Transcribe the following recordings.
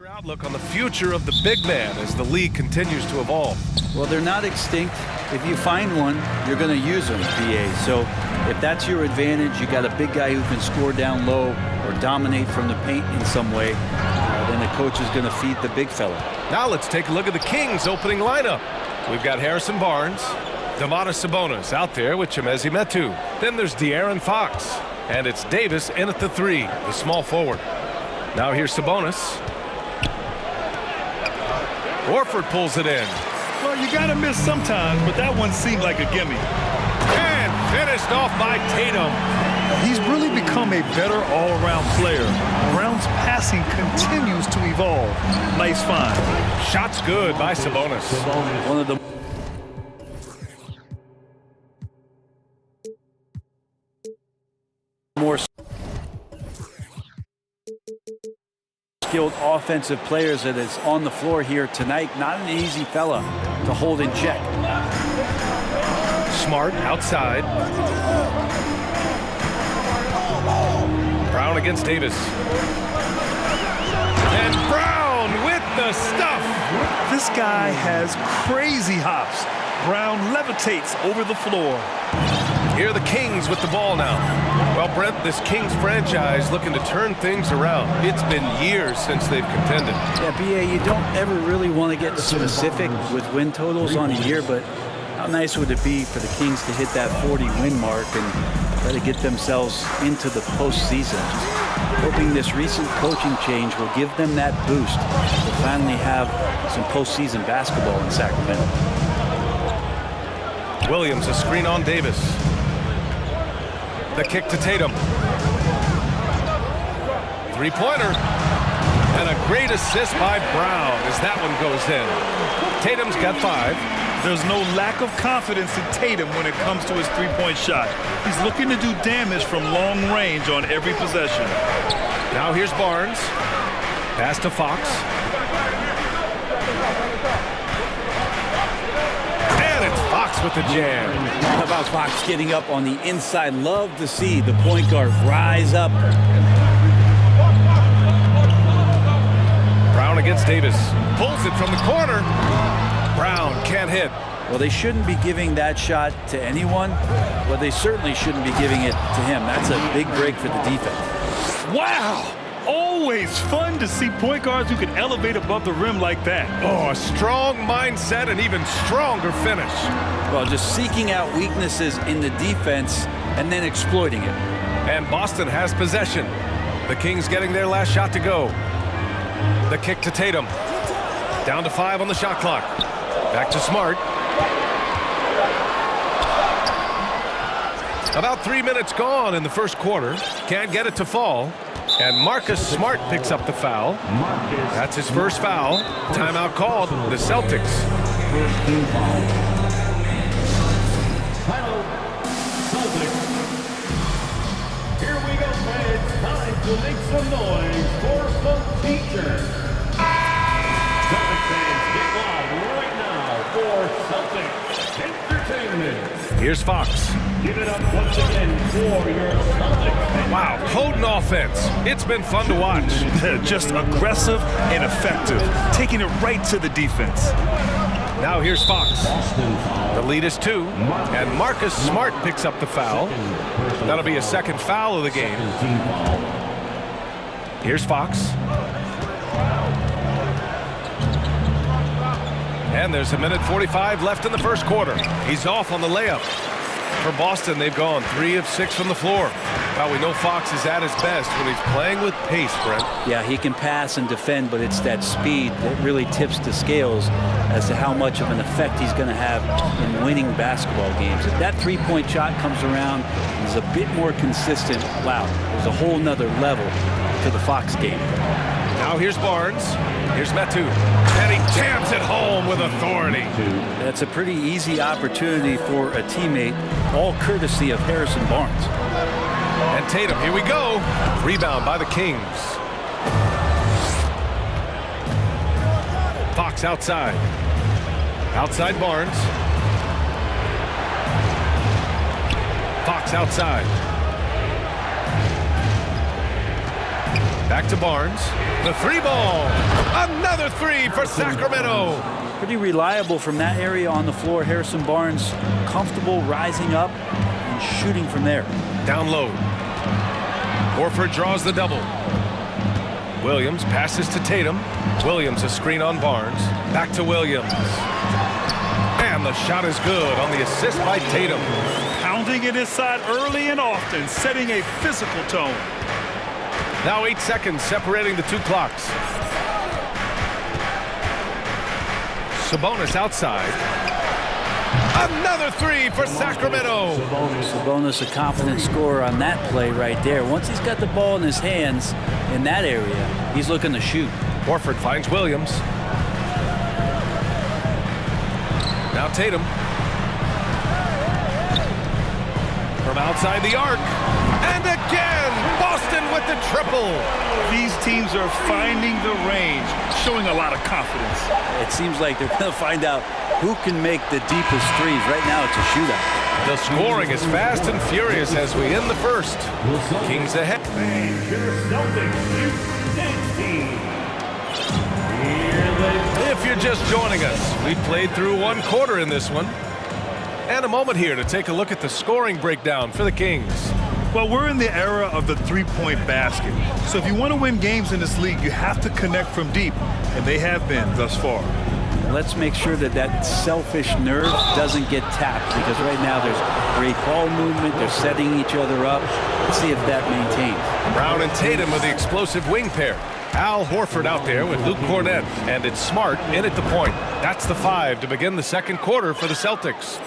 Your outlook on the future of the big man as the league continues to evolve. Well, they're not extinct. If you find one, you're going to use them, BA. So if that's your advantage, you got a big guy who can score down low or dominate from the paint in some way, then the coach is going to feed the big fella. Now let's take a look at the Kings' opening lineup. We've got Harrison Barnes, Domantas Sabonis out there with Chimezie Metu. Then there's De'Aaron Fox, and it's Davis in at the 3, the small forward. Now here's Sabonis. Horford pulls it in. Well, you got to miss sometimes, but that one seemed like a gimme. And finished off by Tatum. He's really become a better all-around player. Brown's passing continues to evolve. Nice find. Shot's good by Sabonis. One of the more skilled offensive players that is on the floor here tonight. Not an easy fella to hold in check. Smart outside. Brown against Davis. And Brown with the stuff. This guy has crazy hops. Brown levitates over the floor. Here are the Kings with the ball now. Well, Brent, this Kings franchise looking to turn things around. It's been years since they've contended. Yeah, BA, you don't ever really want to get specific with win totals on a year, but how nice would it be for the Kings to hit that 40-win mark and try to get themselves into the postseason? Just hoping this recent coaching change will give them that boost to finally have some postseason basketball in Sacramento. Williams, a screen on Davis. The kick to Tatum. Three-pointer. And a great assist by Brown as that one goes in. Tatum's got 5. There's no lack of confidence in Tatum when it comes to his three-point shot. He's looking to do damage from long range on every possession. Now here's Barnes. Pass to Fox. And it's Fox with the jam. How about Fox getting up on the inside? Love to see the point guard rise up. Brown against Davis. Pulls it from the corner. Brown can't hit. Well, they shouldn't be giving that shot to anyone, but they certainly shouldn't be giving it to him. That's a big break for the defense. Wow! Always fun to see point guards who can elevate above the rim like that. Oh, a strong mindset and even stronger finish. Well, just seeking out weaknesses in the defense and then exploiting it. And Boston has possession. The Kings getting their last shot to go. The kick to Tatum. Down to 5 on the shot clock. Back to Smart. About 3 minutes gone in the first quarter. Can't get it to fall. And Marcus Smart picks up the foul. That's his first foul. Timeout called. The Celtics. Here we go, fans. Time to make some noise for some teachers. Celtic fans, get loud right now for Celtic Entertainment. Here's Fox. Give it up once again for your Celtics. Wow, potent offense. It's been fun to watch. Just aggressive and effective, taking it right to the defense. Now here's Fox. The lead is 2, and Marcus Smart picks up the foul. That'll be a second foul of the game. Here's Fox. And there's 1:45 left in the first quarter. He's off on the layup. For Boston, they've gone 3 of 6 from the floor. Well, we know Fox is at his best when he's playing with pace, Brent. Yeah, he can pass and defend, but it's that speed that really tips the scales as to how much of an effect he's going to have in winning basketball games. If that three-point shot comes around and is a bit more consistent, wow, there's a whole nother level to the Fox game. Now here's Barnes. Here's Metu. And he jams it home with authority. That's a pretty easy opportunity for a teammate, all courtesy of Harrison Barnes. And Tatum, here we go. Rebound by the Kings. Fox outside. Outside Barnes. Fox outside. Back to Barnes. The three ball. Another three for Sacramento. Pretty reliable from that area on the floor. Harrison Barnes comfortable rising up and shooting from there. Down low. Horford draws the double. Williams passes to Tatum. Williams a screen on Barnes. Back to Williams. And the shot is good on the assist by Tatum. Pounding it inside early and often, setting a physical tone. Now 8 seconds separating the two clocks. Sabonis outside. Another three for Sacramento. Sabonis a confident scorer on that play right there. Once he's got the ball in his hands in that area, he's looking to shoot. Horford finds Williams. Now Tatum. From outside the arc. And again, Boston with the triple. These teams are finding the range, showing a lot of confidence. It seems like they're going to find out who can make the deepest threes. Right now, it's a shootout. The scoring is fast and furious as we end the first. Kings ahead. If you're just joining us, we played through one quarter in this one. And a moment here to take a look at the scoring breakdown for the Kings. Well, we're in the era of the three-point basket. So if you want to win games in this league, you have to connect from deep. And they have been thus far. Let's make sure that that selfish nerve doesn't get tapped, because right now there's great ball movement. They're setting each other up. Let's see if that maintains. Brown and Tatum are the explosive wing pair. Al Horford out there with Luke Cornett. And it's Smart in at the point. That's the 5 to begin the second quarter for the Celtics.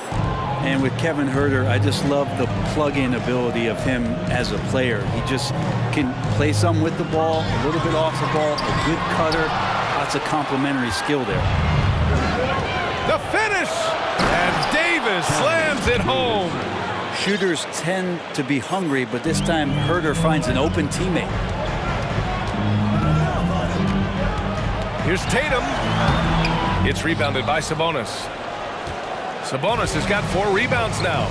And with Kevin Huerter, I just love the plug-in ability of him as a player. He just can play some with the ball, a little bit off the ball, a good cutter, lots of complementary skill there. The finish! And Davis slams it home. Shooters tend to be hungry, but this time Huerter finds an open teammate. Here's Tatum. It's rebounded by Sabonis. Sabonis has got 4 rebounds now.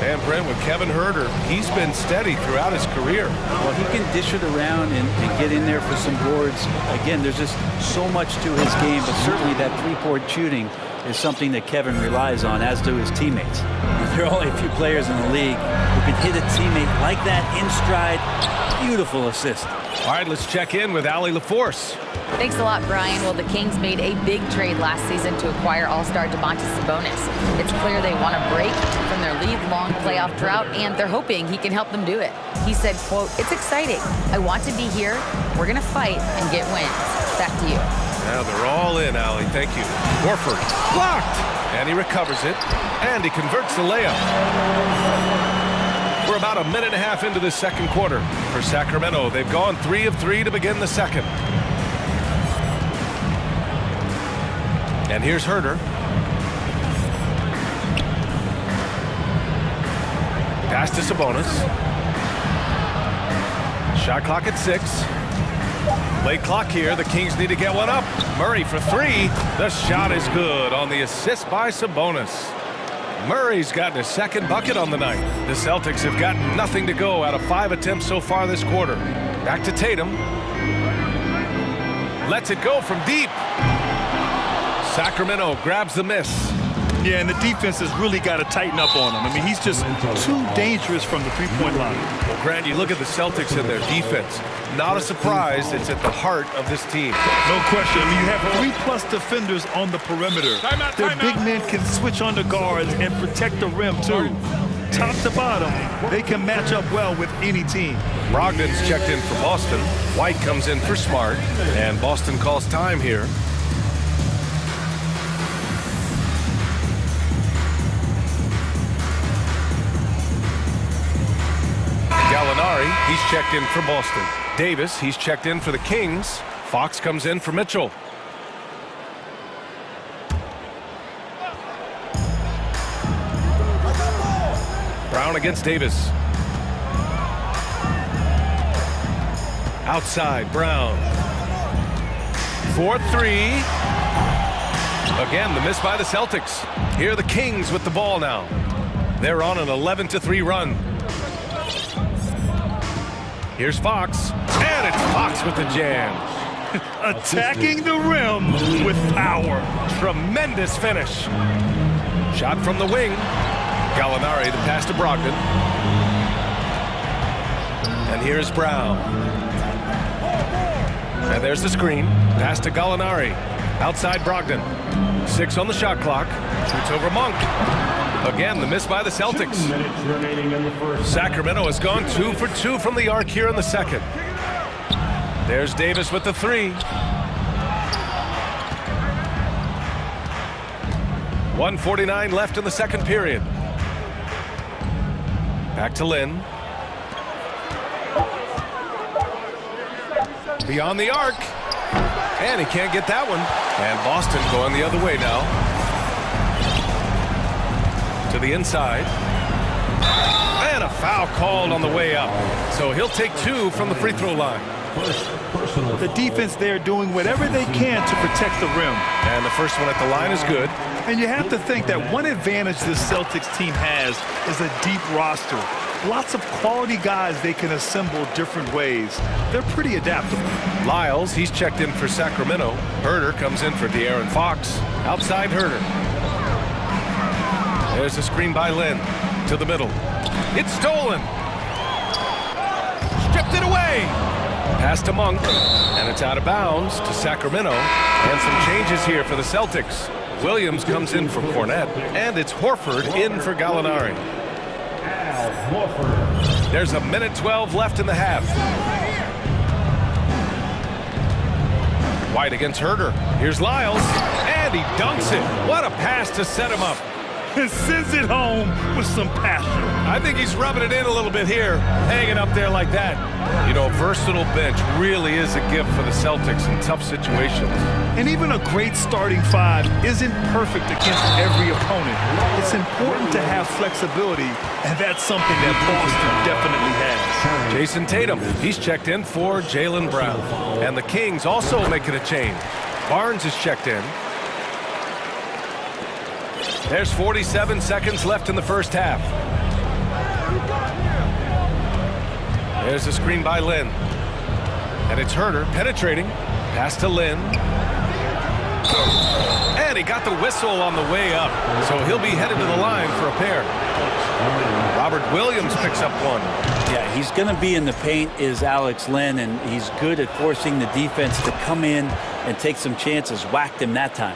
And Brent, with Kevin Huerter, he's been steady throughout his career. Well, he can dish it around and get in there for some boards. Again, there's just so much to his game, but certainly that three-point shooting is something that Kevin relies on, as do his teammates. There are only a few players in the league who can hit a teammate like that in stride. Beautiful assist. All right, let's check in with Allie LaForce. Thanks a lot, Brian. Well, the Kings made a big trade last season to acquire all-star Domantas Sabonis. It's clear they want to break from their league-long playoff drought, and they're hoping he can help them do it. He said, quote, "It's exciting. I want to be here. We're going to fight and get wins." Back to you. Now they're all in, Allie. Thank you. Horford blocked, and he recovers it, and he converts the layup. We're about a minute and a half into the second quarter for Sacramento. They've gone 3 of 3 to begin the second. And here's Huerter. Pass to Sabonis. Shot clock at 6. Late clock here. The Kings need to get one up. Murray for 3. The shot is good on the assist by Sabonis. Murray's gotten his second bucket on the night. The Celtics have got nothing to go out of 5 attempts so far this quarter. Back to Tatum. Lets it go from deep. Sacramento grabs the miss. Yeah, and the defense has really got to tighten up on him. I mean, he's just too dangerous from the three-point line. Well, Grant, you look at the Celtics and their defense. Not a surprise. It's at the heart of this team. No question. I mean, you have 3+ defenders on the perimeter. Their big men can switch on the guards and protect the rim, too. Top to bottom, they can match up well with any team. Brogdon's checked in for Boston. White comes in for Smart. And Boston calls time here. Gallinari, he's checked in for Boston. Davis, he's checked in for the Kings. Fox comes in for Mitchell. Brown against Davis. Outside, Brown. 4-3. Again, the miss by the Celtics. Here are the Kings with the ball now. They're on an 11-3 run. Here's Fox, and And it's Fox with the jam. Attacking the rim with power. Tremendous finish. Shot from the wing. Gallinari, the pass to Brogdon. And here's Brown. And there's the screen. Pass to Gallinari. Outside Brogdon. 6 on the shot clock. Shoots over Monk. Again, the miss by the Celtics. Sacramento has gone 2 for 2 from the arc here in the second. There's Davis with the 3. 1:49 left in the second period. Back to Lynn. Beyond the arc. And he can't get that one. And Boston going the other way now. To the inside. And a foul called on the way up. So he'll take 2 from the free throw line. The defense there doing whatever they can to protect the rim. And the first one at the line is good. And you have to think that one advantage this Celtics team has is a deep roster. Lots of quality guys they can assemble different ways. They're pretty adaptable. Lyles, he's checked in for Sacramento. Herter comes in for De'Aaron Fox. Outside Herter. There's a screen by Lynn. To the middle. It's stolen. Stripped it away. Pass to Monk. And it's out of bounds to Sacramento. And some changes here for the Celtics. Williams comes in for Cornette. And it's Horford in for Gallinari. There's 1:12 left in the half. White against Herter. Here's Lyles. And he dunks it. What a pass to set him up. And sends it home with some passion. I think he's rubbing it in a little bit here, hanging up there like that. You know, versatile bench really is a gift for the Celtics in tough situations. And even a great starting 5 isn't perfect against every opponent. It's important to have flexibility, and that's something that Boston definitely has. Jason Tatum, he's checked in for Jaylen Brown. And the Kings also making a change. Barnes is checked in. There's 47 seconds left in the first half. There's a screen by Lynn. And it's Herter penetrating. Pass to Lynn. And he got the whistle on the way up. So he'll be headed to the line for a pair. Robert Williams picks up one. Yeah, he's going to be in the paint is Alex Len, and he's good at forcing the defense to come in and take some chances. Whacked him that time.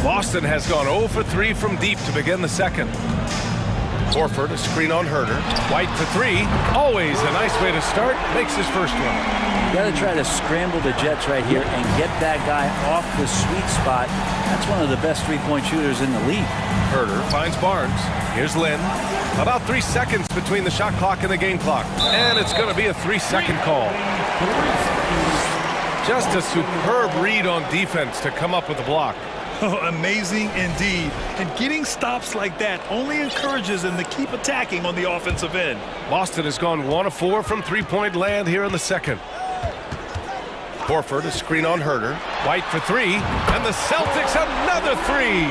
Boston has gone 0 for 3 from deep to begin the second. Horford, a screen on Herter. White for 3. Always a nice way to start. Makes his first one. You got to try to scramble the Jets right here and get that guy off the sweet spot. That's one of the best three-point shooters in the league. Herter finds Barnes. Here's Lynn. About 3 seconds between the shot clock and the game clock. And it's going to be a 3-second call. Just a superb read on defense to come up with the block. Oh, amazing indeed. And getting stops like that only encourages them to keep attacking on the offensive end. Boston has gone 1 of 4 from three-point land here in the second. Horford, a screen on Herter. White for 3. And the Celtics another 3.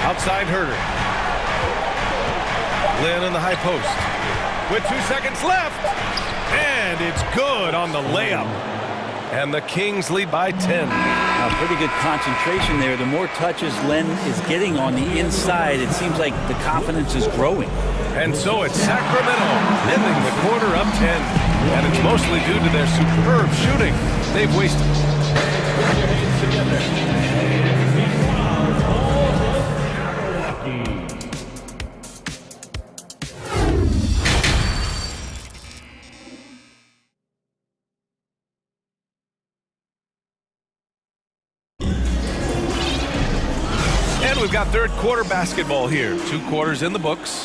Outside Herter. Lynn in the high post. With 2 seconds left. And it's good on the layup. And the Kings lead by 10. Pretty good concentration there. The more touches Len is getting on the inside, it seems like the confidence is growing. And so it's Sacramento ending the quarter up 10. And it's mostly due to their superb shooting. They've wasted. We've got third quarter basketball here. 2 quarters in the books.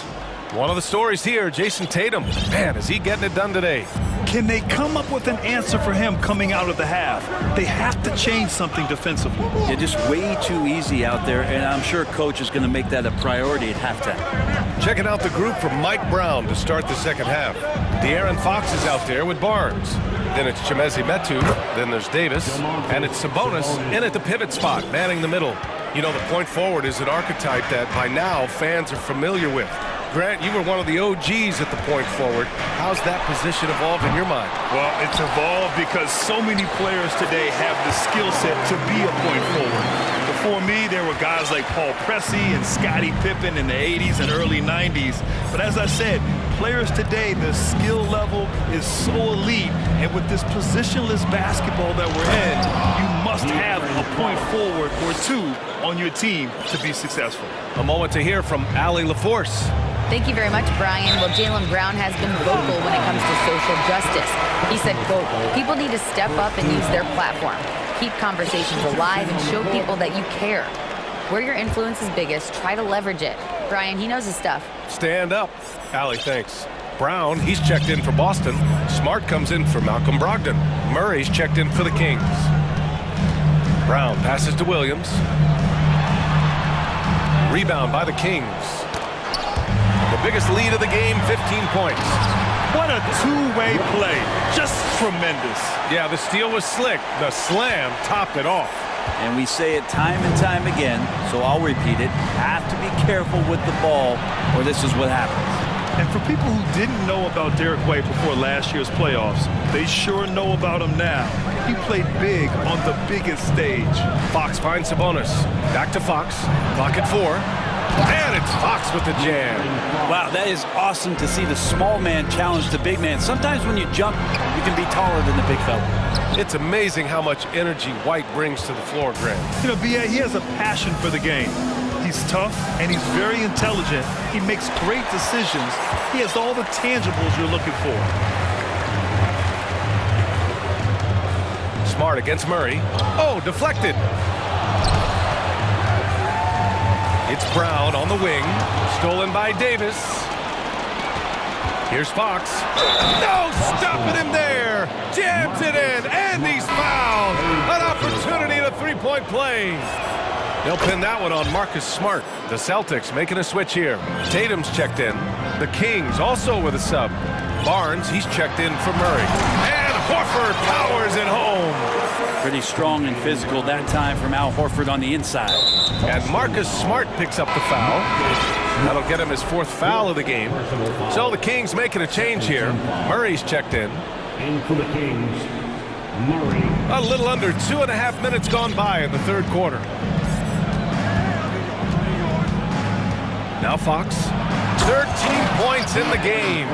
One of the stories here, Jason Tatum. Man, is he getting it done today? Can they come up with an answer for him coming out of the half? They have to change something defensively. They're just way too easy out there, and I'm sure coach is going to make that a priority at halftime. Checking out the group from Mike Brown to start the second half. De'Aaron Fox is out there with Barnes. Then it's Chimezie Metu. Then there's Davis. And it's Sabonis in at the pivot spot, manning the middle. You know, the point forward is an archetype that by now fans are familiar with. Grant, you were one of the OGs at the point forward. How's that position evolved in your mind? Well, it's evolved because so many players today have the skill set to be a point forward. Before me, there were guys like Paul Pressey and Scottie Pippen in the 80s and early 90s. But as I said, players today, the skill level is so elite. And with this positionless basketball that we're in, you must have a point forward or two on your team to be successful. A moment to hear from Allie LaForce. Thank you very much, Brian. Well, Jaylen Brown has been vocal when it comes to social justice. He said, quote, people need to step up and use their platform. Keep conversations alive and show people that you care. Where your influence is biggest, try to leverage it. Brian, he knows his stuff. Stand up. Allie, thanks. Brown, he's checked in for Boston. Smart comes in for Malcolm Brogdon. Murray's checked in for the Kings. Brown passes to Williams. Rebound by the Kings. The biggest lead of the game, 15 points. What a two-way play. Just tremendous. Yeah, the steal was slick. The slam topped it off. And we say it time and time again, so I'll repeat it. Have to be careful with the ball, or this is what happens. And for people who didn't know about Derek White before last year's playoffs, they sure know about him now. He played big on the biggest stage. Fox finds Sabonis. Back to Fox. Clock at 4. And it's Fox with the jam. Wow, that is awesome to see the small man challenge the big man. Sometimes when you jump, you can be taller than the big fella. It's amazing how much energy White brings to the floor, Grant. You know, B.A., he has a passion for the game. He's tough and he's very intelligent. He makes great decisions. He has all the tangibles you're looking for. Smart against Murray. Oh, deflected. It's Brown on the wing. Stolen by Davis. Here's Fox. No, stopping him there. Jams it in, and he's fouled. An opportunity to three-point play. They'll pin that one on Marcus Smart. The Celtics making a switch here. Tatum's checked in. The Kings also with a sub. Barnes, he's checked in for Murray. And Horford powers it home. Pretty strong and physical that time from Al Horford on the inside. And Marcus Smart picks up the foul. That'll get him his 4th foul of the game. So the Kings making a change here. Murray's checked in. And for the Kings, Murray. A little under 2.5 minutes gone by in the 3rd quarter. Now Fox, 13 points in the game.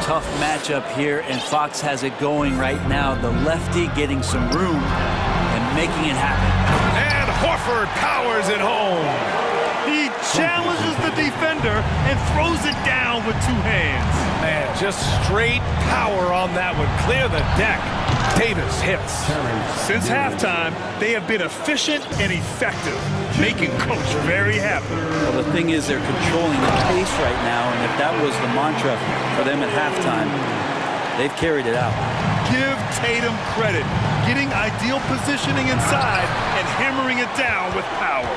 Tough matchup here, and Fox has it going right now. The lefty getting some room and making it happen. And Horford powers it home. He challenges the defender and throws it down with 2 hands. Man, just straight power on that one. Clear the deck. Davis hits. Since halftime, they have been efficient and effective, making Coach very happy. Well, the thing is, they're controlling the pace right now, and if that was the mantra for them at halftime, they've carried it out. Give Tatum credit, getting ideal positioning inside and hammering it down with power.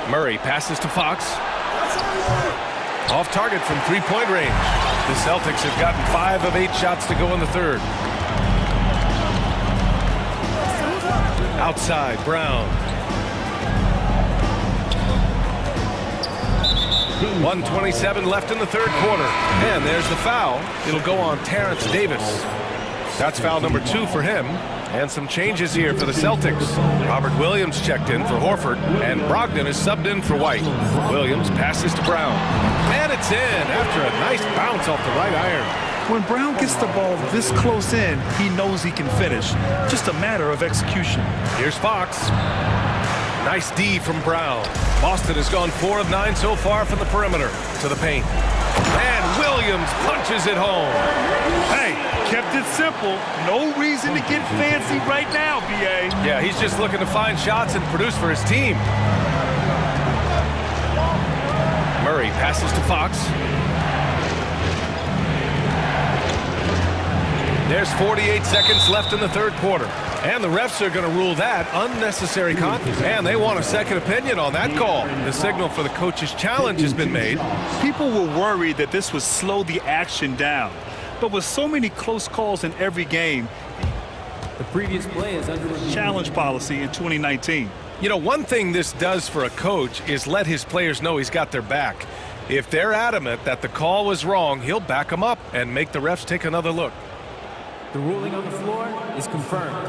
Murray passes to Fox. Off target from three-point range. The Celtics have gotten 5 of 8 shots to go in the 3rd. Outside, Brown. 1:27 left in the 3rd quarter. And there's the foul. It'll go on Terrence Davis. That's foul number 2 for him. And some changes here for the Celtics. Robert Williams checked in for Horford, and Brogdon is subbed in for White. Williams passes to Brown. And it's in after a nice bounce off the right iron. When Brown gets the ball this close in, he knows he can finish. Just a matter of execution. Here's Fox. Nice D from Brown. Boston has gone 4 of 9 so far from the perimeter to the paint. And Williams punches it home. Hey, kept it simple. No reason to get fancy right now, B.A. Yeah, he's just looking to find shots and produce for his team. Murray passes to Fox. There's 48 seconds left in the 3rd quarter. And the refs are going to rule that unnecessary contact. And they want a second opinion on that call. The signal for the coach's challenge has been made. People were worried that this would slow the action down. But with so many close calls in every game, the previous play is under review. Challenge policy in 2019. You know, one thing this does for a coach is let his players know he's got their back. If they're adamant that the call was wrong, he'll back them up and make the refs take another look. The ruling on the floor is confirmed.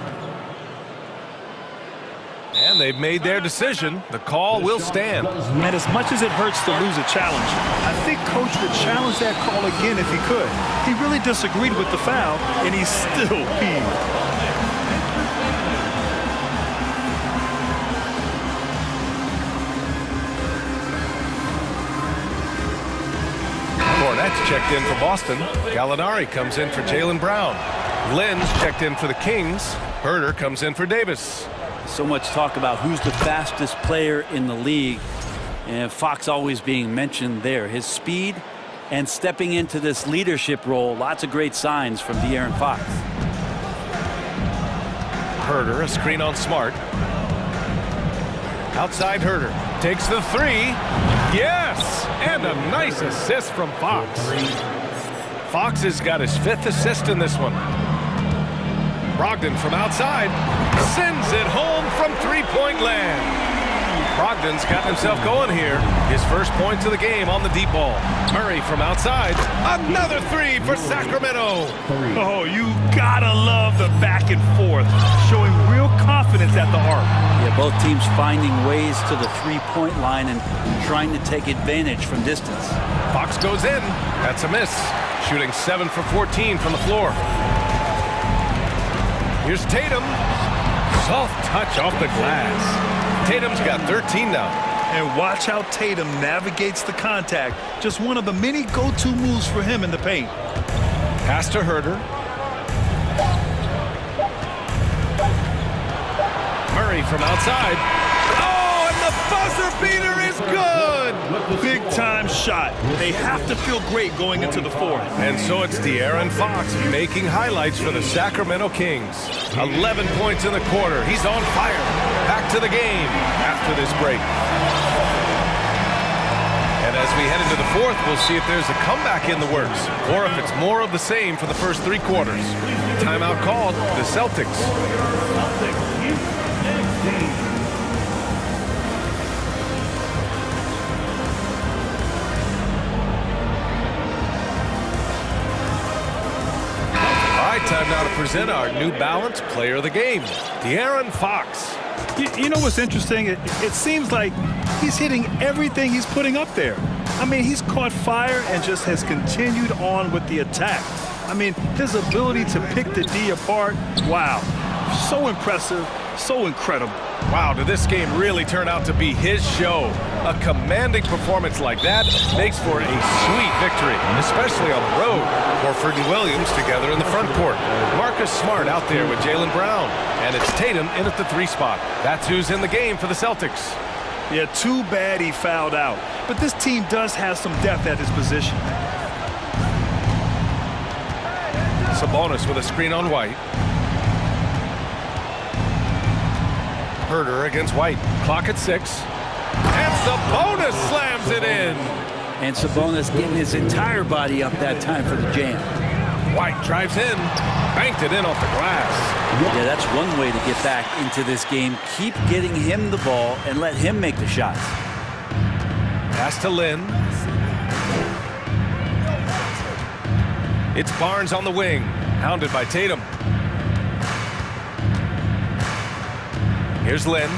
And they've made their decision. The call will stand. And as much as it hurts to lose a challenge, I think Coach would challenge that call again if he could. He really disagreed with the foul, and he's still peeved. Cornett's checked in for Boston. Gallinari comes in for Jaylen Brown. Lynn's checked in for the Kings. Herder comes in for Davis. So much talk about who's the fastest player in the league, and Fox always being mentioned there. His speed and stepping into this leadership role, lots of great signs from De'Aaron Fox. Herder, a screen on Smart. Outside Herder, takes the three. Yes! And a nice assist from Fox. Fox has got his 5th assist in this one. Brogdon from outside sends it home from three-point land. Brogdon's gotten himself going here. His first points of the game on the deep ball. Murray from outside. Another three for Sacramento. Oh, you gotta love the back and forth, showing real confidence at the arc. Yeah, both teams finding ways to the three-point line and trying to take advantage from distance. Fox goes in. That's a miss. Shooting 7 for 14 from the floor. Here's Tatum. Soft touch off the glass. Tatum's got 13 now. And watch how Tatum navigates the contact. Just one of the many go-to moves for him in the paint. Pass to Herder. Murray from outside. Oh, and the buzzer beater is good! Big-time shot. They have to feel great going into the fourth. And so it's De'Aaron Fox making highlights for the Sacramento Kings. 11 points in the quarter. He's on fire. Back to the game after this break. And as we head into the fourth, we'll see if there's a comeback in the works or if it's more of the same for the first 3 quarters. Timeout called, the Celtics. Time now to present our New Balance Player of the Game, De'Aaron Fox. You know what's interesting? It seems like he's hitting everything he's putting up there. I mean, he's caught fire and just has continued on with the attack. I mean, his ability to pick the D apart, wow. So impressive, so incredible. Wow, did this game really turn out to be his show? A commanding performance like that makes for a sweet victory, especially on the road. Horford and Williams together in the front court. Marcus Smart out there with Jaylen Brown. And it's Tatum in at the 3 spot. That's who's in the game for the Celtics. Yeah, too bad he fouled out. But this team does have some depth at his position. Sabonis with a screen on White. Herder against White. Clock at 6. And Sabonis slams it in. And Sabonis getting his entire body up that time for the jam. White drives in. Banked it in off the glass. Yeah, that's one way to get back into this game. Keep getting him the ball and let him make the shots. Pass to Lynn. It's Barnes on the wing. Hounded by Tatum. Here's Lynn.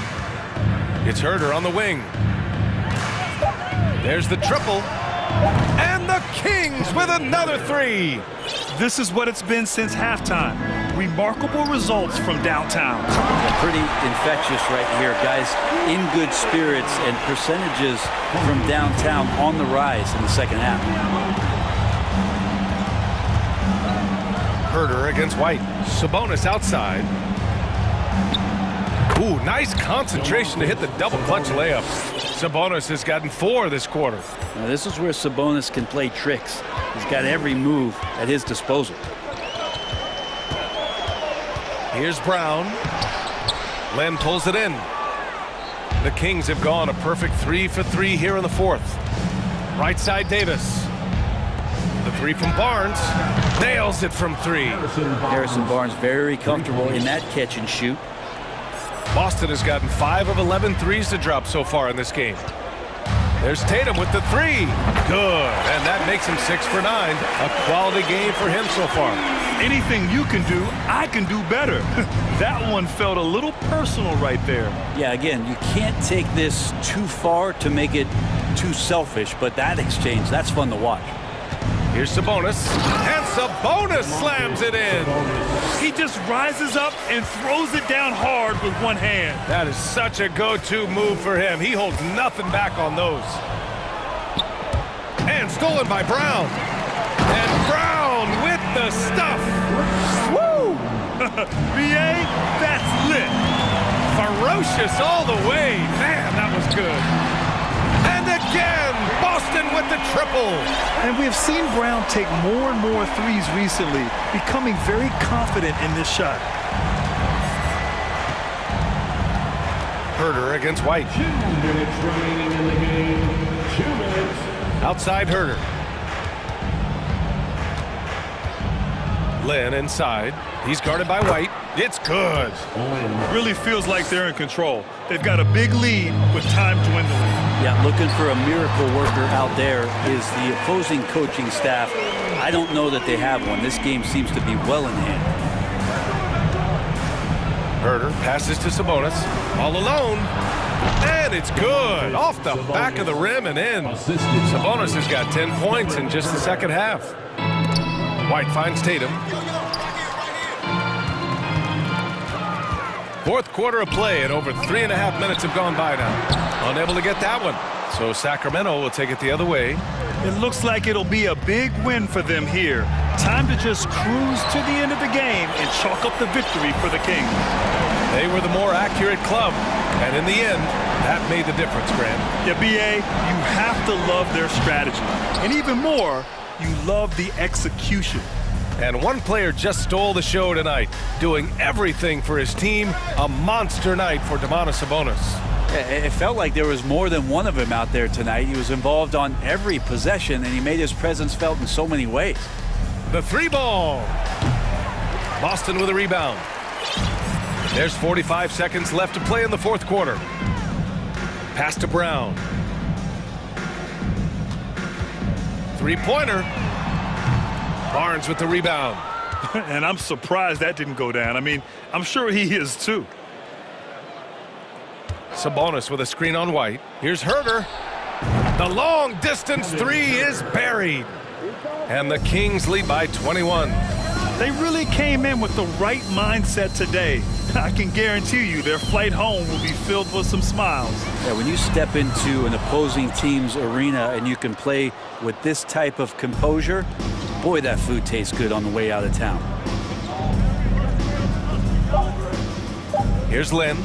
It's Herder on the wing. There's the triple. And the Kings with another 3. This is what it's been since halftime. Remarkable results from downtown. Pretty infectious right here, guys. In good spirits and percentages from downtown on the rise in the second half. Herder against White. Sabonis outside. Ooh, nice concentration to hit the double clutch layup. Sabonis has gotten 4 this quarter. Now, this is where Sabonis can play tricks. He's got every move at his disposal. Here's Brown. Len pulls it in. The Kings have gone a perfect 3 for 3 here in the fourth. Right side Davis. The 3 from Barnes. Nails it from 3. Harrison Barnes very comfortable in that catch and shoot. Boston has gotten 5 of 11 threes to drop so far in this game. There's Tatum with the three. Good. And that makes him 6 for 9. A quality game for him so far. Anything you can do, I can do better. That one felt a little personal right there. Yeah, again, you can't take this too far to make it too selfish, but that exchange, that's fun to watch. Here's Sabonis. And Sabonis slams it in. He just rises up and throws it down hard with one hand. That is such a go-to move for him. He holds nothing back on those. And stolen by Brown. And Brown with the stuff. Woo! BA, that's lit. Ferocious all the way. Man, that was good. And again, Boston with the triple. And we have seen Brown take more and more threes recently, becoming very confident in this shot. Herter against White. 2 minutes remaining in the game. 2 minutes. Outside Herter. Lynn inside. He's guarded by White. It's good. Really feels like they're in control. They've got a big lead with time dwindling. Yeah, looking for a miracle worker out there is the opposing coaching staff. I don't know that they have one. This game seems to be well in hand. Herter passes to Sabonis. All alone. And it's good. Off the back of the rim and in. Sabonis has got 10 points in just the second half. White finds Tatum. Fourth quarter of play, and over 3.5 minutes have gone by now. Unable to get that one. So Sacramento will take it the other way. It looks like it'll be a big win for them here. Time to just cruise to the end of the game and chalk up the victory for the Kings. They were the more accurate club, and in the end, that made the difference, Grant. Yeah, BA, you have to love their strategy. And even more, you love the execution. And one player just stole the show tonight, doing everything for his team. A monster night for Domantas Sabonis. It felt like there was more than one of him out there tonight. He was involved on every possession, and he made his presence felt in so many ways. The three ball. Boston with a rebound. There's 45 seconds left to play in the fourth quarter. Pass to Brown. Three-pointer. Barnes with the rebound. And I'm surprised that didn't go down. I mean, I'm sure he is too. Sabonis with a screen on White. Here's Herter. The long distance three is buried. And the Kings lead by 21. They really came in with the right mindset today. I can guarantee you their flight home will be filled with some smiles. Yeah, when you step into an opposing team's arena and you can play with this type of composure, boy, that food tastes good on the way out of town. Here's Lynn.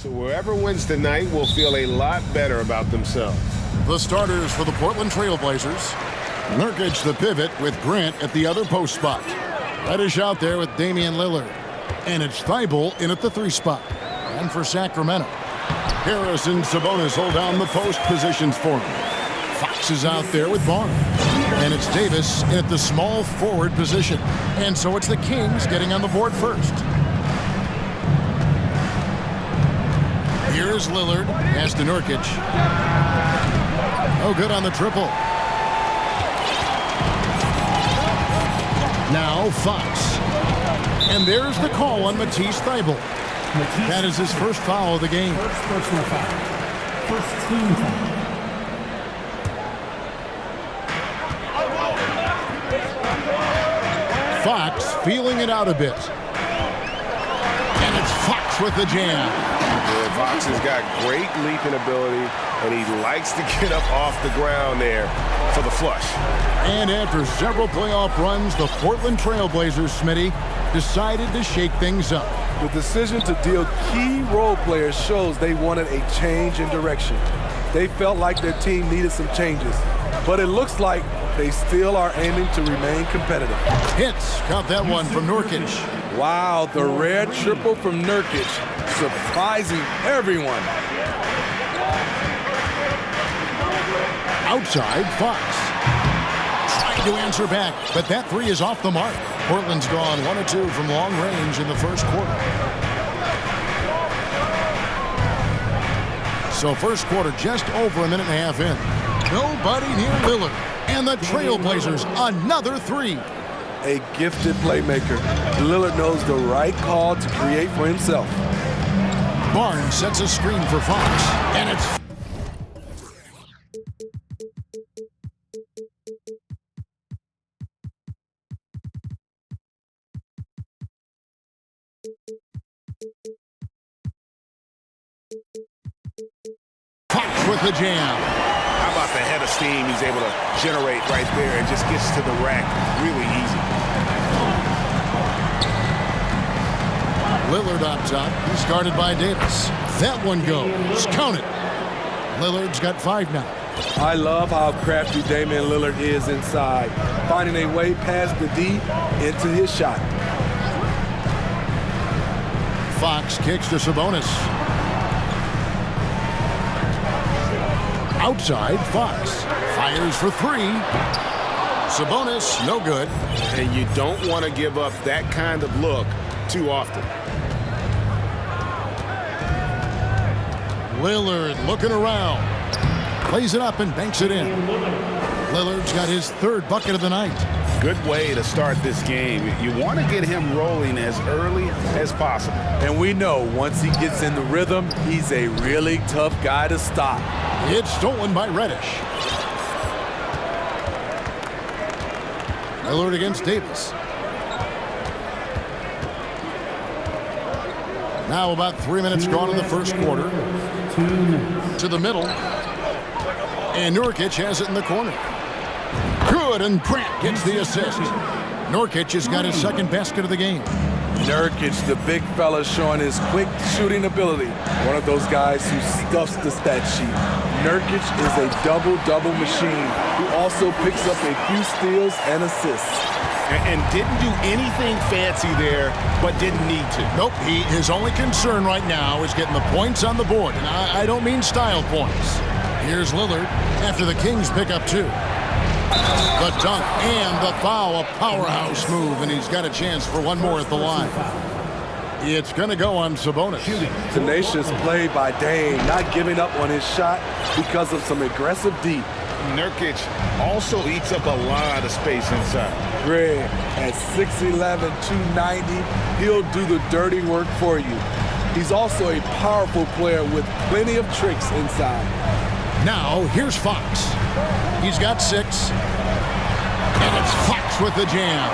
So whoever wins tonight will feel a lot better about themselves. The starters for the Portland Trail Blazers. Nurkic the pivot with Grant at the other post spot. Reddish out there with Damian Lillard. And it's Thibault in at the 3 spot. And for Sacramento, Harris and Sabonis hold down the post positions for him. Fox is out there with Barnes. And it's Davis in at the small forward position. And so it's the Kings getting on the board first. Here's Lillard. Pass to Nurkic. No good on the triple. Now Fox. And there's the call on Matisse Thybulle. That is his first foul of the game. First personal foul. First team foul. Fox feeling it out a bit. And it's Fox with the jam. Yeah, Fox has got great leaping ability, and he likes to get up off the ground there for the flush. And after several playoff runs, the Portland Trail Blazers, Smitty, decided to shake things up. The decision to deal key role players shows they wanted a change in direction. They felt like their team needed some changes, but it looks like they still are aiming to remain competitive. Hits, got that one from Nurkic. Wow, the rare triple from Nurkic, surprising everyone. Outside, Fox. Trying to answer back, but that 3 is off the mark. Portland's gone 1 of 2 from long range in the first quarter. So first quarter just over a minute and a half in. Nobody near Lillard. And the Trailblazers, another 3. A gifted playmaker. Lillard knows the right call to create for himself. Barnes sets a screen for Fox. And it's Fox with the jam. How about the head of steam he's able to generate right there and just gets to the rack really easy. Lillard up top. He's guarded by Davis. That one goes. Count it. Lillard's got 5 now. I love how crafty Damian Lillard is inside, finding a way past the D into his shot. Fox kicks to Sabonis. Outside, Fox fires for 3. Sabonis, no good. And you don't want to give up that kind of look too often. Lillard looking around. Plays it up and banks it in. Lillard's got his 3rd bucket of the night. Good way to start this game. You want to get him rolling as early as possible. And we know once he gets in the rhythm, he's a really tough guy to stop. It's stolen by Reddish. Lillard against Davis. Now about 3 minutes gone in the first quarter. To the middle. And Nurkic has it in the corner. Good, and Grant gets the assist. Nurkic has got his 2nd basket of the game. Nurkic, the big fella, showing his quick shooting ability. One of those guys who stuffs the stat sheet. Nurkic is a double-double machine who also picks up a few steals and assists. And didn't do anything fancy there, but didn't need to. Nope, his only concern right now is getting the points on the board. And I don't mean style points. Here's Lillard after the Kings pick up 2. The dunk and the foul, a powerhouse move, and he's got a chance for one more at the line. It's going to go on Sabonis. Tenacious play by Dame, not giving up on his shot because of some aggressive D. Nurkic also eats up a lot of space inside. Greg, at 6'11", 290, he'll do the dirty work for you. He's also a powerful player with plenty of tricks inside. Now, here's Fox. He's got 6. And it's Fox with the jam.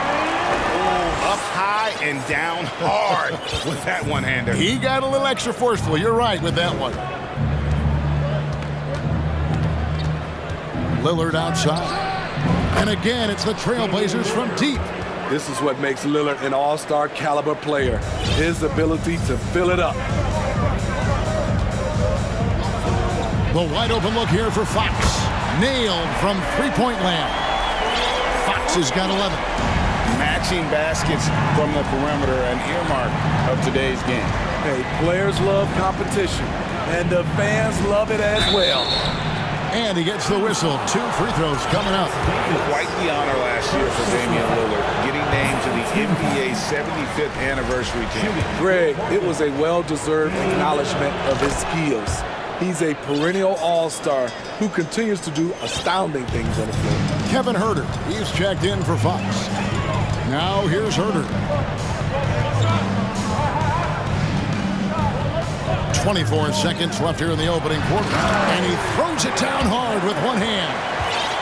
Oh, up high and down hard with that one-hander. He got a little extra forceful. You're right with that one. Lillard outside. And again, it's the Trailblazers from deep. This is what makes Lillard an all-star caliber player. His ability to fill it up. The wide open look here for Fox. Nailed from three-point land. Fox has got 11. Matching baskets from the perimeter, an earmark of today's game. Hey, players love competition, and the fans love it as well. And he gets the whistle. 2 free throws coming up. Quite the honor last year for Damian Lillard, getting named to the NBA's 75th anniversary team. Greg, it was a well-deserved acknowledgement of his skills. He's a perennial all-star who continues to do astounding things on the floor. Kevin Huerter, he's checked in for Fox. Now here's Huerter. 24 seconds left here in the opening quarter. And he throws it down hard with one hand.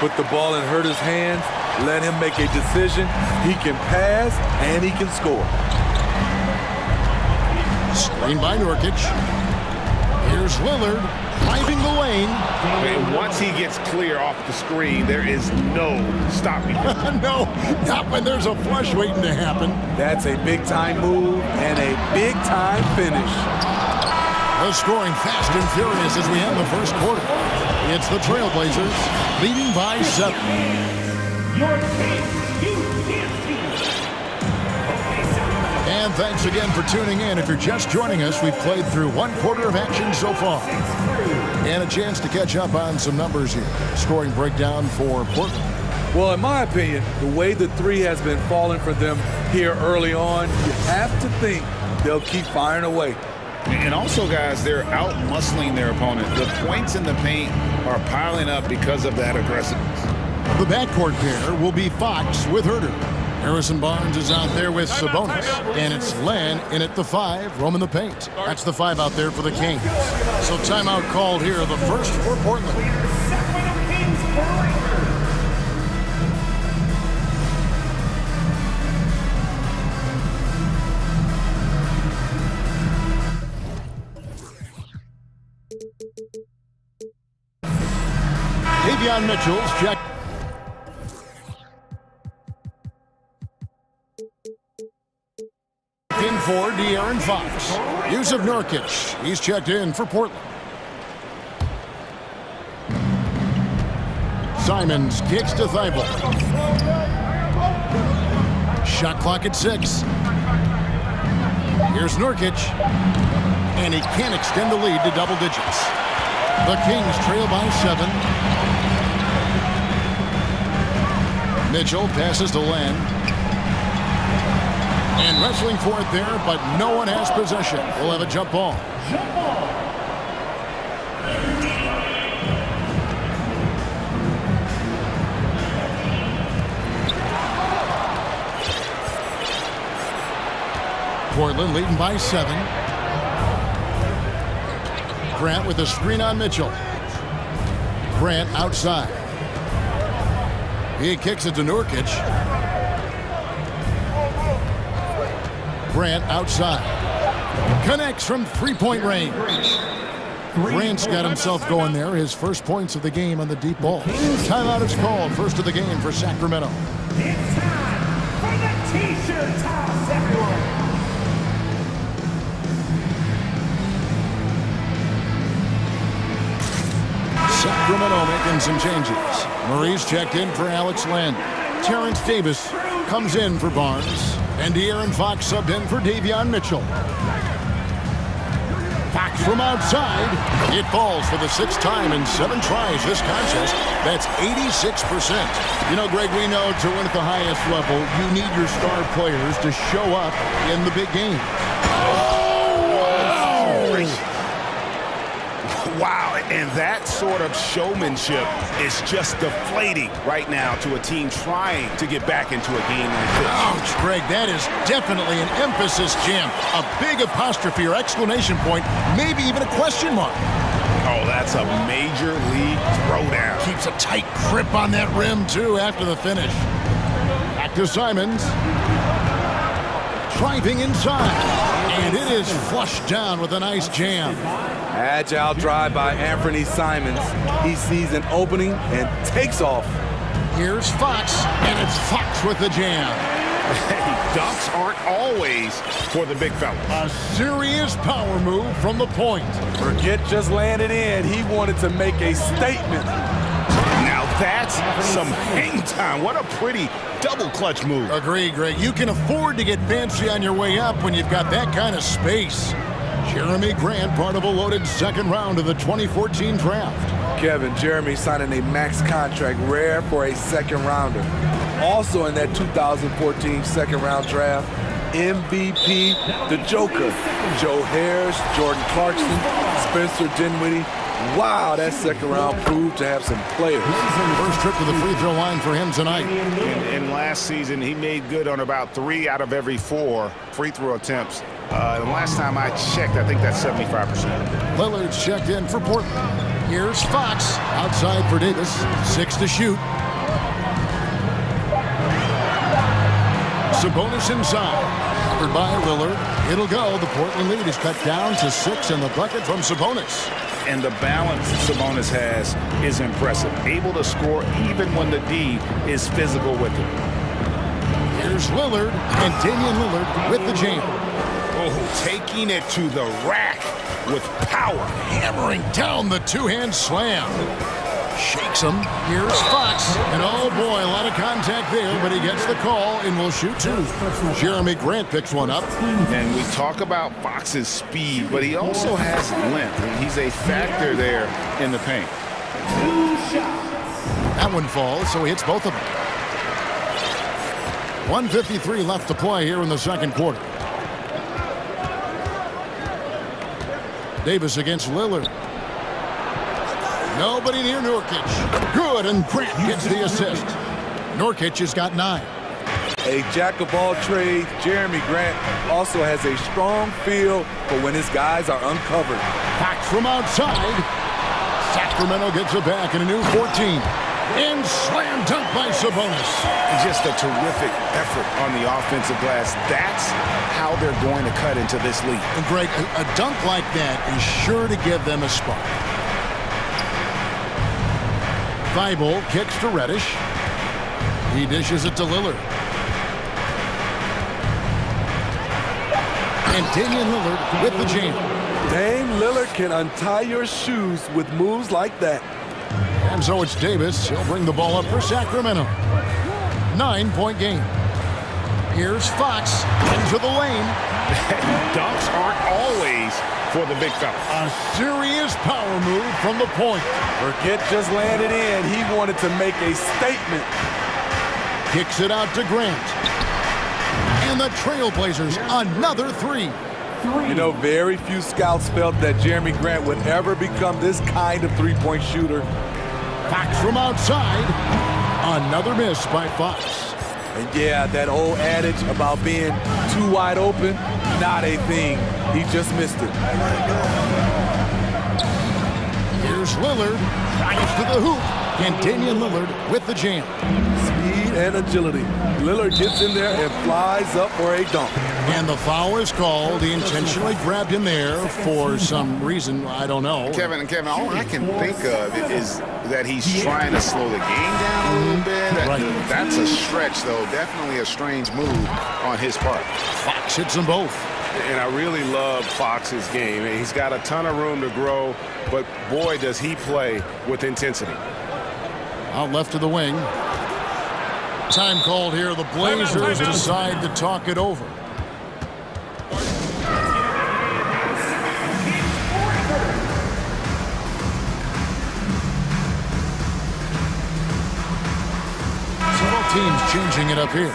Put the ball in Huerter's hands, let him make a decision. He can pass and he can score. Screen by Nurkic. Here's Lillard driving the lane. And once he gets clear off the screen, there is no stopping him. No, not when there's a flush waiting to happen. That's a big-time move and a big-time finish. The scoring fast and furious as we end the first quarter. It's the Trailblazers leading by 7. Your team, you can't team. And thanks again for tuning in. If you're just joining us, we've played through 1 quarter of action so far. And a chance to catch up on some numbers here. Scoring breakdown for Portland. Well, in my opinion, the way the three has been falling for them here early on, you have to think they'll keep firing away. And also, guys, they're out-muscling their opponent. The points in the paint are piling up because of that aggressiveness. The backcourt pair will be Fox with Huerter. Harrison Barnes is out there with Sabonis. And it's Len in at the 5, roaming the paint. That's the 5 out there for the Kings. So timeout called here, the first for Portland. Davion Mitchell's check. In for De'Aaron Fox. Use of Nurkic. He's checked in for Portland. Simons kicks to Thibault. Shot clock at 6. Here's Nurkic. And he can't extend the lead to double digits. The Kings trail by 7. Mitchell passes to Len. And wrestling for it there, but no one has possession. We'll have a jump ball. Portland leading by 7. Grant with a screen on Mitchell. Grant outside. He kicks it to Nurkic. Grant outside. Connects from three-point range. Grant's got himself going there. His first points of the game on the deep ball. Timeout is called. First of the game for Sacramento. It's time for the T-shirt toss, everyone. Sacramento making some changes. Murray's checked in for Alex Len. Terrence Davis comes in for Barnes. And De'Aaron Fox subbed in for Davion Mitchell. Fox from outside. It falls for the 6th time in 7 tries this contest. That's 86%. You know, Greg, we know to win at the highest level, you need your star players to show up in the big game. Wow, and that sort of showmanship is just deflating right now to a team trying to get back into a game like this. Ouch, Greg, that is definitely an emphasis jam. A big apostrophe or exclamation point, maybe even a question mark. Oh, that's a major league throwdown. Keeps a tight grip on that rim, too, after the finish. Back to Simons. Driving inside. And it is flushed down with a nice jam. Agile drive by Anthony Simons. He sees an opening and takes off. Here's Fox, and it's Fox with the jam. Dunks aren't always for the big fella. A serious power move from the point. Forget just laying it in. He wanted to make a statement. Now that's some hang time. What a pretty double clutch move. Agree, Greg. You can afford to get fancy on your way up when you've got that kind of space. Jeremy Grant, part of a loaded second round of the 2014 draft. Kevin, Jeremy signing a max contract, rare for a second rounder. Also in that 2014 second round draft, MVP, the Joker, Joe Harris, Jordan Clarkson, Spencer Dinwiddie. Wow, that second round proved to have some players. First trip to the free throw line for him tonight. And last season, he made good on about 3 out of every 4 free throw attempts. The last time I checked, I think that's 75%. Lillard's checked in for Portland. Here's Fox outside for Davis. 6 to shoot. Sabonis inside. Covered by Lillard. It'll go. The Portland lead is cut down to 6 in the bucket from Sabonis. And the balance Sabonis has is impressive. Able to score even when the D is physical with him. Here's Lillard, and Damian Lillard with the jam. Oh, taking it to the rack with power. Hammering down the two-hand slam. Shakes him. Here's Fox. And oh boy, a lot of contact there, but he gets the call and will shoot 2. Jeremy Grant picks one up. And we talk about Fox's speed, but he also has length. He's a factor there in the paint. That one falls, so he hits both of them. 1:53 left to play here in the second quarter. Davis against Lillard. Nobody near Nurkic. Good, and Grant gets the assist. Nurkic has got 9. A jack of all trades, Jeremy Grant also has a strong feel for when his guys are uncovered. Fox from outside. Sacramento gets it back in a new 14. And slam dunk by Sabonis. Just a terrific effort on the offensive glass. That's how they're going to cut into this league. And Greg, a dunk like that is sure to give them a spark. Thibault kicks to Reddish. He dishes it to Lillard. And Damian Lillard with the jam. Dame Lillard can untie your shoes with moves like that. And so it's Davis. He'll bring the ball up for Sacramento. 9-point game. Here's Fox into the lane. Dunks aren't always for the big fella. A serious power move from the point. Forget just laying it in. He wanted to make a statement. Kicks it out to Grant. And the Trailblazers, another 3. You know, very few scouts felt that Jeremy Grant would ever become this kind of three-point shooter. Fox from outside. Another miss by Fox. And yeah, that old adage about being too wide open, not a thing. He just missed it. Here's Lillard. Drives to the hoop. And Damian Lillard with the jam. Speed and agility. Lillard gets in there and flies up for a dunk. And the foul is called. He intentionally grabbed him there for some reason. I don't know. Kevin, all I can think of is that he's trying to slow the game down a little bit. Right. That's a stretch, though. Definitely a strange move on his part. Fox hits them both. And I really love Fox's game. He's got a ton of room to grow, but boy, does he play with intensity. Out left of the wing. Time called here. The Blazers decide to talk it over. Several teams changing it up here.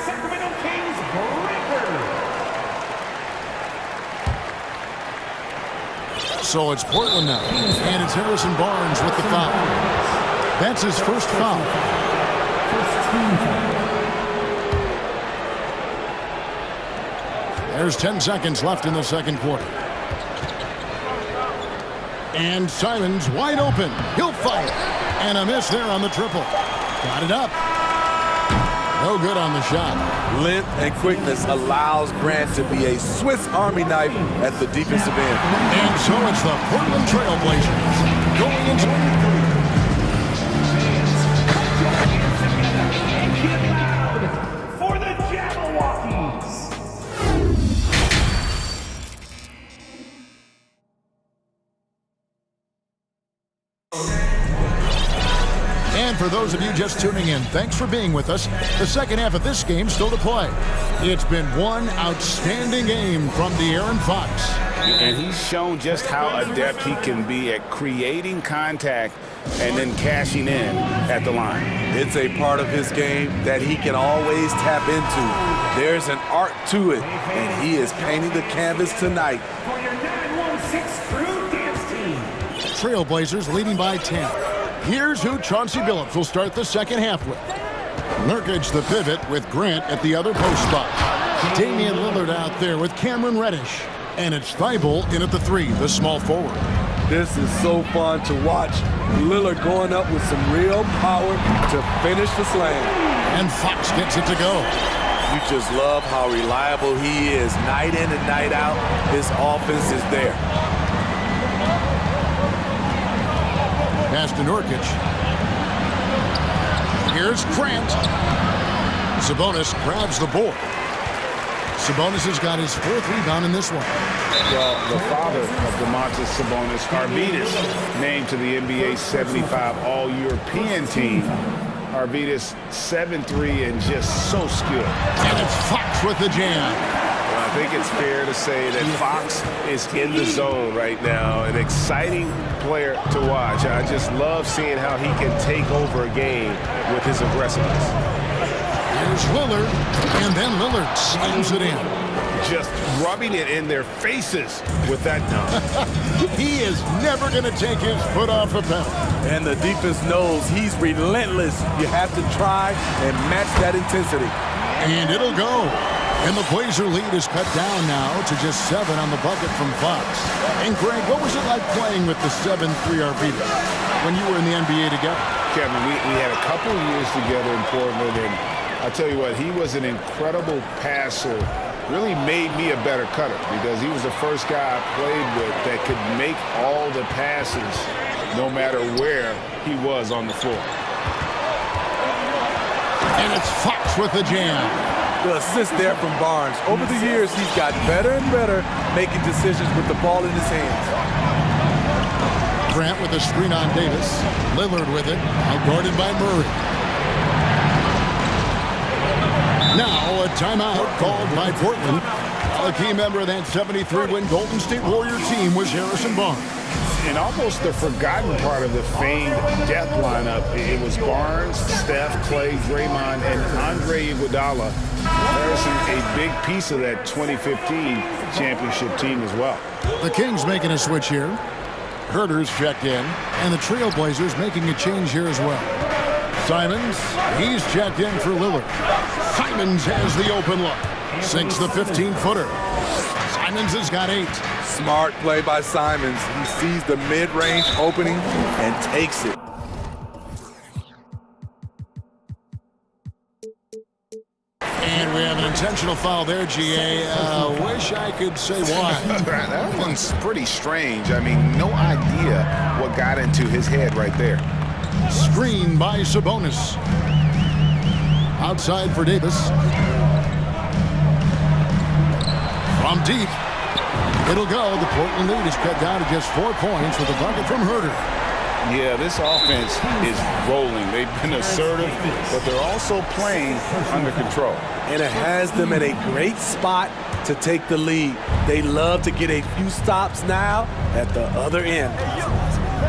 So it's Portland now. And it's Harrison Barnes with the foul. That's his first foul. There's 10 seconds left in the second quarter. And Simons wide open. He'll fire. And a miss there on the triple. Got it up. No good on the shot. Length and quickness allows Grant to be a Swiss Army knife at the defensive end. And so it's the Portland Trailblazers going into For the Jabberwocky And for those of you just tuning in, thanks for being with us. The second half of this game still to play. It's been one outstanding game from De'Aaron Fox. And he's shown just how adept he can be at creating contact and then cashing in at the line. It's a part of his game that he can always tap into. There's an art to it, and he is painting the canvas tonight. For your 916 crew dance team. Trailblazers leading by 10. Here's who Chauncey Billups will start the second half with. Nurkic the pivot with Grant at the other post spot. Damian Lillard out there with Cameron Reddish. And it's Thibault in at the 3, the small forward. This is so fun to watch. Lillard going up with some real power to finish the slam. And Fox gets it to go. You just love how reliable he is. Night in and night out, his offense is there. Pass to Nurkic. Here's Grant. Sabonis grabs the board. Sabonis has got his 4th rebound in this one. Well, the father of Domantas Sabonis, Arvydas, named to the NBA 75 All-European team. Arvydas 7'3" and just so skilled. And it's Fox with the jam. Well, I think it's fair to say that Fox is in the zone right now. An exciting player to watch. I just love seeing how he can take over a game with his aggressiveness. Here's Lillard, and then Lillard slams it in. Just rubbing it in their faces with that dunk. He is never going to take his foot off the pedal. And the defense knows he's relentless. You have to try and match that intensity. And it'll go. And the Blazer lead is cut down now to just 7 on the bucket from Fox. And Greg, what was it like playing with the 7'3" Arvydas when you were in the NBA together? Kevin, we had a couple of years together in Portland, and I'll tell you what, he was an incredible passer. Really made me a better cutter because he was the first guy I played with that could make all the passes no matter where he was on the floor. And it's Fox with the jam. The assist there from Barnes. Over the years, he's gotten better and better making decisions with the ball in his hands. Grant with a screen on Davis. Lillard with it, outguarded by Murray. Now a timeout called by Portland. A key member of that 73-win Golden State Warrior team was Harrison Barnes. And almost the forgotten part of the famed death lineup, it was Barnes, Steph, Clay, Draymond, and Andre Iguodala. Harrison, a big piece of that 2015 championship team as well. The Kings making a switch here. Herter's checked in, and the Trailblazers making a change here as well. Simons, he's checked in for Lillard. Simons has the open look. Sinks the 15-footer. Simons has got 8. Smart play by Simons. He sees the mid-range opening and takes it. And we have an intentional foul there, GA. Wish I could say why. That one's pretty strange. I mean, no idea what got into his head right there. Screen by Sabonis. Outside for Davis. From deep. It'll go. The Portland lead is cut down to just 4 points with a bucket from Herter. Yeah, this offense is rolling. They've been assertive, but they're also playing under control. And it has them at a great spot to take the lead. They love to get a few stops now at the other end.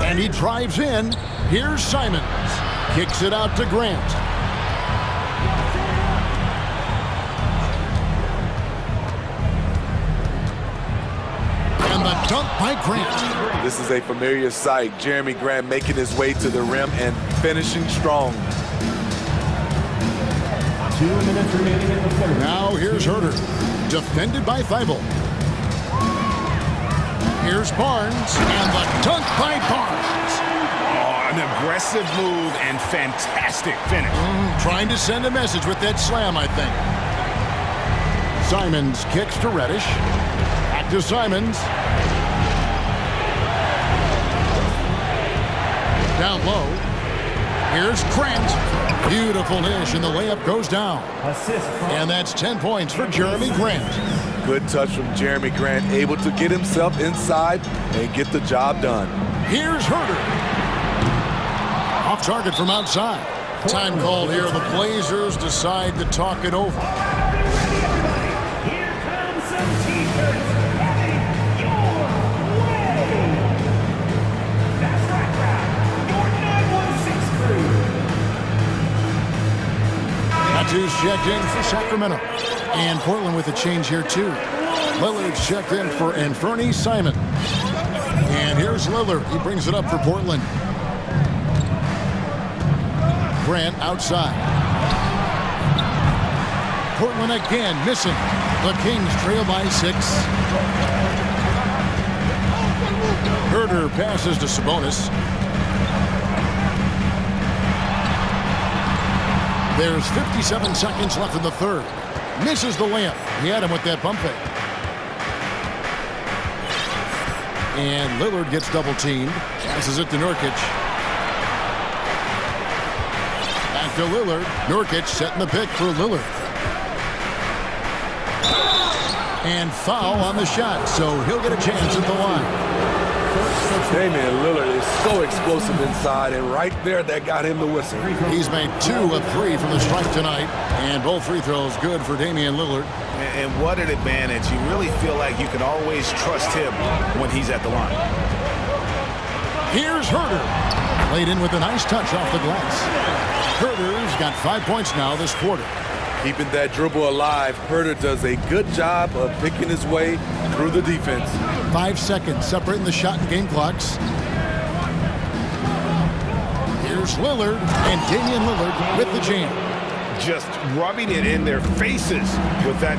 And he drives in. Here's Simons. Kicks it out to Grant. And the dunk by Grant. This is a familiar sight. Jeremy Grant making his way to the rim and finishing strong. 2 minutes remaining in the third. Now here's Herter. Defended by Thibault. Here's Barnes. And the dunk by Barnes. Oh, an aggressive move and fantastic finish. Trying to send a message with that slam, I think. Simons kicks to Reddish. Back to Simons. Down low. Here's Grant. Beautiful dish, and the layup goes down. And that's 10 points for Jeremy Grant. Good touch from Jeremy Grant, able to get himself inside and get the job done. Here's Herter. Off target from outside. Time called here. The Blazers decide to talk it over. Here comes some t-shirts heading your way. That's right, crowd. Your 916 crew. Matthews checked in for Sacramento. And Portland with a change here, too. Lillard's checked in for Anthony Simon. And here's Lillard. He brings it up for Portland. Grant outside. Portland again missing. The Kings trail by 6. Herder passes to Sabonis. There's 57 seconds left in the third. Misses the layup. He had him with that pump fake. And Lillard gets double teamed. Passes it to Nurkic. Back to Lillard. Nurkic setting the pick for Lillard. And foul on the shot, so he'll get a chance at the line. Damian Lillard is so explosive inside, and right there, that got him the whistle. He's made 2 of 3 from the stripe tonight, and both free throws good for Damian Lillard. And what an advantage. You really feel like you can always trust him when he's at the line. Here's Herder. Played in with a nice touch off the glass. Herder's got 5 points now this quarter. Keeping that dribble alive, Herder does a good job of picking his way through the defense. 5 seconds separating the shot and game clocks. Here's Lillard, and Damian Lillard with the jam. Just rubbing it in their faces with that.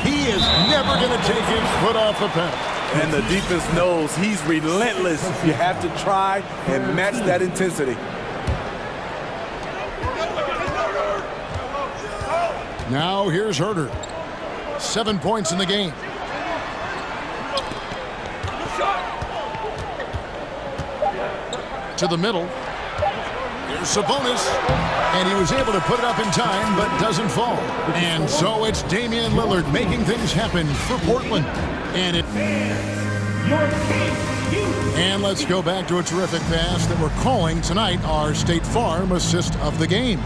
He is never going to take his foot off the pedal. And the defense knows he's relentless. You have to try and match that intensity. Now here's Herder. 7 points in the game. To the middle. Here's Sabonis. And he was able to put it up in time, but doesn't fall. And so it's Damian Lillard making things happen for Portland. And let's go back to a terrific pass that we're calling tonight our State Farm assist of the game.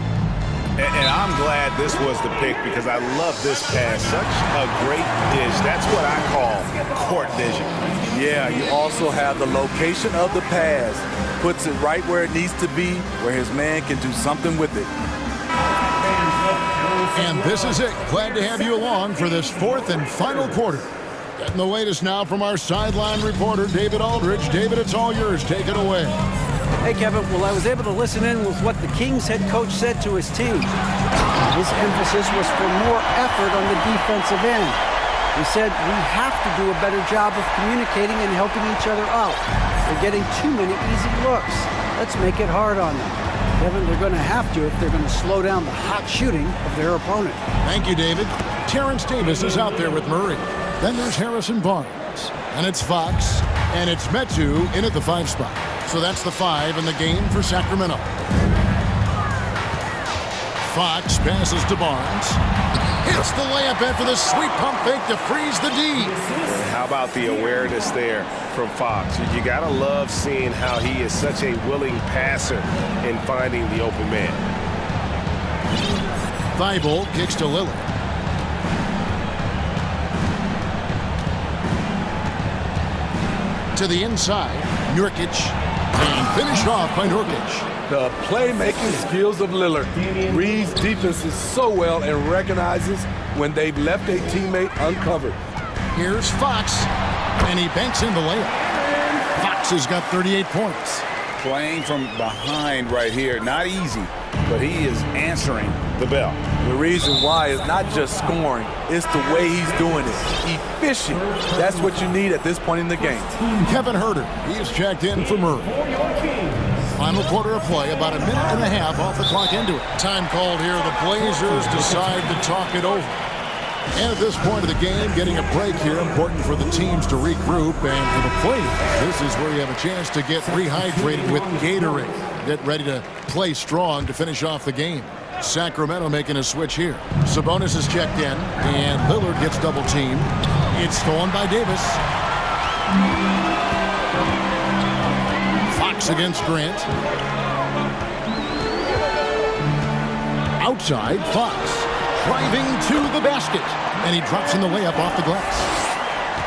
And I'm glad this was the pick because I love this pass. Such a great dish. That's what I call court vision. Yeah, you also have the location of the pass. Puts it right where it needs to be, where his man can do something with it. And this is it. Glad to have you along for this 4th and final quarter. Getting the latest now from our sideline reporter, David Aldridge. David, it's all yours. Take it away. Hey, Kevin. Well, I was able to listen in with what the Kings head coach said to his team. His emphasis was for more effort on the defensive end. He said, we have to do a better job of communicating and helping each other out. They're getting too many easy looks. Let's make it hard on them. Kevin, they're going to have to if they're going to slow down the hot shooting of their opponent. Thank you, David. Terrence Davis is out there with Murray. Then there's Harrison Barnes. And it's Fox. And it's Metu in at the 5 spot. So that's the 5 in the game for Sacramento. Fox passes to Barnes. Hits the layup after the sweet pump fake to freeze the D. How about the awareness there from Fox? You got to love seeing how he is such a willing passer in finding the open man. Thibault kicks to Lillard. To the inside, Nurkic. And finished off by Nurkic. The playmaking skills of Lillard. Reads defenses so well and recognizes when they've left a teammate uncovered. Here's Fox, and he banks in the layup. Fox has got 38 points. Playing from behind right here, not easy, but he is answering the bell. The reason why is not just scoring, it's the way he's doing it. Efficient. That's what you need at this point in the game. Kevin Herder, he is checked in for Murray. Final quarter of play, about a minute and a half off the clock into it. Time called here. The Blazers decide to talk it over. And at this point of the game, getting a break here, important for the teams to regroup. And for the players, this is where you have a chance to get rehydrated with Gatorade. Get ready to play strong to finish off the game. Sacramento making a switch here. Sabonis is checked in, and Lillard gets double teamed. It's stolen by Davis. Fox against Grant. Outside, Fox driving to the basket, and he drops in the layup off the glass.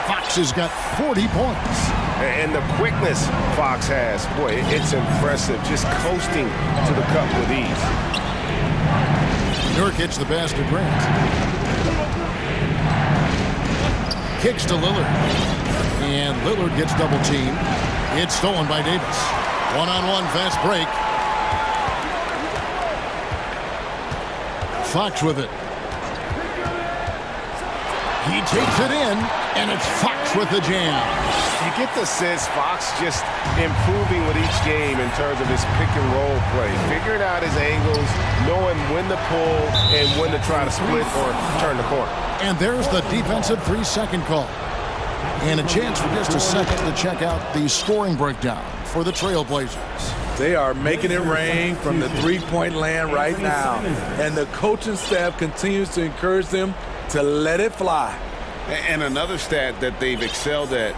Fox has got 40 points. And the quickness Fox has, boy, it's impressive. Just coasting to the cup with ease. Nurkic the pass to Grant. Kicks to Lillard. And Lillard gets double teamed. It's stolen by Davis. One-on-one fast break. Fox with it. He takes it in, and it's Fox with the jam. You get the sense Fox just improving with each game in terms of his pick and roll play, figuring out his angles, knowing when to pull and when to try to split or turn the corner. And there's the defensive 3-second call. And a chance for just a second to check out the scoring breakdown for the Trailblazers. They are making it rain from the three-point land right now. And the coaching staff continues to encourage them to let it fly. And another stat that they've excelled at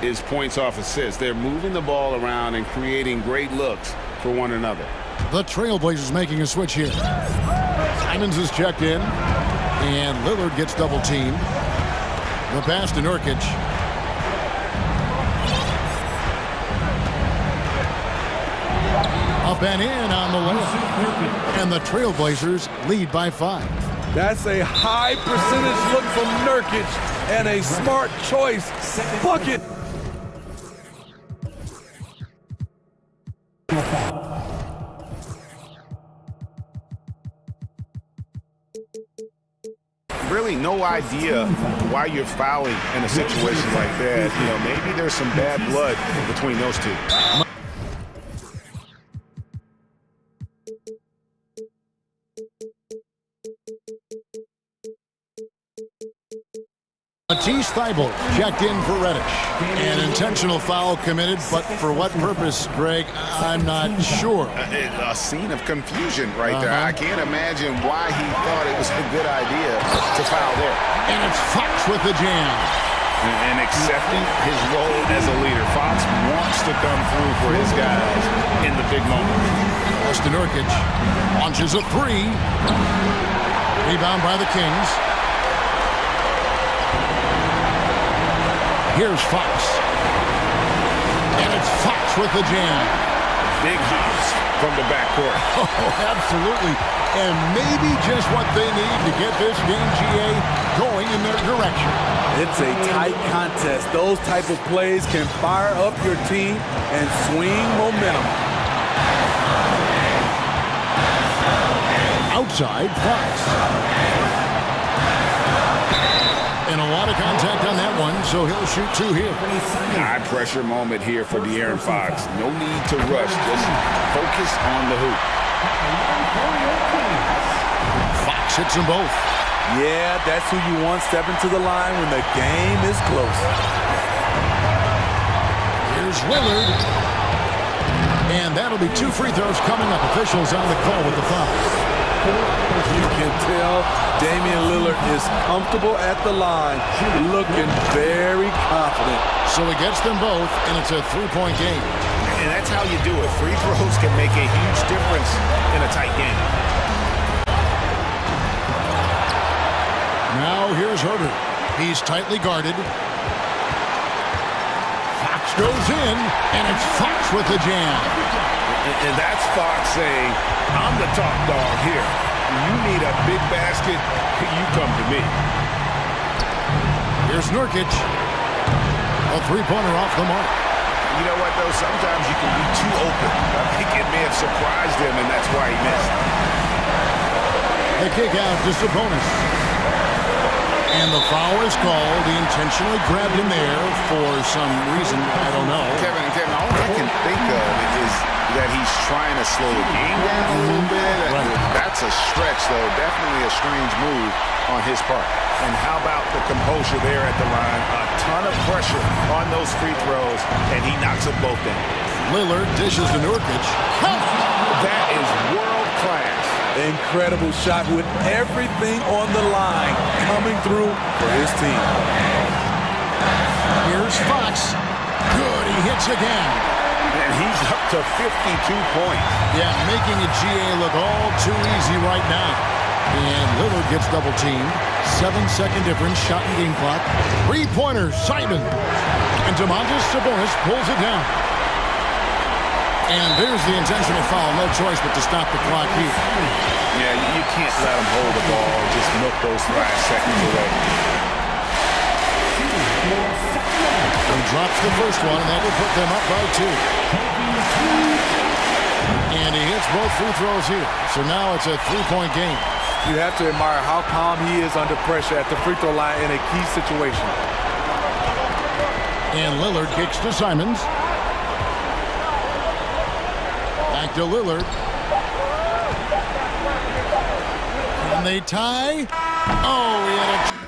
is points off assists. They're moving the ball around and creating great looks for one another. The Trailblazers making a switch here. Simons is checked in, and Lillard gets double teamed. The pass to Nurkic. Up and in on the layup. And the Trailblazers lead by 5. That's a high percentage look from Nurkic and a smart choice. Bucket. Really no idea why you're fouling in a situation like that. You know, maybe there's some bad blood between those two. Matisse Thybulle checked in for Reddish. An intentional foul committed, but for what purpose, Greg, I'm not sure. A scene of confusion right there. I can't imagine why he thought it was a good idea to foul there. And it's Fox with the jam. And accepting his role as a leader. Fox wants to come through for his guys in the big moment. Austin Nurkic launches a three. Rebound by the Kings. Here's Fox. And it's Fox with the jam. Big hops from the backcourt. Oh, absolutely. And maybe just what they need to get this game, GA, going in their direction. It's a tight contest. Those type of plays can fire up your team and swing momentum. Outside, Fox. And a lot of contact on that one, so he'll shoot 2 here. High pressure moment here for De'Aaron Fox. No need to rush, just focus on the hoop. Fox hits them both. Yeah, that's who you want stepping to the line when the game is close. Here's Lillard. And that'll be 2 free throws coming up. Officials on the call with the foul. You can tell Damian Lillard is comfortable at the line, looking very confident. So he gets them both, and it's a 3-point game. And that's how you do it. Free throws can make a huge difference in a tight game. Now here's Herter. He's tightly guarded. Fox goes in, and it's Fox with the jam. And that's Fox saying, I'm the top dog here. You need a big basket, you come to me. Here's Nurkic. A 3-pointer off the mark. You know what, though? Sometimes you can be too open. I think it may have surprised him, and that's why he missed. The kick out to Sabonis. And the foul is called. He intentionally grabbed him there for some reason. I don't know. Kevin, all I can think of is that he's trying to slow the game down a little bit. Right. That's a stretch, though. Definitely a strange move on his part. And how about the composure there at the line? A ton of pressure on those free throws, and he knocks them both down. Lillard dishes to Nurkic. That is world class. Incredible shot with everything on the line coming through for his team. Here's Fox. Good, he hits again. And he's up to 52 points. Yeah, making a GA look all too easy right now. And Lillard gets double teamed. 7-second difference, shot and game clock. Three-pointer, Simon. And Domantas Sabonis pulls it down. And there's the intentional foul. No choice but to stop the clock here. Yeah, you can't let them hold the ball and just milk those last seconds away. He drops the first one, and that will put them up by 2. And he hits both free throws here. So now it's a 3-point game. You have to admire how calm he is under pressure at the free throw line in a key situation. And Lillard kicks to Simons. Back to Lillard. And they tie. Oh, he had a...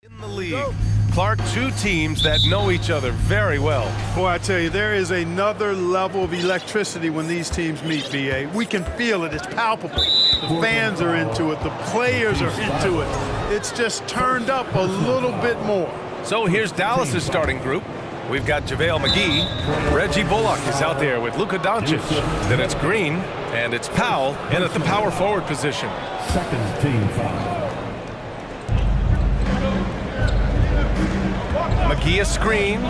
In the league, Clark, two teams that know each other very well. Boy, I tell you, there is another level of electricity when these teams meet, B.A. We can feel it. It's palpable. The fans are into it. The players are into it. It's just turned up a little bit more. So here's Dallas's starting group. We've got JaVale McGee. Reggie Bullock is out there with Luka Doncic. Then it's Green, and it's Powell in at the power forward position. Second team foul. McGee a screen,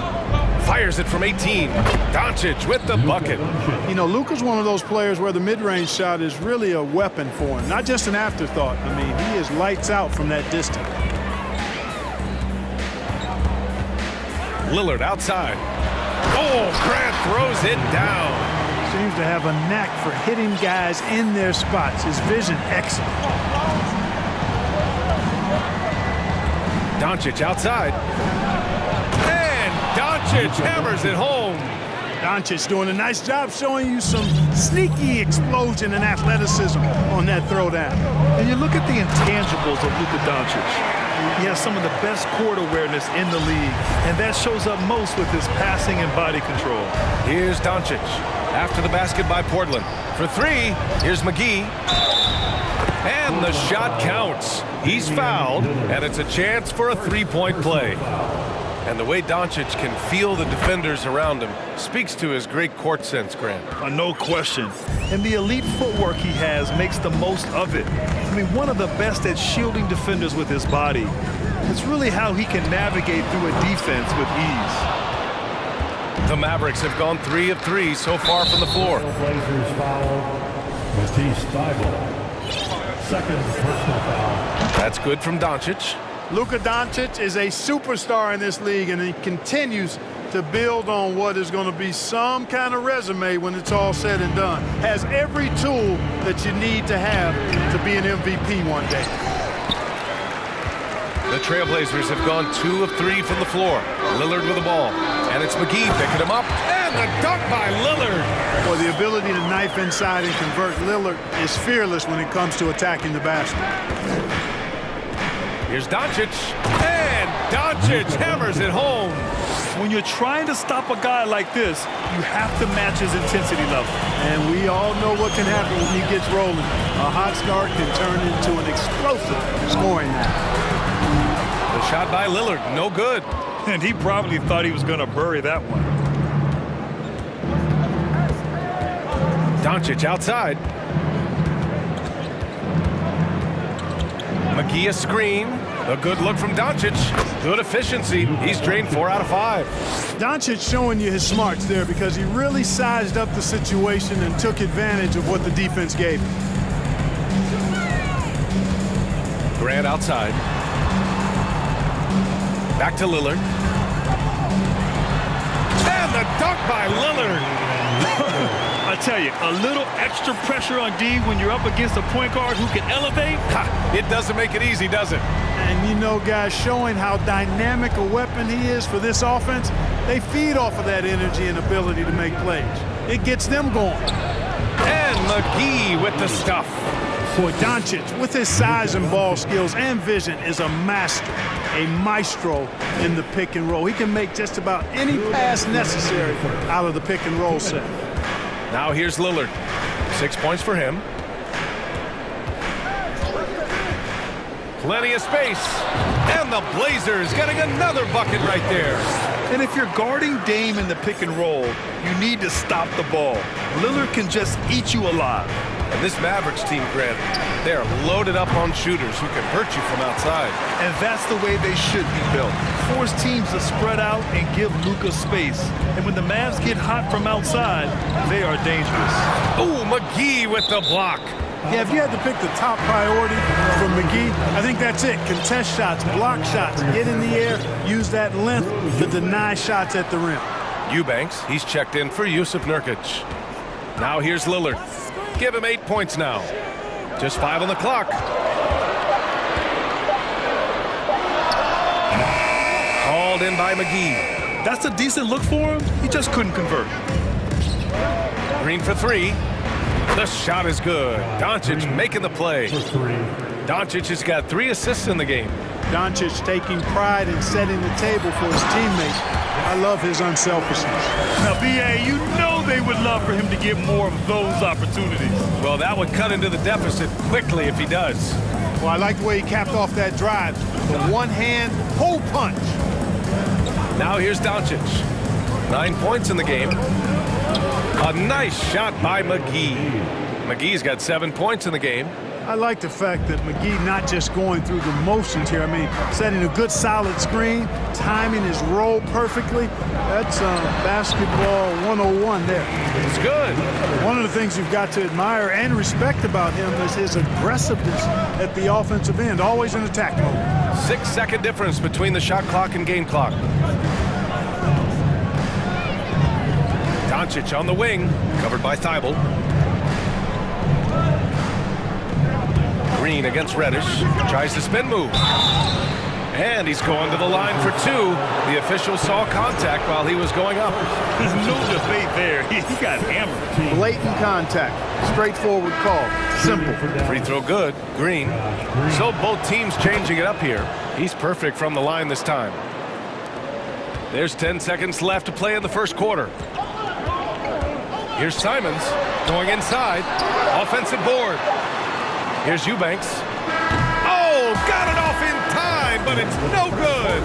fires it from 18. Doncic with the bucket. You know, Luka's one of those players where the mid-range shot is really a weapon for him, not just an afterthought. I mean, he is lights out from that distance. Lillard outside. Oh, Grant throws it down. Seems to have a knack for hitting guys in their spots. His vision excellent. Doncic outside. And Doncic hammers it home. Doncic doing a nice job showing you some sneaky explosion and athleticism on that throwdown. And you look at the intangibles of Luka Doncic. He has some of the best court awareness in the league, and that shows up most with his passing and body control. Here's Doncic after the basket by Portland. For three, here's McGee. And the shot counts. He's fouled, and it's a chance for a three-point play. And the way Doncic can feel the defenders around him speaks to his great court sense, Grant. No question. And the elite footwork he has makes the most of it. I mean, one of the best at shielding defenders with his body. It's really how he can navigate through a defense with ease. The Mavericks have gone 3 of 3 so far from the floor. Blazers foul. Matisse Thybulle. Second personal foul. That's good from Doncic. Luka Doncic is a superstar in this league, and he continues to build on what is going to be some kind of resume when it's all said and done. Has every tool that you need to have to be an MVP one day. The Trailblazers have gone 2 of 3 from the floor. Lillard with the ball. And it's McGee picking him up. And the dunk by Lillard. Well, the ability to knife inside and convert Lillard is fearless when it comes to attacking the basket. Here's Doncic. And Doncic hammers it home. When you're trying to stop a guy like this, you have to match his intensity level. And we all know what can happen when he gets rolling. A hot start can turn into an explosive scoring match. The shot by Lillard, no good. And he probably thought he was going to bury that one. Doncic outside. McGee a screen. A good look from Doncic. Good efficiency. He's drained 4 out of 5. Doncic showing you his smarts there because he really sized up the situation and took advantage of what the defense gave him. Grant outside. Back to Lillard. And the dunk by Lillard. I tell you, a little extra pressure on D when you're up against a point guard who can elevate. It doesn't make it easy, does it? And you know, guys, showing how dynamic a weapon he is for this offense, they feed off of that energy and ability to make plays. It gets them going. And McGee with the stuff. Boy, Doncic, with his size and ball skills and vision, is a master, a maestro in the pick and roll. He can make just about any pass necessary out of the pick and roll set. Now here's Lillard. 6 points for him. Plenty of space. And the Blazers getting another bucket right there. And if you're guarding Dame in the pick and roll, you need to stop the ball. Lillard can just eat you alive. And this Mavericks team, Grant, they're loaded up on shooters who can hurt you from outside. And that's the way they should be built. Force teams to spread out and give Luka space. And when the Mavs get hot from outside, they are dangerous. Ooh, McGee with the block. Yeah, if you had to pick the top priority for McGee, I think that's it. Contest shots, block shots, get in the air, use that length to deny shots at the rim. Eubanks, he's checked in for Jusuf Nurkic. Now here's Lillard. Give him 8 points now. Just 5 on the clock. Called in by McGee. That's a decent look for him. He just couldn't convert. Green for 3. The shot is good. Doncic making the play. Doncic has got 3 assists in the game. Doncic taking pride in setting the table for his teammates. I love his unselfishness. Now, B.A., you know they would love for him to get more of those opportunities. Well, that would cut into the deficit quickly if he does. Well, I like the way he capped off that drive. The one-hand hole punch. Now here's Doncic. 9 points in the game. A nice shot by McGee. McGee's got 7 points in the game. I like the fact that McGee not just going through the motions here. I mean, setting a good solid screen, timing his roll perfectly. That's basketball 101 there. It's good. One of the things you've got to admire and respect about him is his aggressiveness at the offensive end, always in attack mode. 6-second difference between the shot clock and game clock. Doncic on the wing, covered by Thibault. Green against Reddish, tries the spin move. And he's going to the line for two. The official saw contact while he was going up. No debate there. He got hammered. Blatant contact. Straightforward call. Simple. Free throw good. Green. So both teams changing it up here. He's perfect from the line this time. There's 10 seconds left to play in the first quarter. Here's Simons going inside. Offensive board. Here's Eubanks. Oh, got it off in time, but it's no good.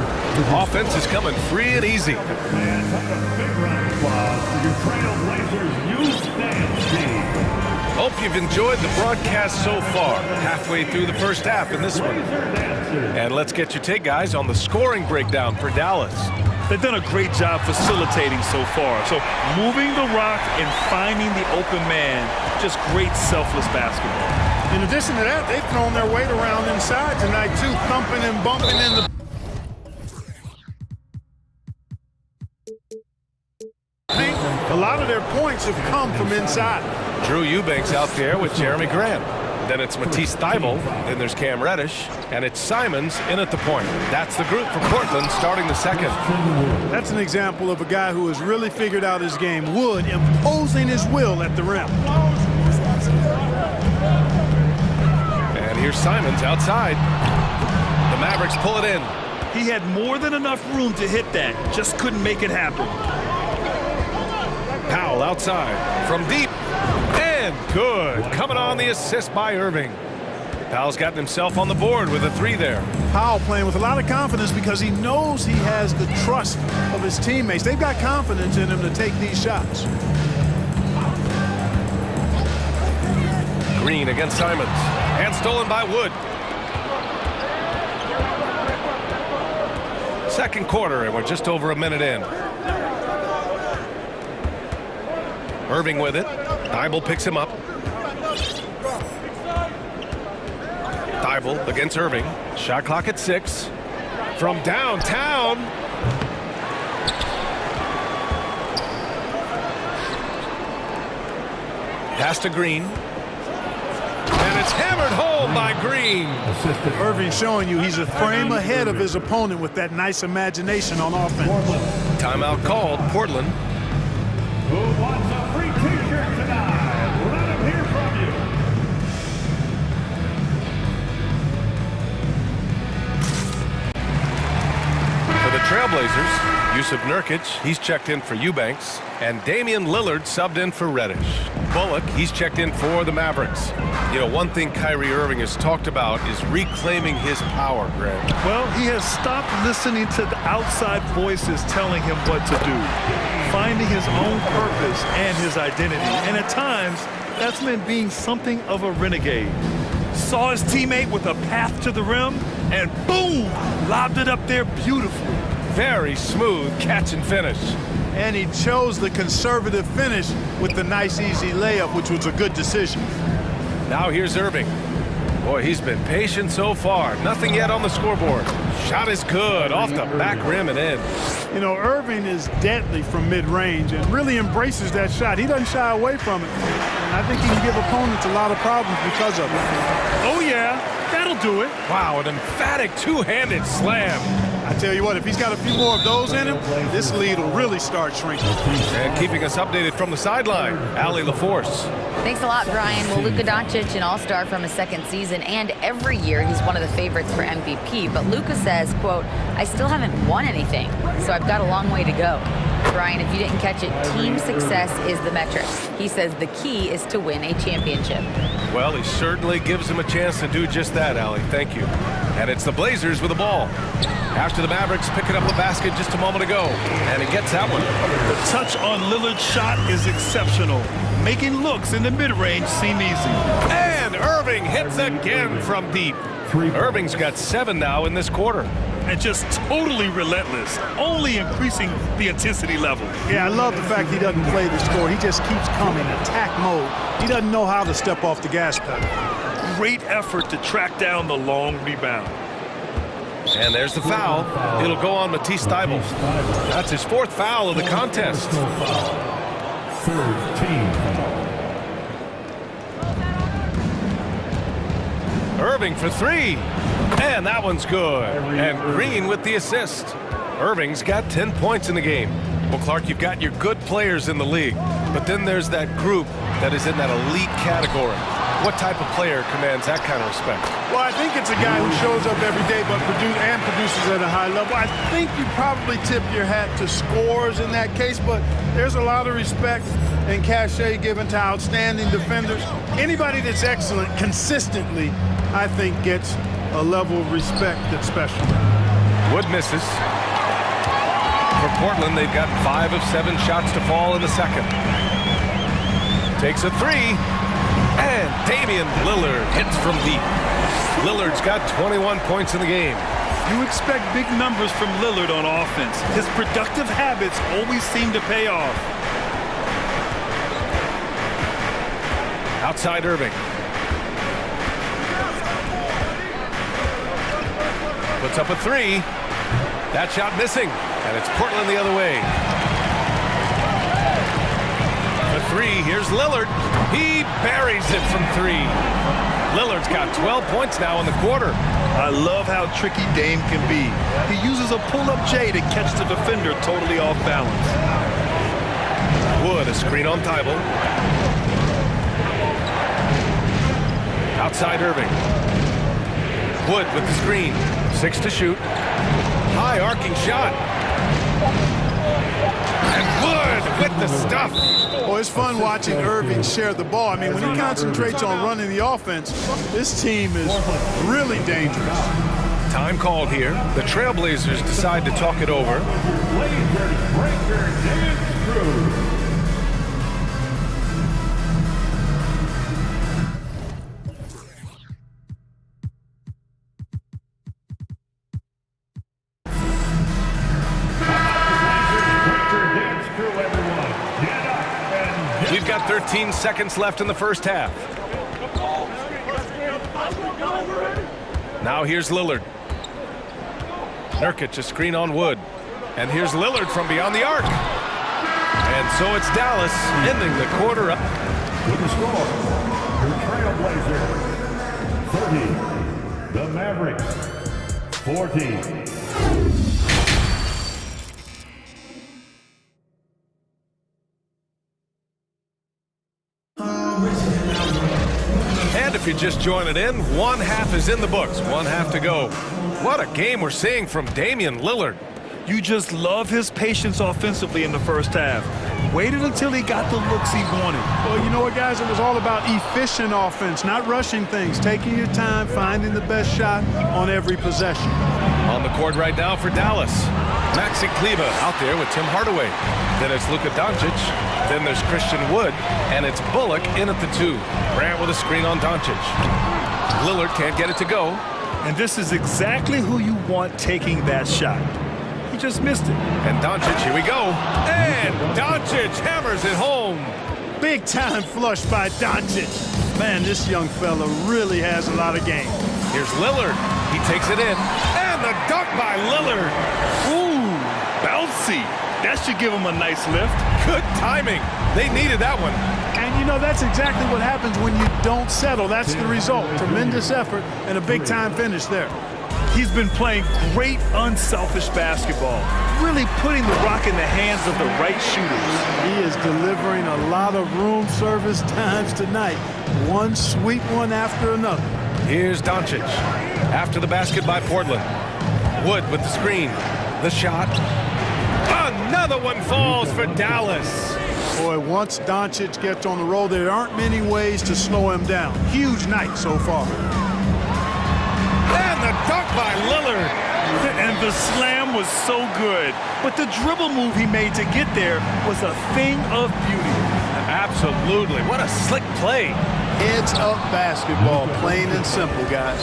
Offense is coming free and easy. And a big round of applause for your Trailblazers youth dance team. Hope you've enjoyed the broadcast so far. Halfway through the first half in this one. And let's get your take, guys, on the scoring breakdown for Dallas. They've done a great job facilitating so far. So moving the rock and finding the open man, just great selfless basketball. In addition to that, they've thrown their weight around inside tonight, too, thumping and bumping in the paint. A lot of their points have come from inside. Drew Eubanks out there with Jeremy Grant. Then it's Matisse Thybulle. Then there's Cam Reddish. And it's Simons in at the point. That's the group for Portland starting the second. That's an example of a guy who has really figured out his game. Wood imposing his will at the rim. And here's Simons outside. The Mavericks pull it in. He had more than enough room to hit that. Just couldn't make it happen. Powell outside from deep. And good. Coming on the assist by Irving. Powell's gotten himself on the board with a three there. Powell playing with a lot of confidence because he knows he has the trust of his teammates. They've got confidence in him to take these shots. Green against Simons. And stolen by Wood. Second quarter, and we're just over a minute in. Irving with it. Thybulle picks him up. Thybulle against Irving. Shot clock at 6. From downtown. Pass to Green. And it's hammered home by Green. Irving showing you he's a frame ahead of his opponent with that nice imagination on offense. Timeout called. Portland. Who wants a free t-shirt tonight? Let him hear from you. For the Trailblazers, Yusuf Nurkic, he's checked in for Eubanks, and Damian Lillard subbed in for Reddish. Bullock, he's checked in for the Mavericks. You know, one thing Kyrie Irving has talked about is reclaiming his power, Grant. Well, he has stopped listening to the outside voices telling him what to do, finding his own purpose and his identity. And at times, that's meant being something of a renegade. Saw his teammate with a path to the rim, and boom, lobbed it up there beautifully. Very smooth catch and finish. And he chose the conservative finish with the nice, easy layup, which was a good decision. Now here's Irving. Boy, he's been patient so far. Nothing yet on the scoreboard. Shot is good, off the back rim and in. You know, Irving is deadly from mid-range and really embraces that shot. He doesn't shy away from it. And I think he can give opponents a lot of problems because of it. Oh, yeah, that'll do it. Wow, an emphatic two-handed slam. I tell you what, if he's got a few more of those in him, this lead will really start shrinking. And keeping us updated from the sideline, Allie LaForce. Thanks a lot, Brian. Well, Luka Doncic, an all-star from his second season, and every year he's one of the favorites for MVP. But Luka says, quote, I still haven't won anything, so I've got a long way to go. Brian, if you didn't catch it, team success is the metric. He says the key is to win a championship. Well, he certainly gives him a chance to do just that, Allie. Thank you. And it's the Blazers with the ball. After the Mavericks picking up the basket just a moment ago. And he gets that one. The touch on Lillard's shot is exceptional. Making looks in the mid-range seem easy. And Irving hits again from deep. Irving's got 7 now in this quarter. And just totally relentless, only increasing the intensity level. Yeah, I love the fact he doesn't play the score. He just keeps coming, attack mode. He doesn't know how to step off the gas pedal. Great effort to track down the long rebound. And there's the foul. It'll go on Matisse Thybulle. That's his 4th foul of the contest. Irving for 3. And that one's good. And Green with the assist. Irving's got 10 points in the game. Well, Clark, you've got your good players in the league, but then there's that group that is in that elite category. What type of player commands that kind of respect? Well, I think it's a guy who shows up every day but produces at a high level. I think you probably tip your hat to scores in that case, but there's a lot of respect and cachet given to outstanding defenders. Anybody that's excellent consistently, I think, gets a level of respect that's special. Wood misses. For Portland, they've got 5 of 7 shots to fall in the second. Takes a 3. And Damian Lillard hits from deep. Lillard's got 21 points in the game. You expect big numbers from Lillard on offense. His productive habits always seem to pay off. Outside Irving. Puts up a 3. That shot missing. And it's Portland the other way. For 3, here's Lillard. He buries it from 3. Lillard's got 12 points now in the quarter. I love how tricky Dame can be. He uses a pull-up J to catch the defender totally off balance. Wood, a screen on Thybulle. Outside Irving. Wood with the screen. 6 to shoot. High arcing shot. And Wood with the stuff. Well, it's fun watching Irving share the ball. I mean, when he concentrates on running the offense, this team is really dangerous. Time called here. The Trailblazers decide to talk it over. We've got 13 seconds left in the first half. Now here's Lillard. Nurkic, a screen on Wood. And here's Lillard from beyond the arc. And so it's Dallas ending the quarter up. With the score, your Trailblazers 30, the Mavericks 40. And if you're just joining in, 1 half is in the books, 1 half to go. What a game we're seeing from Damian Lillard. You just love his patience offensively in the first half. Waited until he got the looks he wanted. Well, you know what, guys? It was all about efficient offense, not rushing things, taking your time, finding the best shot on every possession. On the court right now for Dallas. Maxi Kleber out there with Tim Hardaway. Then it's Luka Doncic. Then there's Christian Wood. And it's Bullock in at the 2. Grant with a screen on Doncic. Lillard can't get it to go. And this is exactly who you want taking that shot. He just missed it. And Doncic, here we go. And Doncic hammers it home. Big time flush by Doncic. Man, this young fella really has a lot of game. Here's Lillard. He takes it in. And the dunk by Lillard. Ooh, bouncy. That should give him a nice lift. Good timing. They needed that one. And, you know, that's exactly what happens when you don't settle. That's the result. Tremendous effort and a big-time finish there. He's been playing great, unselfish basketball, really putting the rock in the hands of the right shooters. He is delivering a lot of room service times tonight. One sweet one after another. Here's Doncic. After the basket by Portland. Wood with the screen. The shot. Another one falls for Dallas. Boy, once Doncic gets on the roll, there aren't many ways to slow him down. Huge night so far. And the dunk by Lillard. And the slam was so good. But the dribble move he made to get there was a thing of beauty. Absolutely. What a slick play. Heads up basketball, plain and simple, guys.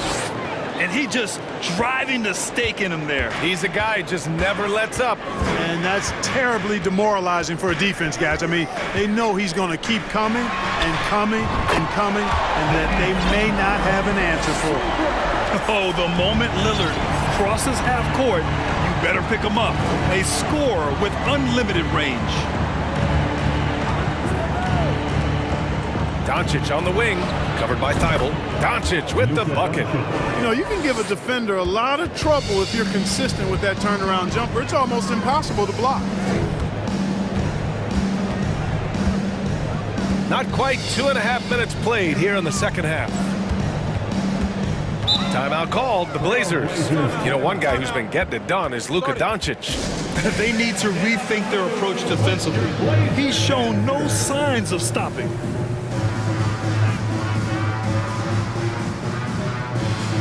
And he just driving the stake in him there. He's a guy who just never lets up. And that's terribly demoralizing for a defense, guys. I mean, they know he's going to keep coming and coming and coming, and that they may not have an answer for him. Oh, the moment Lillard crosses half court, you better pick him up. A scorer with unlimited range. Doncic on the wing, covered by Thibault. Doncic with the bucket. You know, you can give a defender a lot of trouble if you're consistent with that turnaround jumper. It's almost impossible to block. Not quite 2.5 minutes played here in the second half. Timeout called, the Blazers. You know, one guy who's been getting it done is Luka Doncic. They need to rethink their approach defensively. He's shown no signs of stopping.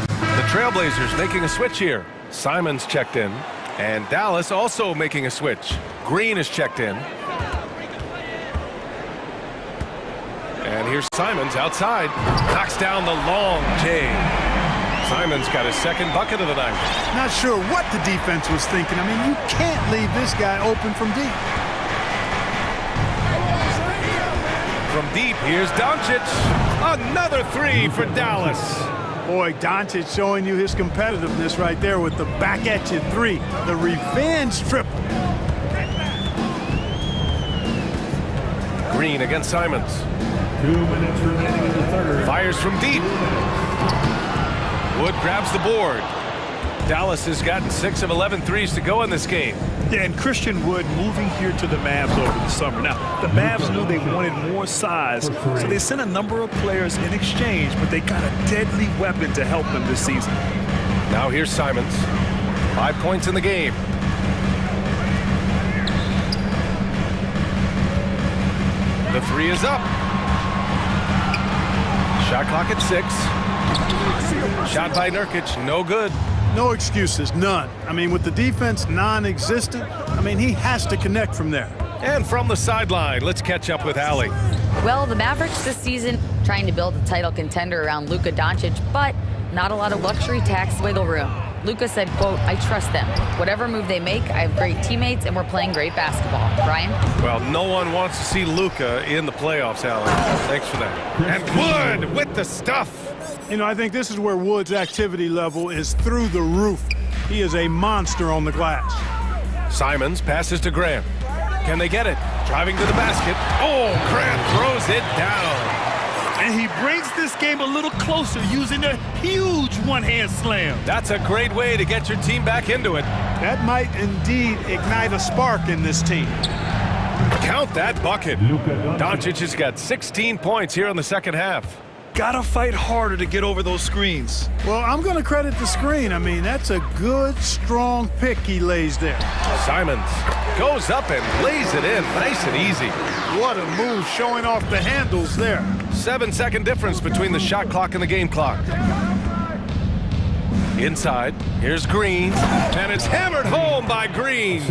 The Trailblazers making a switch here. Simons checked in, and Dallas also making a switch. Green is checked in. And here's Simons outside. Knocks down the long J. Simons got his second bucket of the night. Not sure what the defense was thinking. I mean, you can't leave this guy open from deep. From deep, here's Doncic. Another three for Dallas. Boy, Doncic showing you his competitiveness right there with the back-at-you three. The revenge triple. Green against Simons. 2 minutes remaining in the third. Fires from deep. Wood grabs the board. Dallas has gotten 6 of 11 threes to go in this game. Yeah, and Christian Wood moving here to the Mavs over the summer. Now, the Mavs knew they wanted more size, so they sent a number of players in exchange, but they got a deadly weapon to help them this season. Now here's Simons. 5 points in the game. The three is up. Shot clock at 6. Shot by Nurkic, no good. No excuses, none. I mean, with the defense non-existent, I mean, he has to connect from there. And from the sideline, let's catch up with Allie. Well, the Mavericks this season trying to build a title contender around Luka Doncic, but not a lot of luxury tax wiggle room. Luka said, quote, "I trust them. Whatever move they make, I have great teammates and we're playing great basketball." Brian? Well, no one wants to see Luka in the playoffs, Allie. Thanks for that. And Wood with the stuff. You know, I think this is where Wood's activity level is through the roof. He is a monster on the glass. Simons passes to Grant. Can they get it? Driving to the basket. Oh, Grant throws it down. And he brings this game a little closer using a huge one-hand slam. That's a great way to get your team back into it. That might indeed ignite a spark in this team. Count that bucket. Doncic has got 16 points here in the second half. Gotta fight harder to get over those screens. Well, I'm going to credit the screen. I mean, that's a good, strong pick he lays there. Simons goes up and lays it in nice and easy. What a move, showing off the handles there. 7-second difference between the shot clock and the game clock. Inside, here's Green, and it's hammered home by Green.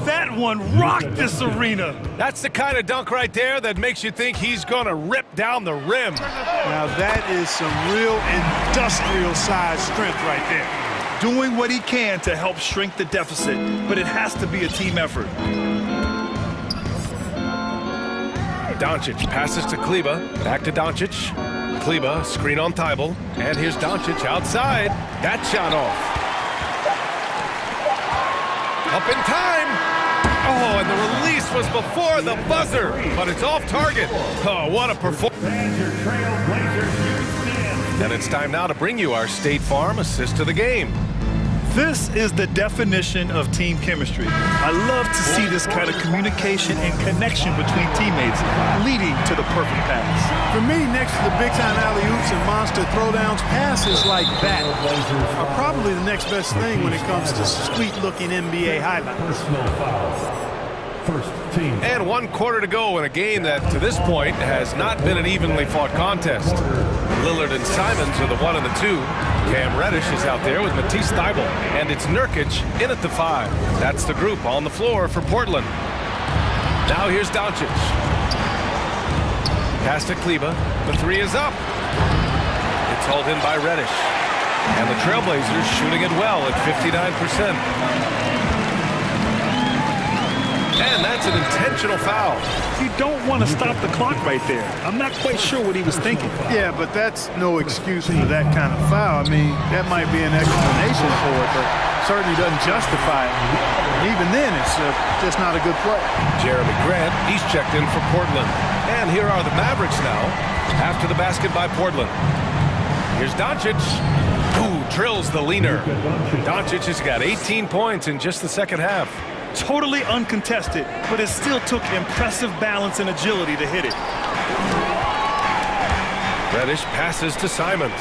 That one rocked this arena. That's the kind of dunk right there that makes you think he's going to rip down the rim. Now that is some real industrial size strength right there. Doing what he can to help shrink the deficit, but it has to be a team effort. Doncic passes to Kleba, back to Doncic. Kleba, screen on Thibault, and here's Doncic outside. That shot off. Up in time. Oh, and the release was before the buzzer, but it's off target. Oh, what a performance. And it's time now to bring you our State Farm assist to the game. This is the definition of team chemistry. I love to see this kind of communication and connection between teammates leading to the perfect pass. For me, next to the big-time alley-oops and monster throwdowns, passes like that are probably the next best thing when it comes to sweet-looking NBA highlights. First team. And 1 quarter to go in a game that, to this point, has not been an evenly fought contest. Lillard and Simons are the 1 and the 2. Cam Reddish is out there with Matisse Thybulle. And it's Nurkic in at the 5. That's the group on the floor for Portland. Now here's Doncic. Pass to Kleba. The 3 is up. It's hauled in by Reddish. And the Trailblazers shooting it well at 59%. And that's an intentional foul. You don't want to stop the clock right there. I'm not quite sure what he was thinking. Yeah, but that's no excuse for that kind of foul. I mean, that might be an explanation for it, but certainly doesn't justify it. And even then, it's just not a good play. Jeremy Grant, he's checked in for Portland. And here are the Mavericks now, after the basket by Portland. Here's Doncic, who drills the leaner. Doncic has got 18 points in just the second half. Totally uncontested, but it still took impressive balance and agility to hit it. Reddish passes to Simons.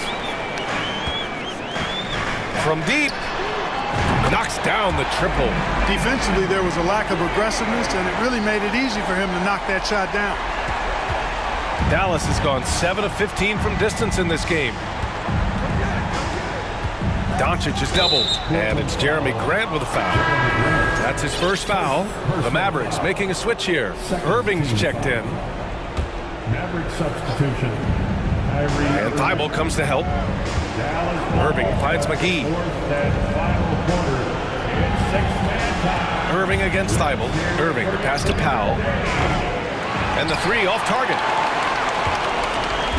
From deep, knocks down the triple. Defensively, there was a lack of aggressiveness, and it really made it easy for him to knock that shot down. Dallas has gone 7 of 15 from distance in this game. Doncic is doubled, and it's Jeremy Grant with a foul. That's his first foul. The Mavericks making a switch here. Irving's checked in. Maverick substitution. And Thybulle comes to help. Irving finds McGee. Irving against Thybulle. Irving, the pass to Powell. And the 3 off target.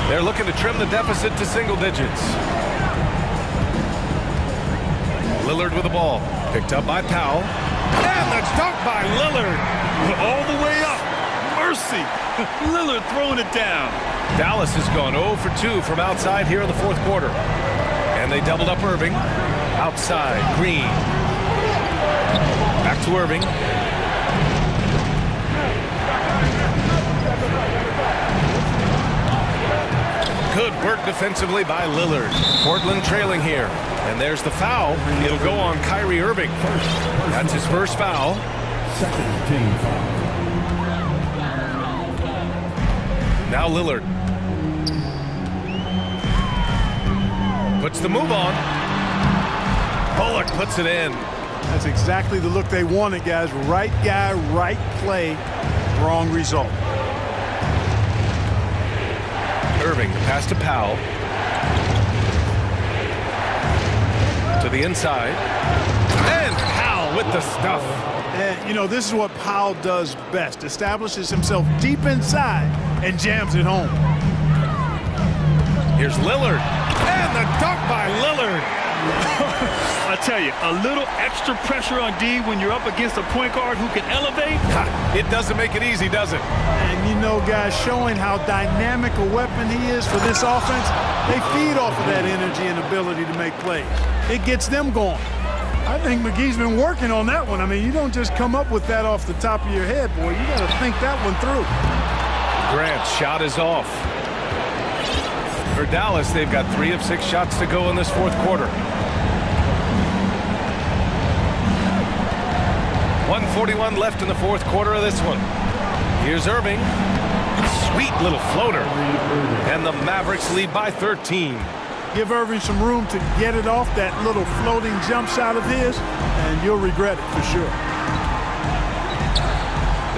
They're looking to trim the deficit to single digits. Lillard with the ball. Picked up by Powell. And the dunk by Lillard. All the way up. Mercy. Lillard throwing it down. Dallas has gone 0 for 2 from outside here in the fourth quarter. And they doubled up Irving. Outside, Green. Back to Irving. Good work defensively by Lillard. Portland trailing here. And there's the foul. It'll go on Kyrie Irving. That's his first foul. Second team foul. Now Lillard. Puts the move on. Bullock puts it in. That's exactly the look they wanted, guys. Right guy, right play, wrong result. Irving, the pass to Powell. To the inside. And Powell with the stuff. And, you know, this is what Powell does best. Establishes himself deep inside and jams it home. Here's Lillard. And the dunk by Lillard. I tell you, a little extra pressure on D when you're up against a point guard who can elevate. It doesn't make it easy, does it? And you know, guys, showing how dynamic a weapon he is for this offense, they feed off of that energy and ability to make plays. It gets them going. I think McGee's been working on that one. I mean, you don't just come up with that off the top of your head, boy. You got to think that one through. Grant's shot is off. For Dallas, they've got 3 of 6 shots to go in this fourth quarter. 1:41 left in the fourth quarter of this one. Here's Irving. Sweet little floater. And the Mavericks lead by 13. Give Irving some room to get it off that little floating jump shot of his, and you'll regret it for sure.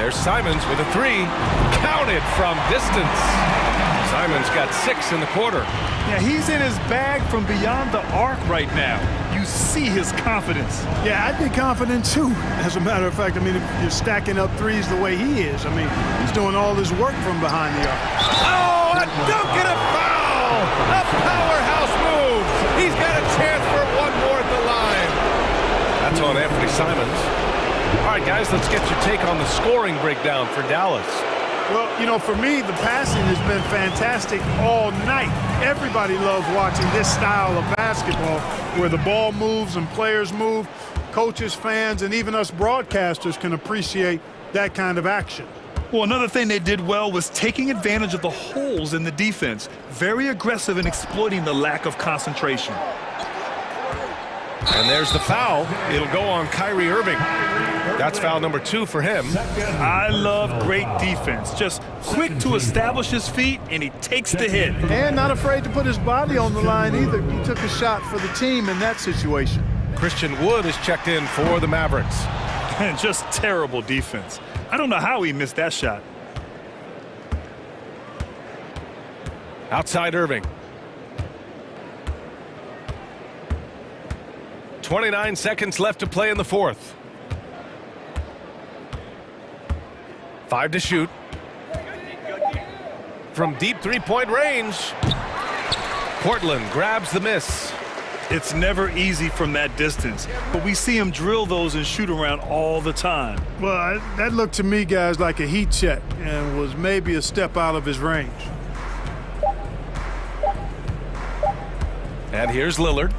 There's Simons with a 3. Counted from distance. Simons got 6 in the quarter. Yeah, he's in his bag from beyond the arc right now. You see his confidence. Yeah, I'd be confident too. As a matter of fact, I mean, if you're stacking up threes the way he is, I mean, he's doing all his work from behind the arc. Oh, a dunk and a foul! A powerhouse move! He's got a chance for one more at the line. That's on Anthony Simons. All right, guys, let's get your take on the scoring breakdown for Dallas. Well, you know, for me, the passing has been fantastic all night. Everybody loves watching this style of basketball where the ball moves and players move. Coaches, fans, and even us broadcasters can appreciate that kind of action. Well, another thing they did well was taking advantage of the holes in the defense. Very aggressive in exploiting the lack of concentration. And there's the foul. It'll go on Kyrie Irving. That's foul number 2 for him. I love great defense. Just quick to establish his feet, and he takes the hit. And not afraid to put his body on the line either. He took a shot for the team in that situation. Christian Wood is checked in for the Mavericks. And just terrible defense. I don't know how he missed that shot. Outside Irving. 29 seconds left to play in the fourth. 5 to shoot. From deep three-point range. Portland grabs the miss. It's never easy from that distance, but we see him drill those and shoot around all the time. Well, that looked to me, guys, like a heat check and was maybe a step out of his range. And here's Lillard.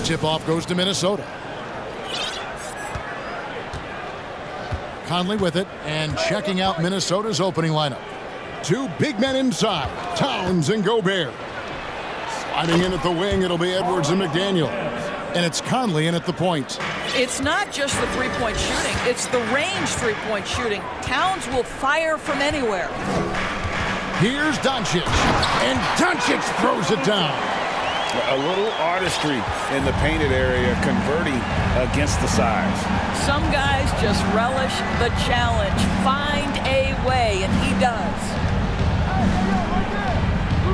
tip-off goes to Minnesota. Conley with it, and checking out Minnesota's opening lineup. Two big men inside, Towns and Gobert. Sliding in at the wing, it'll be Edwards and McDaniel. And it's Conley in at the point. It's not just the three-point shooting, it's the range three-point shooting. Towns will fire from anywhere. Here's Doncic, and Doncic throws it down. A little artistry in the painted area, converting against the size. Some guys just relish the challenge. Find a way, and he does.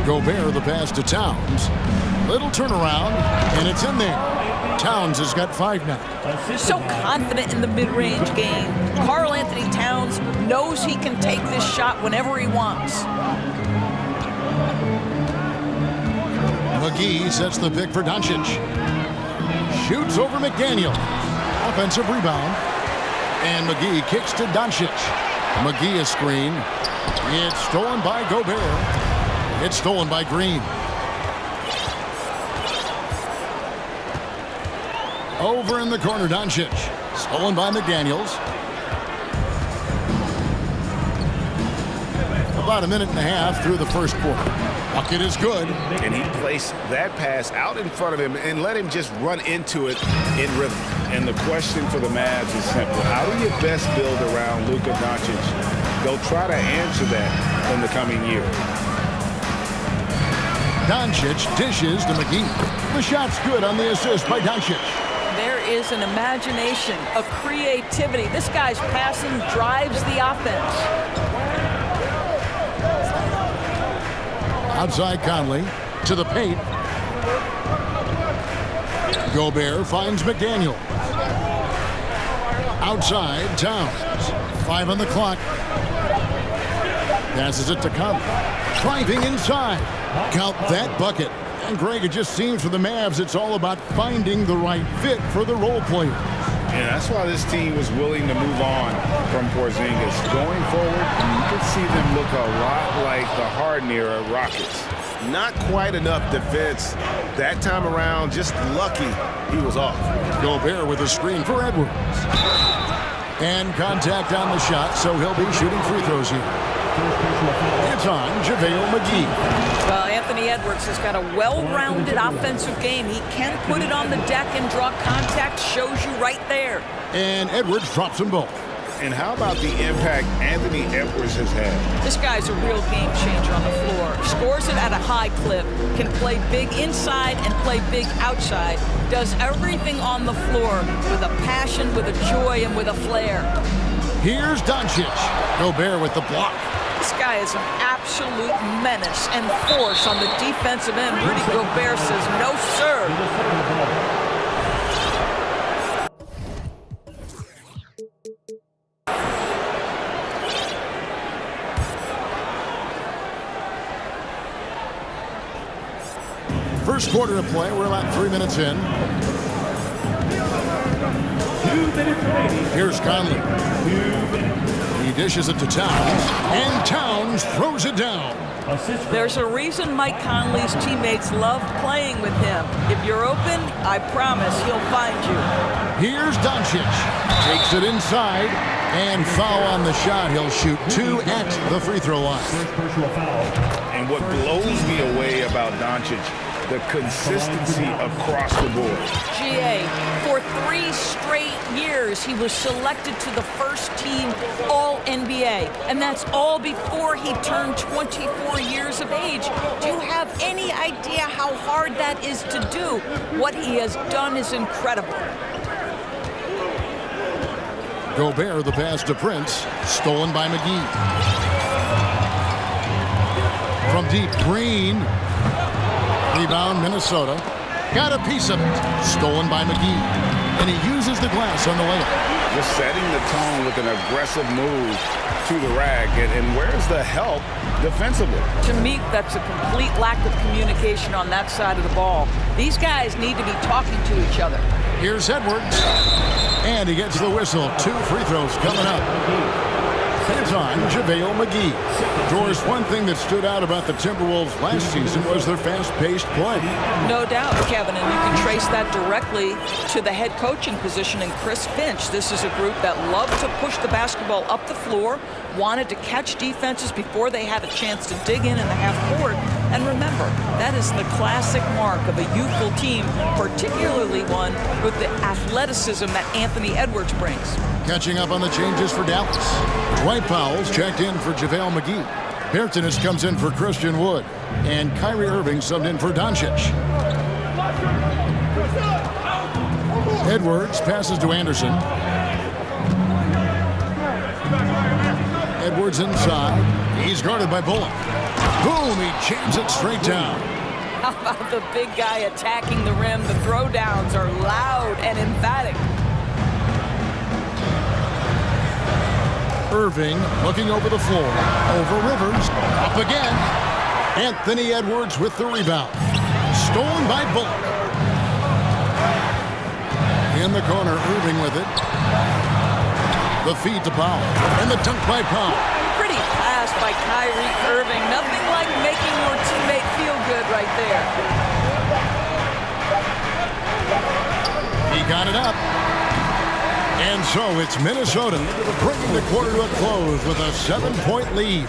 Gobert the pass to Towns. Little turnaround, and it's in there. Towns has got 5 now. So confident in the mid-range game. Karl Anthony Towns knows he can take this shot whenever he wants. McGee sets the pick for Doncic. Shoots over McDaniel. Offensive rebound. And McGee kicks to Doncic. McGee a screen. It's stolen by Gobert. It's stolen by Green. Over in the corner, Doncic. Stolen by McDaniels. About a minute and a half through the first quarter. Bucket is good. And he placed that pass out in front of him and let him just run into it in rhythm. And the question for the Mavs is simple. How do you best build around Luka Doncic? They'll try to answer that in the coming year. Doncic dishes to McGee. The shot's good on the assist by Doncic. There is an imagination, a creativity. This guy's passing drives the offense. Outside Conley to the paint. Gobert finds McDaniel. Outside Towns. 5 on the clock. Passes it to Conley. Driving inside. Count that bucket. And Greg, it just seems for the Mavs it's all about finding the right fit for the role players. And that's why this team was willing to move on from Porzingis. Going forward, you can see them look a lot like the Harden era Rockets. Not quite enough defense that time around. Just lucky he was off. Gobert with a screen for Edwards. And contact on the shot, so he'll be shooting free throws here. It's on JaVale McGee. Well, Anthony Edwards has got a well-rounded offensive game. He can put it on the deck and draw contact. Shows you right there. And Edwards drops them both. And how about the impact Anthony Edwards has had? This guy's a real game changer on the floor. Scores it at a high clip. Can play big inside and play big outside. Does everything on the floor with a passion, with a joy, and with a flair. Here's Doncic. Gobert with the block. This guy is an absolute menace and force on the defensive end. Rudy Gobert says, no, sir. First quarter of play. We're about 3 minutes in. 2 minutes remaining. Here's Conley. He dishes it to Towns, and Towns throws it down. There's a reason Mike Conley's teammates love playing with him. If you're open, I promise he'll find you. Here's Doncic. Takes it inside, and foul on the shot. He'll shoot 2 at the free throw line. And what blows me away about Doncic, the consistency across the board. GA, for 3 straight years, he was selected to the first team All-NBA. And that's all before he turned 24 years of age. Do you have any idea how hard that is to do? What he has done is incredible. Gobert, the pass to Prince, stolen by McGee. From deep, Green. Rebound, Minnesota. Got a piece of it. Stolen by McGee. And he uses the glass on the layup. Just setting the tone with an aggressive move to the rack. And where's the help defensively? To me, that's a complete lack of communication on that side of the ball. These guys need to be talking to each other. Here's Edwards. And he gets the whistle. 2 free throws coming up. It's on JaVale McGee. Doris, one thing that stood out about the Timberwolves last season was their fast-paced play. No doubt, Kevin, and you can trace that directly to the head coaching position in Chris Finch. This is a group that loved to push the basketball up the floor, wanted to catch defenses before they had a chance to dig in the half court. And remember, that is the classic mark of a youthful team, particularly one with the athleticism that Anthony Edwards brings. Catching up on the changes for Dallas. Dwight Powell's checked in for JaVale McGee. Hairtonis comes in for Christian Wood. And Kyrie Irving subbed in for Doncic. Edwards passes to Anderson. Edwards inside. He's guarded by Bullock. Boom, he jams it straight down. How about the big guy attacking the rim? The throwdowns are loud and emphatic. Irving looking over the floor. Over Rivers. Up again. Anthony Edwards with the rebound. Stolen by Bullock. In the corner, Irving with it. The feed to Powell. And the dunk by Powell. Pretty pass by Kyrie Irving. Nothing like making your teammate feel good right there. He got it up. And so it's Minnesota bringing the quarter to a close with a 7-point lead.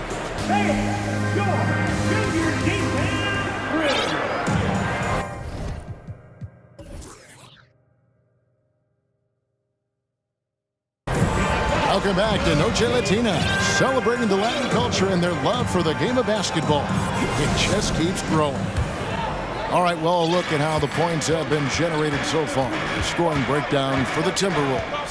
Welcome back to Noche Latina, celebrating the Latin culture and their love for the game of basketball. It just keeps growing. All right, well, a look at how the points have been generated so far. The scoring breakdown for the Timberwolves.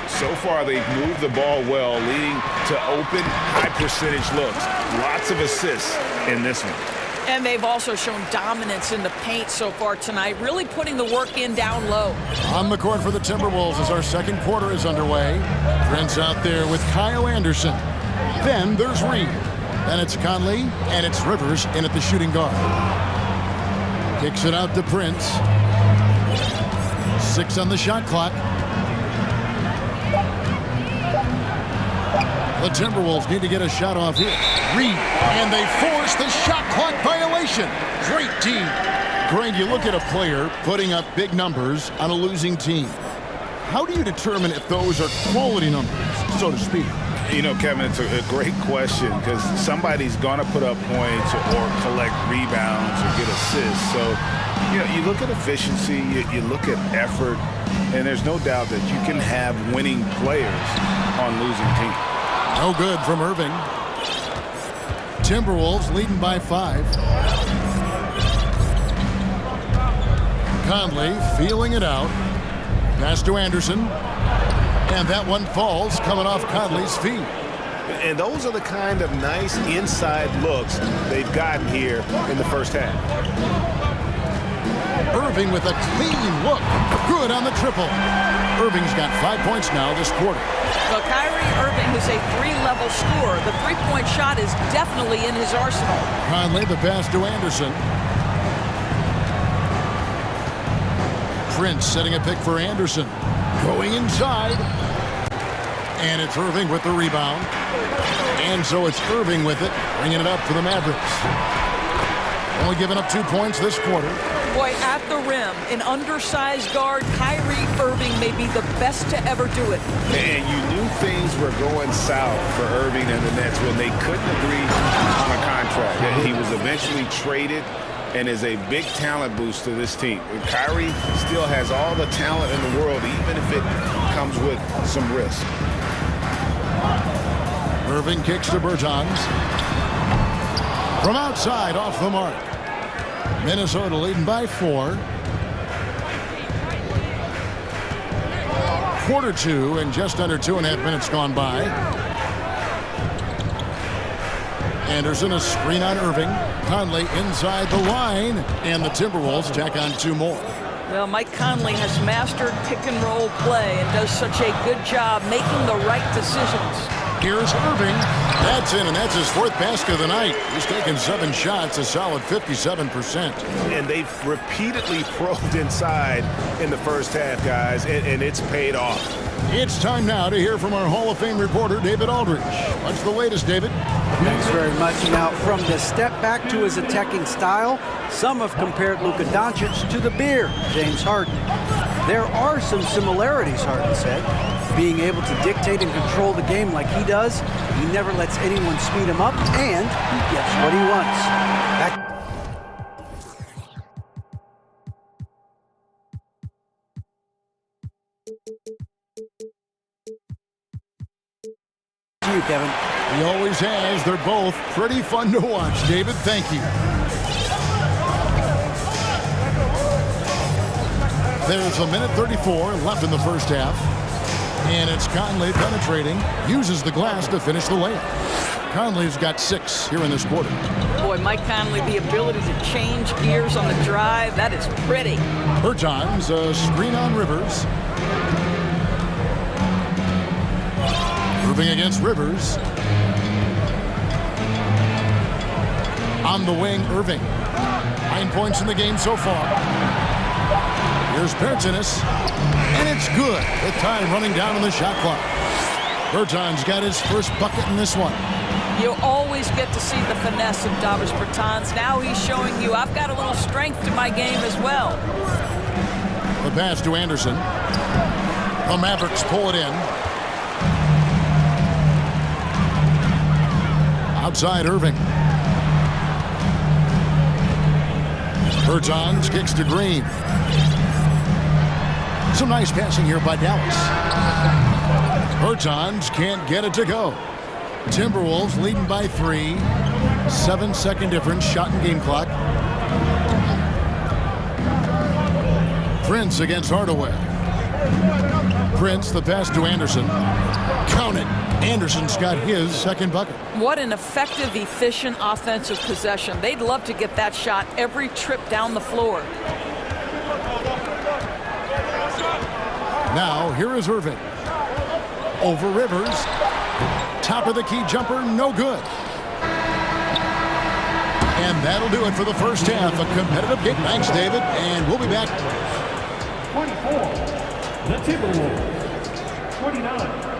So far, they've moved the ball well, leading to open, high-percentage looks. Lots of assists in this one. And they've also shown dominance in the paint so far tonight, really putting the work in down low. On the court for the Timberwolves as our second quarter is underway. Prince out there with Kyle Anderson. Then there's Reed. Then it's Conley, and it's Rivers in at the shooting guard. Kicks it out to Prince. 6 on the shot clock. The Timberwolves need to get a shot off here. Reed, and they force the shot clock violation. Great team. Greg, you look at a player putting up big numbers on a losing team. How do you determine if those are quality numbers, so to speak? You know, Kevin, it's a great question because somebody's going to put up points or collect rebounds or get assists. So, you know, you look at efficiency, you look at effort, and there's no doubt that you can have winning players on losing teams. No good from Irving. Timberwolves leading by 5. Conley feeling it out. Pass to Anderson. And that one falls coming off Conley's feet. And those are the kind of nice inside looks they've gotten here in the first half. Irving with a clean look. Good on the triple. Irving's got 5 points now this quarter. Well, Kyrie Irving is a 3-level scorer. The three-point shot is definitely in his arsenal. Conley, the pass to Anderson. Prince setting a pick for Anderson. Going inside. And it's Irving with the rebound. And so it's Irving with it, bringing it up for the Mavericks. Only giving up 2 points this quarter. Boy, at the rim, an undersized guard, Kyrie Irving may be the best to ever do it. And you knew things were going south for Irving and the Nets when they couldn't agree on a contract. He was eventually traded and is a big talent boost to this team. Kyrie still has all the talent in the world, even if it comes with some risk. Irving kicks to Bertans. From outside, off the mark. Minnesota leading by 4. Quarter 2 and just under 2.5 minutes gone by. Anderson, a screen on Irving. Conley inside the line. And the Timberwolves tack on 2 more. Well, Mike Conley has mastered pick-and-roll play and does such a good job making the right decisions. Here's Irving. That's in, and that's his 4th basket of the night. He's taken 7 shots, a solid 57%. And they've repeatedly probed inside in the first half, guys, and it's paid off. It's time now to hear from our Hall of Fame reporter, David Aldridge. What's the latest, David? Thanks very much. Now, from the step back to his attacking style, some have compared Luka Doncic to the bear, James Harden. There are some similarities, Harden said. Being able to dictate and control the game like he does, he never lets anyone speed him up, and he gets what he wants. Back to you, Kevin. He always has. They're both pretty fun to watch. David, thank you. There's a minute 34 left in the first half. And it's Conley penetrating. Uses the glass to finish the layup. Conley's got 6 here in this quarter. Boy, Mike Conley, the ability to change gears on the drive, that is pretty. Bertans, a screen on Rivers. Moving against Rivers. On the wing, Irving. 9 points in the game so far. Here's Bertans, and it's good. The time running down on the shot clock. Bertans got his first bucket in this one. You always get to see the finesse of Davis Bertans. Now he's showing you I've got a little strength to my game as well. The pass to Anderson. The Mavericks pull it in. Outside Irving. Bertans kicks to Green. Some nice passing here by Dallas. Bertans can't get it to go. Timberwolves leading by 3. 7-second difference, shot and game clock. Prince against Hardaway. Prince, the pass to Anderson. Count it. Anderson's got his second bucket. What an effective, efficient offensive possession. They'd love to get that shot every trip down the floor. Now, here is Irving. Over Rivers. Top of the key jumper, no good. And that'll do it for the first half. A competitive game. Thanks, David. And we'll be back. 24, the Timberwolves. 29.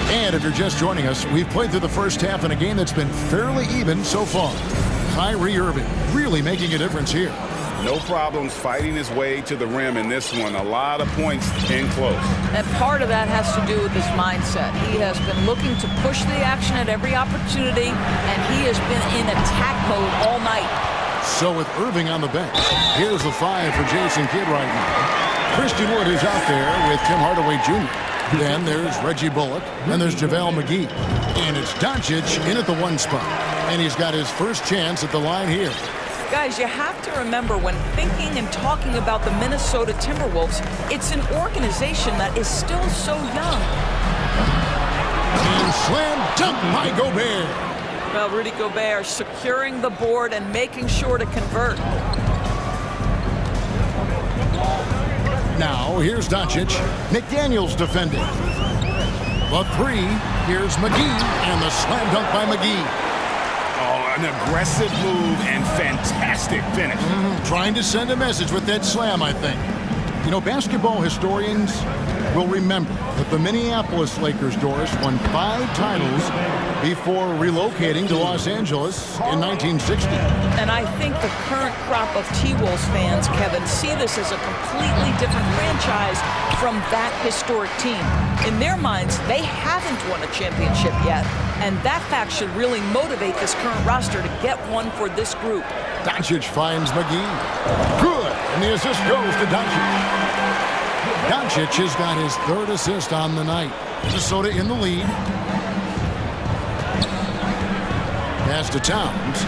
And if you're just joining us, we've played through the first half in a game that's been fairly even so far. Kyrie Irving really making a difference here. No problems fighting his way to the rim in this one. A lot of points in close. And part of that has to do with his mindset. He has been looking to push the action at every opportunity, and he has been in attack mode all night. So with Irving on the bench, here's the 5 for Jason Kidd right now. Christian Wood is out there with Tim Hardaway Jr. Then there's Reggie Bullock. Then there's JaVale McGee. And it's Doncic in at the 1 spot. And he's got his first chance at the line here. Guys, you have to remember when thinking and talking about the Minnesota Timberwolves, it's an organization that is still so young. And slam dunk by Gobert. Well, Rudy Gobert securing the board and making sure to convert. Now, here's Doncic. McDaniels defending. The 3, here's McGee, and the slam dunk by McGee. Oh, an aggressive move and fantastic finish. Trying to send a message with that slam, I think. You know, basketball historians will remember that the Minneapolis Lakers, Doris, won 5 titles before relocating to Los Angeles in 1960. And I think the current crop of T-Wolves fans, Kevin, see this as a completely different franchise from that historic team. In their minds, they haven't won a championship yet. And that fact should really motivate this current roster to get one for this group. Doncic finds McGee. Good. And the assist goes to Doncic. Doncic has got his 3rd assist on the night. Minnesota in the lead. Pass to Towns.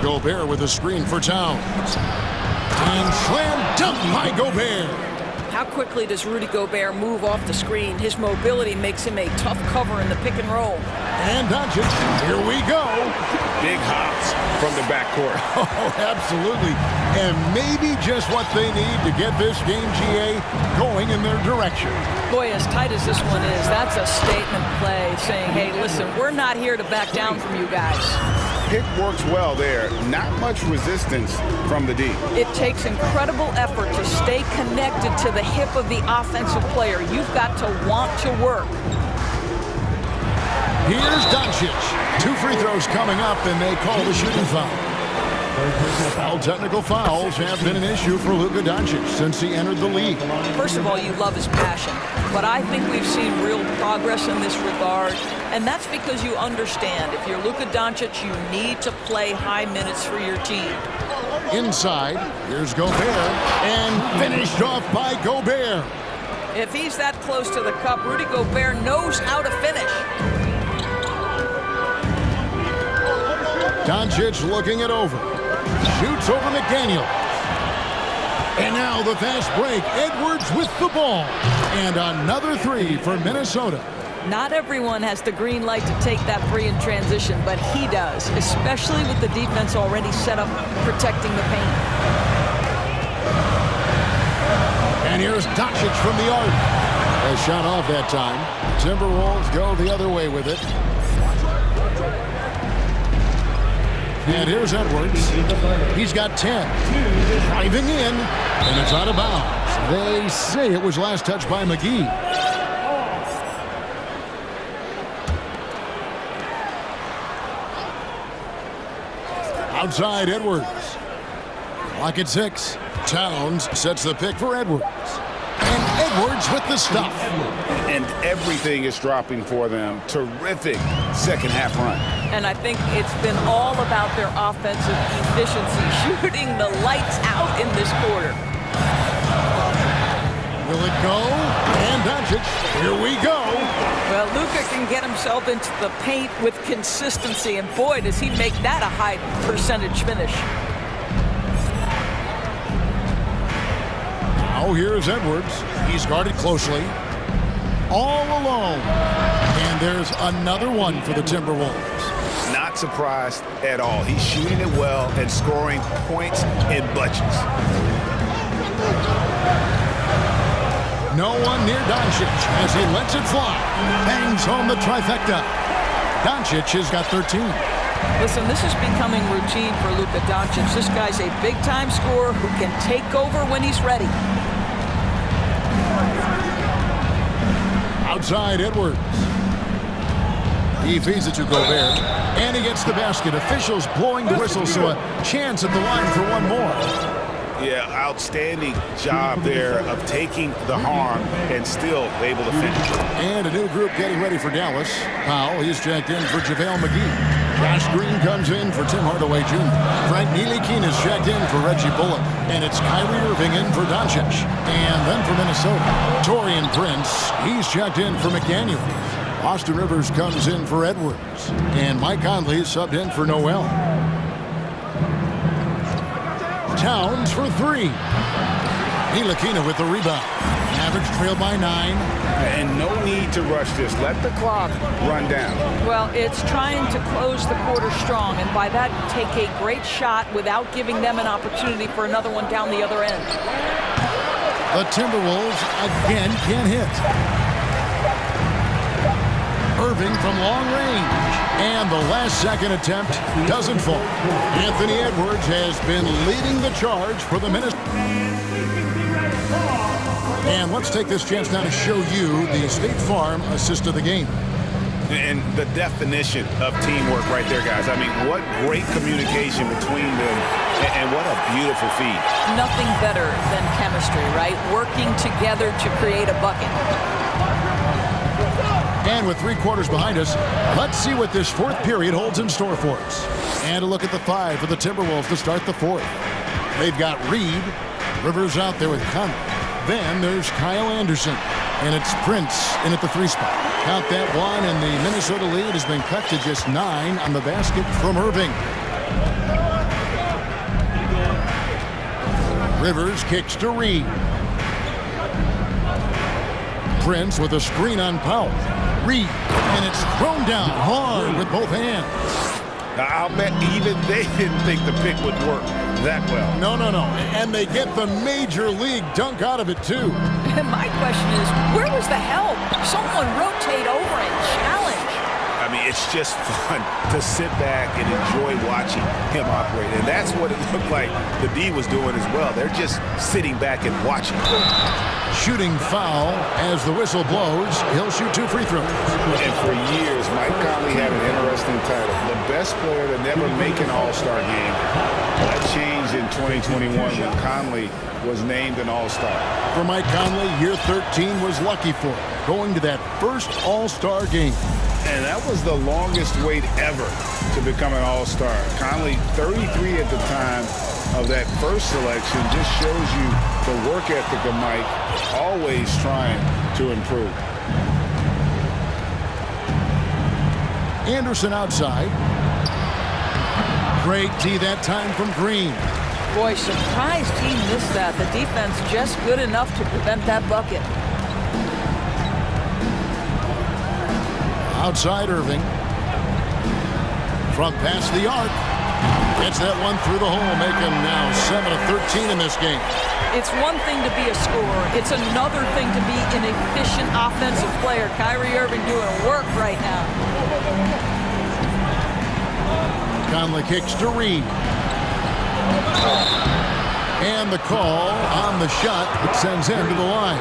Gobert with a screen for Towns. And slam dunk by Gobert. How quickly does Rudy Gobert move off the screen? His mobility makes him a tough cover in the pick and roll. And Doncic, here we go. Big hops from the backcourt. Oh, absolutely. And maybe just what they need to get this game, GA, going in their direction. Boy, as tight as this one is, that's a statement play saying, hey, listen, we're not here to back down from you guys. Pick works well there. Not much resistance from the D. It takes incredible effort to stay connected to the hip of the offensive player. You've got to want to work. Here's Doncic. 2 free throws coming up, and they call the shooting foul. Foul technical fouls have been an issue for Luka Doncic since he entered the league. First of all, you love his passion, but I think we've seen real progress in this regard, and that's because you understand if you're Luka Doncic, you need to play high minutes for your team. Inside, here's Gobert, and finished off by Gobert. If he's that close to the cup, Rudy Gobert knows how to finish. Doncic looking it over. Shoots over McDaniel. And now the fast break. Edwards with the ball. And another 3 for Minnesota. Not everyone has the green light to take that 3 in transition, but he does, especially with the defense already set up protecting the paint. And here's Doncic from the arc. A shot off that time. Timberwolves go the other way with it. And here's Edwards. He's got 10. Driving in, and it's out of bounds. They say it was last touched by McGee. Outside Edwards. Clock at 6. Towns sets the pick for Edwards. And Edwards with the stuff. And everything is dropping for them. Terrific second half run. And I think it's been all about their offensive efficiency, shooting the lights out in this quarter. Will it go? And Doncic, here we go. Well, Luka can get himself into the paint with consistency, and boy, does he make that a high percentage finish. Now here's Edwards. He's guarded closely. All alone. And there's another one for the Timberwolves. Not surprised at all. He's shooting it well and scoring points in bunches. No one near Doncic as he lets it fly. Bangs home the trifecta. Doncic has got 13. Listen, this is becoming routine for Luka Doncic. This guy's a big-time scorer who can take over when he's ready. Outside Edwards. He feeds it to Gobert. And he gets the basket. Officials blowing the whistle, so a chance at the line for one more. Yeah, outstanding job there of taking the harm and still able to finish. And a new group getting ready for Dallas. Powell, he's checked in for JaVale McGee. Josh Green comes in for Tim Hardaway Jr. Frank Ntilikina is checked in for Reggie Bullock. And it's Kyrie Irving in for Doncic. And then for Minnesota, Taurean Prince, he's checked in for McDaniel. Austin Rivers comes in for Edwards. And Mike Conley subbed in for Noel. Towns for 3. Ntilikina with the rebound. Mavericks trail by 9. And no need to rush this. Let the clock run down. Well, it's trying to close the quarter strong, and by that, take a great shot without giving them an opportunity for another one down the other end. The Timberwolves again can't hit. Irving from long range. And the last second attempt doesn't fall. Anthony Edwards has been leading the charge for the Minnesota. And let's take this chance now to show you the State Farm assist of the game. And the definition of teamwork right there, guys. I mean, what great communication between them, and what a beautiful feed. Nothing better than chemistry, right? Working together to create a bucket. And with 3 quarters behind us, let's see what this 4th period holds in store for us. And a look at the 5 for the Timberwolves to start the 4th. They've got Reed. Rivers out there with Conley. Then there's Kyle Anderson. And it's Prince in at the 3 spot. Count that one, and the Minnesota lead has been cut to just 9 on the basket from Irving. Rivers kicks to Reed. Prince with a screen on Powell. Reed, and it's thrown down hard with both hands. I'll bet even they didn't think the pick would work that well. No. And they get the major league dunk out of it, too. And my question is, where was the help? Someone rotate over and challenge. I mean, it's just fun to sit back and enjoy watching him operate. And that's what it looked like the D was doing as well. They're just sitting back and watching. Shooting foul as the whistle blows. He'll shoot 2 free throws. And for years, Mike Conley had an interesting title. The best player to never make an All-Star game. That changed in 2021 when Conley was named an All-Star. For Mike Conley, year 13 was lucky for him, going to that first All-Star game. And that was the longest wait ever to become an All-Star. Conley, 33 at the time of that first selection, just shows you the work ethic of Mike, always trying to improve. Anderson outside. Great D that time from Green. Boy, surprised he missed that. The defense just good enough to prevent that bucket. Outside Irving. From past the arc. Gets that one through the hole, making now 7 of 13 in this game. It's one thing to be a scorer. It's another thing to be an efficient offensive player. Kyrie Irving doing work right now. Conley kicks to Reed. And the call on the shot that sends him to the line.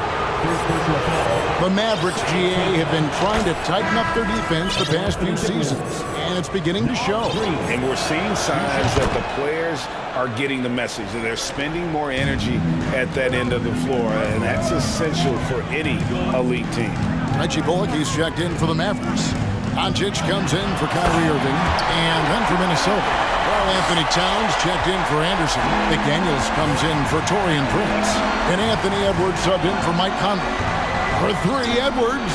The Mavericks, GA, have been trying to tighten up their defense the past few seasons, and it's beginning to show. And we're seeing signs that the players are getting the message, that they're spending more energy at that end of the floor, and that's essential for any elite team. Reggie Bullock, he's checked in for the Mavericks. Doncic comes in for Kyrie Irving, and then for Minnesota. Carl Anthony Towns checked in for Anderson. McDaniels comes in for Taurean Prince. And Anthony Edwards subbed in for Mike Conley. For 3, Edwards.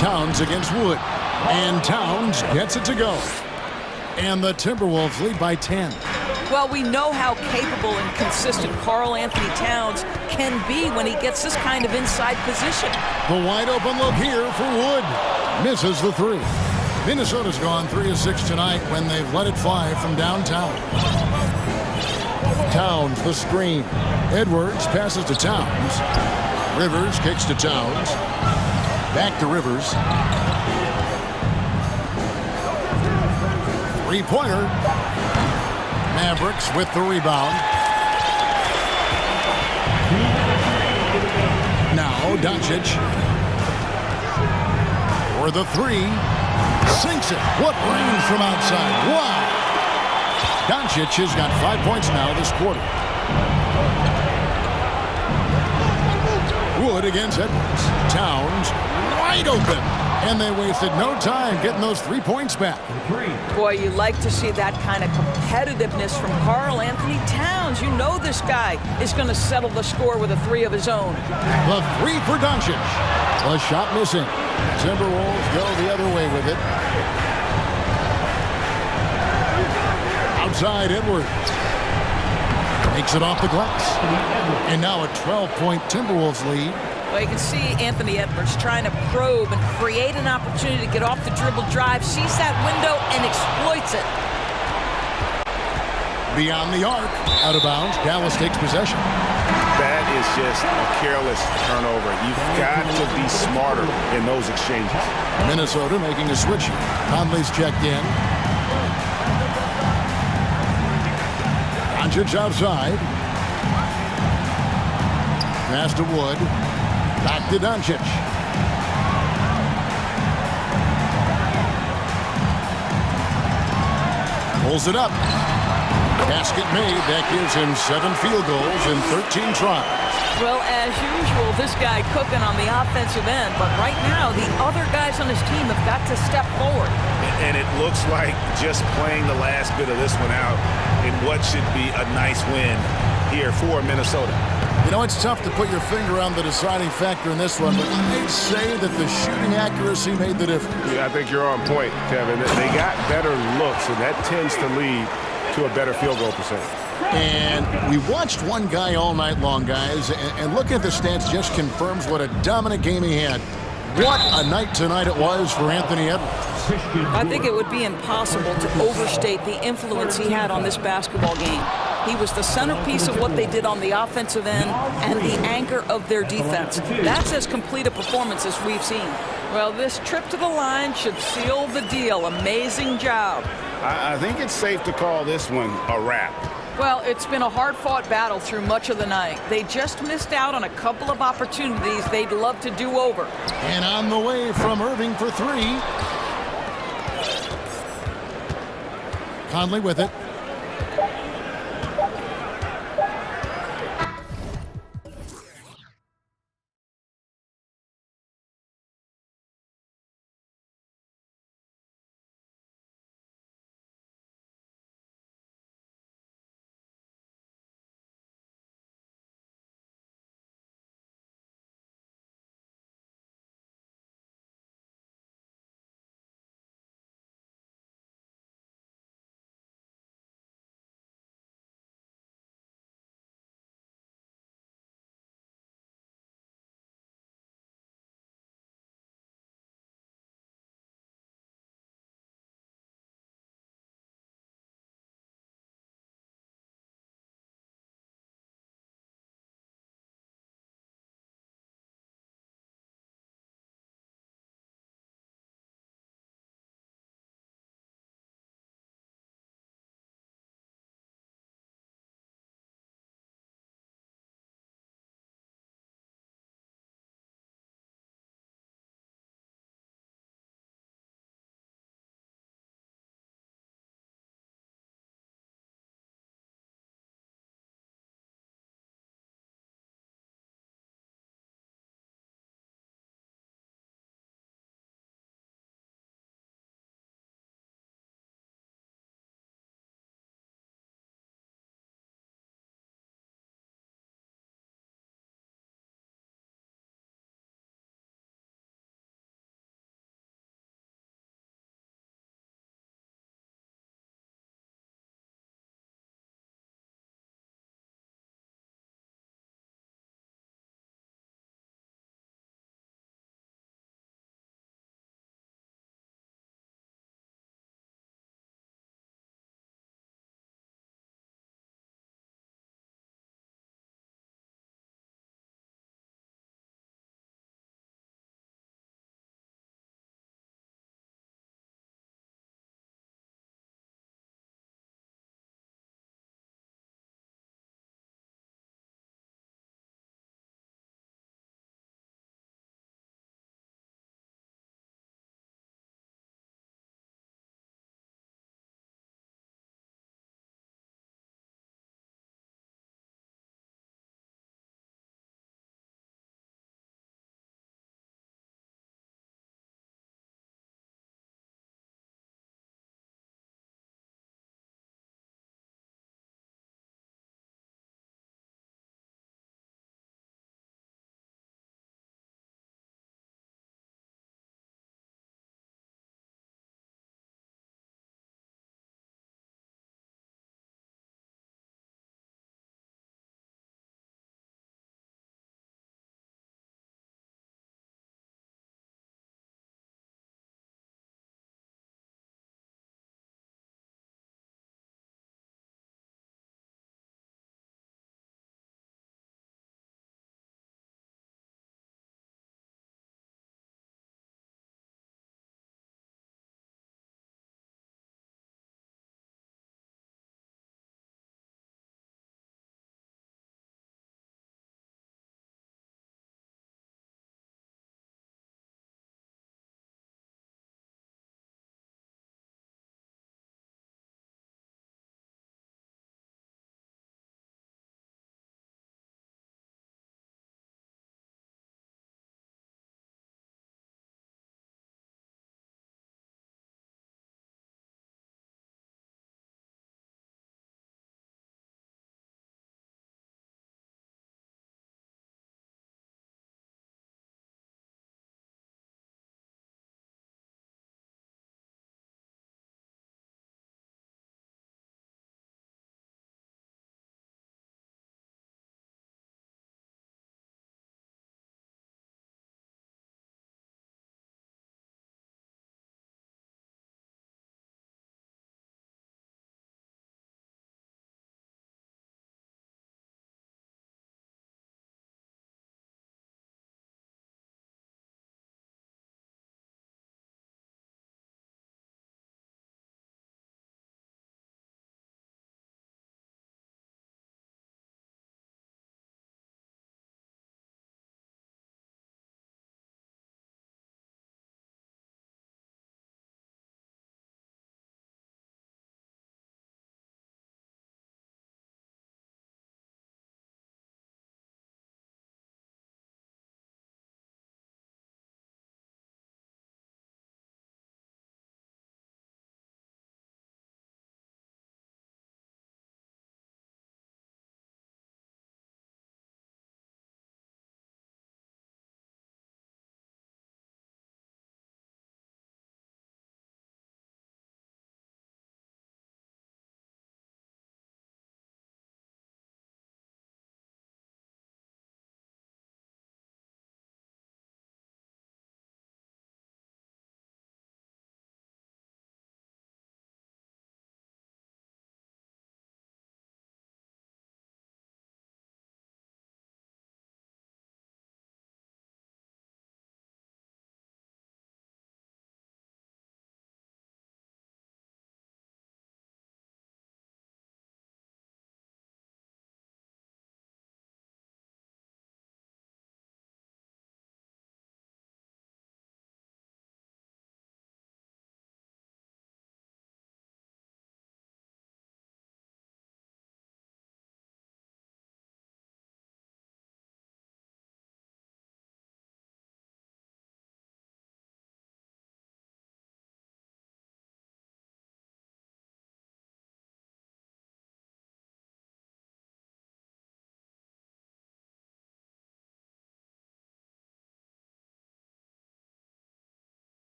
Towns against Wood. And Towns gets it to go. And the Timberwolves lead by 10. Well, we know how capable and consistent Karl Anthony Towns can be when he gets this kind of inside position. The wide open look here for Wood. Misses the 3. Minnesota's gone 3 of 6 tonight when they've let it fly from downtown. Towns, the screen. Edwards passes to Towns. Rivers kicks to Towns. Back to Rivers. 3-pointer. Mavericks with the rebound. Now Doncic. For the 3. Sinks it. What range from outside. Wow. Doncic has got 5 points now this quarter. Wood against Edwards. Towns wide open. And they wasted no time getting those 3 points back. Boy, you like to see that kind of competitiveness from Karl Anthony Towns. You know this guy is going to settle the score with a 3 of his own. The 3 for Doncic. The shot missing. Timberwolves go the other way with it. Outside Edwards. Makes it off the glass. And now a 12-point Timberwolves lead. Well, you can see Anthony Edwards trying to probe and create an opportunity to get off the dribble drive, sees that window, and exploits it. Beyond the arc, out of bounds, Dallas takes possession. That is just a careless turnover. You've got to be smarter in those exchanges. Minnesota making a switch. Conley's checked in. Doncic outside. Pass to Wood. Back to Doncic. Pulls it up. Basket made. That gives him 7 field goals in 13 tries. Well, as usual, this guy cooking on the offensive end. But right now, the other guys on his team have got to step forward. And it looks like just playing the last bit of this one out in what should be a nice win here for Minnesota. You know, it's tough to put your finger on the deciding factor in this one, but I'd say that the shooting accuracy made the difference. Yeah, I think you're on point, Kevin. They got better looks, and that tends to lead to a better field goal percentage. And we watched one guy all night long, guys, and looking at the stats just confirms what a dominant game he had. What a night tonight it was for Anthony Edwards. I think it would be impossible to overstate the influence he had on this basketball game. He was the centerpiece of what they did on the offensive end and the anchor of their defense. That's as complete a performance as we've seen. Well, this trip to the line should seal the deal. Amazing job. I think it's safe to call this one a wrap. Well, it's been a hard-fought battle through much of the night. They just missed out on a couple of opportunities they'd love to do over. And on the way from Irving for three. Conley with it.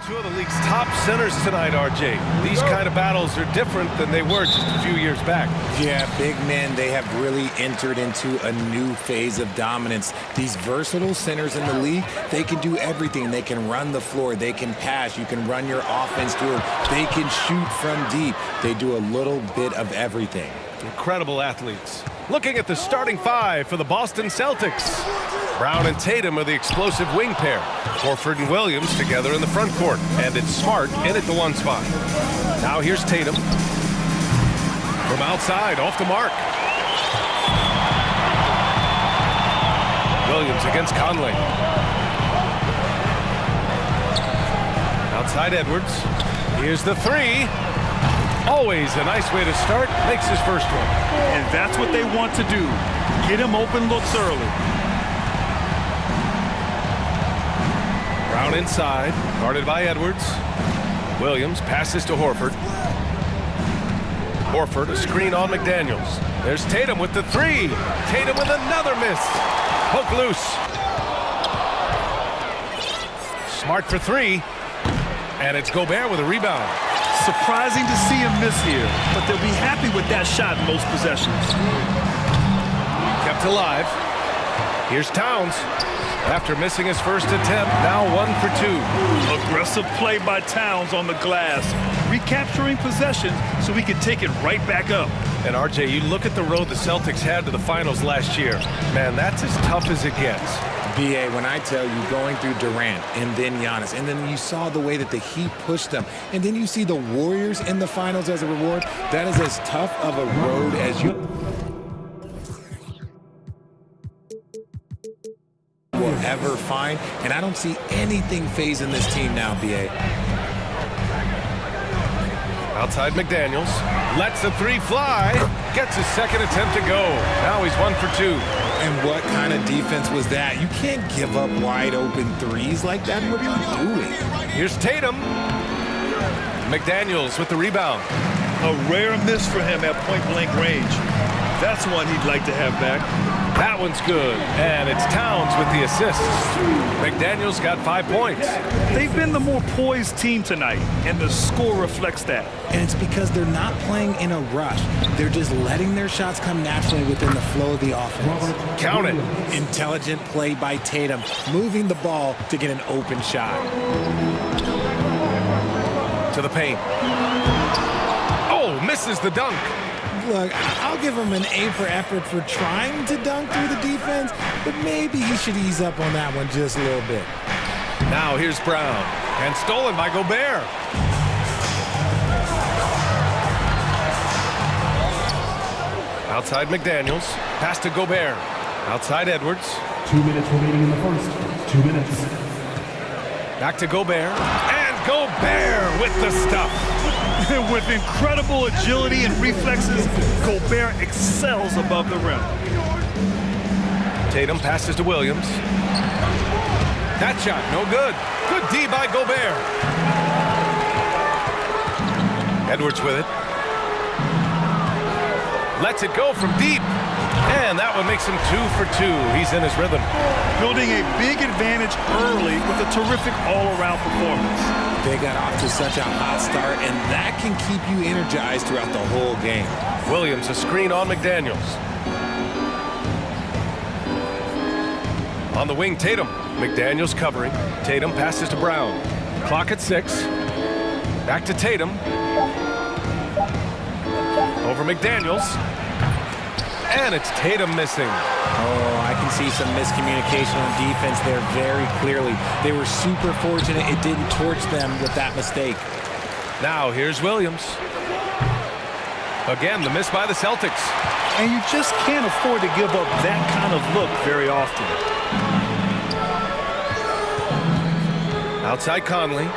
Two of the league's top centers tonight, RJ. These kind of battles are different than they were just a few years back. Yeah, big men, they have really entered into a new phase of dominance. These versatile centers in the league, they can do everything. They can run the floor, they can pass, you can run your offense through them. They can shoot from deep. They do a little bit of everything. Incredible athletes. Looking at the starting five for the Boston Celtics. Brown and Tatum are the explosive wing pair. Horford and Williams together in the front court. And it's Smart in at the one spot. Now here's Tatum. From outside, off the mark. Williams against Conley. Outside Edwards. Here's the three. Always a nice way to start. Makes his first one. And that's what they want to do. Get him open looks early. Brown inside, guarded by Edwards. Williams passes to Horford. Horford, a screen on McDaniels. There's Tatum with the three. Tatum with another miss. Poke loose. Smart for three. And it's Gobert with a rebound. Surprising to see him miss here, but they'll be happy with that shot in most possessions. Kept alive. Here's Towns. After missing his first attempt, now 1 for 2. Aggressive play by Towns on the glass, recapturing possession so he can take it right back up. And RJ, you look at the road the Celtics had to the finals last year. Man, that's as tough as it gets. BA, when I tell you going through Durant and then Giannis, and then you saw the way that the Heat pushed them, and then you see the Warriors in the finals as a reward, that is as tough of a road as you will ever find, and I don't see anything phasing this team now, BA. Outside McDaniels, lets the three fly, gets his second attempt to go. Now he's 1 for 2. And what kind of defense was that? You can't give up wide open threes like that. What are you doing? Here's Tatum. McDaniels with the rebound. A rare miss for him at point-blank range. That's one he'd like to have back. That one's good. And it's Towns with the assist. McDaniels got 5 points. They've been the more poised team tonight, and the score reflects that. And it's because they're not playing in a rush. They're just letting their shots come naturally within the flow of the offense. Count it. Intelligent play by Tatum, moving the ball to get an open shot. To the paint. Oh, misses the dunk. Look, I'll give him an A for effort for trying to dunk through the defense, but maybe he should ease up on that one just a little bit. Now here's Brown, and stolen by Gobert. Outside McDaniels, pass to Gobert. Outside Edwards. 2 minutes remaining in the first. 2 minutes. Back to Gobert, and Gobert with the stuff. With incredible agility and reflexes, Gobert excels above the rim. Tatum passes to Williams. That shot, no good. Good D by Gobert. Edwards with it. Lets it go from deep. And that one makes him 2 for 2. He's in his rhythm. Building a big advantage early with a terrific all-around performance. They got off to such a hot start, and that can keep you energized throughout the whole game. Williams, a screen on McDaniels. On the wing, Tatum. McDaniels covering. Tatum passes to Brown. Clock at 6. Back to Tatum. Over McDaniels. And it's Tatum missing. Oh, I can see some miscommunication on defense there very clearly. They were super fortunate it didn't torch them with that mistake. Now here's Williams. Again, the miss by the Celtics. And you just can't afford to give up that kind of look very often. Outside Conley.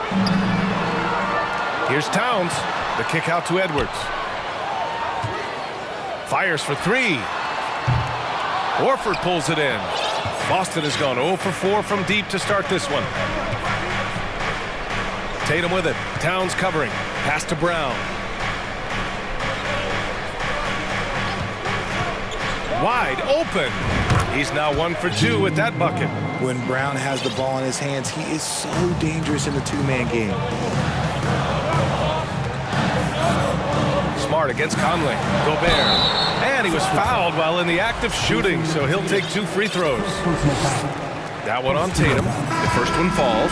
Here's Towns. The kick out to Edwards. Fires for 3. Horford pulls it in. Boston has gone 0 for 4 from deep to start this one. Tatum with it. Towns covering. Pass to Brown. Wide open. He's now 1 for 2 with that bucket. When Brown has the ball in his hands, he is so dangerous in the two-man game. Smart against Conley. Gobert. And he was fouled while in the act of shooting, so he'll take 2 free throws. That one on Tatum. The first one falls.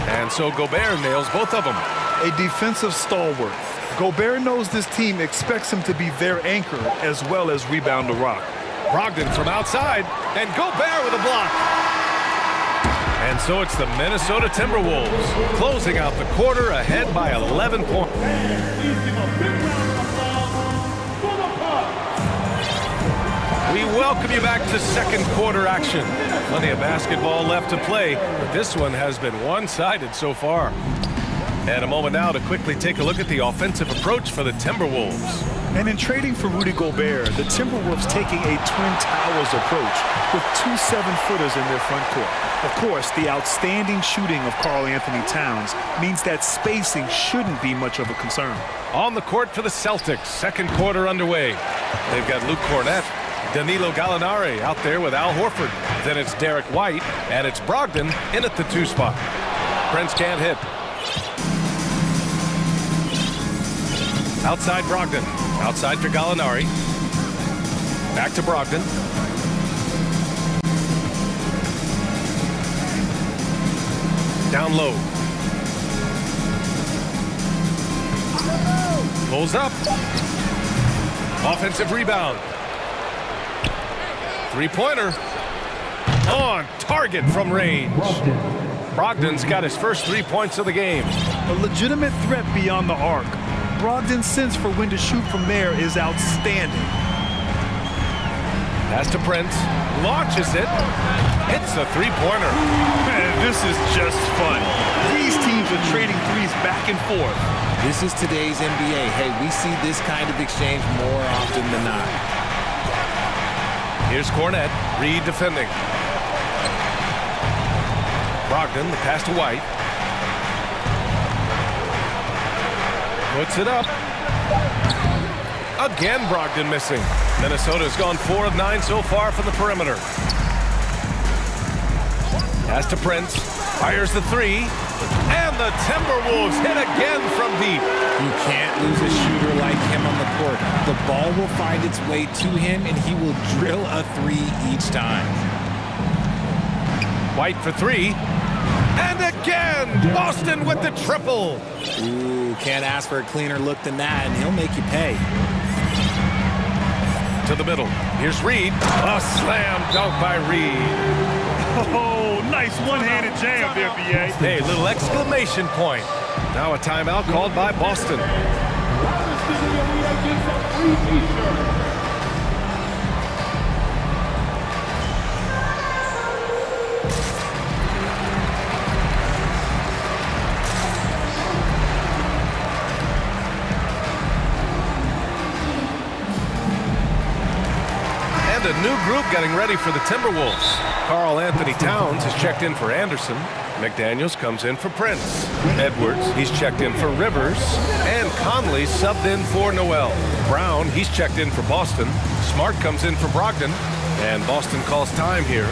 And so Gobert nails both of them. A defensive stalwart. Gobert knows this team expects him to be their anchor as well as rebound the rock. Brogdon from outside, and Gobert with a block. And so it's the Minnesota Timberwolves closing out the quarter ahead by 11 points. We welcome you back to second quarter action. Plenty of basketball left to play, but this one has been one-sided so far. And a moment now to quickly take a look at the offensive approach for the Timberwolves. And in trading for Rudy Gobert, the Timberwolves taking a Twin Towers approach with 2 7-footers in their front court. Of course, the outstanding shooting of Karl Anthony Towns means that spacing shouldn't be much of a concern. On the court for the Celtics, second quarter underway. They've got Luke Cornett, Danilo Gallinari out there with Al Horford. Then it's Derek White, and it's Brogdon in at the 2 spot. Prince can't hit. Outside Brogdon. Outside for Gallinari. Back to Brogdon. Down low. Pulls up. Offensive rebound. Three-pointer. On target from range. Brogdon's got his first 3 points of the game. A legitimate threat beyond the arc. Brogdon's sense for when to shoot from there is outstanding. Pass to Prince. Launches it. Hits a three-pointer. Man, this is just fun. These teams are trading threes back and forth. This is today's NBA. Hey, we see this kind of exchange more often than not. Here's Cornett. Reed defending. Brogdon, the pass to White. Puts it up. Again, Brogdon missing. Minnesota's gone 4 of 9 so far from the perimeter. Pass to Prince. Fires the 3. And the Timberwolves hit again from deep. You can't lose a shooter like him on the court. The ball will find its way to him, and he will drill a 3 each time. White for 3. And again, Boston with the triple. Ooh, can't ask for a cleaner look than that, and he'll make you pay. To the middle. Here's Reed. A slam dunk by Reed. Oh, nice one-handed jam there, B.A. Hey, little exclamation point. Now a timeout called by Boston. A new group getting ready for the Timberwolves. Karl Anthony Towns has checked in for Anderson. McDaniels comes in for Prince. Edwards, he's checked in for Rivers. And Conley subbed in for Noel. Brown, he's checked in for Boston. Smart comes in for Brogdon. And Boston calls time here.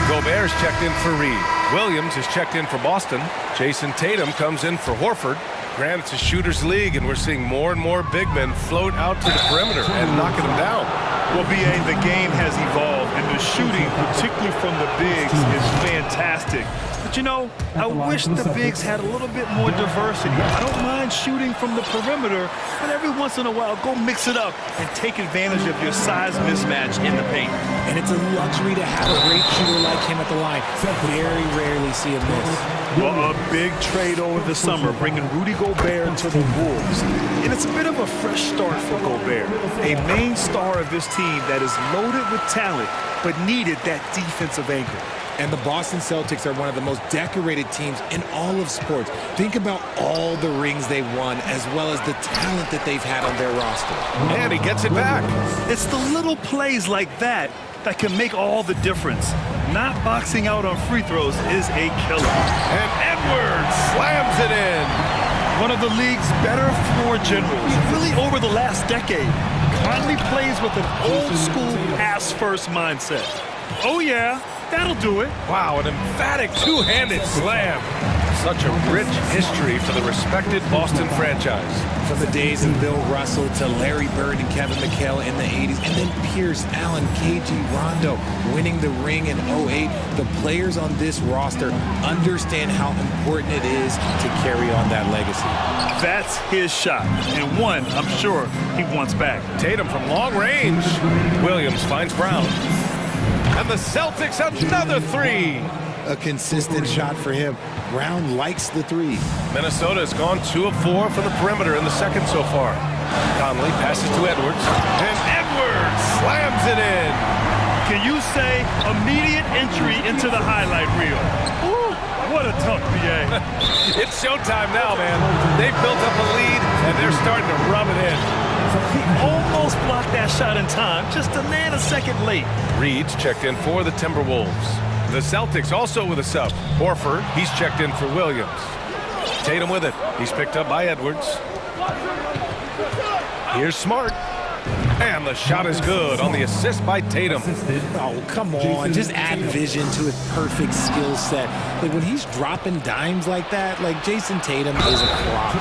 Gobert's checked in for Reed. Williams is checked in for Boston. Jason Tatum comes in for Horford. Granted, it's a shooter's league, and we're seeing more and more big men float out to the perimeter and knocking them down. Well, B.A., the game has evolved, and the shooting, particularly from the bigs, is fantastic. But, you know, I wish the bigs had a little bit more diversity. I don't mind shooting from the perimeter, but every once in a while, go mix it up and take advantage of your size mismatch in the paint. And it's a luxury to have a great shooter like him at the line. Very rarely see him miss. Well, a big trade over the summer, bringing Rudy Gobert to the Wolves. And it's a bit of a fresh start for Gobert, a main star of this team that is loaded with talent, but needed that defensive anchor. And the Boston Celtics are one of the most decorated teams in all of sports. Think about all the rings they've won, as well as the talent that they've had on their roster. And he gets it back. It's the little plays like that that can make all the difference. Not boxing out on free throws is a killer. And Edwards slams it in. One of the league's better floor generals, really over the last decade. Conley plays with an old-school pass-first mindset. Oh, yeah, that'll do it. Wow, an emphatic two-handed slam. Such a rich history for the respected Boston franchise. From the days of Bill Russell to Larry Bird and Kevin McHale in the 80s, and then Pierce, Allen, KG, Rondo winning the ring in 08, the players on this roster understand how important it is to carry on that legacy. That's his shot, and one I'm sure he wants back. Tatum from long range. Williams finds Brown. And the Celtics another three. A consistent shot for him. Brown likes the three. Minnesota has gone 2 of 4 from the perimeter in the second so far. Conley passes to Edwards. And Edwards slams it in. Can you say immediate entry into the highlight reel? Ooh, what a dunk, BA. It's showtime now, man. They've built up a lead, and they're starting to rub it in. He almost blocked that shot in time, just a nanosecond late. Reed's checked in for the Timberwolves. The Celtics also with a sub. Horford, he's checked in for Williams. Tatum with it. He's picked up by Edwards. Here's Smart. And the shot is good on the assist by Tatum. Oh, come on. Just add vision to his perfect skill set. Like, when he's dropping dimes like that, like, Jason Tatum is a prop.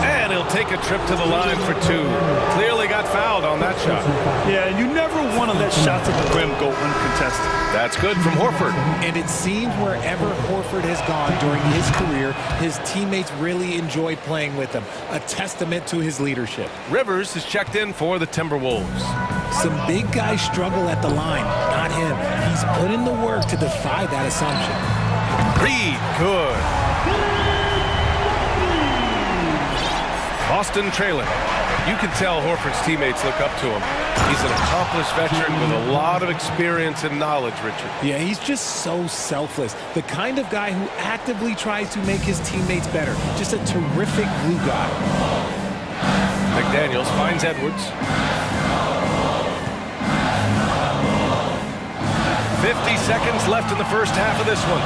And he'll take a trip to the line for 2. Clearly got fouled on that shot. Yeah, you never want to let shots at the rim go uncontested. That's good from Horford. And it seems wherever Horford has gone during his career, his teammates really enjoy playing with him. A testament to his leadership. Rivers is checked in for the Timberwolves. Some big guys struggle at the line, not him. He's put in the work to defy that assumption. Reed, good. Boston trailing. You can tell Horford's teammates look up to him. He's an accomplished veteran with a lot of experience and knowledge, Richard. Yeah, he's just so selfless. The kind of guy who actively tries to make his teammates better. Just a terrific glue guy. McDaniels finds Edwards. 50 seconds left in the first half of this one.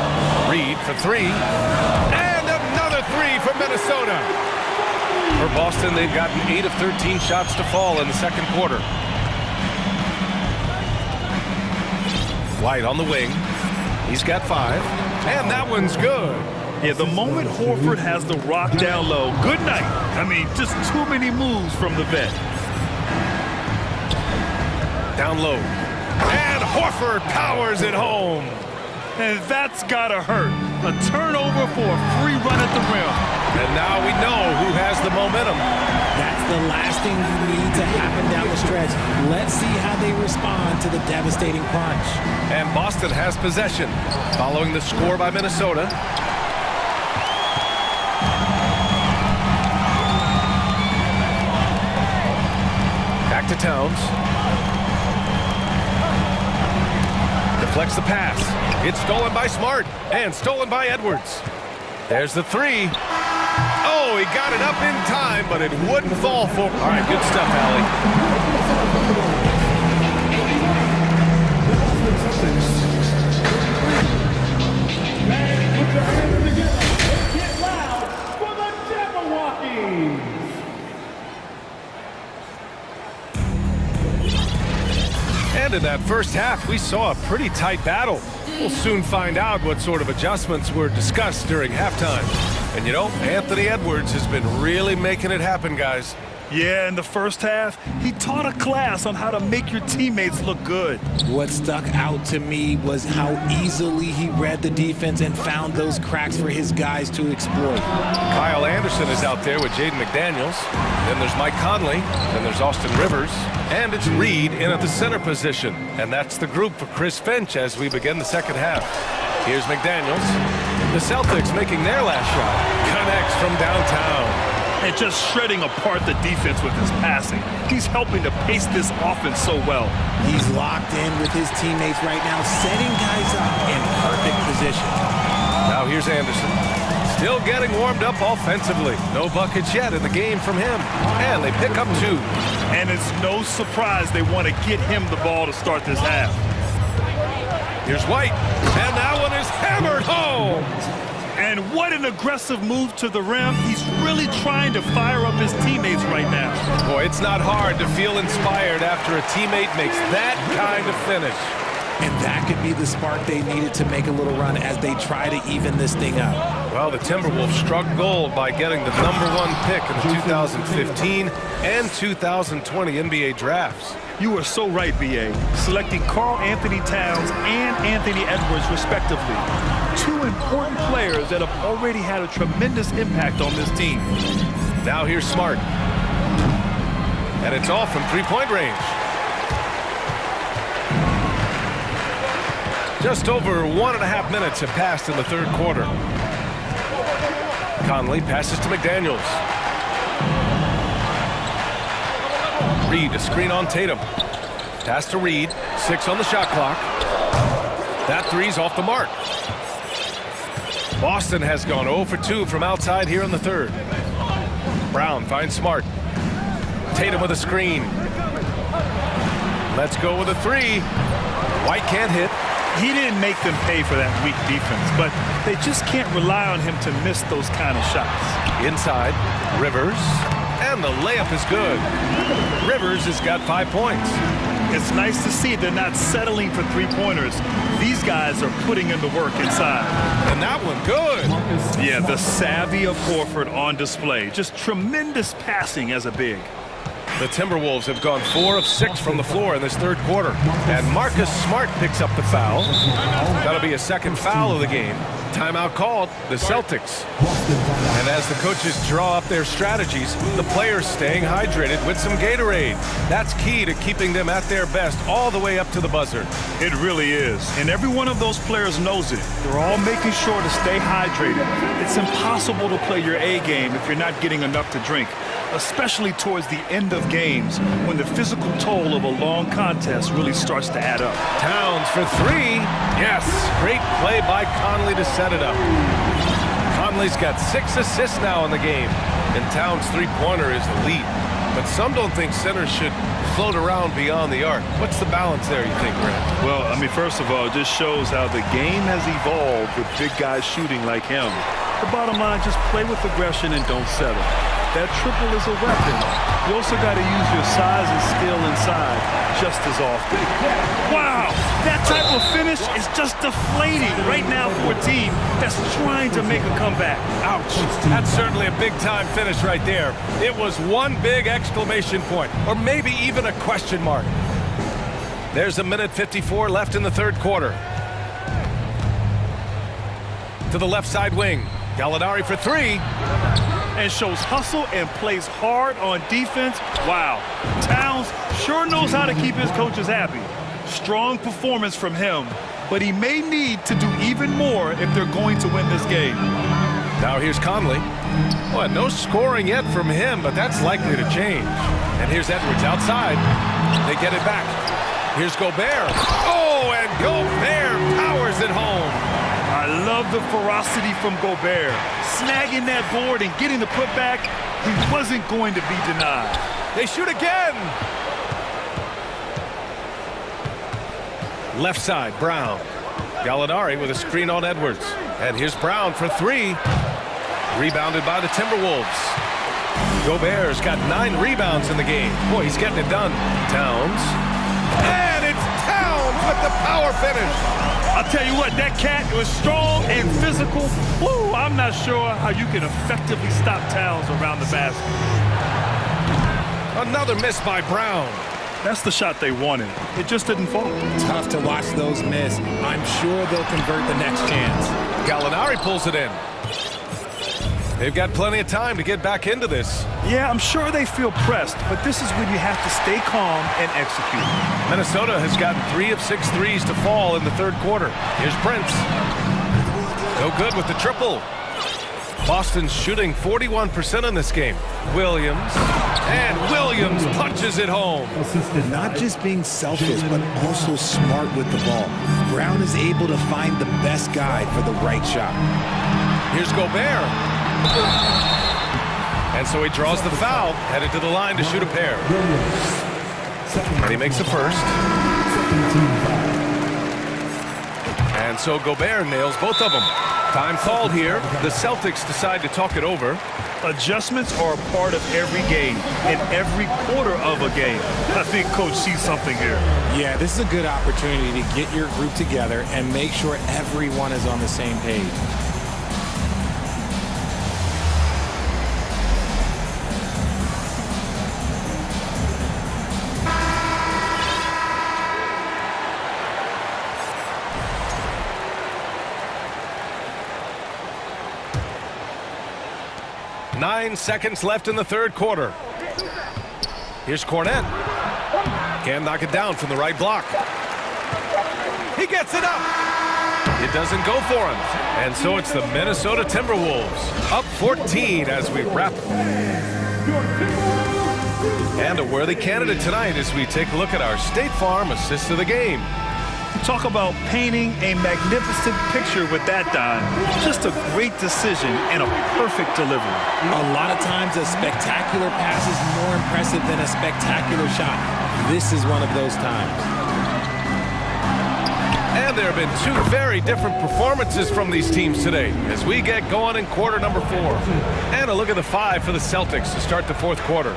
Reed for 3. And another 3 for Minnesota. For Boston, they've gotten 8 of 13 shots to fall in the second quarter. White on the wing. He's got 5. And that one's good. Yeah, the moment Horford has the rock down low, good night. I mean, just too many moves from the vet. Down low. And Horford powers it home. And that's gotta hurt. A turnover for a free run at the rim. And now we know who has the momentum. That's the last thing you need to happen down the stretch. Let's see how they respond to the devastating punch. And Boston has possession, following the score by Minnesota. Back to Towns. Deflects the pass. It's stolen by Smart and stolen by Edwards. There's the 3. Oh, he got it up in time, but it wouldn't fall for. All right, good stuff, Allie. Put your hands together. Let's get loud for the Jabberwockies. And in that first half, we saw a pretty tight battle. We'll soon find out what sort of adjustments were discussed during halftime. And you know, Anthony Edwards has been really making it happen, guys. Yeah, in the first half, he taught a class on how to make your teammates look good. What stuck out to me was how easily he read the defense and found those cracks for his guys to exploit. Kyle Anderson is out there with Jaden McDaniels. Then there's Mike Conley. Then there's Austin Rivers. And it's Reed in at the center position. And that's the group for Chris Finch as we begin the second half. Here's McDaniels. The Celtics making their last shot. Connects from downtown. And just shredding apart the defense with his passing. He's helping to pace this offense so well. He's locked in with his teammates right now, setting guys up in perfect position. Now here's Anderson. Still getting warmed up offensively. No buckets yet in the game from him. And they pick up 2. And it's no surprise they want to get him the ball to start this half. Here's White. And that one is hammered home. And what an aggressive move to the rim. He's really trying to fire up his teammates right now. Boy, it's not hard to feel inspired after a teammate makes that kind of finish. And that could be the spark they needed to make a little run as they try to even this thing up. Well, the Timberwolves struck gold by getting the #1 pick in the 2015 and 2020 NBA drafts. You are so right, B.A. Selecting Karl Anthony Towns and Anthony Edwards, respectively. Two important players that have already had a tremendous impact on this team. Now here's Smart. And it's off from three-point range. Just over 1.5 minutes have passed in the third quarter. Conley passes to McDaniels. Reed, a screen on Tatum. Pass to Reed. 6 on the shot clock. That three's off the mark. Boston has gone 0 for 2 from outside here in the third. Brown finds Smart. Tatum with a screen. Let's go with a three. White can't hit. He didn't make them pay for that weak defense, but they just can't rely on him to miss those kind of shots. Inside, Rivers, and the layup is good. Rivers has got 5 points. It's nice to see they're not settling for three-pointers. These guys are putting in the work inside. And that one good. Yeah, the savvy of Horford on display. Just tremendous passing as a big. The Timberwolves have gone 4 of 6 from the floor in this third quarter. And Marcus Smart picks up the foul. That'll be a second foul of the game. Timeout called, the Celtics. And as the coaches draw up their strategies, the players staying hydrated with some Gatorade. That's key to keeping them at their best all the way up to the buzzer. It really is. And every one of those players knows it. They're all making sure to stay hydrated. It's impossible to play your A game if you're not getting enough to drink, especially towards the end of games when the physical toll of a long contest really starts to add up. Towns for three. Yes, great play by Conley to set it up. Conley's got 6 assists now in the game, and Towns' three-pointer is elite. But some don't think centers should float around beyond the arc. What's the balance there, you think, Grant? Well, I mean, first of all, it just shows how the game has evolved with big guys shooting like him. The bottom line, just play with aggression and don't settle. That triple is a weapon. You also got to use your size and skill inside just as often. Wow, that type of finish is just deflating right now for a team that's trying to make a comeback. Ouch. That's certainly a big-time finish right there. It was one big exclamation point, or maybe even a question mark. There's 1:54 left in the third quarter. To the left side wing. Gallinari for three. And shows hustle and plays hard on defense. Wow. Towns sure knows how to keep his coaches happy. Strong performance from him, but he may need to do even more if they're going to win this game. Now here's Conley. Well, no scoring yet from him, but that's likely to change. And here's Edwards outside. They get it back. Here's Gobert. Oh, and Gobert powers it home. I love the ferocity from Gobert. Snagging that board and getting the putback, he wasn't going to be denied. They shoot again. Left side, Brown. Gallinari with a screen on Edwards. And here's Brown for three. Rebounded by the Timberwolves. Gobert's got 9 rebounds in the game. Boy, he's getting it done. Towns. And it's Towns with the power finish. I'll tell you what, that cat was strong and physical. Woo, I'm not sure how you can effectively stop Towns around the basket. Another miss by Brown. That's the shot they wanted. It just didn't fall. Tough to watch those miss. I'm sure they'll convert the next chance. Gallinari pulls it in. They've got plenty of time to get back into this. Yeah, I'm sure they feel pressed, but this is when you have to stay calm and execute. Minnesota has gotten 3 of 6 threes to fall in the third quarter. Here's Prince. No good with the triple. Boston's shooting 41% in this game. Williams. And Williams punches it home. Not just being selfless, but also smart with the ball. Brown is able to find the best guy for the right shot. Here's Gobert. And so he draws the foul, headed to the line to shoot a pair. And he makes the first. And so Gobert nails both of them. Time called here. The Celtics decide to talk it over. Adjustments are a part of every game, in every quarter of a game. I think Coach sees something here. Yeah, this is a good opportunity to get your group together and make sure everyone is on the same page. Nine seconds left in the third quarter. Here's Cornette. Can't knock it down from the right block. He gets it up. It doesn't go for him. And so it's the Minnesota Timberwolves up 14 as we wrap. And a worthy candidate tonight as we take a look at our State Farm assist of the game. Talk about painting a magnificent picture with that, Don. Just a great decision and a perfect delivery. A lot of times a spectacular pass is more impressive than a spectacular shot. This is one of those times. And there have been two very different performances from these teams today as we get going in quarter number 4. And a look at the 5 for the Celtics to start the fourth quarter.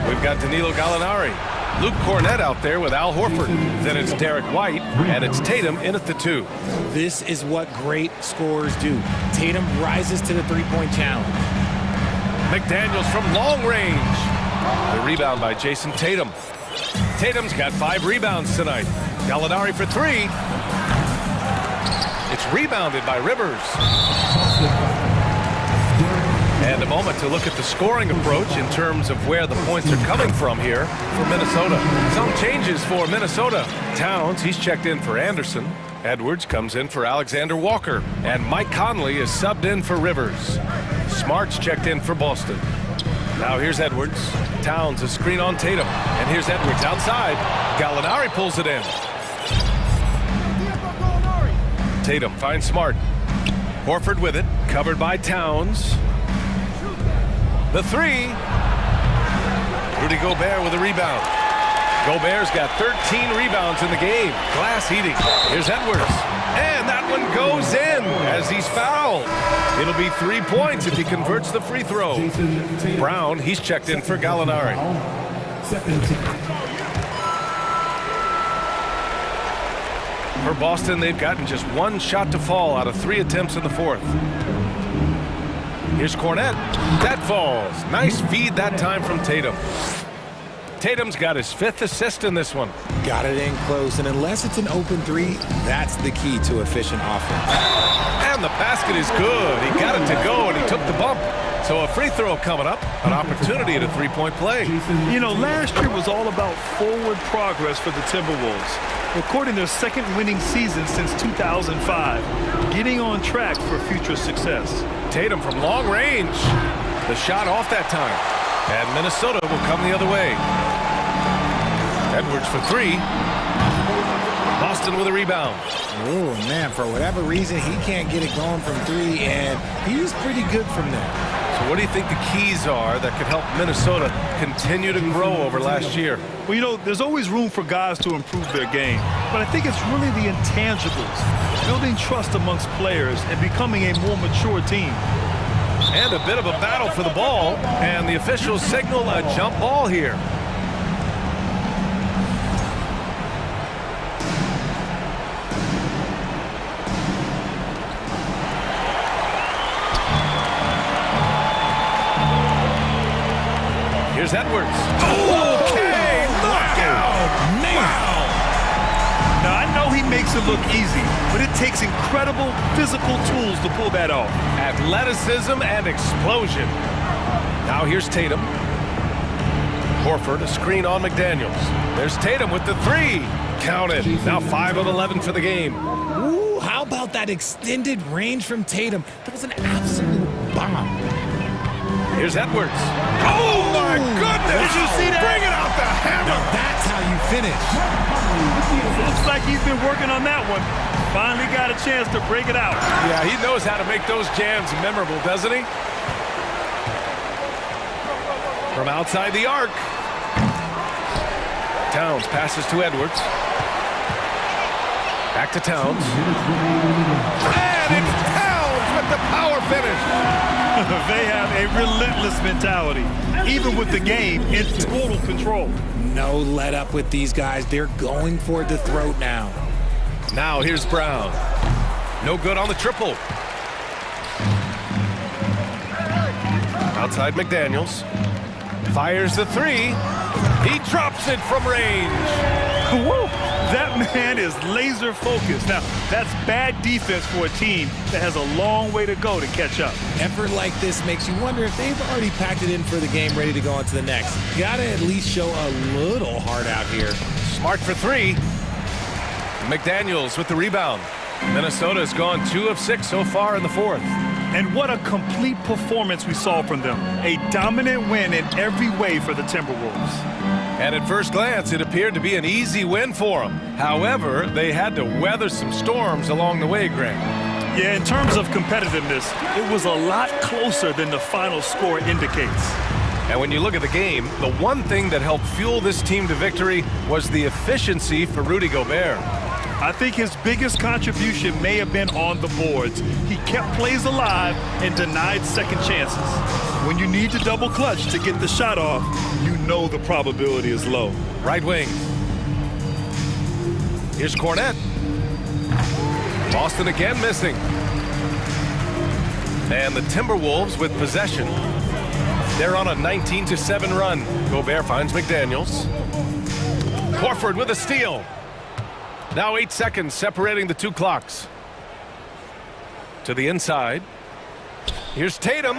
We've got Danilo Gallinari, Luke Cornette out there with Al Horford. Then it's Derek White, and it's Tatum in at the 2. This is what great scorers do. Tatum rises to the three-point challenge. McDaniels from long range. The rebound by Jason Tatum. Tatum's got 5 rebounds tonight. Gallinari for 3. It's rebounded by Rivers. And a moment to look at the scoring approach in terms of where the points are coming from here for Minnesota. Some changes for Minnesota. Towns, he's checked in for Anderson. Edwards comes in for Alexander Walker. And Mike Conley is subbed in for Rivers. Smart's checked in for Boston. Now here's Edwards. Towns a screen on Tatum. And here's Edwards outside. Gallinari pulls it in. Tatum finds Smart. Horford with it. Covered by Towns. The 3. Rudy Gobert with a rebound. Gobert's got 13 rebounds in the game. Glass heating. Here's Edwards. And that one goes in as he's fouled. It'll be 3 points if he converts the free throw. Brown, he's checked in for Gallinari. For Boston, they've gotten just 1 shot to fall out of 3 attempts in the fourth. Here's Cornette. That falls. Nice feed that time from Tatum. Tatum's got his 5th assist in this one. Got it in close, and unless it's an open 3, that's the key to efficient offense. And the basket is good. He got it to go, and he took the bump. So a free throw coming up, an opportunity at a 3-point play. You know, last year was all about forward progress for the Timberwolves. Recording their 2nd winning season since 2005. Getting on track for future success. Tatum from long range. The shot off that time. And Minnesota will come the other way. Edwards for 3. Boston with a rebound. Oh, man, for whatever reason, he can't get it going from 3, and he was pretty good from there. So what do you think the keys are that could help Minnesota continue to grow over last year? Well, you know, there's always room for guys to improve their game. But I think it's really the intangibles. Building trust amongst players and becoming a more mature team. And a bit of a battle for the ball, and the officials signal a jump ball here. Here's Edwards. Okay, knockout! Wow! Now, I know he makes it look easy, but it takes incredible physical tools to pull that off. Athleticism and explosion. Now here's Tatum. Horford, a screen on McDaniels. There's Tatum with the 3. Counted. Now 5 of 11 for the game. Ooh, how about that extended range from Tatum? That was an absolute bomb. Here's Edwards. Oh, my goodness! Did you see that? Bring it out the hammer! Now that's how you finish. Looks like he's been working on that one. Finally got a chance to break it out. Yeah, he knows how to make those jams memorable, doesn't he? From outside the arc. Towns passes to Edwards. Back to Towns. finish. They have a relentless mentality, even with the game in total control. No let up with these guys. They're going for the throat now. Now here's Brown. No good on the triple. Outside McDaniels. Fires the three. He drops it from range. Woo! That man is laser focused. Now, that's bad defense for a team that has a long way to go to catch up. Effort like this makes you wonder if they've already packed it in for the game, ready to go on to the next. Gotta at least show a little heart out here. Smart for three. McDaniels with the rebound. Minnesota's gone 2 of 6 so far in the fourth. And what a complete performance we saw from them. A dominant win in every way for the Timberwolves. And at first glance, it appeared to be an easy win for them. However, they had to weather some storms along the way, Grant. Yeah, in terms of competitiveness, it was a lot closer than the final score indicates. And when you look at the game, the one thing that helped fuel this team to victory was the efficiency for Rudy Gobert. I think his biggest contribution may have been on the boards. He kept plays alive and denied second chances. When you need to double clutch to get the shot off, you know the probability is low. Right wing. Here's Cornette. Boston again missing. And the Timberwolves with possession. They're on a 19-7 run. Gobert finds McDaniels. Horford with a steal. Now 8 seconds separating the two clocks. To the inside. Here's Tatum.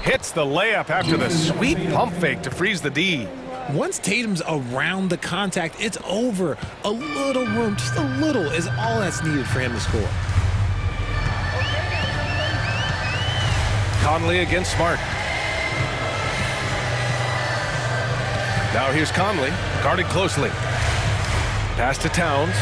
Hits the layup after the sweet pump fake to freeze the D. Once Tatum's around the contact, it's over. A little room, just a little, is all that's needed for him to score. Conley against Smart. Now here's Conley, guarded closely. Pass to Towns.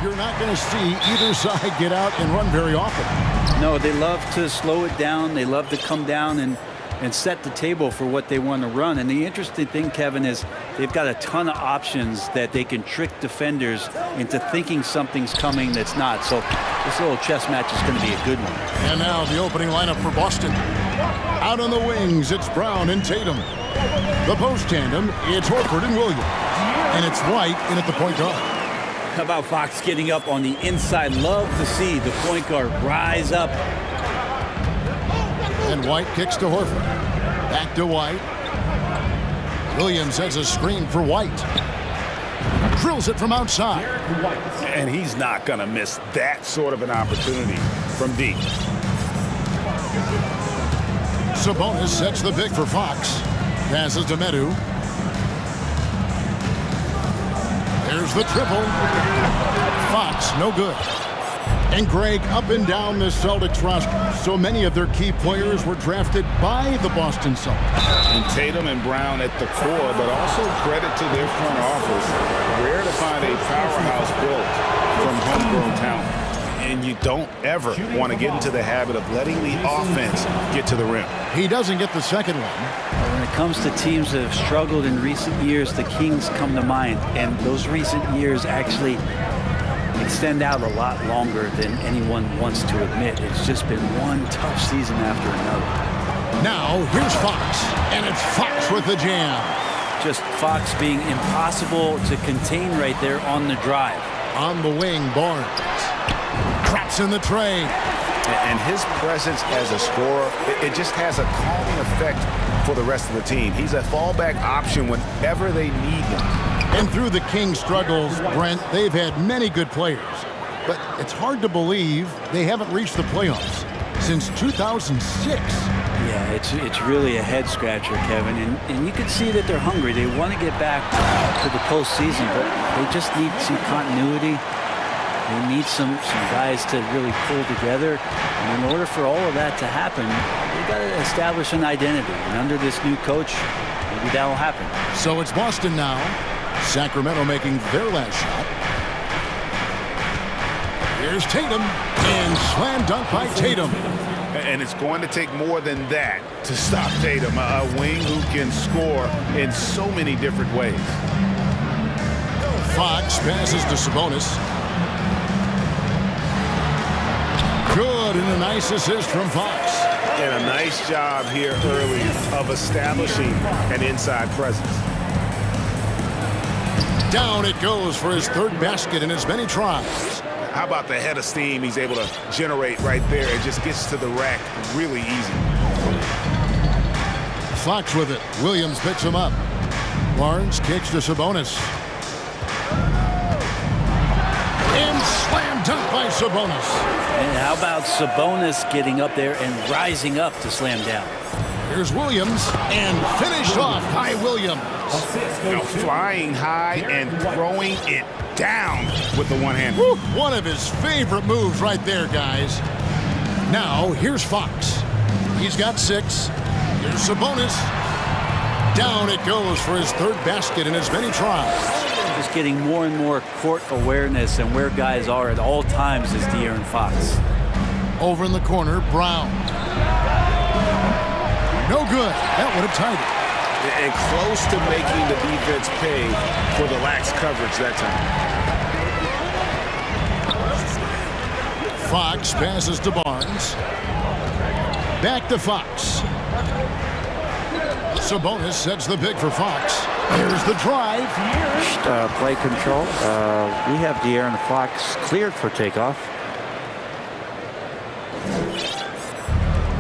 you're not going to see either side get out and run very often. No, they love to slow it down. They love to come down and set the table for what they want to run. And the interesting thing, Kevin, is they've got a ton of options that they can trick defenders into thinking something's coming that's not. So this little chess match is going to be a good one. And now the opening lineup for Boston. Out on the wings, it's Brown and Tatum. The post tandem, it's Horford and Williams. And it's White in at the point guard. How about Fox getting up on the inside? Love to see the point guard rise up. And White kicks to Horford. Back to White. Williams has a screen for White. Drills it from outside. And he's not going to miss that sort of an opportunity from deep. Sabonis sets the pick for Fox. Passes to Medu. There's the triple. Fox, no good. And Greg, up and down the Celtics roster, so many of their key players were drafted by the Boston Celtics. And Tatum and Brown at the core, but also credit to their front office. Rare to find a powerhouse built from homegrown talent. And you don't ever want to get into the habit of letting the offense get to the rim. He doesn't get the second one. When it comes to teams that have struggled in recent years, the Kings come to mind. And those recent years actually extend out a lot longer than anyone wants to admit. It's just been one tough season after another. Now, here's Fox. And it's Fox with the jam. Just Fox being impossible to contain right there on the drive. On the wing, Barnes. Traps in the tray. And his presence as a scorer, it just has a calming effect for the rest of the team. He's a fallback option whenever they need him. And through the Kings' struggles, Brent, they've had many good players. But it's hard to believe they haven't reached the playoffs since 2006. Yeah, it's really a head-scratcher, Kevin. And you can see that they're hungry. They want to get back to the postseason, but they just need some continuity. They need some guys to really pull together. And in order for all of that to happen, they've got to establish an identity. And under this new coach, maybe that'll happen. So it's Boston now. Sacramento making their last shot. Here's Tatum. And slam dunk by Tatum. And it's going to take more than that to stop Tatum. A wing who can score in so many different ways. Fox passes to Sabonis. Good, and a nice assist from Fox. And a nice job here early of establishing an inside presence. Down it goes for his third basket in as many tries. How about the head of steam he's able to generate right there? It just gets to the rack really easy. Fox with it. Williams picks him up. Barnes kicks to Sabonis. And slam dunk by Sabonis. And how about Sabonis getting up there and rising up to slam down? Here's Williams, and finished off by Williams. Flying high and throwing it down with the one hand. One of his favorite moves right there, guys. Now, here's Fox. He's got 6. Here's Sabonis. Down it goes for his third basket in as many tries. Just getting more and more court awareness and where guys are at all times is De'Aaron Fox. Over in the corner, Brown. No good. That would have tied it. And close to making the defense pay for the lax coverage that time. Fox passes to Barnes. Back to Fox. Sabonis sets the pick for Fox. Here's the drive. Play control. We have De'Aaron Fox cleared for takeoff.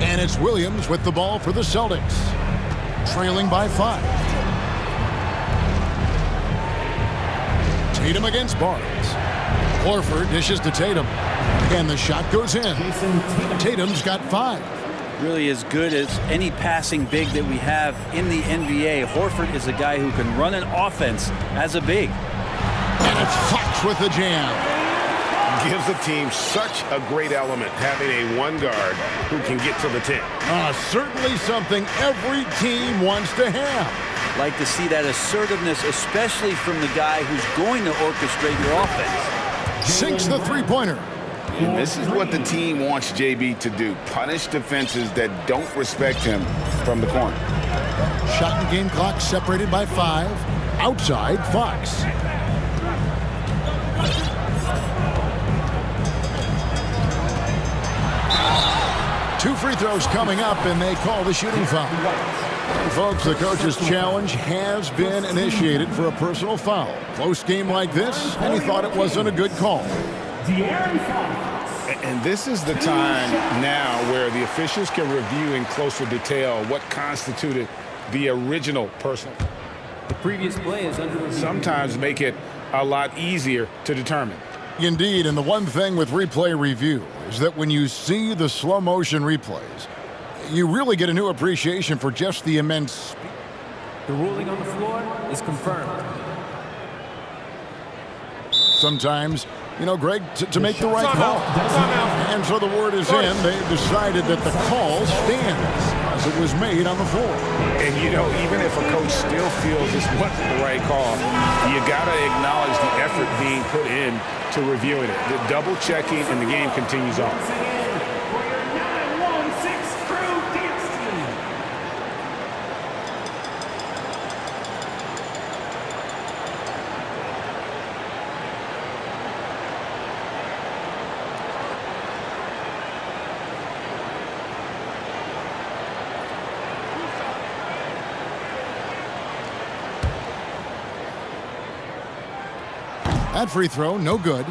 And it's Williams with the ball for the Celtics. Trailing by 5. Tatum against Barnes. Horford dishes to Tatum. And the shot goes in. Tatum's got 5. Really as good as any passing big that we have in the NBA. Horford is a guy who can run an offense as a big. And it's Fox with the jam. Gives the team such a great element having a one guard who can get to the 10. Certainly something every team wants to have. Like to see that assertiveness, especially from the guy who's going to orchestrate your offense. sinks the three-pointer. And this is what the team wants JB to do. Punish defenses that don't respect him from the corner. Shot and game clock separated by 5. Outside, Fox. Two free throws coming up, and they call the shooting foul. And folks, the coach's challenge has been initiated for a personal foul. Close game like this, and he thought it wasn't a good call. And this is the time now where the officials can review in closer detail what constituted the original personal. The previous play is under review. Sometimes make it a lot easier to determine. Indeed, and the one thing with replay review is that when you see the slow motion replays, you really get a new appreciation for just the immense speed. The ruling on the floor is confirmed. Sometimes, you know, Greg, to make the right call. And so the word is in. They've decided that the call stands as it was made on the floor. And, you know, even if a coach still feels this wasn't the right call, you got to acknowledge the effort being put in to reviewing it. The double checking, and the game continues on. That free throw, no good.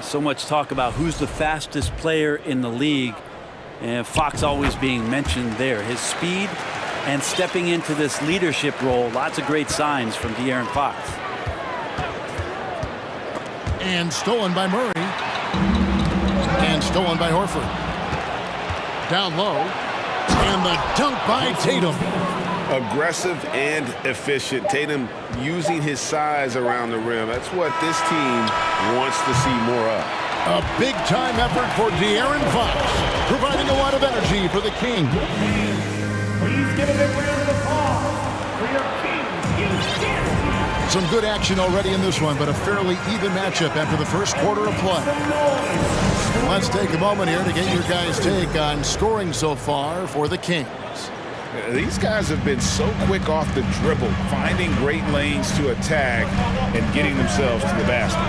So much talk about who's the fastest player in the league, and Fox always being mentioned there. His speed and stepping into this leadership role, lots of great signs from De'Aaron Fox. And stolen by Murray. And stolen by Horford. Down low. And the dunk by Tatum. Aggressive and efficient. Tatum using his size around the rim. That's what this team wants to see more of. A big-time effort for De'Aaron Fox, providing a lot of energy for the Kings. Please give a big round of applause for your Kings. Some good action already in this one, but a fairly even matchup after the first quarter of play. Let's take a moment here to get your guys' take on scoring so far for the Kings. These guys have been so quick off the dribble, finding great lanes to attack and getting themselves to the basket.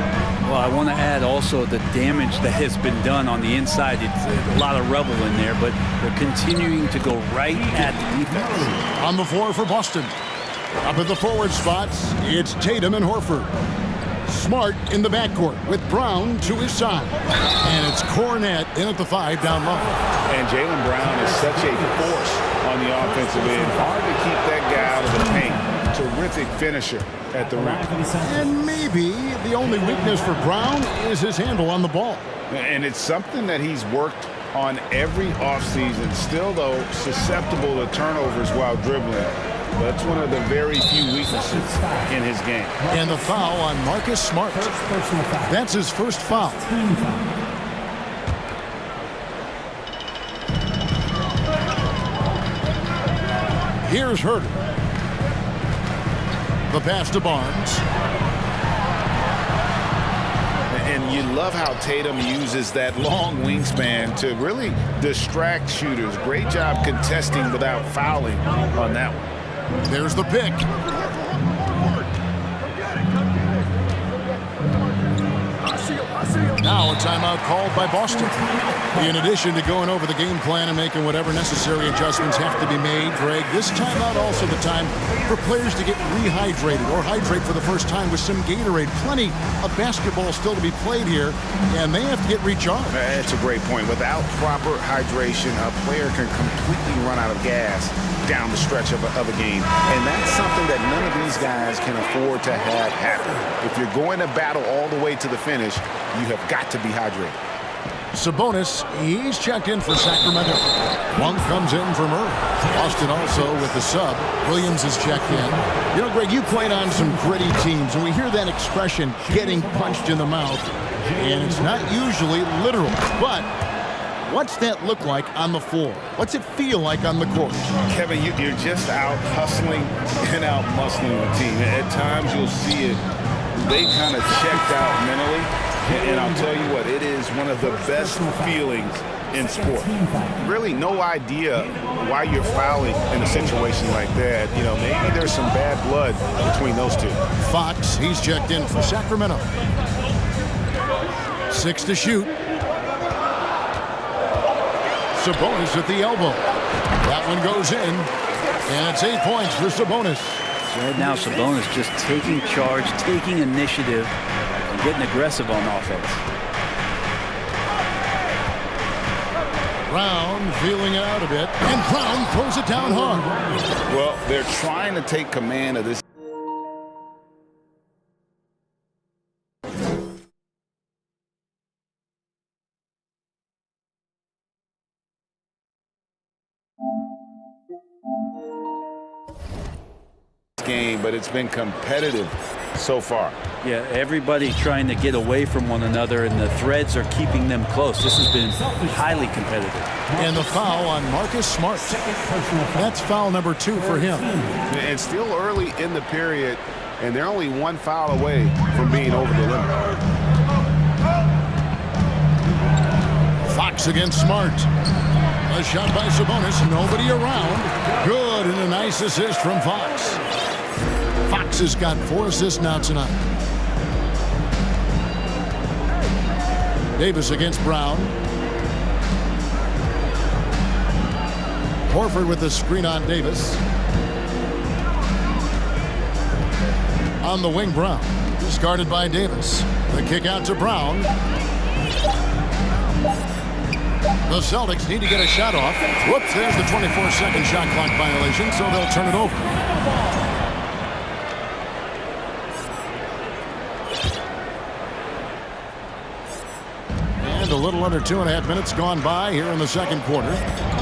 Well, I want to add also the damage that has been done on the inside. It's a lot of rubble in there, but they're continuing to go right at the defense. On the floor for Boston. Up at the forward spots, it's Tatum and Horford. Smart in the backcourt with Brown to his side. And it's Cornette in at the 5 down low. And Jaylen Brown is such a force on the offensive end. Hard to keep that guy out of the paint. Terrific finisher at the rim. And maybe the only weakness for Brown is his handle on the ball. And it's something that he's worked on every offseason. Still, though, susceptible to turnovers while dribbling. That's one of the very few weaknesses in his game. And the foul on Marcus Smart. That's his first foul. Here's Herter. The pass to Barnes. And you love how Tatum uses that long wingspan to really distract shooters. Great job contesting without fouling on that one. There's the pick. Now a timeout called by Boston. In addition to going over the game plan and making whatever necessary adjustments have to be made, Greg, this timeout also the time for players to get rehydrated or hydrate for the first time with some Gatorade. Plenty of basketball still to be played here, and they have to get recharged. That's a great point. Without proper hydration, a player can completely run out of gas down the stretch of a game. And that's something that none of these guys can afford to have happen. If you're going to battle all the way to the finish, you have got to be hydrated. Sabonis, he's checked in for Sacramento. Monk comes in for Murray. Boston also with the sub. Williams is checked in. You know, Greg, you played on some gritty teams, and we hear that expression, getting punched in the mouth. And it's not usually literal, but what's that look like on the floor? What's it feel like on the court? Kevin, you're just out hustling and out muscling the team. At times you'll see it. They kind of checked out mentally. And I'll tell you what, it is one of the best feelings in sport. Really no idea why you're fouling in a situation like that. You know, maybe there's some bad blood between those two. Fox, he's checked in for Sacramento. 6 to shoot. Sabonis at the elbow. That one goes in, and it's 8 points for Sabonis. So right now, Sabonis just taking charge, taking initiative, and getting aggressive on offense. Brown feeling it out a bit, and Brown throws it down hard. Well, they're trying to take command of this. Game, but it's been competitive so far. Yeah, everybody trying to get away from one another, and the threads are keeping them close. This has been highly competitive. And the foul on Marcus Smart. That's foul number 2 for him. And still early in the period, and they're only 1 foul away from being over the limit. Fox against Smart. A shot by Sabonis, nobody around. Good, and a nice assist from Fox. Fox has got 4 assists now tonight. Davis against Brown. Horford with the screen on Davis. On the wing, Brown. Discarded by Davis. The kick out to Brown. The Celtics need to get a shot off. Whoops, there's the 24-second shot clock violation, so they'll turn it over. And a little under 2.5 minutes gone by here in the second quarter.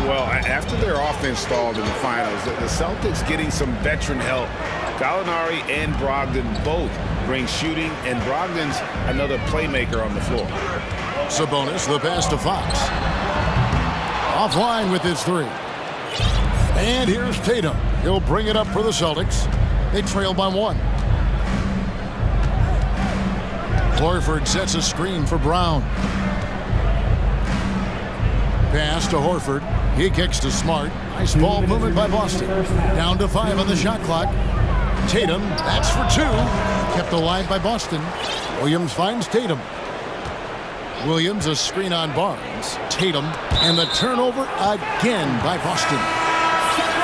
Well, after their offense stalled in the finals, the Celtics getting some veteran help. Gallinari and Brogdon both bring shooting, and Brogdon's another playmaker on the floor. Sabonis, the pass to Fox. Offline with his 3. And here's Tatum. He'll bring it up for the Celtics. They trail by 1. Horford sets a screen for Brown. Pass to Horford. He kicks to Smart. Nice ball movement by Boston. Down to 5 on the shot clock. Tatum, that's for 2. Kept alive by Boston. Williams finds Tatum. Williams, a screen on Barnes. Tatum, and the turnover again by Boston.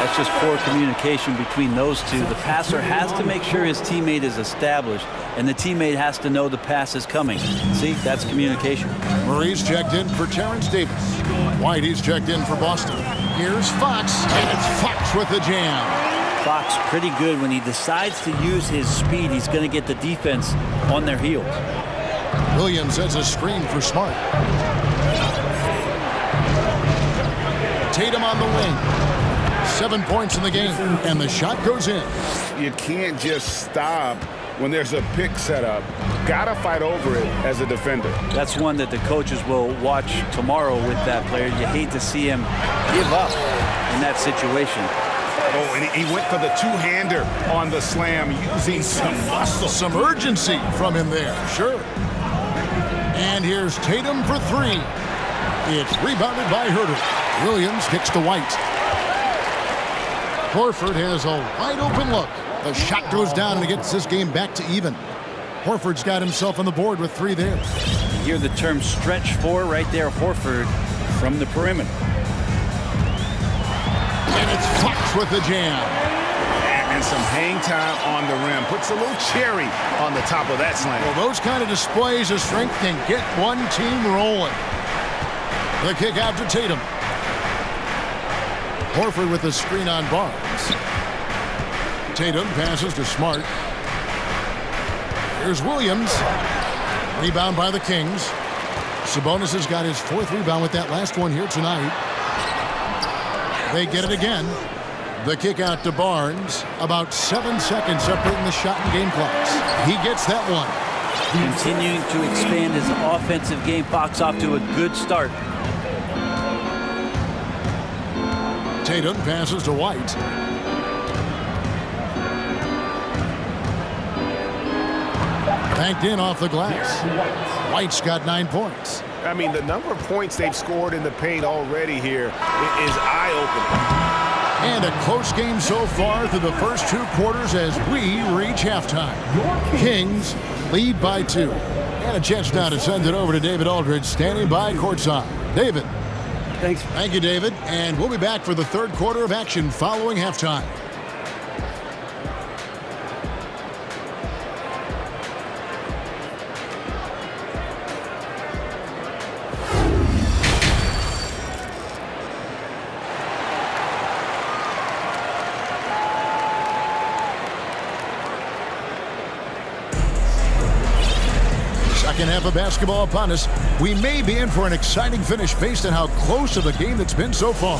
That's just poor communication between those two. The passer has to make sure his teammate is established, and the teammate has to know the pass is coming. See, that's communication. Murray's checked in for Terrence Davis. Whitey's checked in for Boston. Here's Fox, and it's Fox with the jam. Fox pretty good when he decides to use his speed. He's going to get the defense on their heels. Williams has a screen for Smart. Tatum on the wing. 7 points in the game, and the shot goes in. You can't just stop when there's a pick set up. Gotta fight over it as a defender. That's one that the coaches will watch tomorrow with that player. You hate to see him give up in that situation. Oh, and he went for the two-hander on the slam, using some muscle. Some urgency from him there, sure. And here's Tatum for 3. It's rebounded by Herter. Williams kicks to White. Horford has a wide-open look. The shot goes down, and it gets this game back to even. Horford's got himself on the board with 3 there. You hear the term stretch 4 right there, Horford from the perimeter. And it's Fox with the jam. And some hang time on the rim. Puts a little cherry on the top of that slam. Well, those kind of displays of strength can get one team rolling. The kick out to Tatum. Horford with the screen on Barnes. Tatum passes to Smart. Here's Williams. Rebound by the Kings. Sabonis has got his 4th rebound with that last one here tonight. They get it again. The kick out to Barnes. About 7 seconds separating the shot and game clocks. He gets that one. Continuing to expand his offensive game. Fox off to a good start. Tatum passes to White. Banked in off the glass. White's got 9 points. I mean, the number of points they've scored in the paint already here is eye-opening. And a close game so far through the first 2 quarters as we reach halftime. Kings lead by 2. And a chance now to send it over to David Aldridge, standing by courtside. David. Thanks. Thank you, David. And we'll be back for the third quarter of action following halftime. Second half of basketball upon us. We may be in for an exciting finish based on how close of a game that's been so far.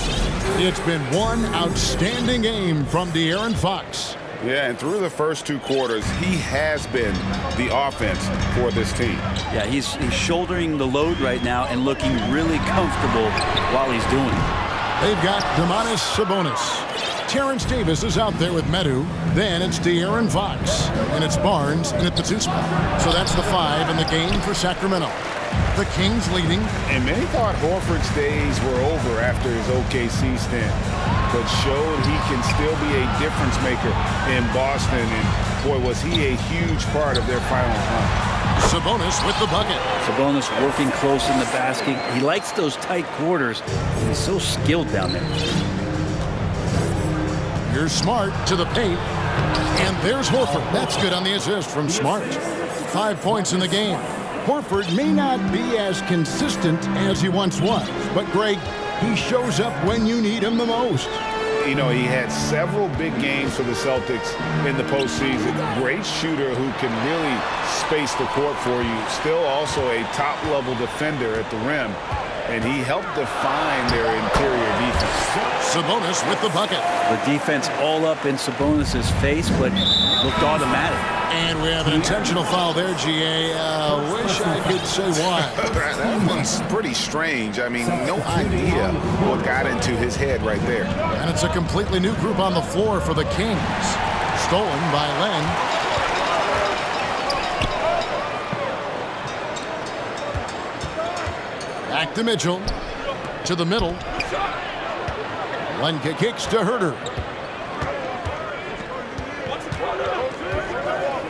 It's been one outstanding game from De'Aaron Fox. Yeah, and through the first 2 quarters, he has been the offense for this team. Yeah, he's shouldering the load right now and looking really comfortable while he's doing it. They've got Domantas Sabonis. Terrence Davis is out there with Medu. Then it's De'Aaron Fox. And it's Barnes in at the 2 spot. So that's the 5 in the game for Sacramento. The Kings leading. And many thought Horford's days were over after his OKC stint, but showed he can still be a difference maker in Boston. And boy, was he a huge part of their final run. Sabonis with the bucket. Sabonis working close in the basket. He likes those tight quarters. He's so skilled down there. Here's Smart to the paint. And there's Horford. That's good on the assist from Smart. 5 points in the game. Horford may not be as consistent as he once was, but Greg, he shows up when you need him the most. You know, he had several big games for the Celtics in the postseason. Great shooter who can really space the court for you. Still also a top-level defender at the rim. And he helped define their interior defense. Sabonis with the bucket. The defense all up in Sabonis' face, but looked automatic. And we have an intentional foul there, GA. Wish I could say why. That one's pretty strange. I mean, no idea what got into his head right there. And it's a completely new group on the floor for the Kings. Stolen by Len. Back to Mitchell. To the middle. Lenka kicks to Herter.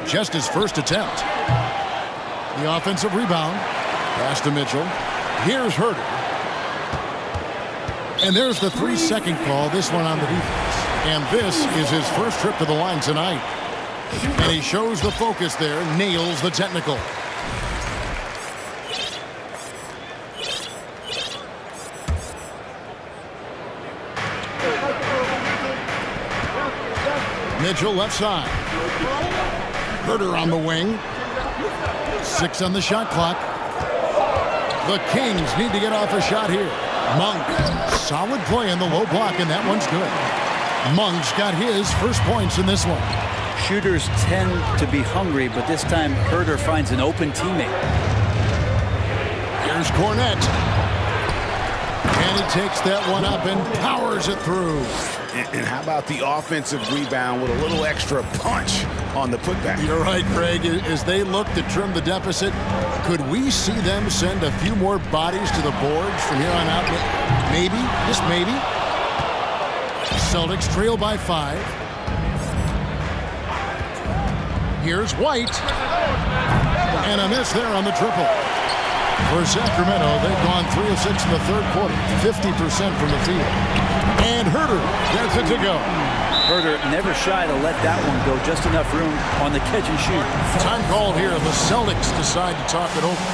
Just his first attempt. The offensive rebound. Pass to Mitchell. Here's Herter. And there's the 3-second call, this one on the defense. And this is his first trip to the line tonight. And he shows the focus there, nails the technical. Mitchell left side. Herter on the wing. 6 on the shot clock. The Kings need to get off a shot here. Monk, solid play in the low block, and that one's good. Monk's got his first points in this one. Shooters tend to be hungry, but this time Herter finds an open teammate. Here's Cornette. And he takes that one up and powers it through. And how about the offensive rebound with a little extra punch on the putback? You're right, Craig. As they look to trim the deficit, could we see them send a few more bodies to the boards from here on out? Maybe, just maybe. Celtics trail by 5. Here's White. And a miss there on the triple. For Sacramento, they've gone 3 of 6 in the third quarter, 50% from the field. And Herter gets it to go. Herter never shy to let that one go. Just enough room on the catch and shoot. Time called here. The Celtics decide to talk it over.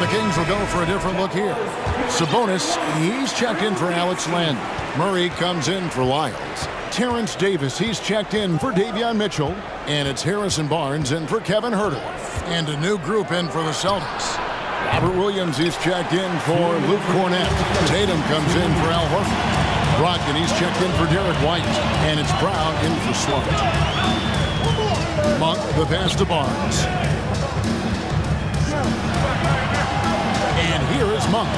And the Kings will go for a different look here. Sabonis, he's checked in for Alex Len. Murray comes in for Lyles. Terrence Davis, he's checked in for Davion Mitchell. And it's Harrison Barnes in for Kevin Huerter. And a new group in for the Celtics. Robert Williams, he's checked in for Luke Cornett. Tatum comes in for Al Horford. Brogdon, he's checked in for Derek White. And it's Brown in for Smart. Monk, the pass to Barnes. And here is Monk.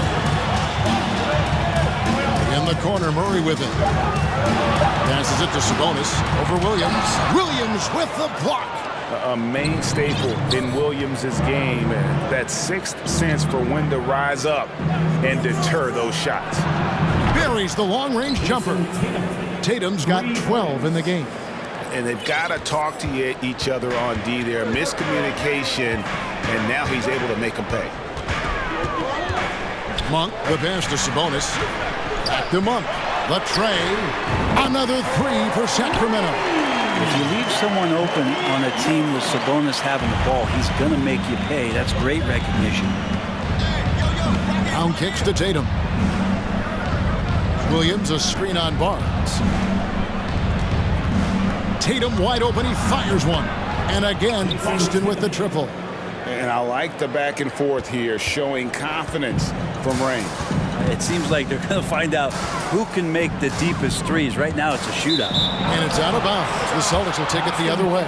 In the corner, Murray with it. Passes it to Sabonis over Williams. Williams with the block. A main staple in Williams' game. That sixth sense for when to rise up and deter those shots. Buries the long-range jumper. Tatum's got 12 in the game. And they've got to talk to each other on D there. Miscommunication, and now he's able to make them pay. Monk, the pass to Sabonis. Back to Monk. The tray. Another three for Sacramento. If you leave someone open on a team with Sabonis having the ball, he's going to make you pay. That's great recognition. Brown kicks to Tatum. Williams, a screen on Barnes. Tatum wide open, he fires one. And again, Boston with the triple. And I like the back and forth here, showing confidence from Rain. It seems like they're going to find out who can make the deepest threes. Right now, it's a shootout. And it's out of bounds. The Celtics will take it the other way.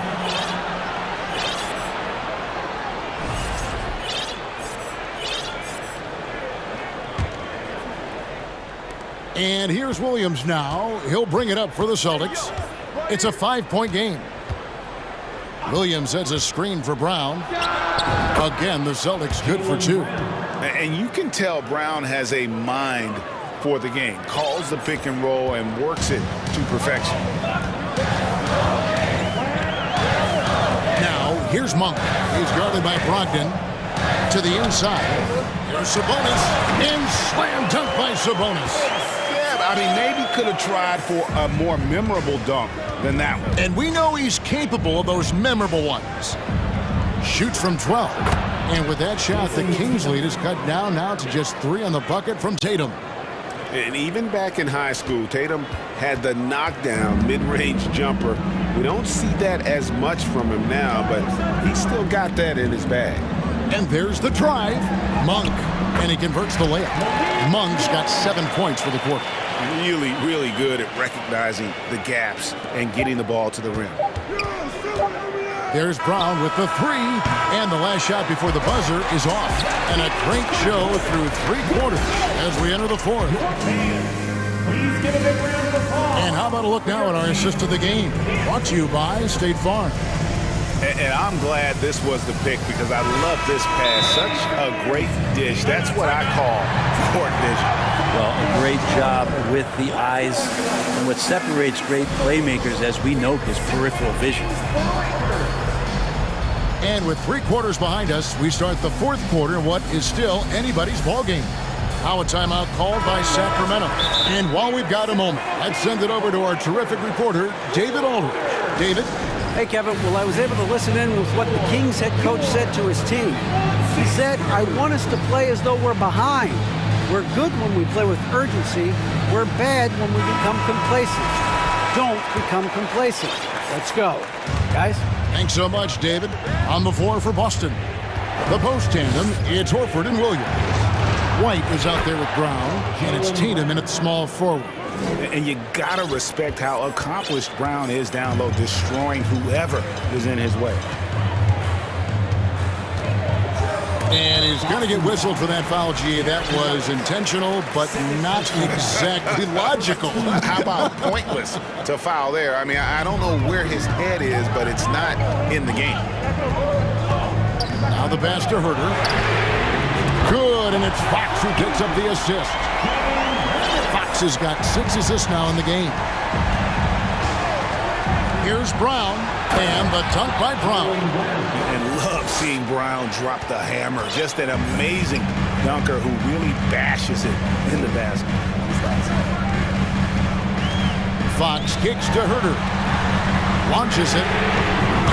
And here's Williams now. He'll bring it up for the Celtics. It's a 5-point game. Williams heads a screen for Brown. Again, the Celtics good for two. And you can tell Brown has a mind for the game. Calls the pick and roll and works it to perfection. Now, here's Monk. He's guarded by Brogdon. To the inside. Here's Sabonis. And slam dunk by Sabonis. I mean, maybe could have tried for a more memorable dunk than that one. And we know he's capable of those memorable ones. Shoots from 12. And with that shot, the Kings lead is cut down now to just 3 on the bucket from Tatum. And even back in high school, Tatum had the knockdown mid-range jumper. We don't see that as much from him now, but he's still got that in his bag. And there's the drive. Monk. And he converts the layup. Monk's got 7 points for the quarter. Really, really good at recognizing the gaps and getting the ball to the rim. There's Brown with the three. And the last shot before the buzzer is off. And a great show through 3 quarters as we enter the fourth. And how about a look now at our assist of the game? Brought to you by State Farm. And I'm glad this was the pick because I love this pass. Such a great dish. That's what I call court vision. Well, a great job with the eyes. And what separates great playmakers, as we know, is peripheral vision. And with 3 quarters behind us, we start the fourth quarter in what is still anybody's ballgame. Now a timeout called by Sacramento. And while we've got a moment, let's send it over to our terrific reporter, David Aldridge. David? Hey, Kevin. Well, I was able to listen in with what the Kings head coach said to his team. He said, I want us to play as though we're behind. We're good when we play with urgency. We're bad when we become complacent. Don't become complacent. Let's go. Guys? Thanks so much, David. On the floor for Boston. The post tandem, it's Horford and Williams. White is out there with Brown, and it's Tatum in at small forward. And you got to respect how accomplished Brown is down low, destroying whoever is in his way. And he's going to get whistled for that foul, G. That was intentional, but not exactly logical. How about pointless to foul there? I mean, I don't know where his head is, but it's not in the game. Now the pass to Huerter. Good, and it's Fox who picks up the assist. Fox has got 6 assists now in the game. Here's Brown, and the dunk by Brown. And love seeing Brown drop the hammer. Just an amazing dunker who really bashes it in the basket. Fox kicks to Huerter. Launches it.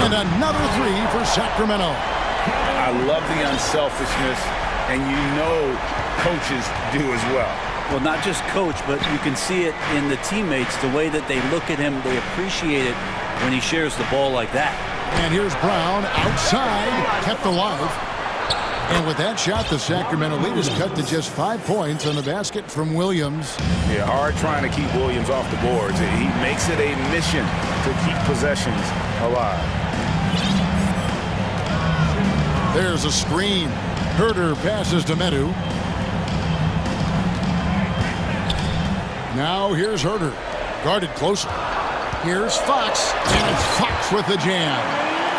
And another 3 for Sacramento. I love the unselfishness and you know coaches do as well. Well, not just coach, but you can see it in the teammates, the way that they look at him, they appreciate it when he shares the ball like that. And here's Brown outside, kept alive. And with that shot, the Sacramento lead is cut to just 5 points on the basket from Williams. Yeah, hard trying to keep Williams off the boards. He makes it a mission to keep possessions alive. There's a screen. Herter passes to Medu. Now here's Herter, guarded closer. Here's Fox, and it's Fox with the jam.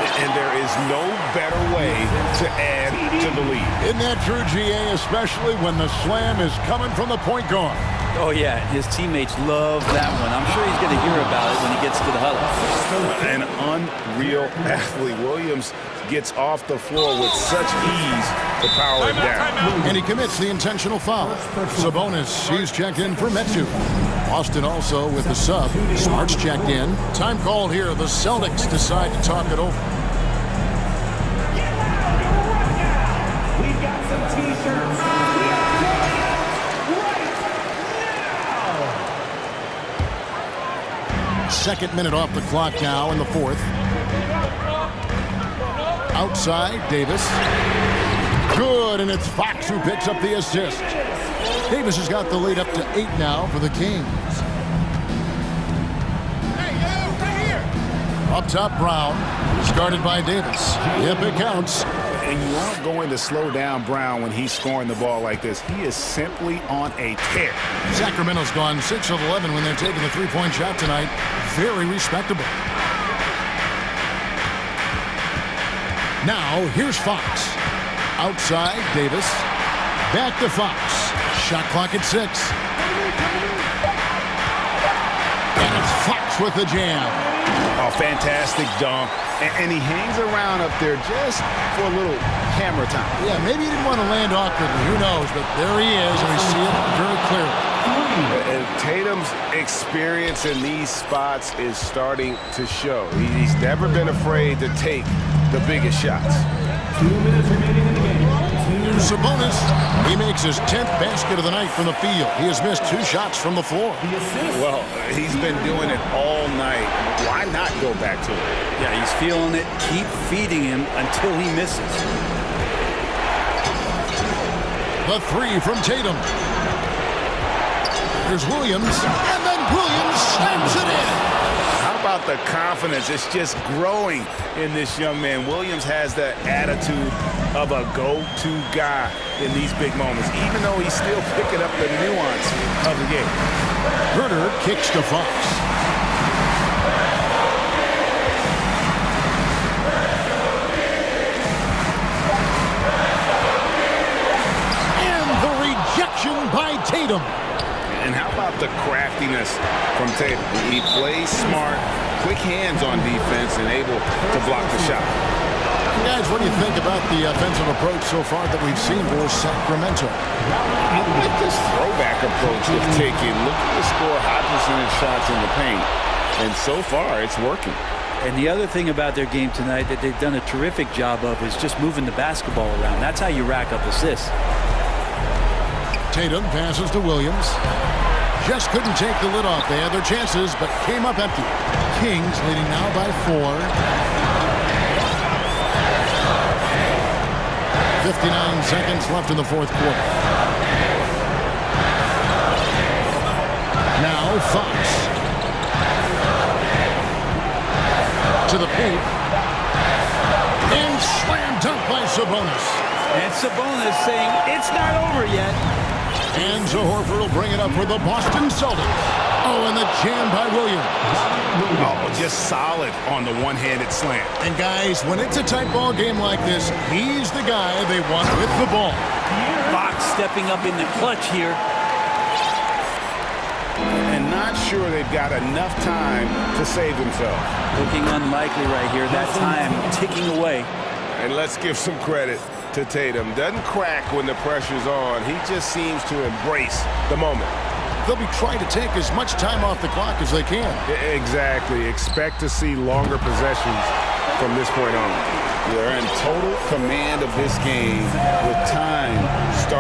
And there is no better way to add to the lead. Isn't that true, GA, especially when the slam is coming from the point guard? Oh, yeah, his teammates love that one. I'm sure he's going to hear about it when he gets to the huddle. An unreal athlete. Williams gets off the floor with such ease to power it down. And he commits the intentional foul. Sabonis, he's checked in for Metu. Austin also with the sub. Smart's checked in. Time called here. The Celtics decide to talk it over. We've got some t-shirts. Second minute off the clock now in the fourth. Outside, Davis. Good, and it's Fox who picks up the assist. Davis has got the lead up to 8 now for the Kings. Up top, Brown. He's guarded by Davis. Yep, it counts. And you aren't going to slow down Brown when he's scoring the ball like this. He is simply on a tear. Sacramento's gone 6 of 11 when they're taking the three-point shot tonight. Very respectable. Now, here's Fox. Outside, Davis. Back to Fox. Shot clock at 6. And it's Fox with the jam. A fantastic dunk. And he hangs around up there just for a little camera time. Yeah, maybe he didn't want to land awkwardly. Who knows? But there he is, and we see it very clearly. And Tatum's experience in these spots is starting to show. He's never been afraid to take the biggest shots. 2 minutes remaining in the game. Sabonis, he makes his 10th basket of the night from the field. He has missed 2 shots from the floor. Well, he's been doing it all night. Why not go back to it? Yeah, he's feeling it. Keep feeding him until he misses. The 3 from Tatum. There's Williams, and then Williams slams it in. How about the confidence? It's just growing in this young man. Williams has the attitude of a go-to guy in these big moments, even though he's still picking up the nuance of the game. Herter kicks to Fox. And the rejection by Tatum. And how about the craftiness from Tatum? He plays smart, quick hands on defense, and able to block the shot. Guys, what do you think about the offensive approach so far that we've seen for Sacramento? I like this throwback approach they've taken. Look at the score, high percentage shots in the paint. And so far, it's working. And the other thing about their game tonight that they've done a terrific job of is just moving the basketball around. That's how you rack up assists. Tatum passes to Williams. Just couldn't take the lid off. They had their chances, but came up empty. Kings leading now by 4. 59 seconds left in the fourth quarter. Now Fox. To the paint. And slam dunk by Sabonis. And Sabonis saying, it's not over yet. And so Horford will bring it up for the Boston Celtics. Oh, and the jam by Williams. Oh, just solid on the one-handed slam. And guys, when it's a tight ball game like this, he's the guy they want with the ball. Fox stepping up in the clutch here. And not sure they've got enough time to save themselves. Looking unlikely right here. That time ticking away. And let's give some credit to Tatum. Doesn't crack when the pressure's on. He just seems to embrace the moment. They'll be trying to take as much time off the clock as they can. Exactly. Expect to see longer possessions from this point on. They're in total command of this game with time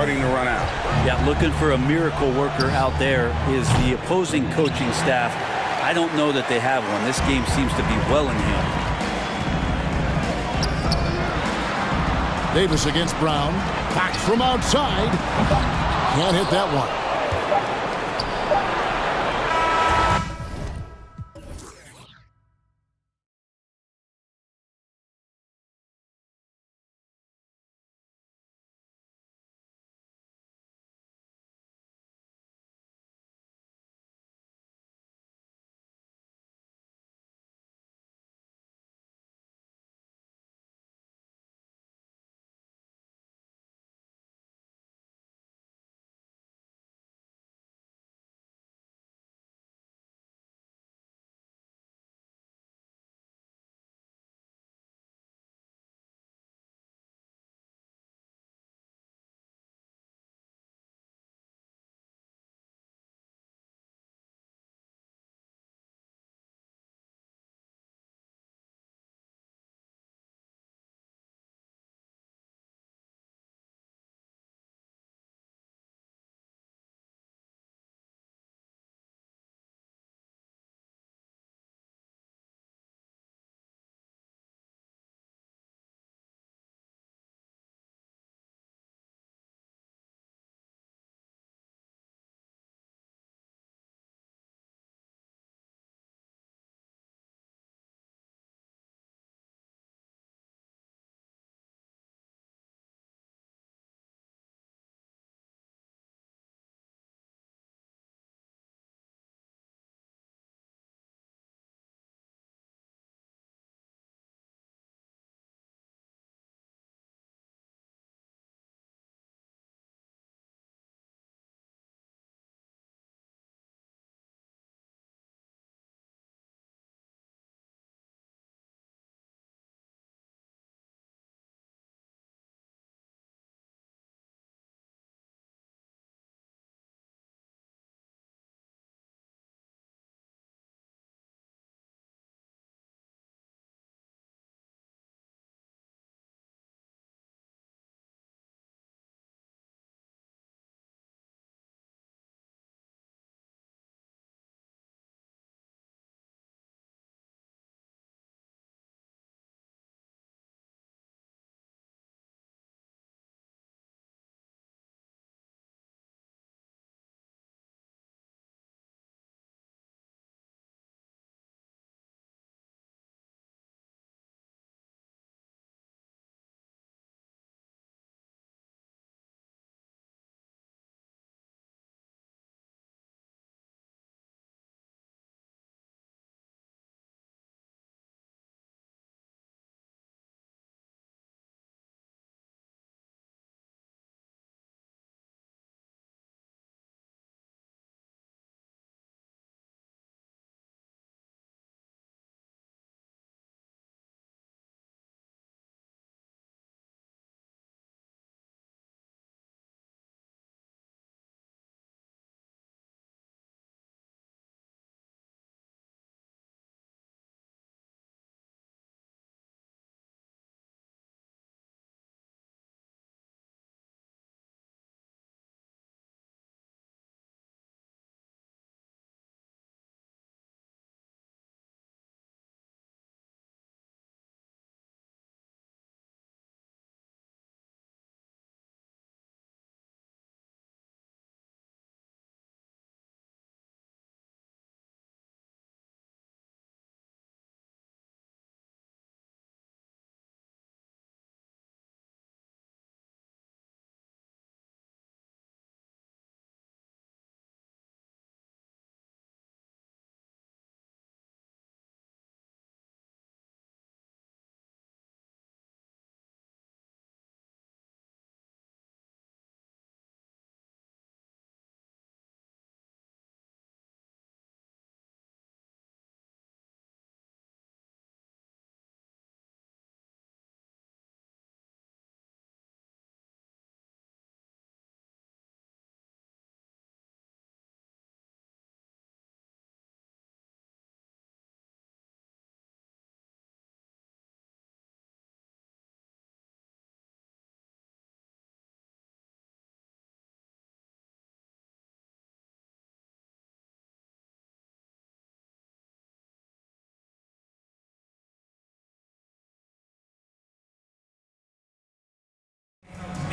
starting to run out. Yeah, looking for a miracle worker out there is the opposing coaching staff. I don't know that they have one. This game seems to be well in hand. Davis against Brown. Back from outside. Can't hit that one.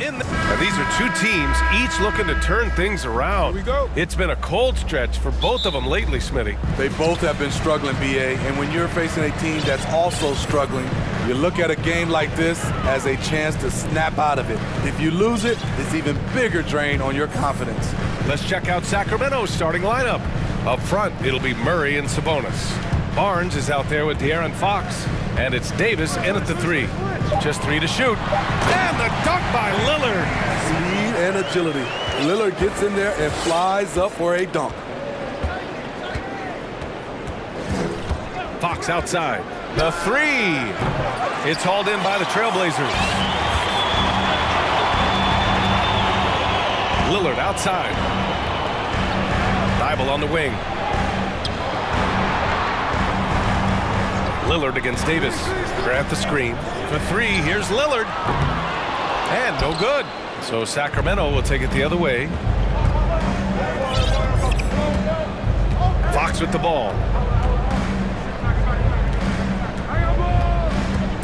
in the... Now, these are two teams, each looking to turn things around. Here we go. It's been a cold stretch for both of them lately, Smitty. They both have been struggling, BA, and when you're facing a team that's also struggling, you look at a game like this as a chance to snap out of it. If you lose it, it's even bigger drain on your confidence. Let's check out Sacramento's starting lineup. Up front, it'll be Murray and Sabonis. Barnes is out there with De'Aaron Fox, and it's Davis in at the 3. Just 3 to shoot. And the dunk by Lillard. Speed and agility. Lillard gets in there and flies up for a dunk. Fox outside. The 3. It's hauled in by the Trailblazers. Lillard outside. Thibault on the wing. Lillard against Davis. Grant the screen. For 3, here's Lillard. And no good. So Sacramento will take it the other way. Fox with the ball.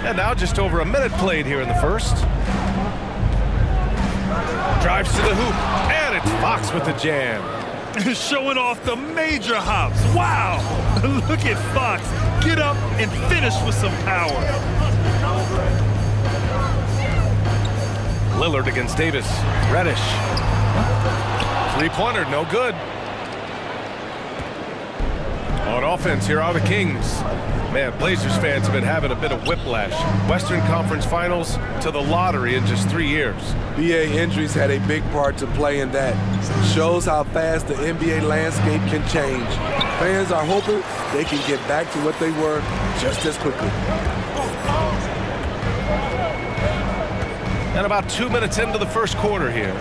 And now just over a minute played here in the first. Drives to the hoop. And it's Fox with the jam. Showing off the major hops. Wow! Look at Fox. Get up and finish with some power. Lillard against Davis. Reddish. Three-pointer, no good. On offense, here are the Kings. Man, Blazers fans have been having a bit of whiplash. Western Conference Finals to the lottery in just 3 years. BA injuries had a big part to play in that. Shows how fast the NBA landscape can change. Fans are hoping they can get back to what they were just as quickly. And about 2 minutes into the first quarter here.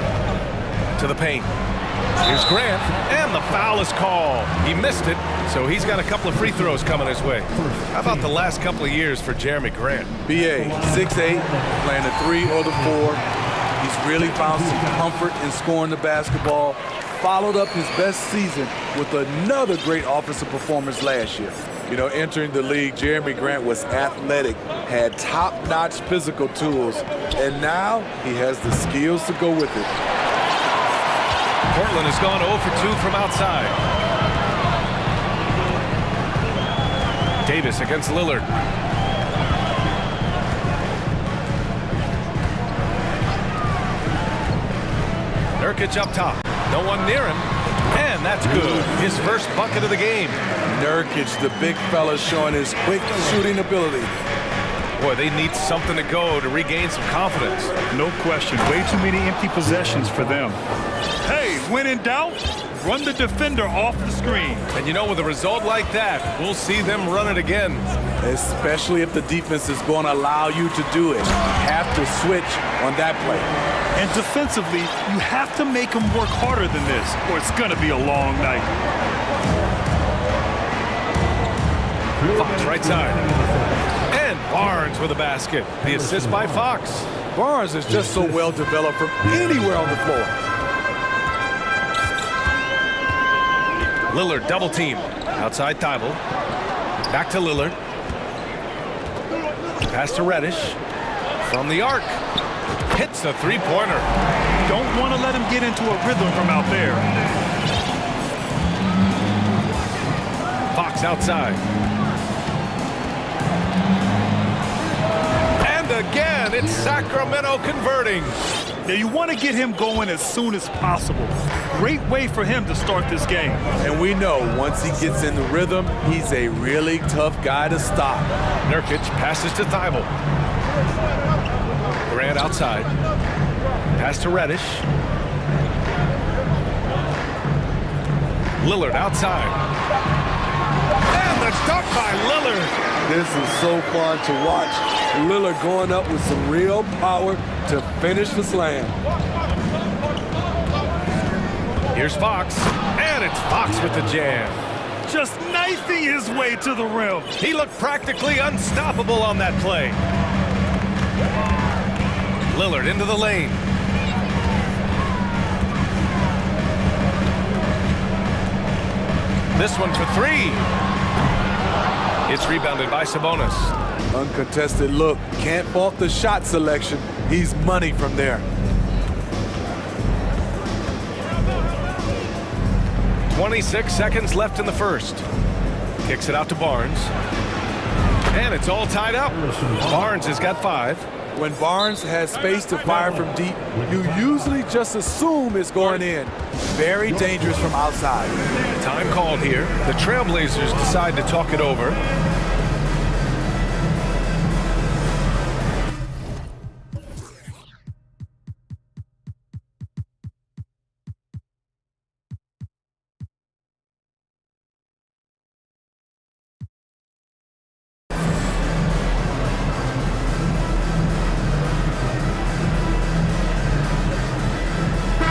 To the paint. Here's Grant, and the foul is called. He missed it, so he's got a couple of free throws coming his way. How about the last couple of years for Jeremy Grant? BA, 6'8", playing the 3 or the 4. He's really found some comfort in scoring the basketball. Followed up his best season with another great offensive performance last year. You know, entering the league, Jeremy Grant was athletic, had top-notch physical tools, and now he has the skills to go with it. Portland has gone 0 for 2 from outside. Davis against Lillard. Nurkic up top. No one near him. And that's good. His first bucket of the game. Nurkic, the big fella, showing his quick shooting ability. Boy, they need something to go to regain some confidence. No question. Way too many empty possessions for them. Hey, when in doubt, run the defender off the screen. And you know, with a result like that, we'll see them run it again. Especially if the defense is going to allow you to do it. You have to switch on that play. And defensively, you have to make them work harder than this, or it's going to be a long night. Fox right side. And Barnes with a basket. The assist by Fox. Barnes is just so well developed from anywhere on the floor. Lillard double team. Outside Thibault. Back to Lillard. Pass to Reddish. From the arc. Hits the three-pointer. Don't want to let him get into a rhythm from out there. Fox outside. And again, it's Sacramento converting. Now you want to get him going as soon as possible. Great way for him to start this game. And we know once he gets in the rhythm, he's a really tough guy to stop. Nurkic passes to Thibault. Grant outside. Pass to Reddish. Lillard outside. And the dunk by Lillard. This is so fun to watch. Lillard going up with some real power to finish the slam. Here's Fox, and it's Fox with the jam. Just knifing his way to the rim. He looked practically unstoppable on that play. Lillard into the lane. This one for 3. It's rebounded by Sabonis. Uncontested look. Can't fault the shot selection. He's money from there. 26 seconds left in the first. Kicks it out to Barnes. And it's all tied up. Barnes has got 5. When Barnes has space to fire from deep, you usually just assume it's going in. Very dangerous from outside. Time called here. The Trailblazers decide to talk it over.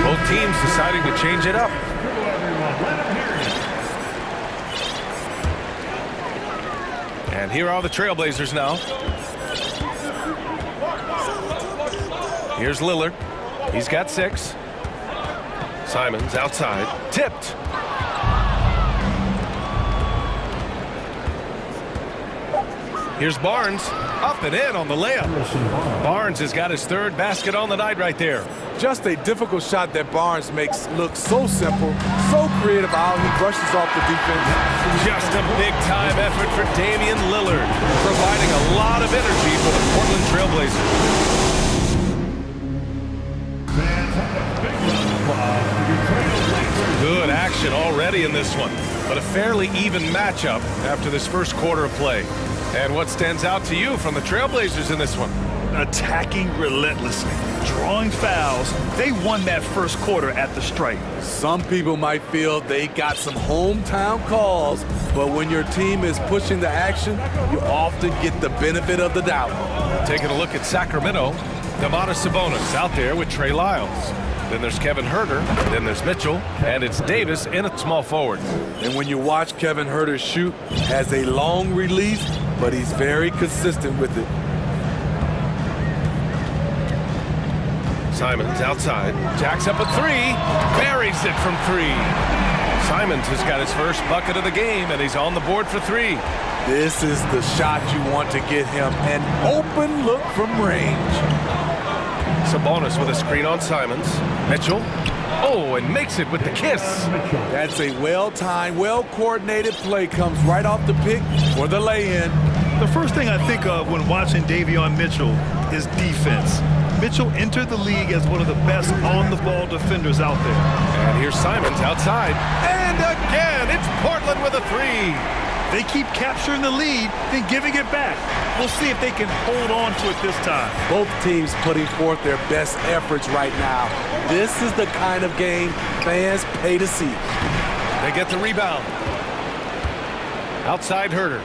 Both teams deciding to change it up. And here are the Trailblazers now. Here's Lillard. He's got 6. Simons outside. Tipped. Here's Barnes. Up and in on the layup. Barnes has got his 3rd basket on the night right there. Just a difficult shot that Barnes makes look so simple, so creative how he brushes off the defense. Just a big-time effort for Damian Lillard, providing a lot of energy for the Portland Trailblazers. Good action already in this one, but a fairly even matchup after this first quarter of play. And what stands out to you from the Trailblazers in this one? Attacking relentlessly, drawing fouls. They won that first quarter at the stripe. Some people might feel they got some hometown calls, but when your team is pushing the action, you often get the benefit of the doubt. Taking a look at Sacramento, domantas Sabonis out there with Trey Lyles. Then there's Kevin Huerter, then there's Mitchell, and it's Davis in at small forward. And when you watch Kevin Huerter shoot, has a long release, but he's very consistent with it. Simons outside, jacks up a 3, buries it from 3. Simons has got his first bucket of the game, and he's on the board for 3. This is the shot you want to get him, an open look from range. Sabonis with a screen on Simons. Mitchell, oh, and makes it with the kiss. That's a well-timed, well-coordinated play, comes right off the pick for the lay-in. The first thing I think of when watching Davion Mitchell is defense. Mitchell entered the league as one of the best on-the-ball defenders out there. And here's Simons outside. And again, it's Portland with a 3. They keep capturing the lead, then giving it back. We'll see if they can hold on to it this time. Both teams putting forth their best efforts right now. This is the kind of game fans pay to see. They get the rebound. Outside Huerter.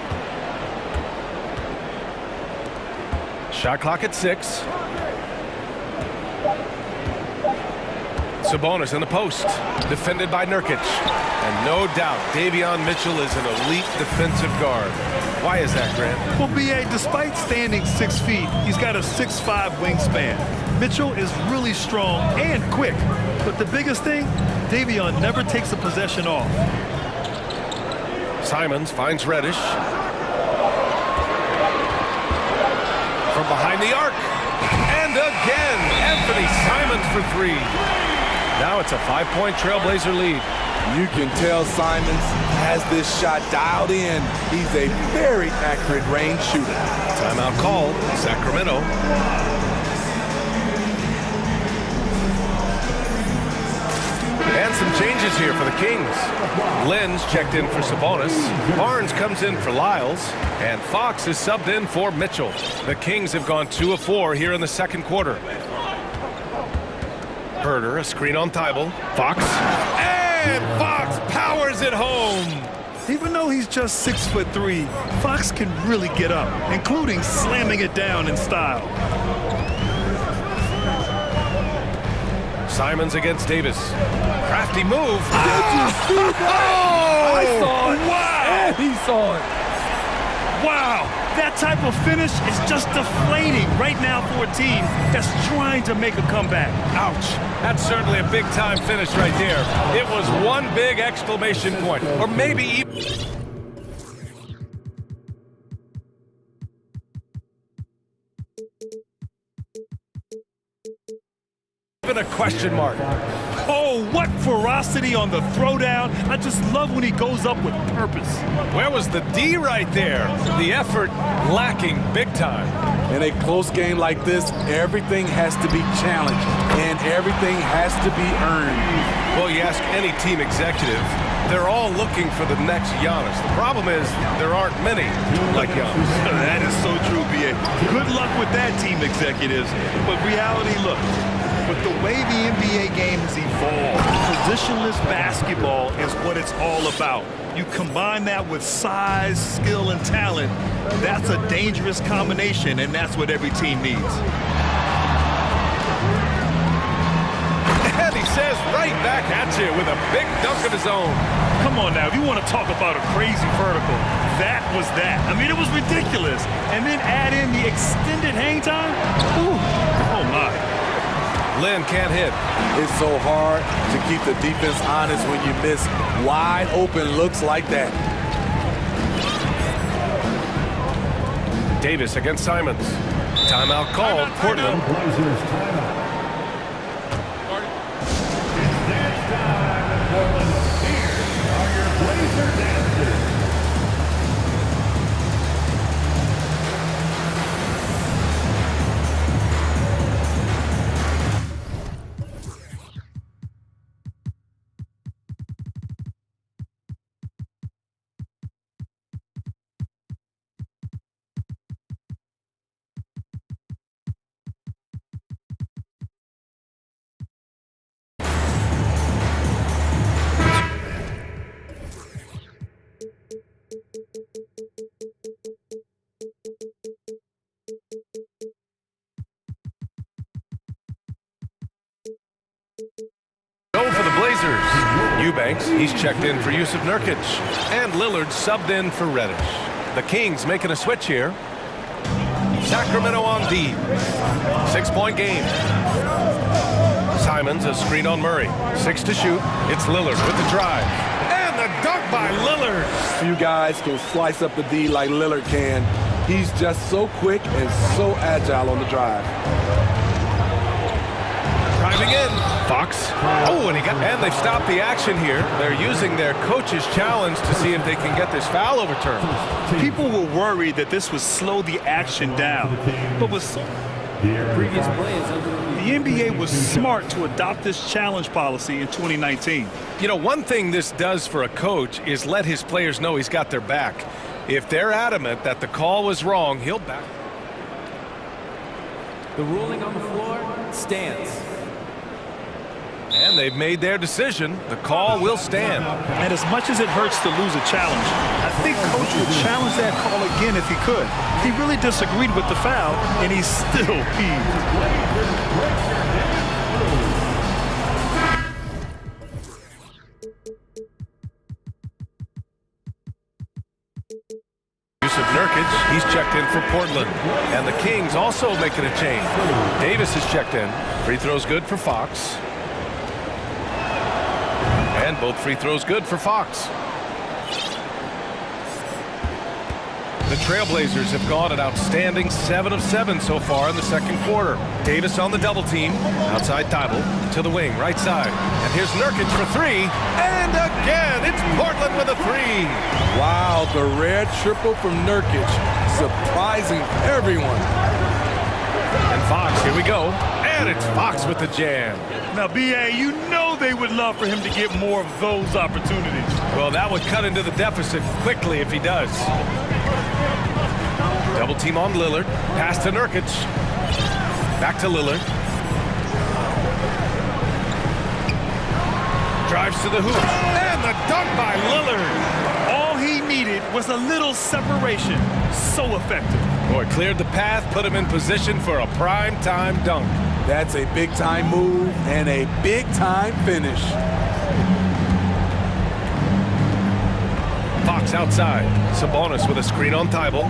Shot clock at 6. Sabonis in the post, defended by Nurkic. And no doubt, Davion Mitchell is an elite defensive guard. Why is that, Grant? Well, B.A., despite standing 6 feet, he's got a 6'5" wingspan. Mitchell is really strong and quick. But the biggest thing, Davion never takes a possession off. Simons finds Reddish. From behind the arc. And again, Anthony Simons for 3. Now it's a 5-point Trailblazer lead. You can tell Simons has this shot dialed in. He's a very accurate range shooter. Timeout called, Sacramento. And some changes here for the Kings. Lynn's checked in for Sabonis. Barnes comes in for Lyles. And Fox is subbed in for Mitchell. The Kings have gone 2 of 4 here in the second quarter. Huerter, a screen on Thibault. Fox. And Fox powers it home. Even though he's just 6'3", Fox can really get up, including slamming it down in style. Simons against Davis. Crafty move. Did you see that? I saw it. Wow. And he saw it. Wow. That type of finish is just deflating right now for a team that's trying to make a comeback. Ouch. That's certainly a big-time finish right there. It was one big exclamation point. Or maybe even a question mark. Oh, what ferocity on the throwdown. I just love when he goes up with purpose. Where was the D right there? The effort lacking big time. In a close game like this, everything has to be challenged and everything has to be earned. Well, you ask any team executive, they're all looking for the next Giannis. The problem is there aren't many like Giannis. That is so true, B.A. Good luck with that, team executives. But reality, look, with the way the NBA game has evolved, positionless basketball is what it's all about. You combine that with size, skill, and talent, that's a dangerous combination, and that's what every team needs. And he says right back at you with a big dunk of his own. Come on now, if you want to talk about a crazy vertical, that was that. I mean, it was ridiculous. And then add in the extended hang time. Ooh, oh my. Lynn can't hit. It's so hard to keep the defense honest when you miss wide open looks like that. Davis against Simons. Timeout called, Portland. Blazers timeout. It's time, Portland. Here are your Blazers answers. Go for the Blazers. Eubanks, he's checked in for Yusuf Nurkic. And Lillard subbed in for Reddish. The Kings making a switch here. Sacramento on D. 6-point game. Simons a screen on Murray. 6 to shoot. It's Lillard with the drive. And the dunk by Lillard. Few guys can slice up the D like Lillard can. He's just so quick and so agile on the drive. Driving in. Fox. Oh, and they've stopped the action here. They're using their coach's challenge to see if they can get this foul overturned. People were worried that this would slow the action down. But with Previous play is under the NBA was smart to adopt this challenge policy in 2019. You know, one thing this does for a coach is let his players know he's got their back. If they're adamant that the call was wrong, he'll back. The ruling on the floor stands. And they've made their decision. The call will stand. And as much as it hurts to lose a challenge, I think Coach would challenge that call again if he could. He really disagreed with the foul, and he's still peeved. Yusuf Nurkic, he's checked in for Portland. And the Kings also making a change. Davis is checked in. Free throw's good for Fox. And both free throws good for Fox. The Trailblazers have gone an outstanding 7 of 7 so far in the second quarter. Davis on the double team. Outside Thibault to the wing, right side. And here's Nurkic for 3. And again, it's Portland with a 3. Wow, the red triple from Nurkic. Surprising everyone. And Fox, here we go. And it's Fox with the jam. Now, B.A., you know they would love for him to get more of those opportunities. Well, that would cut into the deficit quickly if he does. Double team on Lillard. Pass to Nurkic. Back to Lillard. Drives to the hoop. And the dunk by Lillard. All he needed was a little separation. So effective. Boy, cleared the path, put him in position for a prime-time dunk. That's a big-time move and a big-time finish. Fox outside. Sabonis with a screen on Thibault.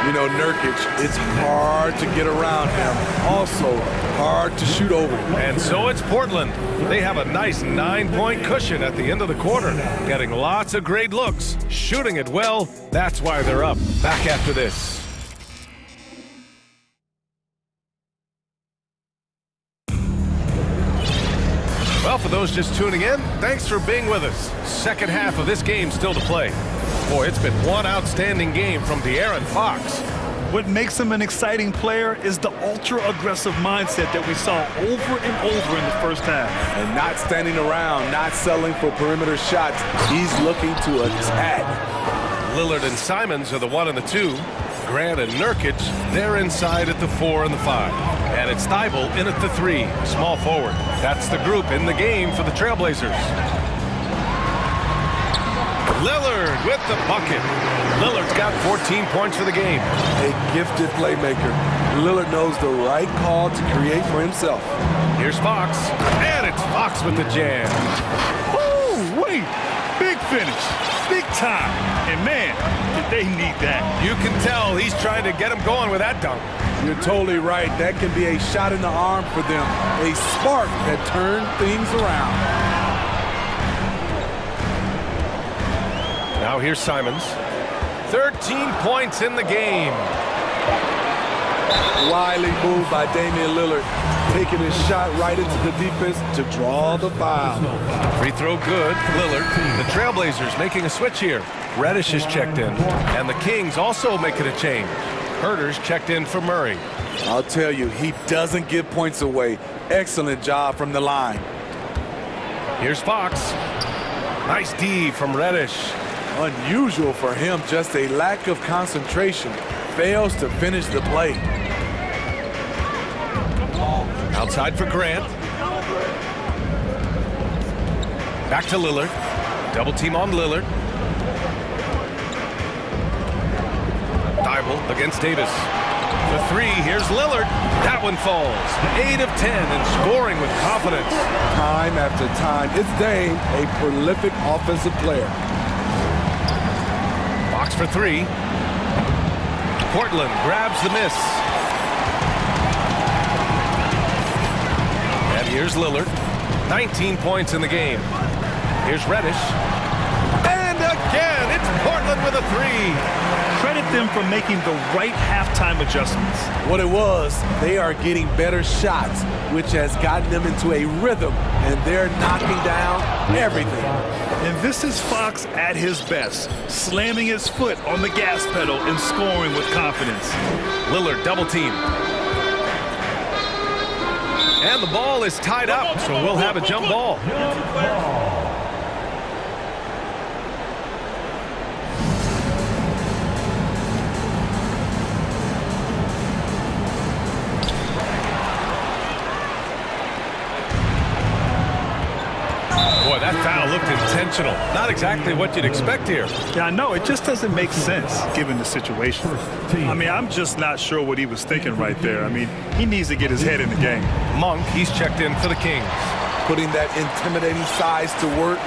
You know, Nurkic, it's hard to get around him. Also, hard to shoot over him. And so it's Portland. They have a nice 9-point cushion at the end of the quarter. Getting lots of great looks. Shooting it well. That's why they're up. Back after this. those just tuning in, thanks for being with us. Second half of this game still to play. Boy, it's been one outstanding game from De'Aaron Fox. What makes him an exciting player is the ultra-aggressive mindset that we saw over and over in the first half. And not standing around, not settling for perimeter shots. He's looking to attack. Lillard and Simons are the 1 and the 2. Grant and Nurkic, they're inside at the 4 and the 5. And it's Thibault in at the 3, small forward. That's the group in the game for the Trailblazers. Lillard with the bucket. Lillard's got 14 points for the game. A gifted playmaker. Lillard knows the right call to create for himself. Here's Fox, and it's Fox with the jam. Oh, wait, big finish, big time. And man, did they need that. You can tell he's trying to get him going with that dunk. You're totally right. That can be a shot in the arm for them. A spark that turned things around. Now here's Simons. 13 points in the game. Wily move by Damian Lillard. Taking his shot right into the defense to draw the foul. Free throw good. Lillard. The Trailblazers making a switch here. Reddish is checked in. And the Kings also making a change. Herter's checked in for Murray. I'll tell you, he doesn't give points away. Excellent job from the line. Here's Fox. Nice D from Reddish. Unusual for him, just a lack of concentration. Fails to finish the play. Outside for Grant. Back to Lillard. Double team on Lillard. Thibault against Davis. The 3, here's Lillard. That one falls. 8 of 10 and scoring with confidence. Time after time, it's Dame, a prolific offensive player. Fox for 3. Portland grabs the miss. And here's Lillard. 19 points in the game. Here's Reddish. And again, it's Portland with a 3. Credit them for making the right halftime adjustments. What it was, they are getting better shots, which has gotten them into a rhythm, and they're knocking down everything. And this is Fox at his best, slamming his foot on the gas pedal and scoring with confidence. Lillard double team. And the ball is tied up, so we'll have a jump ball. Boy, that foul looked intentional. Not exactly what you'd expect here. Yeah, I know. It just doesn't make sense given the situation. I mean, I'm just not sure what he was thinking right there. I mean, he needs to get his head in the game. Monk, he's checked in for the Kings. Putting that intimidating size to work,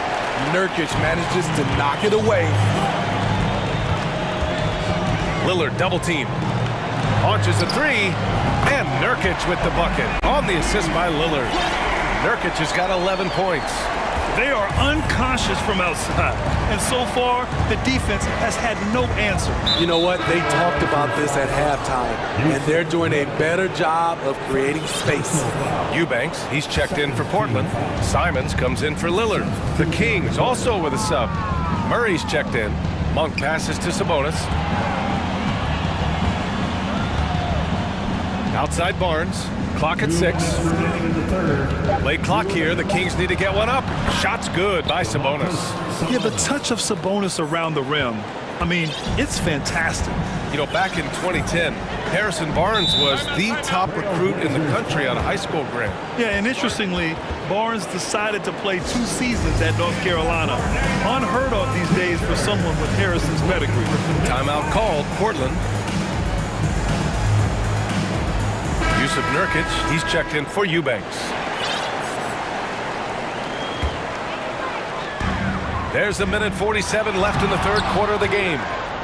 Nurkic manages to knock it away. Lillard double team. Launches a 3, and Nurkic with the bucket. On the assist by Lillard. Nurkic has got 11 points. They are unconscious from outside, and so far, the defense has had no answer. You know what? They talked about this at halftime, and they're doing a better job of creating space. Eubanks, he's checked in for Portland. Simons comes in for Lillard. The Kings also with a sub. Murray's checked in. Monk passes to Sabonis. Outside Barnes. Clock at 6. Late clock here. The Kings need to get one up. Shot's good by Sabonis. Yeah, the touch of Sabonis around the rim, I mean, it's fantastic. You know, back in 2010, Harrison Barnes was the top recruit in the country on a high school grant. Yeah, and interestingly, Barnes decided to play 2 seasons at North Carolina. Unheard of these days for someone with Harrison's pedigree. Timeout called, Portland. Use of Nurkic, he's checked in for Eubanks. There's a minute 47 left in the third quarter of the game.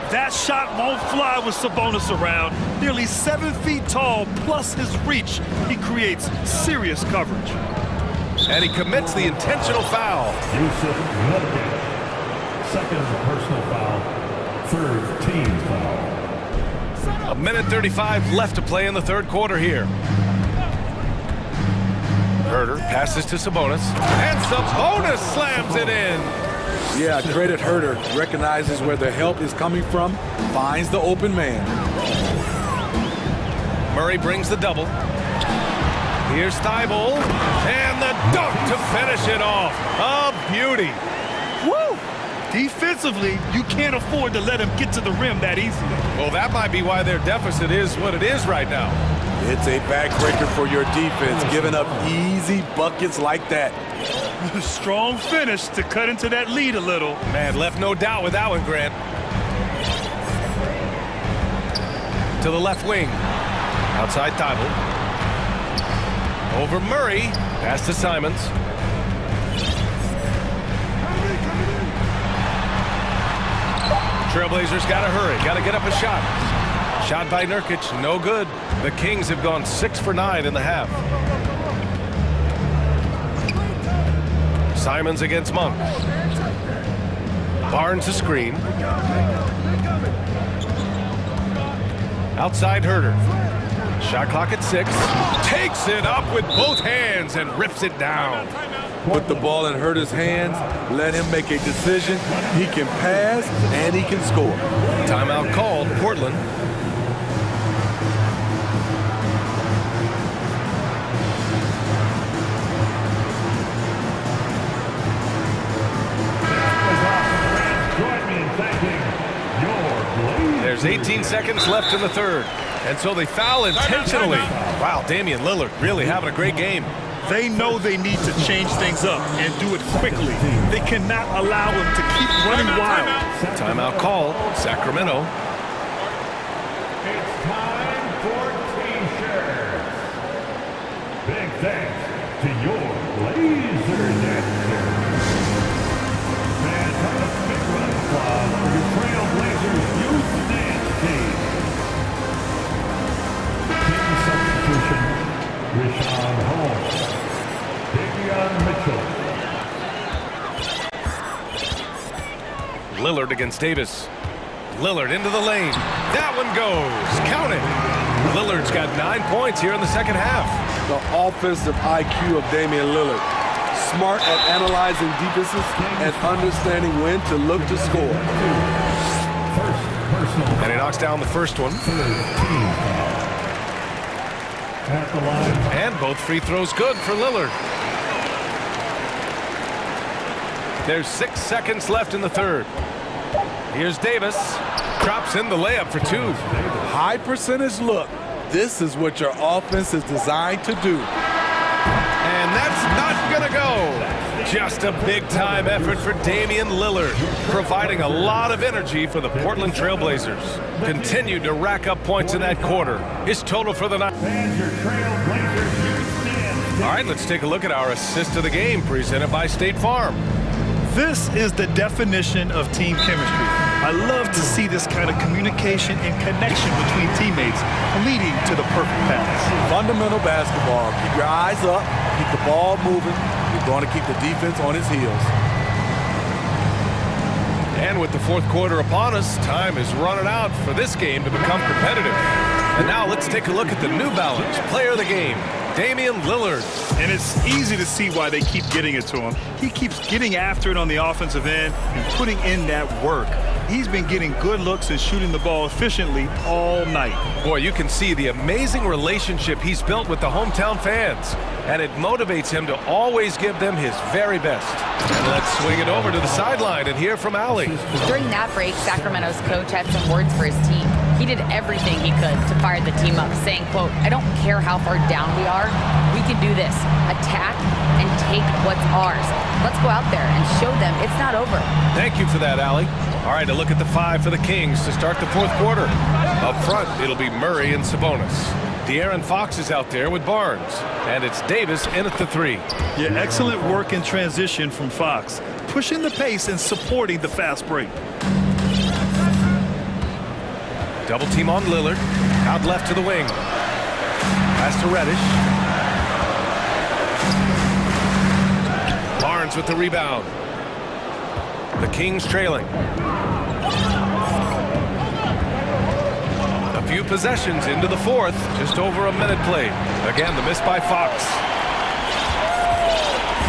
That shot won't fly with Sabonis around. Nearly 7 feet tall, plus his reach. He creates serious coverage. And he commits the intentional foul. Second personal foul. Third team foul. A minute 35 left to play in the third quarter here. Herder, passes to Sabonis, and Sabonis slams it in. Yeah, credit Herder. Recognizes where the help is coming from, finds the open man. Murray brings the double. Here's Thibault, and the dunk to finish it off. A beauty. Woo! Defensively, you can't afford to let him get to the rim that easily. Well, that might be why their deficit is what it is right now. It's a backbreaker for your defense, giving up easy buckets like that. Strong finish to cut into that lead a little. Man, left no doubt with that one, Grant. To the left wing. Outside Thibault. Over Murray. Pass to Simons. Trailblazers got to hurry. Got to get up a shot. Shot by Nurkic. No good. The Kings have gone 6 for 9 in the half. Simons against Monk. Barnes a screen. Outside Herder. Shot clock at 6. Takes it up with both hands and rips it down. With the ball in Herder's hands, let him make a decision. He can pass and he can score. Timeout called, Portland. There's 18 seconds left in the third. And so they foul intentionally. Wow, Damian Lillard really having a great game. They know they need to change things up and do it quickly. They cannot allow him to keep running wild. Timeout call, Sacramento. It's time for T-shirts. Big thanks to your LaserNet shirts. And a big round of applause for your Trailblazers youth dance team. Team substitution, Rishon Holmes. Mitchell. Lillard against Davis. Lillard into the lane. That one goes. Count it. Lillard's got 9 points here in the second half. The offensive IQ of Damian Lillard. Smart at analyzing defenses and understanding when to look to score. And he knocks down the first one. And both free throws good for Lillard. There's 6 seconds left in the third. Here's Davis. Drops in the layup for 2. High percentage look. This is what your offense is designed to do. And that's not going to go. Just a big-time effort for Damian Lillard, providing a lot of energy for the Portland Trailblazers. Continued to rack up points in that quarter. His total for the night. All right, let's take a look at our assist of the game presented by State Farm. This is the definition of team chemistry. I love to see this kind of communication and connection between teammates leading to the perfect pass. Fundamental basketball. Keep your eyes up, keep the ball moving. You're going to keep the defense on its heels. And with the fourth quarter upon us, time is running out for this game to become competitive. And now let's take a look at the New Balance player of the game, Damian Lillard. And it's easy to see why they keep getting it to him. He keeps getting after it on the offensive end and putting in that work. He's been getting good looks and shooting the ball efficiently all night. Boy, you can see the amazing relationship he's built with the hometown fans. And it motivates him to always give them his very best. And let's swing it over to the sideline and hear from Allie. During that break, Sacramento's coach had some words for his team. He did everything he could to fire the team up, saying, quote, "I don't care how far down we are. We can do this. Attack and take what's ours. Let's go out there and show them it's not over." Thank you for that, Allie. All right, a look at the 5 for the Kings to start the fourth quarter. Up front, it'll be Murray and Sabonis. De'Aaron Fox is out there with Barnes. And it's Davis in at the 3. Yeah, excellent work in transition from Fox. Pushing the pace and supporting the fast break. Double team on Lillard. Out left to the wing. Pass to Reddish. Barnes with the rebound. The Kings trailing. A few possessions into the fourth. Just over a minute played. Again, the miss by Fox.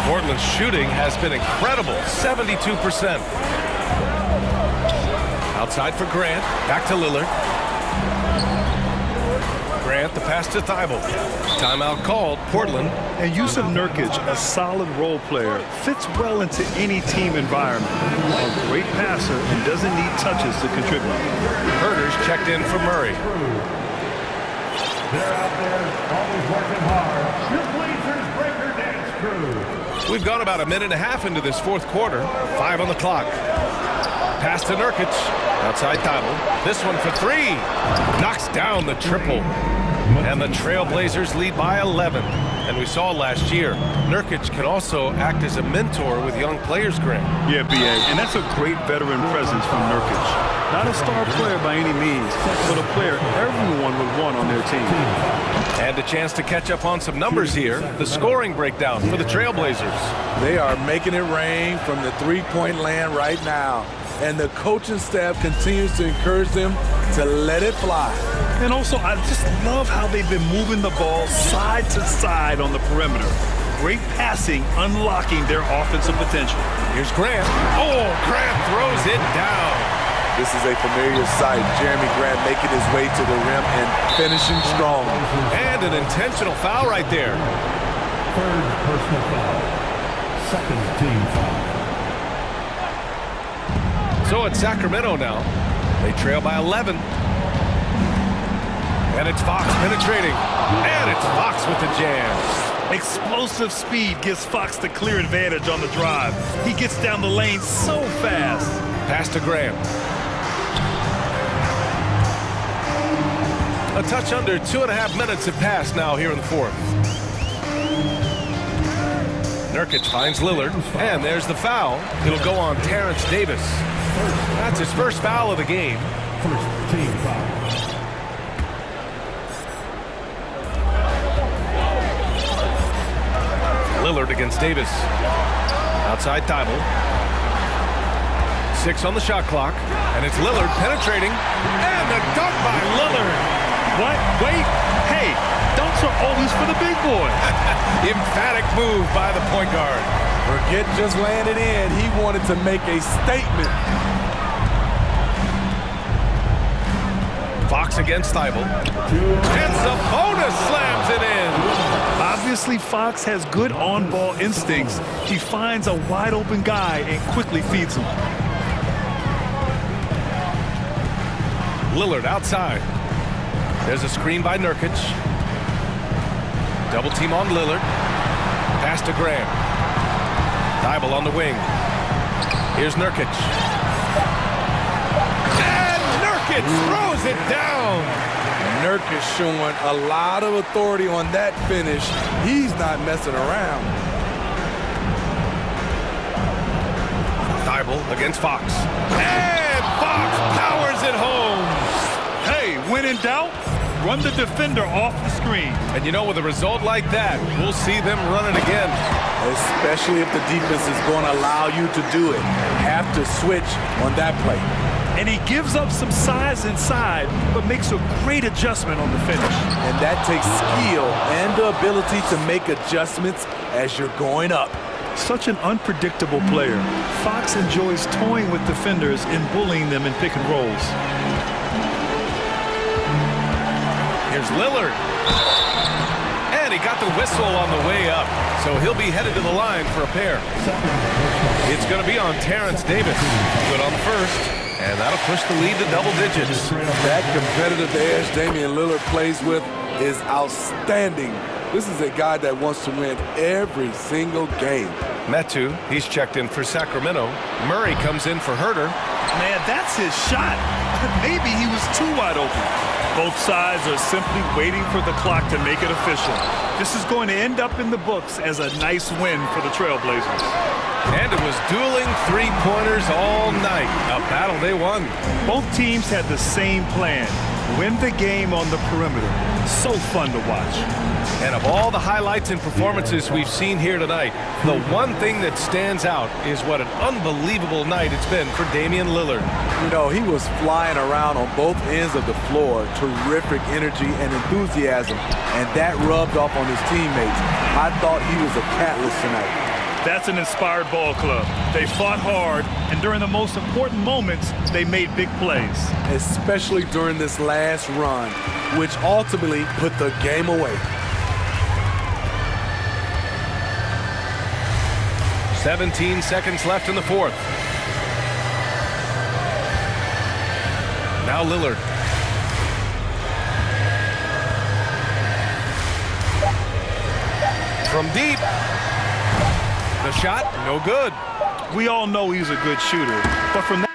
Portland's shooting has been incredible, 72%. Outside for Grant, back to Lillard. Grant, the pass to Thibault. Timeout called, Portland. And Yusuf Nurkic, a solid role player, fits well into any team environment. A great passer and doesn't need touches to contribute. Herter's checked in for Murray. They're out there, always working hard. The Blazers breaker dance crew. We've gone about a minute and a half into this fourth quarter. 5 on the clock. Pass to Nurkic. Outside Thibault. This one for 3. Knocks down the triple. And the Trailblazers lead by 11. And we saw last year, Nurkic can also act as a mentor with young players, Grant. Yeah, B.A., and that's a great veteran presence from Nurkic. Not a star player by any means, but a player everyone would want on their team. And a chance to catch up on some numbers here. The scoring breakdown for the Trailblazers. They are making it rain from the three-point land right now. And the coaching staff continues to encourage them to let it fly. And also, I just love how they've been moving the ball side to side on the perimeter. Great passing, unlocking their offensive potential. Here's Grant. Oh, Grant throws it down. This is a familiar sight. Jeremy Grant making his way to the rim and finishing strong. And an intentional foul right there. Third personal foul. Second team foul. So it's Sacramento now. They trail by 11. And it's Fox penetrating. And it's Fox with the jam. Explosive speed gives Fox the clear advantage on the drive. He gets down the lane so fast. Pass to Graham. A touch under 2.5 minutes have passed now here in the fourth. Nurkic finds Lillard, and there's the foul. It'll go on Terrence Davis. That's his first foul of the game. First team foul. Lillard against Davis. Outside Thibault. 6 on the shot clock, and it's Lillard penetrating, and the dunk by Lillard. What? Wait. Hey, dunks are always for the big boy. Emphatic move by the point guard. Forget just laying it in. He wanted to make a statement. Fox against Thibault. And Sabonis slams it in. Obviously, Fox has good on-ball instincts. He finds a wide-open guy and quickly feeds him. Lillard outside. There's a screen by Nurkic. Double team on Lillard. Pass to Graham. Thibault on the wing. Here's Nurkic. And Nurkic throws it down. Nurkic showing a lot of authority on that finish. He's not messing around. Thibault against Fox. And Fox powers it home. Hey, when in doubt, run the defender off the screen. And you know, with a result like that, we'll see them run it again. Especially if the defense is going to allow you to do it. Have to switch on that play. And he gives up some size inside, but makes a great adjustment on the finish. And that takes skill and the ability to make adjustments as you're going up. Such an unpredictable player. Fox enjoys toying with defenders and bullying them in pick and rolls. Here's Lillard. And he got the whistle on the way up. So he'll be headed to the line for a pair. It's going to be on Terrence Davis. Good on the first. And that'll push the lead to double digits. That competitive edge Damian Lillard plays with is outstanding. This is a guy that wants to win every single game. Metu, he's checked in for Sacramento. Murray comes in for Herter. Man, that's his shot. Maybe he was too wide open. Both sides are simply waiting for the clock to make it official. This is going to end up in the books as a nice win for the Trailblazers. And it was dueling three-pointers all night. A battle they won. Both teams had the same plan. Win the game on the perimeter. So fun to watch. And of all the highlights and performances we've seen here tonight, the one thing that stands out is what an unbelievable night it's been for Damian Lillard. You know, he was flying around on both ends of the floor. Terrific energy and enthusiasm. And that rubbed off on his teammates. I thought he was a catalyst tonight. That's an inspired ball club. They fought hard, and during the most important moments, they made big plays. Especially during this last run, which ultimately put the game away. 17 seconds left in the fourth. Now Lillard. From deep. The shot, no good. We all know he's a good shooter, but from that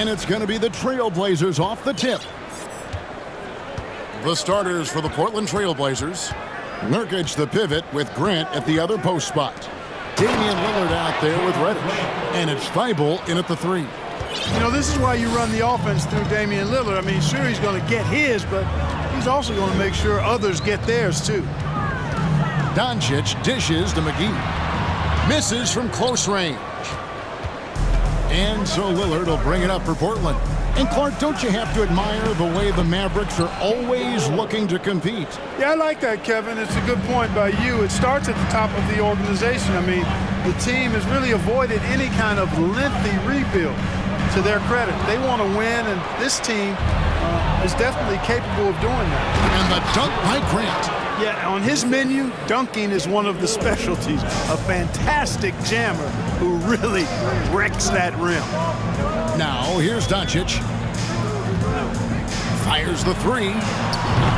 And it's going to be the Trailblazers off the tip. The starters for the Portland Trailblazers. Nurkic, the pivot, with Grant at the other post spot. Damian Lillard out there with Reddish. And it's Thibault in at the 3. You know, this is why you run the offense through Damian Lillard. I mean, sure, he's going to get his, but he's also going to make sure others get theirs, too. Doncic dishes to McGee. Misses from close range. And so Lillard will bring it up for Portland. And Clark, don't you have to admire the way the Mavericks are always looking to compete? Yeah, I like that, Kevin. It's a good point by you. It starts at the top of the organization. I mean, the team has really avoided any kind of lengthy rebuild. To their credit, they want to win, and this team is definitely capable of doing that. And the dunk by Grant. Yeah, on his menu, dunking is one of the specialties. A fantastic jammer who really wrecks that rim. Now, here's Doncic. Fires the 3.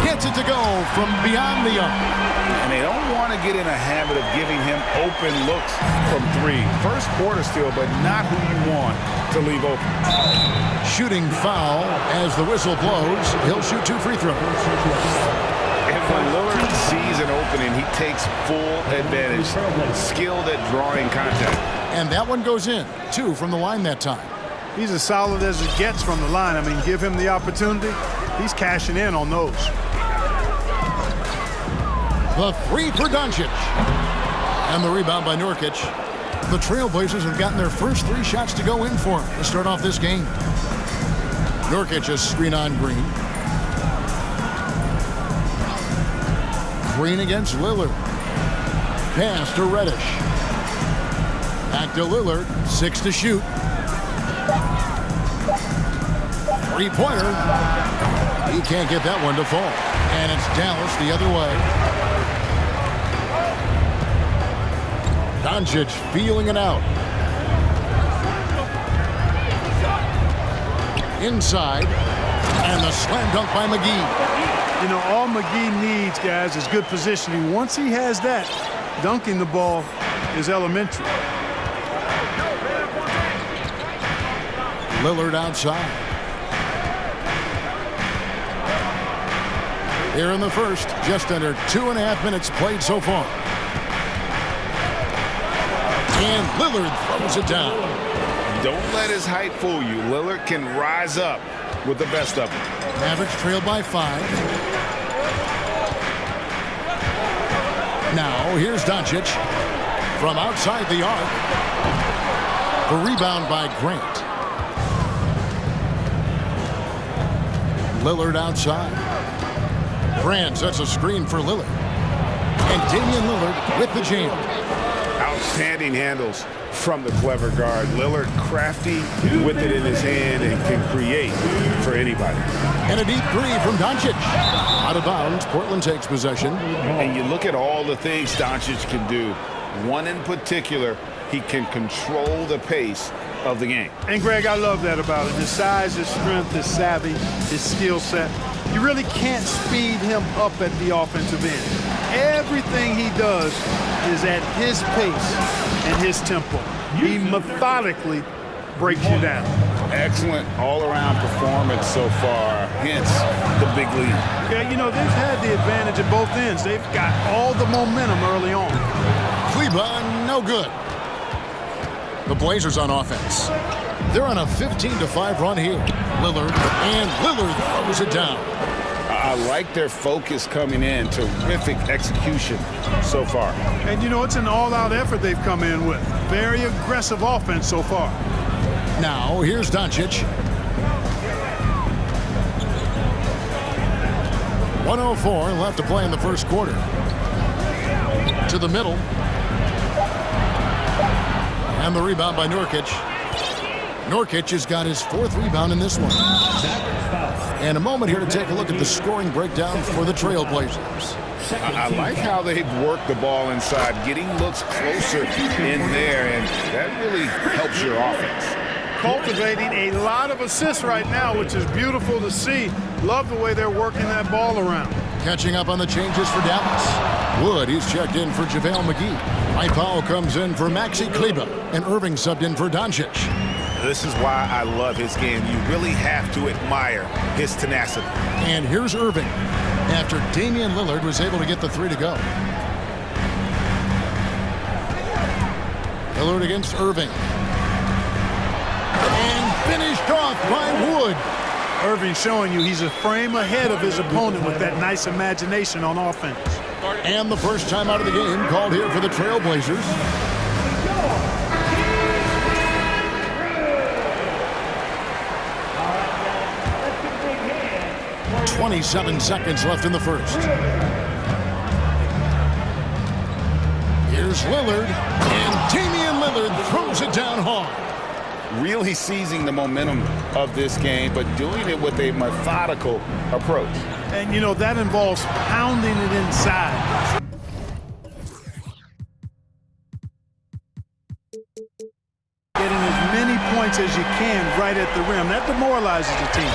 Gets it to go from beyond the arc. And they don't want to get in a habit of giving him open looks from 3. First quarter still, but not who you want to leave open. Shooting foul as the whistle blows. He'll shoot 2 free throws. And when Lillard sees an opening, he takes full advantage. Skilled at drawing contact. And that one goes in. 2 from the line that time. He's as solid as it gets from the line. I mean, give him the opportunity. He's cashing in on those. The 3 for Doncic. And the rebound by Nurkic. The Trailblazers have gotten their first 3 shots to go in for him to start off this game. Nurkic a screen on Green. Green against Lillard. Pass to Reddish. Back to Lillard. 6 to shoot. 3-pointer. He can't get that one to fall. And it's Dallas the other way. Doncic feeling it out. Inside. And the slam dunk by McGee. You know, all McGee needs, guys, is good positioning. Once he has that, dunking the ball is elementary. Lillard outside. Here in the first, just under 2.5 minutes played so far. And Lillard throws it down. Don't let his height fool you. Lillard can rise up with the best of them. Mavericks trailed by 5. Now, here's Doncic from outside the arc. The rebound by Grant. Lillard outside. Grant sets a screen for Lillard. And Damian Lillard with the jam. Outstanding handles from the clever guard. Lillard crafty with it in his hand and can create for anybody. And a deep 3 from Doncic. Out of bounds, Portland takes possession. And you look at all the things Doncic can do. One in particular, he can control the pace of the game. And Greg, I love that about him. His size, his strength, his savvy, his skill set. You really can't speed him up at the offensive end. Everything he does is at his pace and his tempo. He methodically breaks you down. Excellent all-around performance so far, hence the big lead. Yeah, you know, they've had the advantage at both ends. They've got all the momentum early on. Kleba, no good. The Blazers on offense. They're on a 15-5 run here. Lillard, and Lillard throws it down. I like their focus coming in. Terrific execution so far. And, you know, it's an all-out effort they've come in with. Very aggressive offense so far. Now, here's Doncic. 1:04 left to play in the first quarter. To the middle. And the rebound by Nurkic. Nurkic has got his 4th rebound in this one. And a moment here to take a look at the scoring breakdown for the Trailblazers. I like how they've worked the ball inside, getting looks closer in there, and that really helps your offense. Cultivating a lot of assists right now, which is beautiful to see. Love the way they're working that ball around. Catching up on the changes for Dallas. Wood, he's checked in for JaVale McGee. Powell comes in for Maxi Kleba. And Irving subbed in for Doncic. This is why I love his game. You really have to admire his tenacity. And here's Irving after Damian Lillard was able to get the three to go. Lillard against Irving. And finished off by Wood. Irving showing you he's a frame ahead of his opponent with that nice imagination on offense. And the first time out of the game called here for the Trailblazers. 27 seconds left in the first. Here's Lillard, and Damian Lillard throws it down hard. Really seizing the momentum of this game, but doing it with a methodical approach. And, you know, that involves pounding it inside. Getting as many points as you can right at the rim. That demoralizes the team.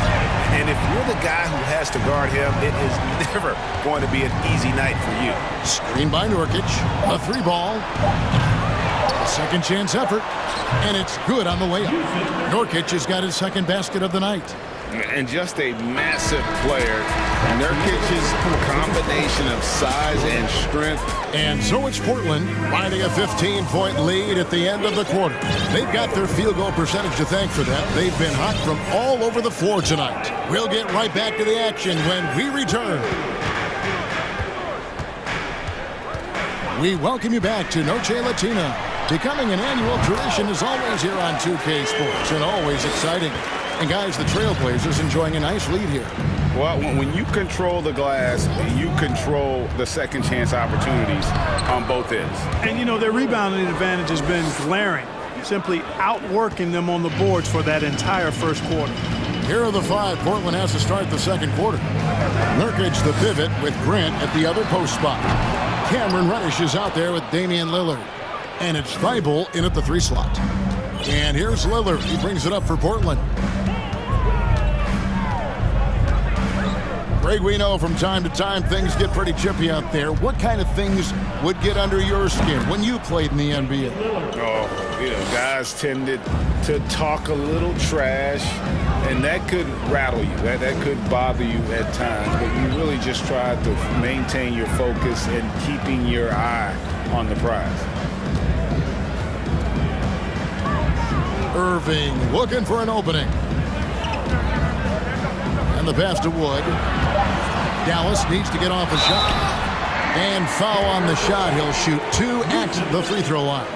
And if you're the guy who has to guard him, it is never going to be an easy night for you. Screen by Nurkic, a three ball. A second chance effort, and it's good on the layup. Nurkic has got his second basket of the night. And just a massive player. Nurkic's combination of size and strength. And so it's Portland riding a 15-point lead at the end of the quarter. They've got their field goal percentage to thank for that. They've been hot from all over the floor tonight. We'll get right back to the action when we return. We welcome you back to Noche Latina. Becoming an annual tradition is always here on 2K Sports and always exciting. And guys, the Trailblazers enjoying a nice lead here. Well, when you control the glass, you control the second chance opportunities on both ends. And, you know, their rebounding advantage has been glaring, simply outworking them on the boards for that entire first quarter. Here are the five Portland has to start the second quarter. Nurkic the pivot with Grant at the other post spot. Cameron Reddish is out there with Damian Lillard. And it's Thibault in at the three slot. And here's Lillard. He brings it up for Portland. Greg, we know from time to time things get pretty chippy out there. What kind of things would get under your skin when you played in the NBA? Oh, you know, guys tended to talk a little trash, and that could rattle you. That could bother you at times, but you really just try to maintain your focus and keeping your eye on the prize. Irving looking for an opening. And the pass to Wood. Dallas needs to get off a shot. And foul on the shot. He'll shoot two at the free throw line.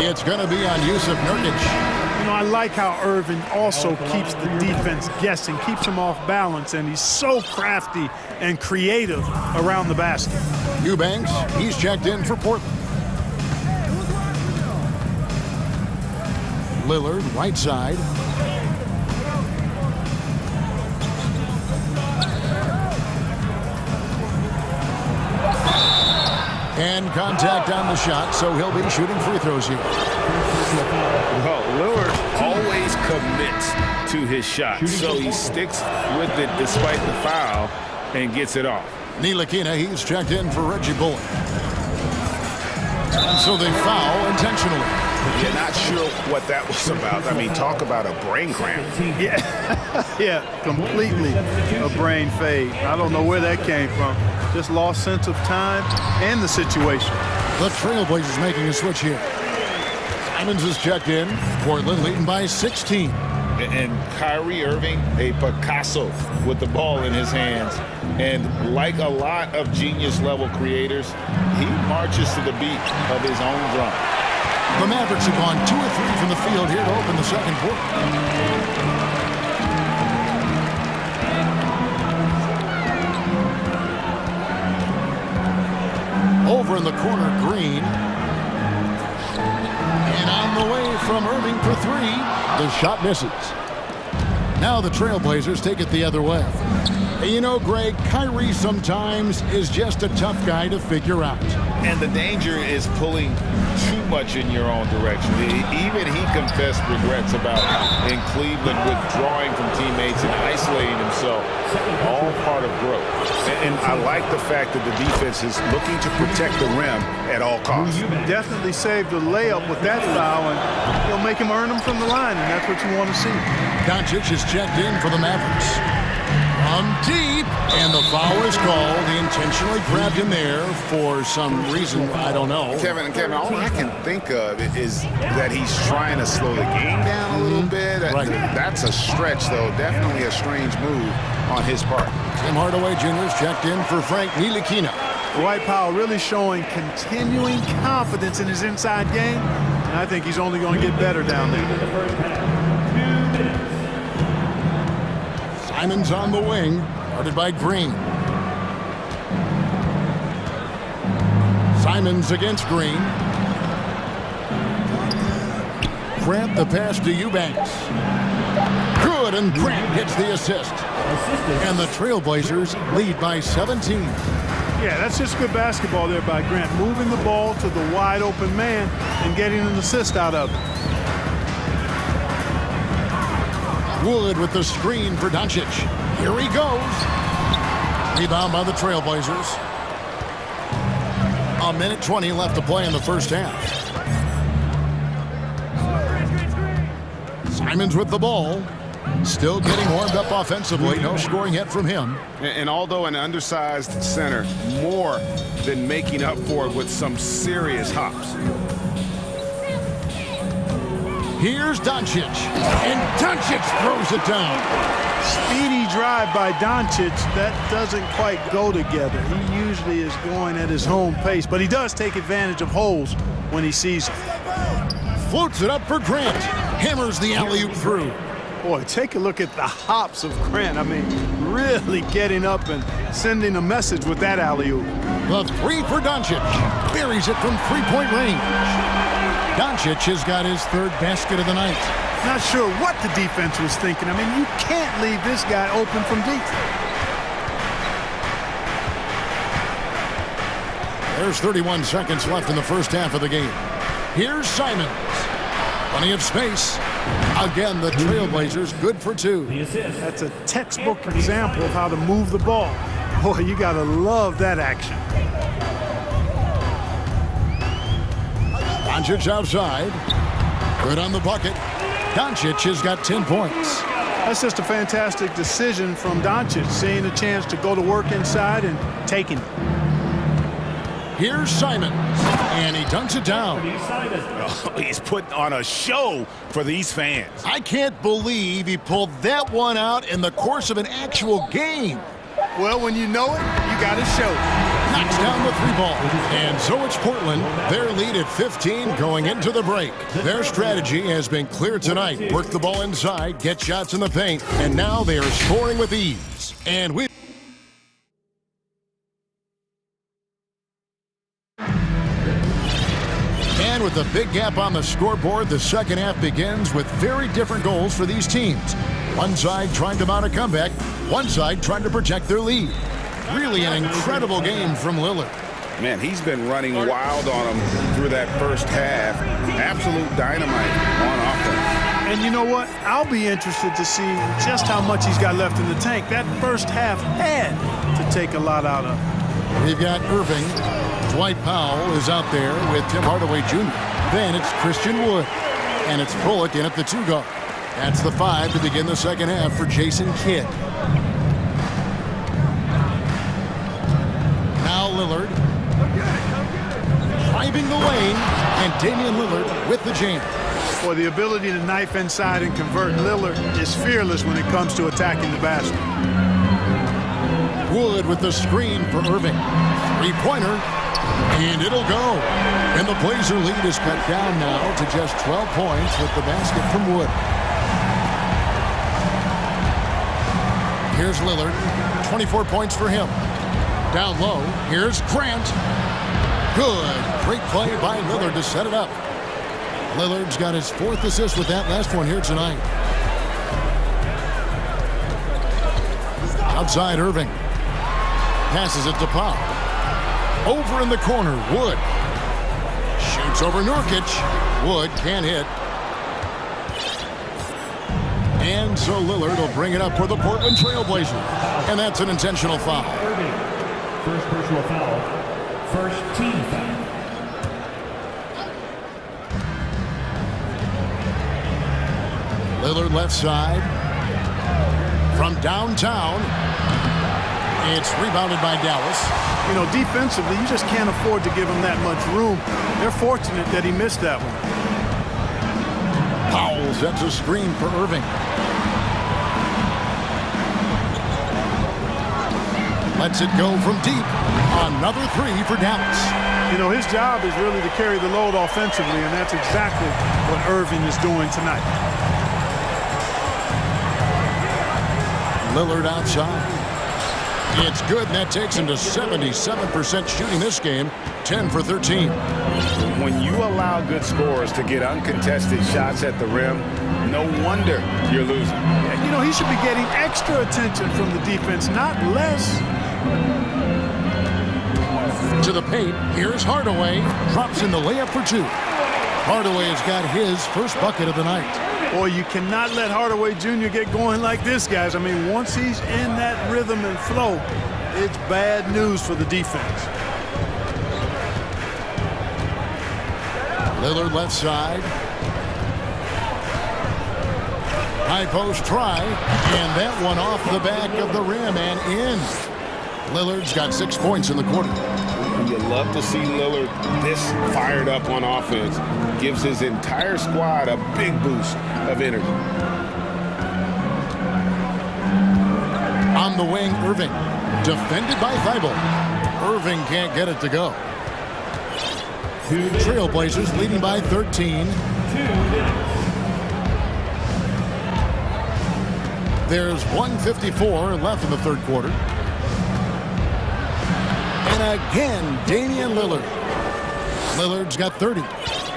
It's going to be on Yusuf Nurkic. You know, I like how Irving also keeps the defense guessing, keeps them off balance, and he's so crafty and creative around the basket. Eubanks, he's checked in for Portland. Lillard, right side. And contact on the shot, so he'll be shooting free throws here. Well, Lillard always commits to his shot, so he sticks with it despite the foul and gets it off. Ntilikina, he's checked in for Reggie Bullock. And so they foul intentionally. You're not sure what that was about. I mean, talk about a brain cramp. Yeah, completely a brain fade. I don't know where that came from. Just lost sense of time and the situation. The Trailblazers making a switch here. Simons is checked in. Portland leading by 16. And Kyrie Irving, a Picasso with the ball in his hands. And like a lot of genius-level creators, he marches to the beat of his own drum. The Mavericks have gone 2 of 3 from the field here to open the second quarter. Over in the corner, Green. And on the way from Irving for three. The shot misses. Now the Trailblazers take it the other way. And you know, Greg, Kyrie sometimes is just a tough guy to figure out. And the danger is pulling too much in your own direction. Even he confessed regrets about in Cleveland withdrawing from teammates and isolating himself. All part of growth. And I like the fact that the defense is looking to protect the rim at all costs. You definitely saved the layup with that foul, and you'll make him earn them from the line, and that's what you want to see. Doncic is checked in for the Mavericks. From deep, and the foul is called. He intentionally grabbed him there for some reason, I don't know. Kevin, all I can think of is that he's trying to slow the game down a little bit. Right. That's a stretch, though. Definitely a strange move on his part. Tim Hardaway Jr. is checked in for Frank Ntilikina. Dwight Powell really showing continuing confidence in his inside game, and I think he's only going to get better down there. Simon's on the wing, guarded by Green. Simons against Green. Grant the pass to Eubanks. Good, and Grant gets the assist. And the Trailblazers lead by 17. Yeah, that's just good basketball there by Grant, moving the ball to the wide open man and getting an assist out of it. Wood with the screen for Doncic. Here he goes. Rebound by the Trailblazers. A minute 20 left to play in the first half. Simons with the ball. Still getting warmed up offensively. No scoring yet from him. And although an undersized center, more than making up for it with some serious hops. Here's Doncic, and Doncic throws it down. Speedy drive by Doncic. That doesn't quite go together. He usually is going at his home pace, but he does take advantage of holes when he sees them. Floats it up for Grant. Hammers the alley-oop through. Boy, take a look at the hops of Grant. I mean, really getting up and sending a message with that alley-oop. The three for Doncic. Buries it from three-point range. Doncic has got his third basket of the night. Not sure what the defense was thinking. I mean, you can't leave this guy open from deep. There's 31 seconds left in the first half of the game. Here's Simons. Plenty of space. Again, the Trailblazers good for two. That's a textbook example of how to move the ball. Boy, you got to love that action. Doncic outside. Good on the bucket. Doncic has got 10 points. That's just a fantastic decision from Doncic, seeing a chance to go to work inside and taking it. Here's Simons, and he dunks it down. Oh, he's putting on a show for these fans. I can't believe he pulled that one out in the course of an actual game. Well, when you know it, you got to show it. Knocks down the three ball. And so it's Portland. Their lead at 15 going into the break. Their strategy has been clear tonight. Work the ball inside, get shots in the paint, and now they are scoring with ease. And we... And with a big gap on the scoreboard, the second half begins with very different goals for these teams. One side trying to mount a comeback, one side trying to protect their lead. Really an incredible game from Lillard. Man, he's been running wild on him through that first half. Absolute dynamite on offense. And you know what? I'll be interested to see just how much he's got left in the tank. That first half had to take a lot out of him. We've got Irving. Dwight Powell is out there with Tim Hardaway Jr. Then it's Christian Wood. And it's Bullock in at the two guard. That's the 5 to begin the second half for Jason Kidd. Now Lillard. Driving the lane. And Damian Lillard with the jam. Boy, the ability to knife inside and convert Lillard is fearless when it comes to attacking the basket. Wood with the screen for Irving. Three-pointer. And it'll go. And the Blazer lead is cut down now to just 12 points with the basket from Wood. Here's Lillard. 24 points for him. Down low. Here's Grant. Good. Great play by Lillard to set it up. Lillard's got his 4th assist with that last one here tonight. Outside Irving. Passes it to Pop. Over in the corner, Wood. Shoots over Nurkic. Wood can't hit. And so Lillard will bring it up for the Portland Trailblazers. And that's an intentional foul. Irving, first personal foul, first team foul. Lillard left side. From downtown. It's rebounded by Dallas. You know, defensively, you just can't afford to give him that much room. They're fortunate that he missed that one. Powell sets a screen for Irving. Lets it go from deep. Another three for Dallas. You know, his job is really to carry the load offensively, and that's exactly what Irving is doing tonight. Lillard outside. It's good, and that takes him to 77% shooting this game, 10 for 13. When you allow good scorers to get uncontested shots at the rim, no wonder you're losing. You know, he should be getting extra attention from the defense, not less. To the paint, here's Hardaway. Drops in the layup for two. Hardaway's got his first bucket of the night. Boy, you cannot let Hardaway Jr. get going like this, guys. I mean, once he's in that rhythm and flow, it's bad news for the defense. Lillard left side. High post try, and that one off the back of the rim and in. Lillard's got 6 points in the quarter. You love to see Lillard this fired up on offense. Gives his entire squad a big boost of energy. On the wing, Irving. Defended by Thibault. Irving can't get it to go. Trailblazers leading by 13. There's 1:54 left in the third quarter. And again, Damian Lillard. Lillard's got 30.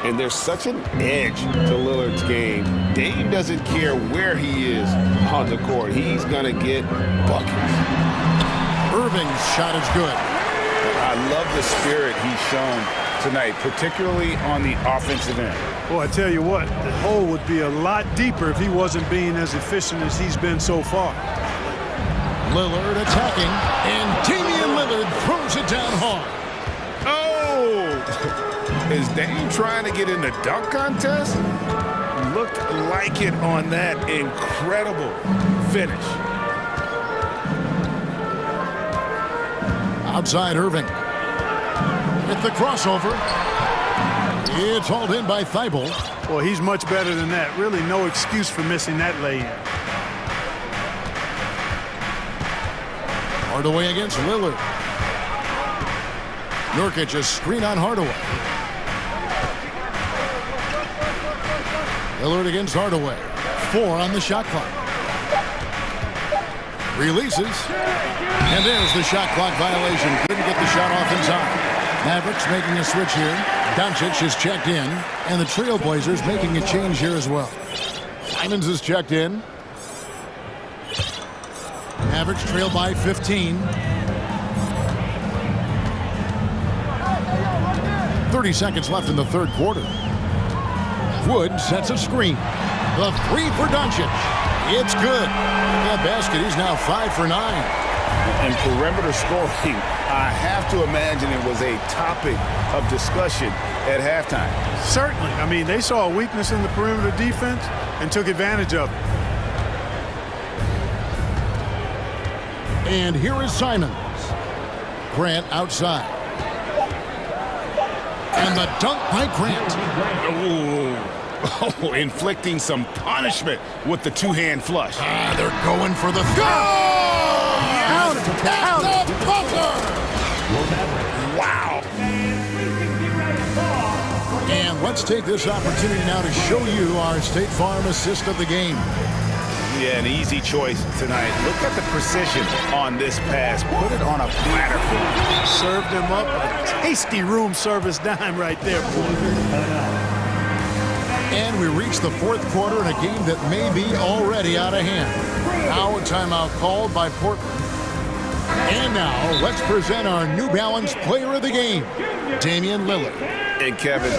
And there's such an edge to Lillard's game. Dame doesn't care where he is on the court. He's going to get buckets. Irving's shot is good. I love the spirit he's shown tonight, particularly on the offensive end. Well, I tell you what, the hole would be a lot deeper if he wasn't being as efficient as he's been so far. Lillard attacking, and Damian Lillard throws it down hard. Oh! Is Dame trying to get in the dunk contest? Looked like it on that incredible finish. Outside Irving. With the crossover. It's hauled in by Thibault. Well, he's much better than that. Really no excuse for missing that lay-in. Hardaway against Lillard. Nurkic a screen on Hardaway. Lillard against Hardaway. 4 on the shot clock. Releases. And there's the shot clock violation. Couldn't get the shot off in time. Mavericks making a switch here. Doncic is checked in. And the Trailblazers making a change here as well. Simons is checked in. Mavericks trail by 15. 30 seconds left in the third quarter. Wood sets a screen. The three for Doncic. It's good. That basket, he's now 5 for 9. And perimeter scoring, I have to imagine it was a topic of discussion at halftime. Certainly. I mean, they saw a weakness in the perimeter defense and took advantage of it. And here is Simons. Grant outside. And the dunk by Grant. Oh, inflicting some punishment with the two-hand flush. They're going for the Count it. Wow. And let's take this opportunity now to show you our State Farm assist of the game. Yeah, an easy choice tonight. Look at the precision on this pass. Put it on a platter for him. Served him up a tasty room service dime right there, boy. And we reach the fourth quarter in a game that may be already out of hand. Now a timeout called by Portland. And now, let's present our New Balance Player of the Game, Damian Lillard. And Kevin,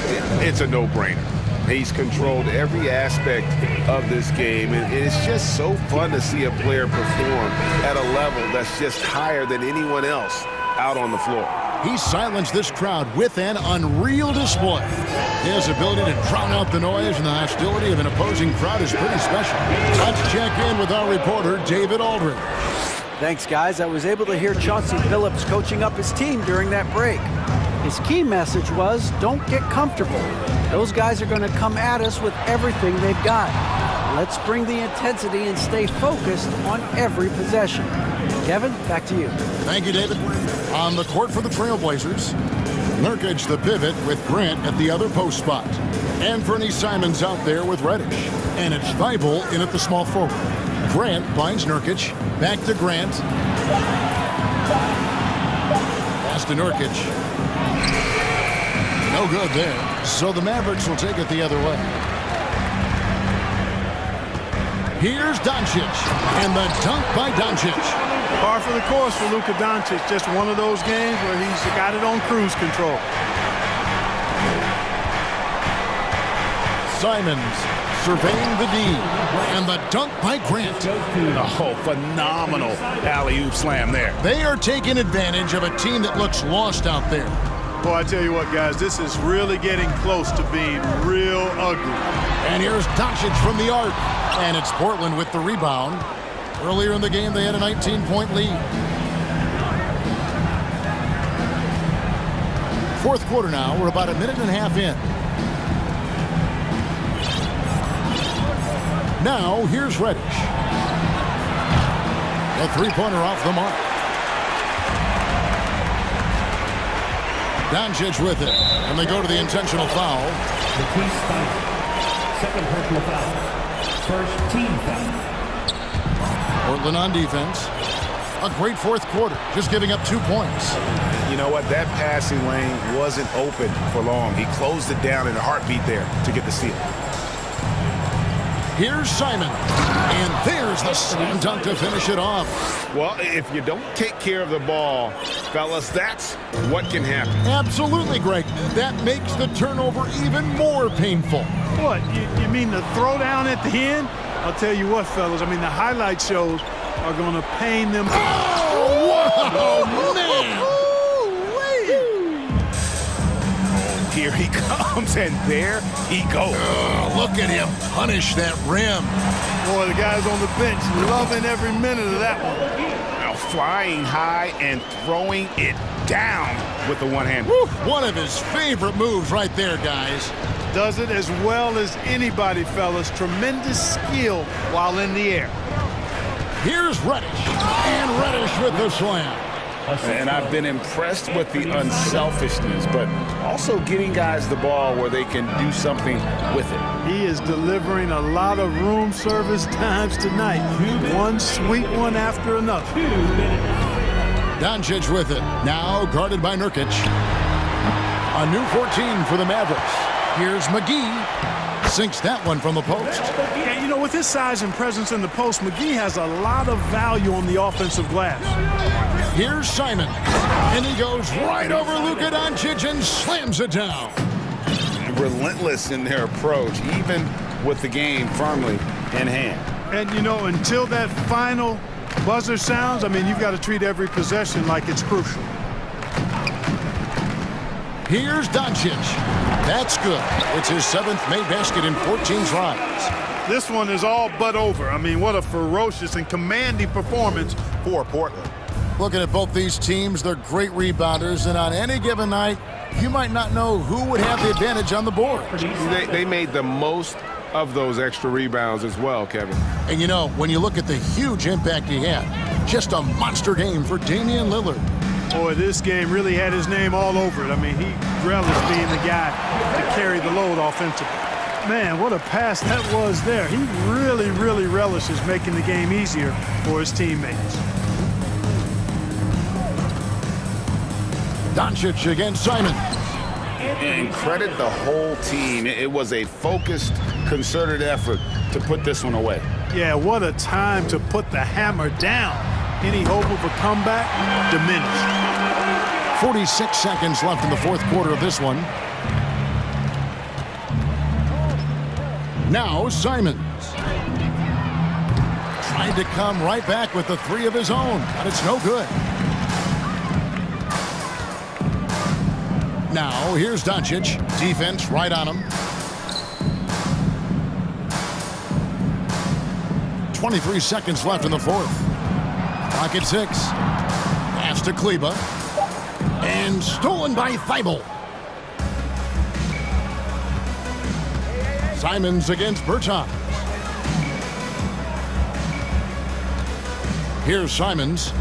it's a no-brainer. He's controlled every aspect of this game, and it's just so fun to see a player perform at a level that's just higher than anyone else out on the floor. He silenced this crowd with an unreal display. His ability to drown out the noise and the hostility of an opposing crowd is pretty special. Let's check in with our reporter, David Aldridge. Thanks, guys. I was able to hear Chauncey Billups coaching up his team during that break. His key message was, don't get comfortable. Those guys are going to come at us with everything they've got. Let's bring the intensity and stay focused on every possession. Kevin, back to you. Thank you, David. On the court for the Trailblazers, Nurkic the pivot with Grant at the other post spot. And Fernie Simons out there with Reddish. And it's Thibault in at the small forward. Grant finds Nurkic. Back to Grant. Pass to Nurkic. No good there. So the Mavericks will take it the other way. Here's Doncic. And the dunk by Doncic. Par for the course for Luka Doncic. Just one of those games where he's got it on cruise control. Simons surveying the D. And the dunk by Grant. Oh, phenomenal alley-oop slam there. They are taking advantage of a team that looks lost out there. Boy, I tell you what, guys, this is really getting close to being real ugly. And here's Doncic from the arc. And it's Portland with the rebound. Earlier in the game, they had a 19-point lead. Fourth quarter now. We're about a minute and a half in. Now, here's Reddish. A three-pointer off the mark. Doncic with it. And they go to the intentional foul. The key spike. Second personal foul. First team foul. Portland on defense. A great fourth quarter, just giving up 2 points. You know what? That passing lane wasn't open for long. He closed it down in a heartbeat there to get the steal. Here's Simon. And there's the slam dunk to finish it off. Well, if you don't take care of the ball, fellas, that's what can happen. Absolutely, Greg. That makes the turnover even more painful. What, you mean the throwdown at the end? I'll tell you what, fellas, I mean, the highlight shows are going to pain them. Oh, man! Here he comes, and there he goes. Look at him punish that rim. Boy, the guys on the bench loving every minute of that one. Now flying high and throwing it down with the one hand. One of his favorite moves right there, guys. Does it as well as anybody, fellas. Tremendous skill while in the air. Here's Reddish. And Reddish with the slam. And I've been impressed with the unselfishness, but also getting guys the ball where they can do something with it. He is delivering a lot of room service times tonight. One sweet one after another. Doncic with it. Now guarded by Nurkic. A new 14 for the Mavericks. Here's McGee. Sinks that one from the post. Yeah, you know, with his size and presence in the post, McGee has a lot of value on the offensive glass. Here's Simon. And he goes right over Luka Doncic and slams it down. Relentless in their approach, even with the game firmly in hand. And, you know, until that final buzzer sounds, I mean, you've got to treat every possession like it's crucial. Here's Doncic. That's good. It's his 7th made basket in 14 tries. This one is all but over. I mean, what a ferocious and commanding performance for Portland. Looking at both these teams, they're great rebounders, and on any given night, you might not know who would have the advantage on the board. They made the most of those extra rebounds as well, Kevin. And you know, when you look at the huge impact he had, just a monster game for Damian Lillard. Boy, this game really had his name all over it. I mean, he relished being the guy to carry the load offensively. Man, what a pass that was there. He really, really relishes making the game easier for his teammates. Doncic against Simon. And credit the whole team. It was a focused, concerted effort to put this one away. Yeah, what a time to put the hammer down. any hope of a comeback diminished. 46 seconds left in the fourth quarter of this one. Now Simons. Trying to come right back with the three of his own, but it's no good. Now here's Doncic. Defense right on him. 23 seconds left in the fourth. Clock at 6. Pass to Kleba. And stolen by Thibault. Simons against Bertans. Here's Simons.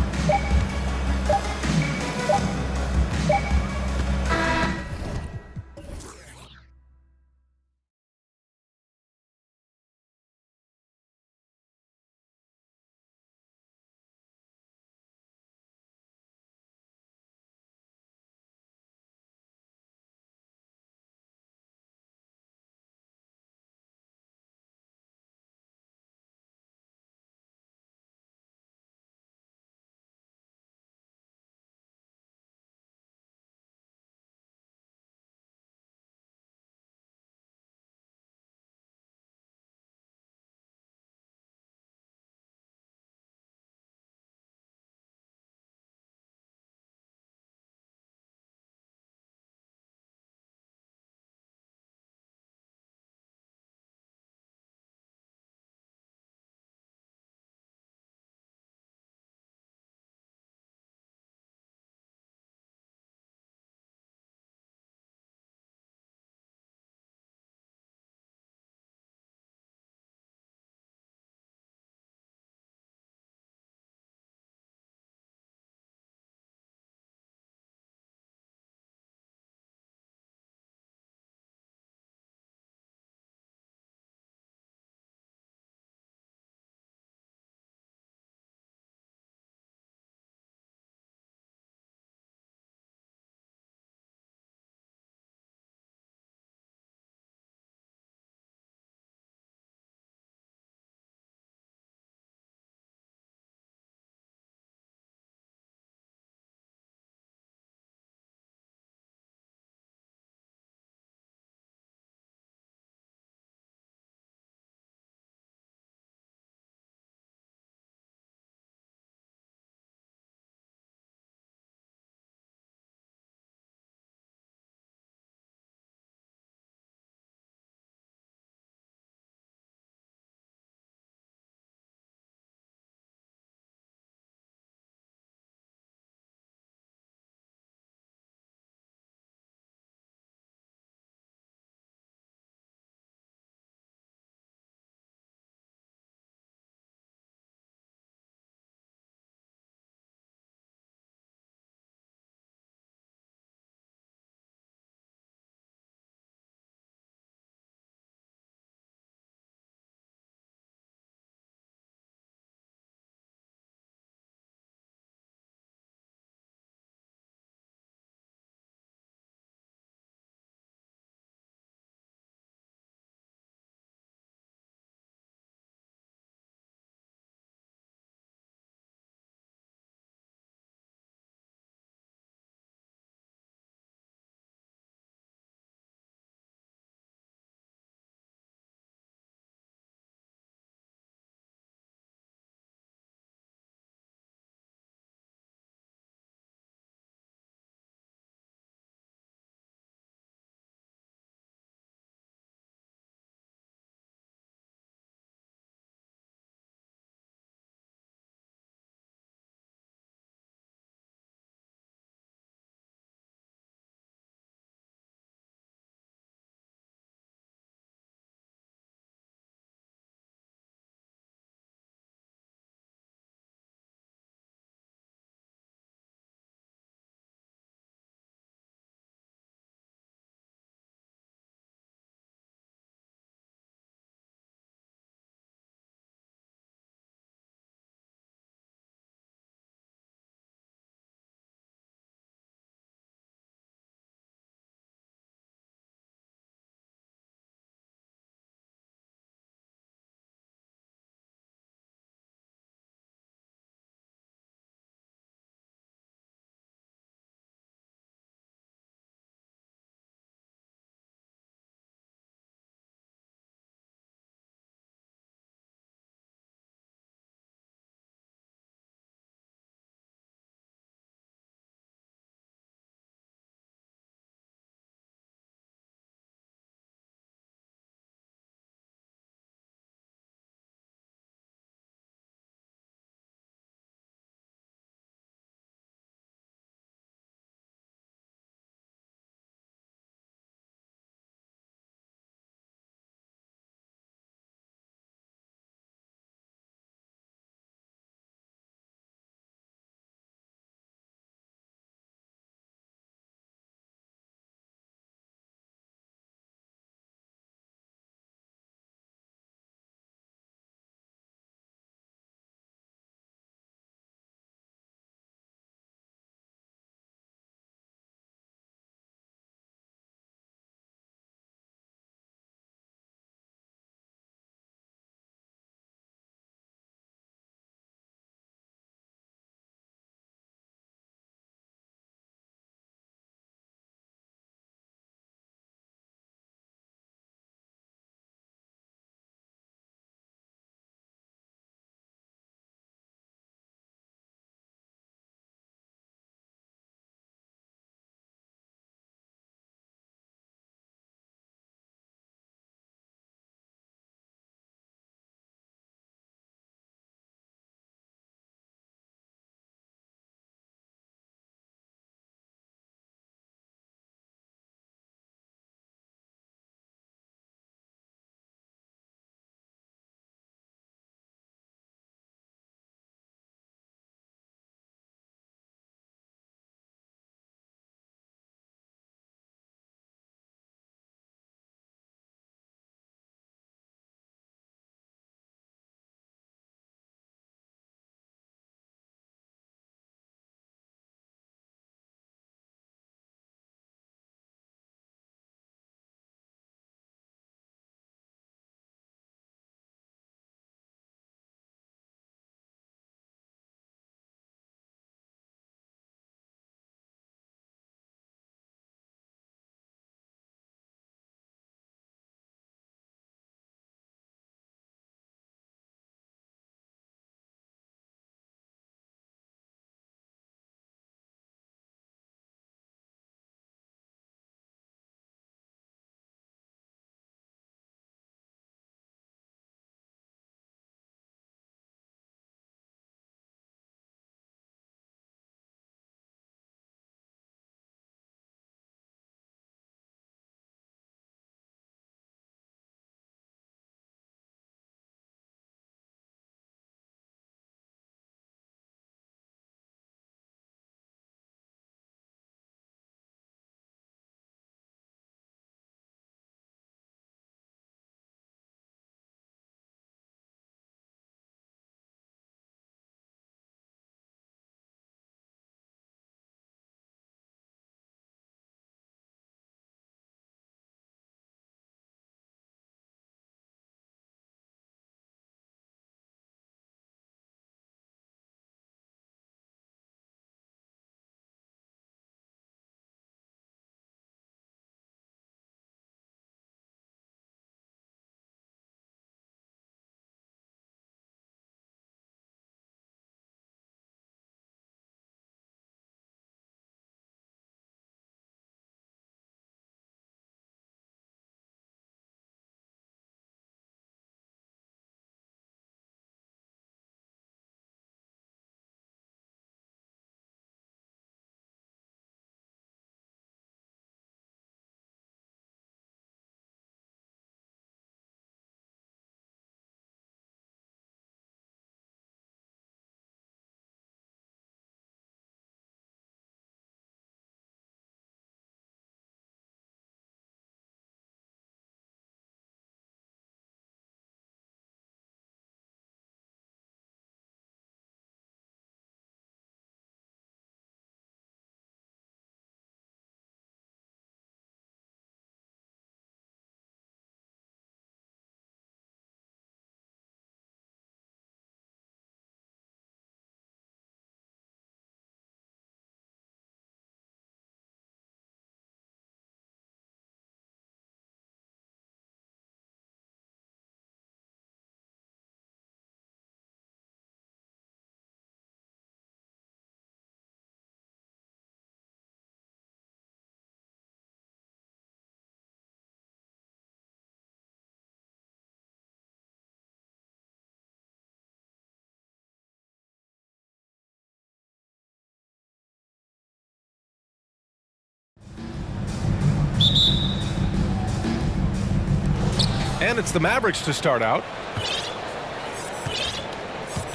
And it's the Mavericks to start out.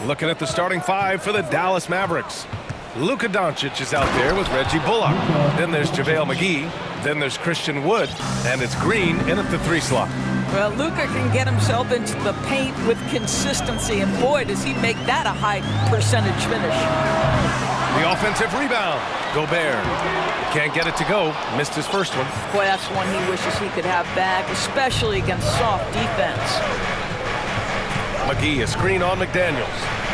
Looking at the starting five for the Dallas Mavericks. Luka Doncic is out there with Reggie Bullock. Then there's JaVale McGee. Then there's Christian Wood. And it's Green in at the 3 slot. Well, Luka can get himself into the paint with consistency, and boy, does he make that a high percentage finish. The offensive rebound. Gobert can't get it to go. Missed his first one. Boy, that's one he wishes he could have back, especially against soft defense. McGee, a screen on McDaniels.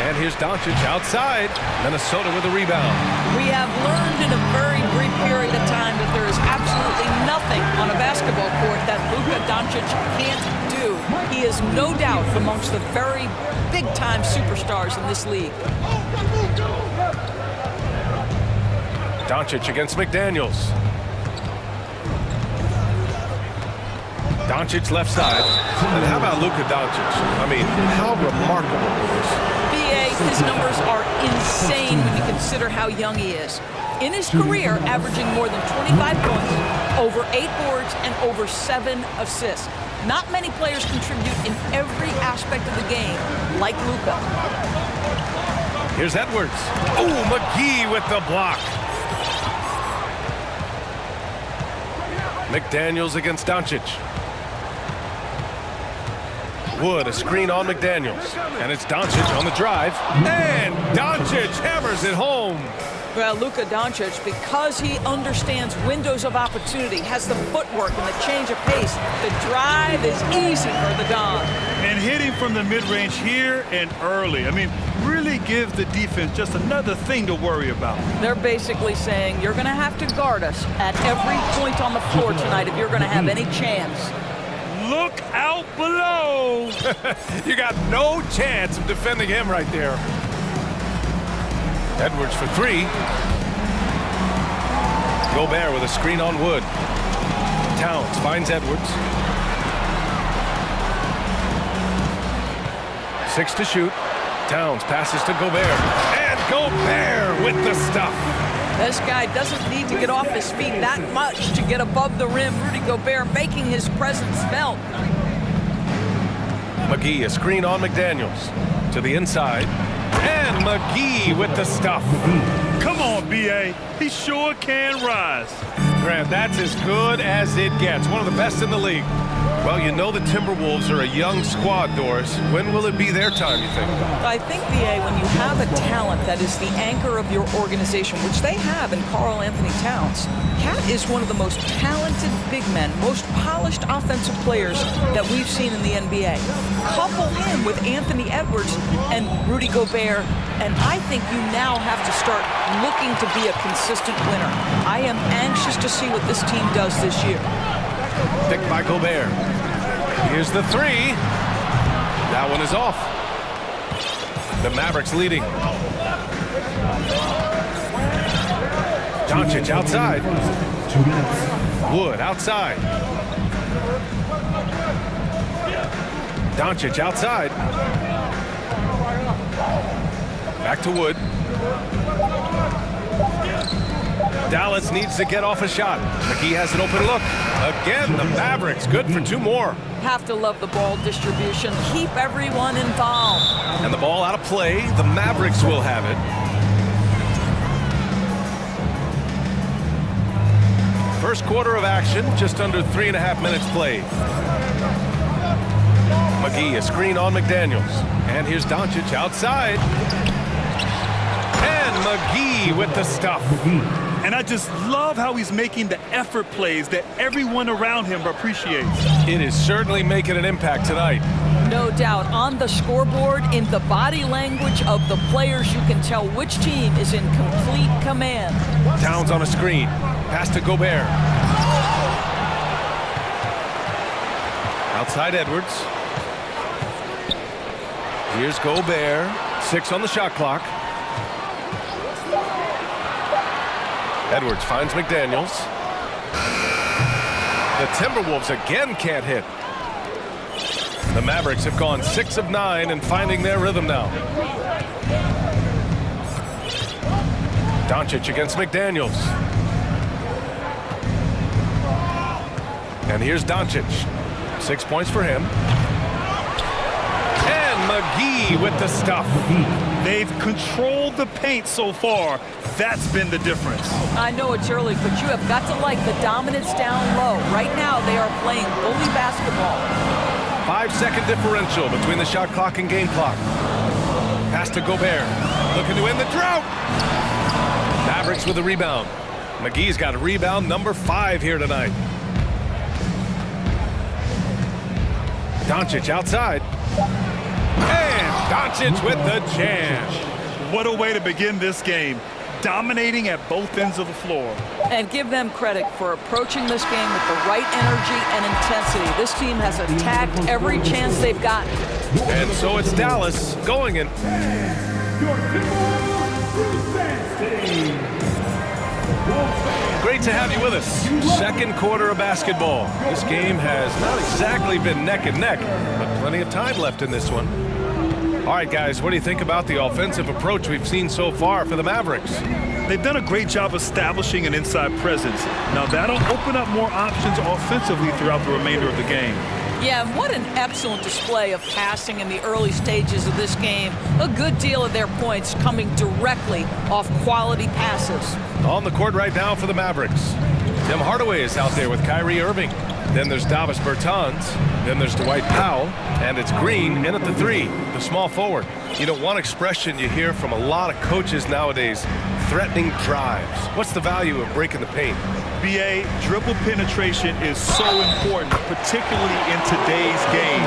And here's Doncic outside. Minnesota with a rebound. We have learned in a very brief period of time that there is absolutely nothing on a basketball court that Luka Doncic can't do. He is no doubt amongst the very big-time superstars in this league. Doncic against McDaniels. Doncic left side. And how about Luka Doncic? I mean, how remarkable is this? His numbers are insane when you consider how young he is. In his career, averaging more than 25 points, over 8 boards, and over 7 assists. Not many players contribute in every aspect of the game like Luka. Here's Edwards. Oh, McGee with the block. McDaniels against Doncic. Wood, a screen on McDaniels. And it's Doncic on the drive. And Doncic hammers it home. Well, Luka Doncic, because he understands windows of opportunity, has the footwork and the change of pace, the drive is easy for the Don. And hitting from the mid-range here and early. I mean, really gives the defense just another thing to worry about. They're basically saying, you're going to have to guard us at every point on the floor tonight if you're going to have any chance. Look out below. You got no chance of defending him right there. Edwards for 3. Gobert with a screen on Wood. Towns finds Edwards. 6 to shoot. Towns passes to Gobert. And Gobert with the stuff. This guy doesn't need to get off his feet that much to get above the rim. Rudy Gobert making his presence felt. McGee, a screen on McDaniels. To the inside. And McGee with the stuff. Come on, B.A. He sure can rise. Grant, that's as good as it gets. One of the best in the league. Well, you know the Timberwolves are a young squad, Doris. When will it be their time, you think? I think, B.A., when you have a talent that is the anchor of your organization, which they have in Karl Anthony Towns, Cat is one of the most talented big men, most polished offensive players that we've seen in the NBA. Couple him with Anthony Edwards and Rudy Gobert, and I think you now have to start looking to be a consistent winner. I am anxious to see what this team does this year. Picked by Gobert. Here's the 3. That one is off. The Mavericks leading. Doncic outside. Wood outside. Doncic outside. Back to Wood. Dallas needs to get off a shot. McGee has an open look. Again, the Mavericks good for 2 more. Have to love the ball distribution. Keep everyone involved. And the ball out of play. The Mavericks will have it. First quarter of action, just under 3.5 minutes played. McGee, a screen on McDaniels. And here's Doncic outside. And McGee with the stuff. And I just love how he's making the effort plays that everyone around him appreciates. It is certainly making an impact tonight. No doubt. On the scoreboard, in the body language of the players, you can tell which team is in complete command. Towns on a screen. Pass to Gobert. Outside Edwards. Here's Gobert. 6 on the shot clock. Edwards finds McDaniels. The Timberwolves again can't hit. The Mavericks have gone 6 of 9 and finding their rhythm now. Doncic against McDaniels. And here's Doncic. 6 points for him. And McGee with the stuff. They've controlled the paint so far. That's been the difference. I know it's early, but you have got to like the dominance down low. Right now, they are playing bully basketball. 5-second differential between the shot clock and game clock. Pass to Gobert. Looking to end the drought. Mavericks with a rebound. McGee's got a rebound number 5 here tonight. Doncic outside. And Doncic with the jam. What a way to begin this game. Dominating at both ends of the floor. And give them credit for approaching this game with the right energy and intensity. This team has attacked every chance they've gotten. And so it's Dallas going in. Great to have you with us. Second quarter of basketball. This game has not exactly been neck and neck, but plenty of time left in this one. All right, guys, what do you think about the offensive approach we've seen so far for the Mavericks? They've done a great job establishing an inside presence. Now that'll open up more options offensively throughout the remainder of the game. Yeah, and what an excellent display of passing in the early stages of this game. A good deal of their points coming directly off quality passes. On the court right now for the Mavericks. Tim Hardaway is out there with Kyrie Irving. Then there's Davis Bertans. Then there's Dwight Powell. And it's Green in at the 3, the small forward. You know, one expression you hear from a lot of coaches nowadays, threatening drives. What's the value of breaking the paint? BA, dribble penetration is so important, particularly in today's game.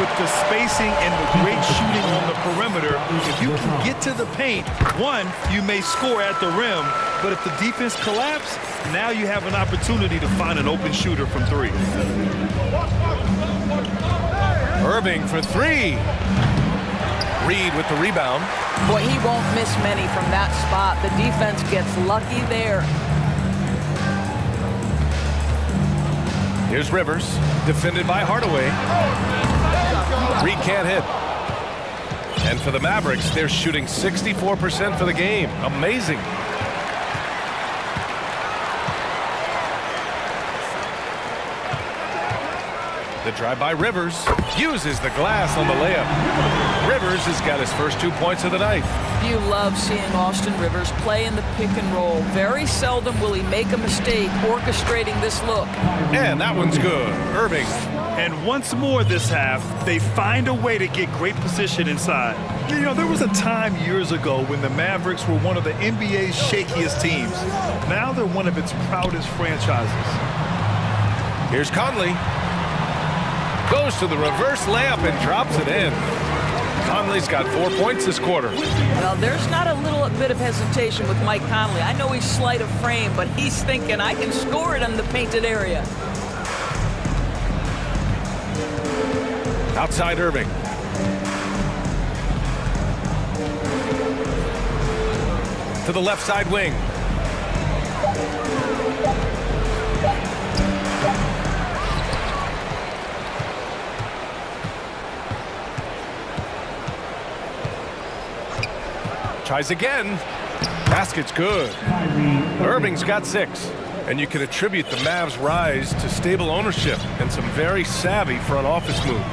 With the spacing and the great shooting on the perimeter, if you can get to the paint, one, you may score at the rim, but if the defense collapses, now you have an opportunity to find an open shooter from 3. Irving for 3. Reed with the rebound. Boy, he won't miss many from that spot. The defense gets lucky there. Here's Rivers, defended by Hardaway. Reed can't hit. And for the Mavericks, they're shooting 64% for the game. Amazing. The drive by Rivers uses the glass on the layup. Rivers has got his first 2 points of the night. You love seeing Austin Rivers play in the pick and roll. Very seldom will he make a mistake orchestrating this look. And that one's good. Irving. And once more this half, they find a way to get great position inside. You know, there was a time years ago when the Mavericks were one of the NBA's shakiest teams. Now they're one of its proudest franchises. Here's Conley. Goes to the reverse layup and drops it in. Conley's got 4 points this quarter. Well, there's not a little bit of hesitation with Mike Conley. I know he's slight of frame, but he's thinking, I can score it in the painted area. Outside Irving. To the left side wing. Tries again. Basket's good. Irving's got 6. And you can attribute the Mavs' rise to stable ownership and some very savvy front office moves.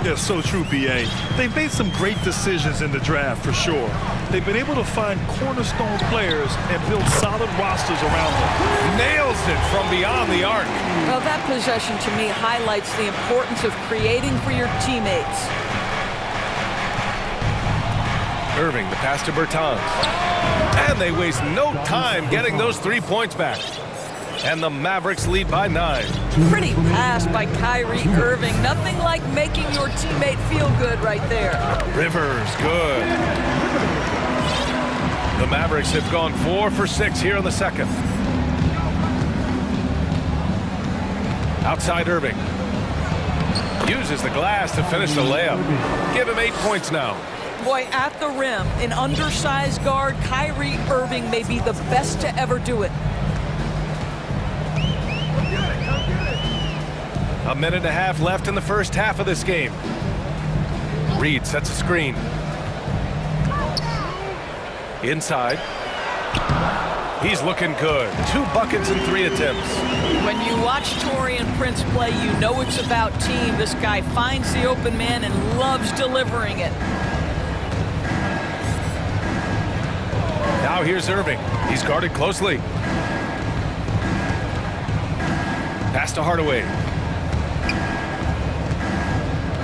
Yeah, so true, BA. They've made some great decisions in the draft, for sure. They've been able to find cornerstone players and build solid rosters around them. Nails it from beyond the arc. Well, that possession to me highlights the importance of creating for your teammates. Irving, the pass to Bertans. And they waste no time getting those 3 points back. And the Mavericks lead by 9. Pretty pass by Kyrie Irving. Nothing like making your teammate feel good right there. Rivers, good. The Mavericks have gone 4 for 6 here in the second. Outside Irving. Uses the glass to finish the layup. Give him 8 points now. Boy, at the rim, an undersized guard, Kyrie Irving may be the best to ever do it. A minute and a half left in the first half of this game. Reed sets a screen. Inside. He's looking good. 2 buckets in 3 attempts. When you watch Taurean Prince play, you know it's about team. This guy finds the open man and loves delivering it. Now here's Irving. He's guarded closely. Pass to Hardaway.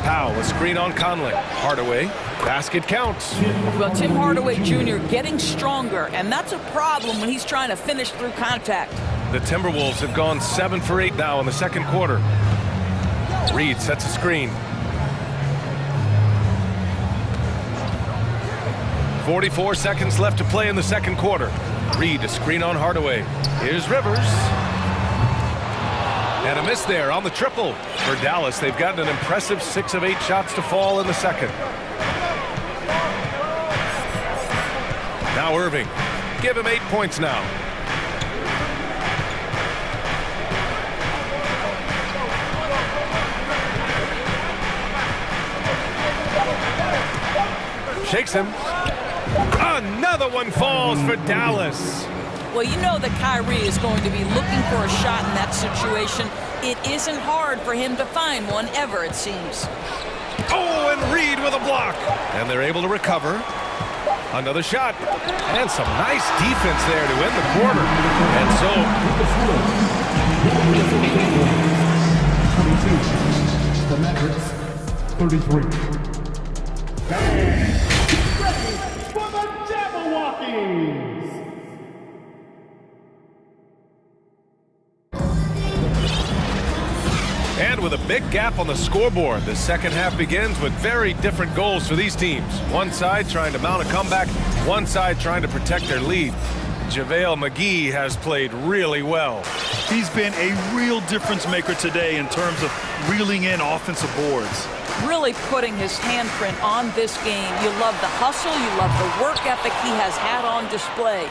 Powell, a screen on Conley. Hardaway, basket counts. Well, Tim Hardaway Jr. getting stronger, and that's a problem when he's trying to finish through contact. The Timberwolves have gone 7 for 8 now in the second quarter. Reed sets a screen. 44 seconds left to play in the second quarter. Reed, a screen on Hardaway. Here's Rivers. And a miss there on the triple. For Dallas, they've gotten an impressive 6 of 8 shots to fall in the second. Now Irving. Give him 8 points now. Shakes him. Another one falls for Dallas. Well, you know that Kyrie is going to be looking for a shot in that situation. It isn't hard for him to find one ever, it seems. Oh, and Reed with a block. And they're able to recover. Another shot. And some nice defense there to end the quarter. And so... 22. The Mavericks, 33. Ready for the Jabberwockies. And with a big gap on the scoreboard, the second half begins with very different goals for these teams. One side trying to mount a comeback, one side trying to protect their lead. JaVale McGee has played really well. He's been a real difference maker today in terms of reeling in offensive boards. Really putting his handprint on this game. You love the hustle, you love the work ethic he has had on display.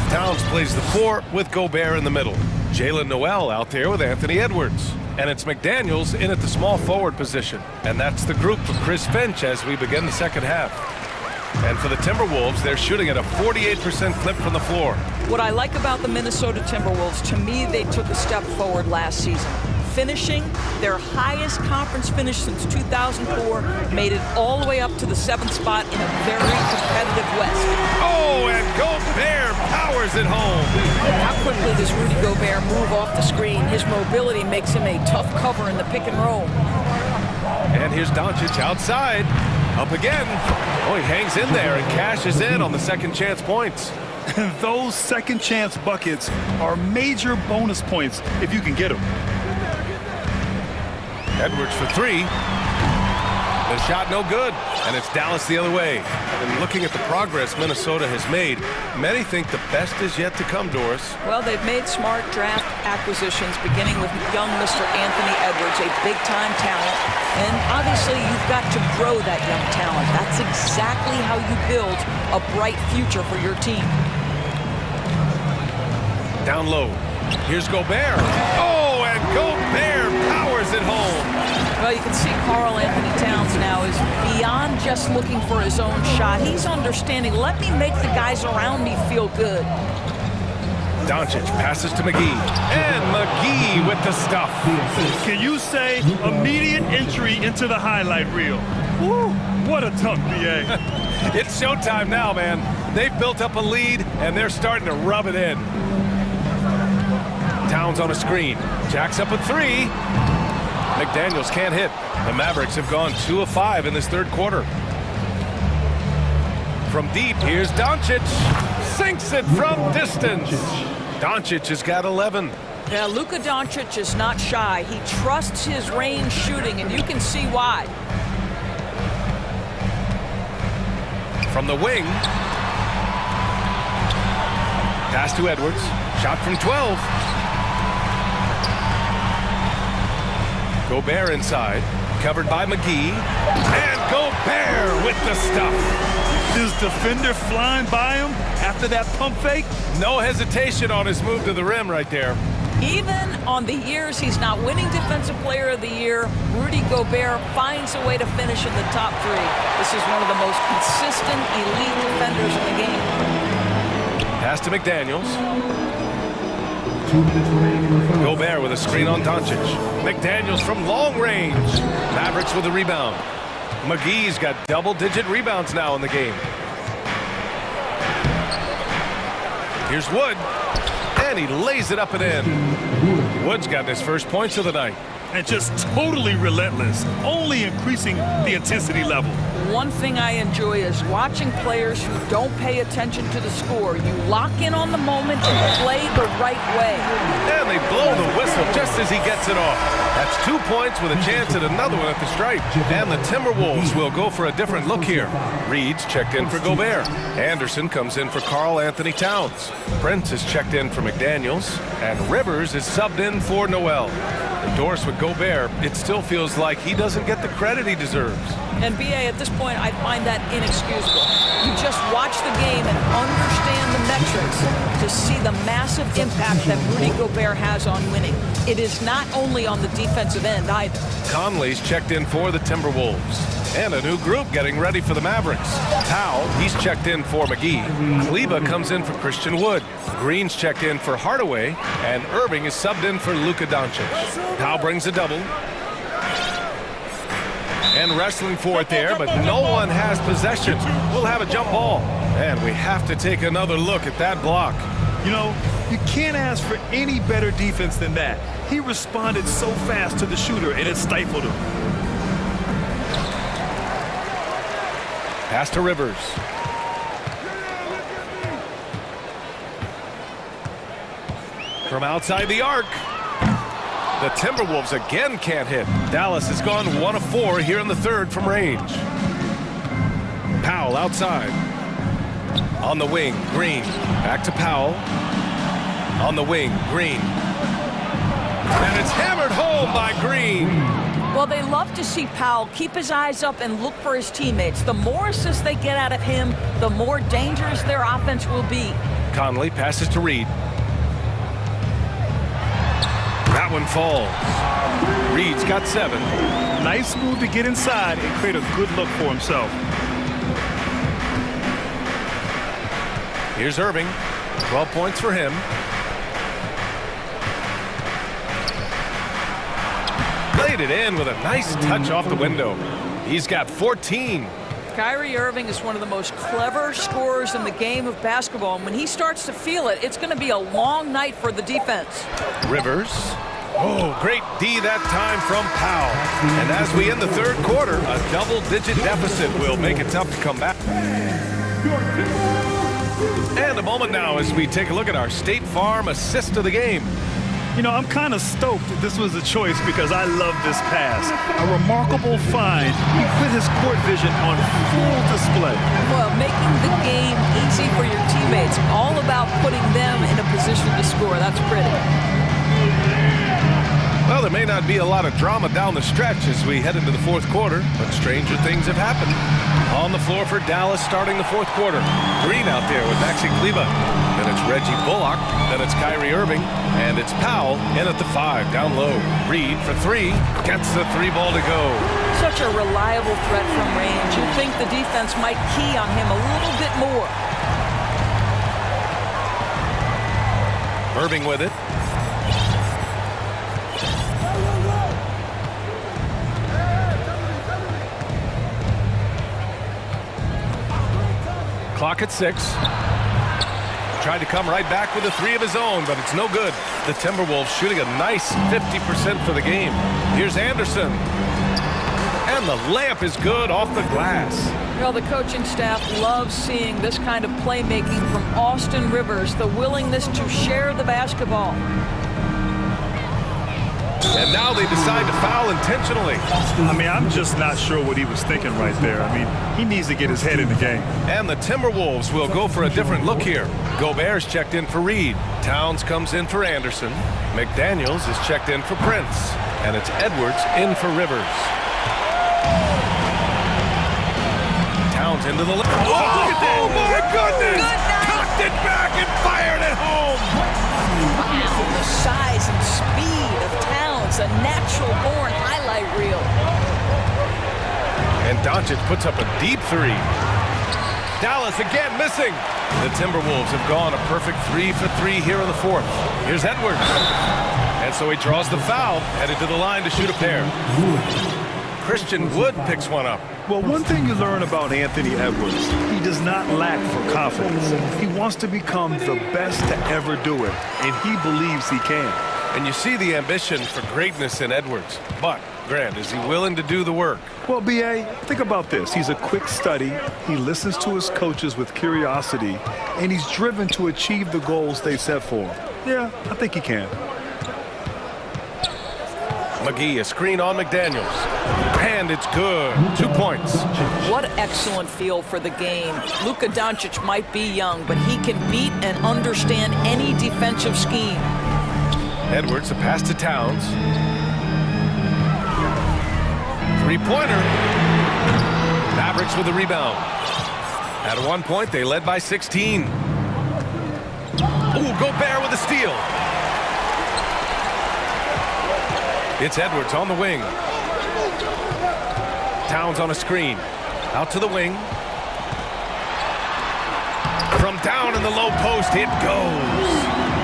Towns plays the 4 with Gobert in the middle. Jalen Noel out there with Anthony Edwards. And it's McDaniels in at the small forward position. And that's the group for Chris Finch as we begin the second half. And for the Timberwolves, they're shooting at a 48% clip from the floor. What I like about the Minnesota Timberwolves, to me, they took a step forward last season. Finishing their highest conference finish since 2004, made it all the way up to the 7th spot in a very competitive West. Oh, and Gobert powers it home. How quickly does Rudy Gobert move off the screen? His mobility makes him a tough cover in the pick and roll. And here's Doncic outside. Up again. Oh, he hangs in there and cashes in on the second chance points. Those second chance buckets are major bonus points if you can get them. Edwards for 3. The shot no good, and it's Dallas the other way. And looking at the progress Minnesota has made, many think the best is yet to come, Doris. Well, they've made smart draft acquisitions, beginning with young Mr. Anthony Edwards, a big-time talent. And obviously, you've got to grow that young talent. That's exactly how you build a bright future for your team. Down low. Here's Gobert. Oh, and Gobert powers it home. Well, you can see Karl Anthony Towns now is beyond just looking for his own shot. He's understanding, let me make the guys around me feel good. Doncic passes to McGee. And McGee with the stuff. Can you say immediate entry into the highlight reel? Woo, what a dunk, BA. It's showtime now, man. They've built up a lead, and they're starting to rub it in. Towns on a screen. Jacks up a 3. McDaniels can't hit. The Mavericks have gone 2 of 5 in this third quarter. From deep, here's Doncic. Sinks it from distance. Doncic has got 11. Yeah, Luka Doncic is not shy. He trusts his range shooting, and you can see why. From the wing. Pass to Edwards. Shot from 12. Gobert inside, covered by McGee, and Gobert with the stuff. Is defender flying by him after that pump fake? No hesitation on his move to the rim right there. Even on the years he's not winning Defensive Player of the Year, Rudy Gobert finds a way to finish in the top 3. This is one of the most consistent elite defenders in the game. Pass to McDaniels. Gobert with a screen on Doncic. McDaniels from long range. Mavericks with a rebound. McGee's got double-digit rebounds now in the game. Here's Wood, and he lays it up and in. Wood's got his first points of the night. And just totally relentless, only increasing the intensity level. One thing I enjoy is watching players who don't pay attention to the score. You lock in on the moment and play the right way. And they blow the whistle just as he gets it off. That's 2 points with a chance at another one at the stripe. And the Timberwolves will go for a different look here. Reed's checked in for Gobert. Anderson comes in for Karl Anthony Towns. Prince is checked in for McDaniels. And Rivers is subbed in for Noel. Endorsed with Gobert, it still feels like he doesn't get the credit he deserves. And BA, at this point, I find that inexcusable. You just watch the game and understand the metrics to see the massive impact that Rudy Gobert has on winning. It is not only on the defensive end either. Conley's checked in for the Timberwolves. And a new group getting ready for the Mavericks. Powell, he's checked in for McGee. Kleba comes in for Christian Wood. Green's checked in for Hardaway. And Irving is subbed in for Luka Doncic. Powell brings a double. And wrestling for it there, but no one has possession. We'll have a jump ball. And we have to take another look at that block. You know, you can't ask for any better defense than that. He responded so fast to the shooter, and it stifled him. Pass to Rivers. From outside the arc. The Timberwolves again can't hit. Dallas has gone 1 of 4 here in the third from range. Powell outside. On the wing, Green. Back to Powell. On the wing, Green. And it's hammered home by Green. Well, they love to see Powell keep his eyes up and look for his teammates. The more assists they get out of him, the more dangerous their offense will be. Conley passes to Reed. That one falls. Reed's got 7. Nice move to get inside and create a good look for himself. Here's Irving. 12 points for him. Laid it in with a nice touch off the window. He's got 14. Kyrie Irving is one of the most clever scorers in the game of basketball, and when he starts to feel it, it's going to be a long night for the defense. Rivers. Oh, great D that time from Powell. And as we end the third quarter, a double-digit deficit will make it tough to come back. And a moment now as we take a look at our State Farm assist of the game. You know, I'm kind of stoked that this was a choice because I love this pass. A remarkable find. He put his court vision on full display. Well, making the game easy for your teammates. All about putting them in a position to score. That's pretty. Well, there may not be a lot of drama down the stretch as we head into the fourth quarter, but stranger things have happened. On the floor for Dallas starting the fourth quarter. Green out there with Maxi Kleba. Then it's Reggie Bullock. Then it's Kyrie Irving. And it's Powell in at the 5, down low. Reed for 3. Gets the 3 ball to go. Such a reliable threat from range. You'd think the defense might key on him a little bit more. Irving with it. Clock at 6. Tried to come right back with a 3 of his own, but it's no good. The Timberwolves shooting a nice 50% for the game. Here's Anderson. And the layup is good off the glass. Well, the coaching staff loves seeing this kind of playmaking from Austin Rivers, the willingness to share the basketball. And now they decide to foul intentionally. I mean, I'm just not sure what he was thinking right there. I mean, he needs to get his head in the game. And the Timberwolves will go for a different look here. Gobert's checked in for Reed. Towns comes in for Anderson. McDaniels is checked in for Prince. And it's Edwards in for Rivers. Towns into the left. Oh, my goodness! Cocked it back and fired it home! Wow, the size and speed of Towns, a natural-born highlight reel. And Doncic puts up a deep 3. Dallas again missing. The Timberwolves have gone a perfect 3 for 3 here in the fourth. Here's Edwards. And so he draws the foul, headed to the line to shoot a pair. Christian Wood picks one up. Well, one thing you learn about Anthony Edwards, he does not lack for confidence. He wants to become the best to ever do it, and he believes he can. And you see the ambition for greatness in Edwards. But, Grant, is he willing to do the work? Well, B.A., think about this. He's a quick study, he listens to his coaches with curiosity, and he's driven to achieve the goals they set for him. Yeah, I think he can. McGee, a screen on McDaniels. And it's good. 2 points. What excellent feel for the game. Luka Doncic might be young, but he can beat and understand any defensive scheme. Edwards, a pass to Towns. Three-pointer. Mavericks with the rebound. At one point, they led by 16. Ooh, Gobert with a steal. It's Edwards on the wing. Towns on a screen. Out to the wing. From down in the low post, it goes.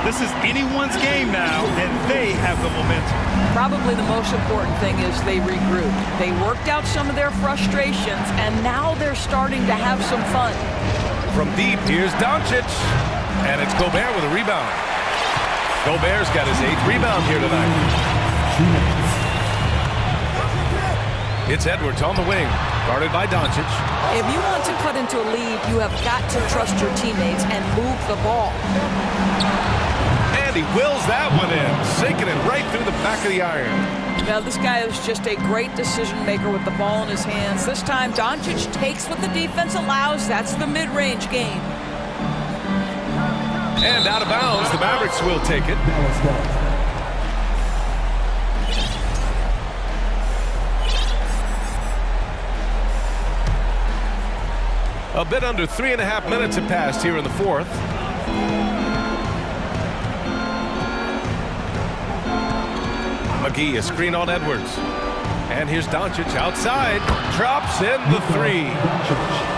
This is anyone's game now, and they have the momentum. Probably the most important thing is they regroup. They worked out some of their frustrations, and now they're starting to have some fun. From deep, here's Doncic. And it's Gobert with a rebound. Gobert's got his 8th rebound here tonight. It's Edwards on the wing, guarded by Doncic. If you want to cut into a lead, you have got to trust your teammates and move the ball. And he wills that one in, sinking it right through the back of the iron. Now, this guy is just a great decision maker with the ball in his hands. This time, Doncic takes what the defense allows. That's the mid-range game. And out of bounds, the Mavericks will take it. A bit under 3.5 minutes have passed here in the fourth. McGee, a screen on Edwards. And here's Doncic outside. Drops in the three.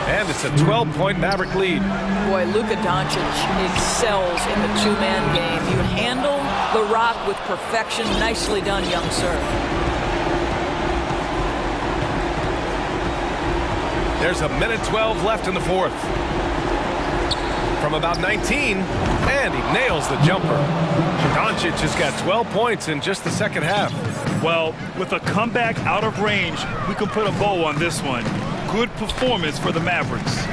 And it's a 12-point Maverick lead. Boy, Luka Doncic excels in the two-man game. You handle the rock with perfection. Nicely done, young sir. There's a minute 12 left in the fourth. From about 19, and he nails the jumper. Doncic has got 12 points in just the second half. Well, with a comeback out of range, we can put a bow on this one. Good performance for the Mavericks.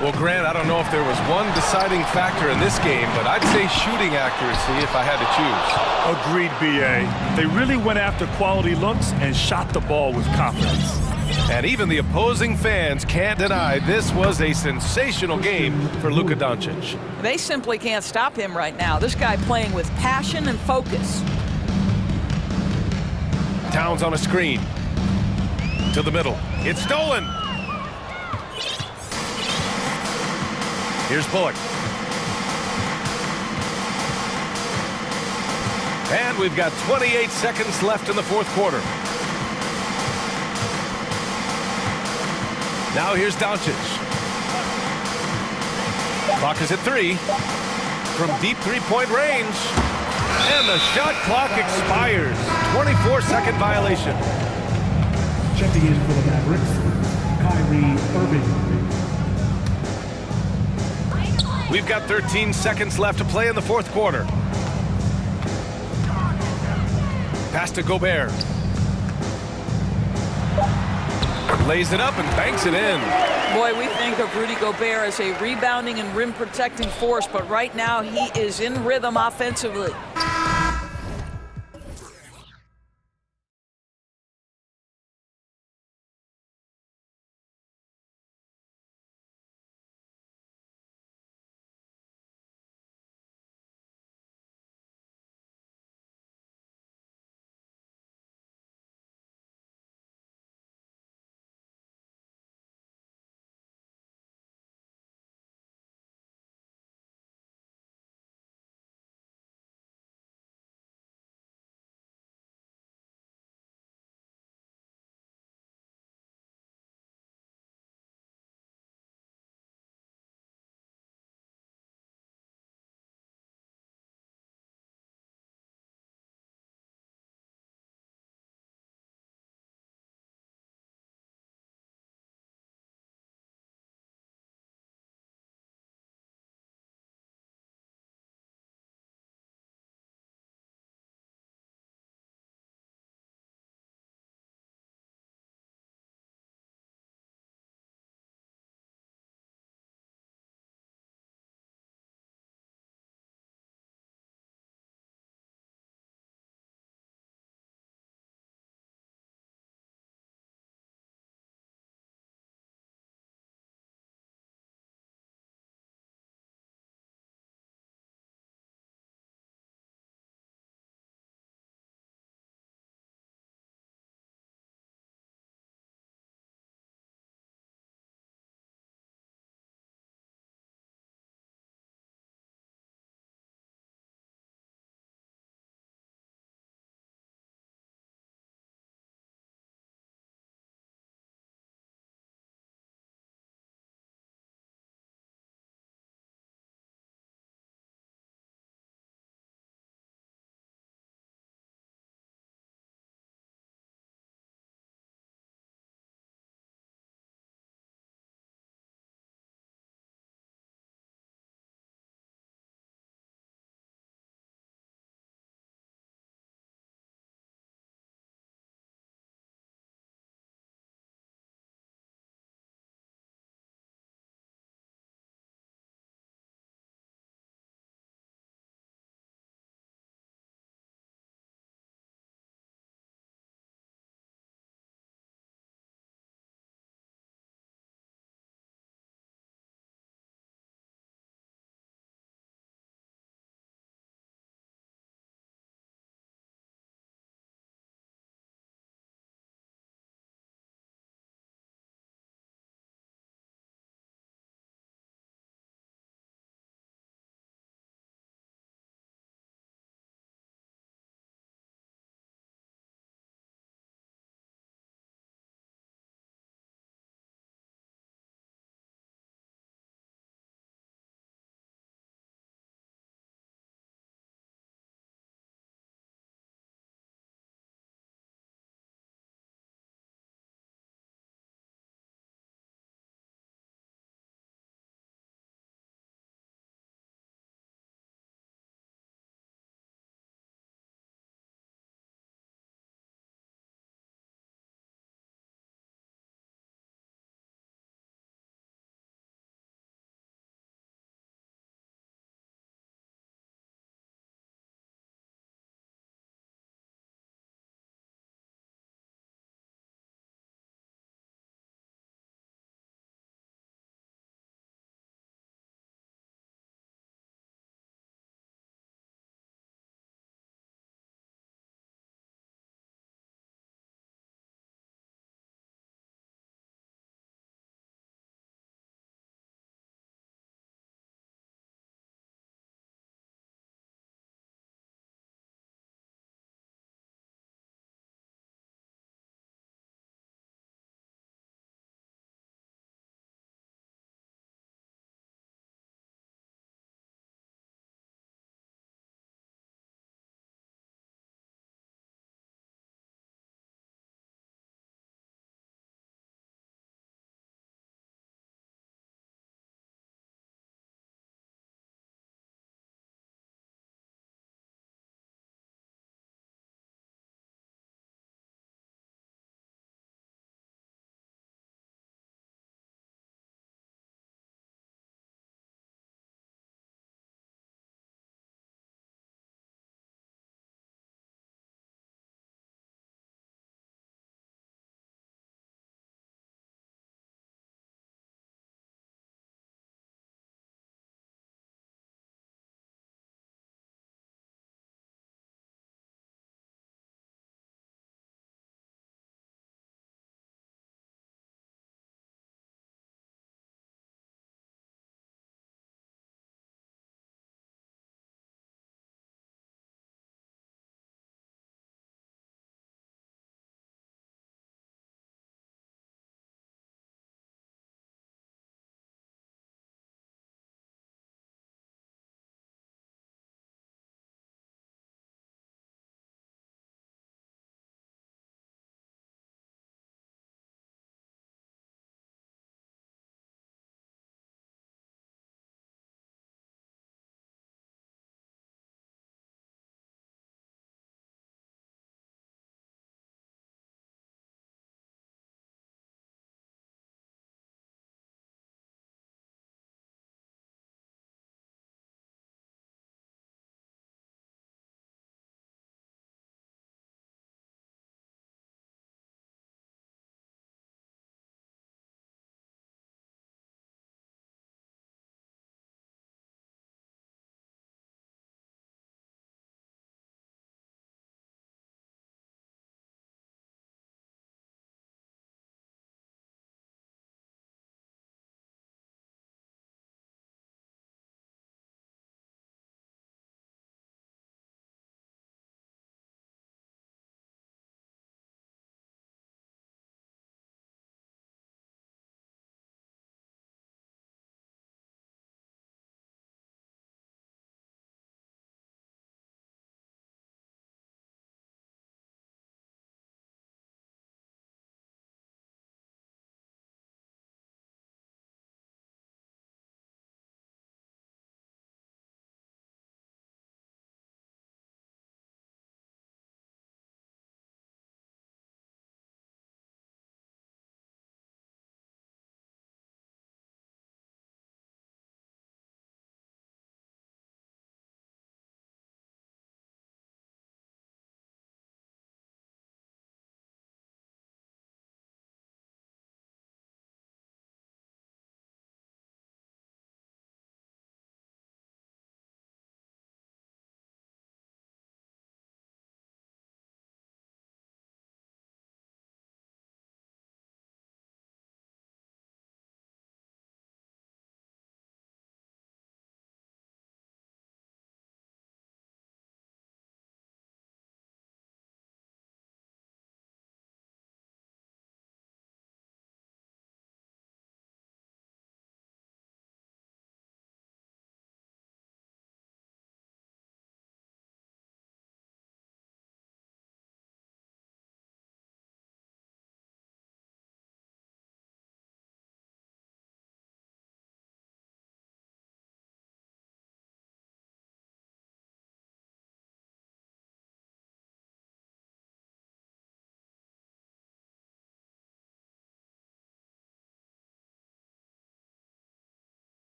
Well, Grant, I don't know if there was one deciding factor in this game, but I'd say shooting accuracy if I had to choose. Agreed, B.A. They really went after quality looks and shot the ball with confidence. And even the opposing fans can't deny this was a sensational game for Luka Doncic. They simply can't stop him right now. This guy playing with passion and focus. Towns on a screen. To the middle. It's stolen. Here's Bullock. And we've got 28 seconds left in the fourth quarter. Now here's Doncic. Clock is at 3. From deep three-point range. And the shot clock expires. 24-second violation. Checking in for the Mavericks, Kyrie Irving. We've got 13 seconds left to play in the fourth quarter. Pass to Gobert. Lays it up and banks it in. Boy, we think of Rudy Gobert as a rebounding and rim protecting force, but right now he is in rhythm offensively.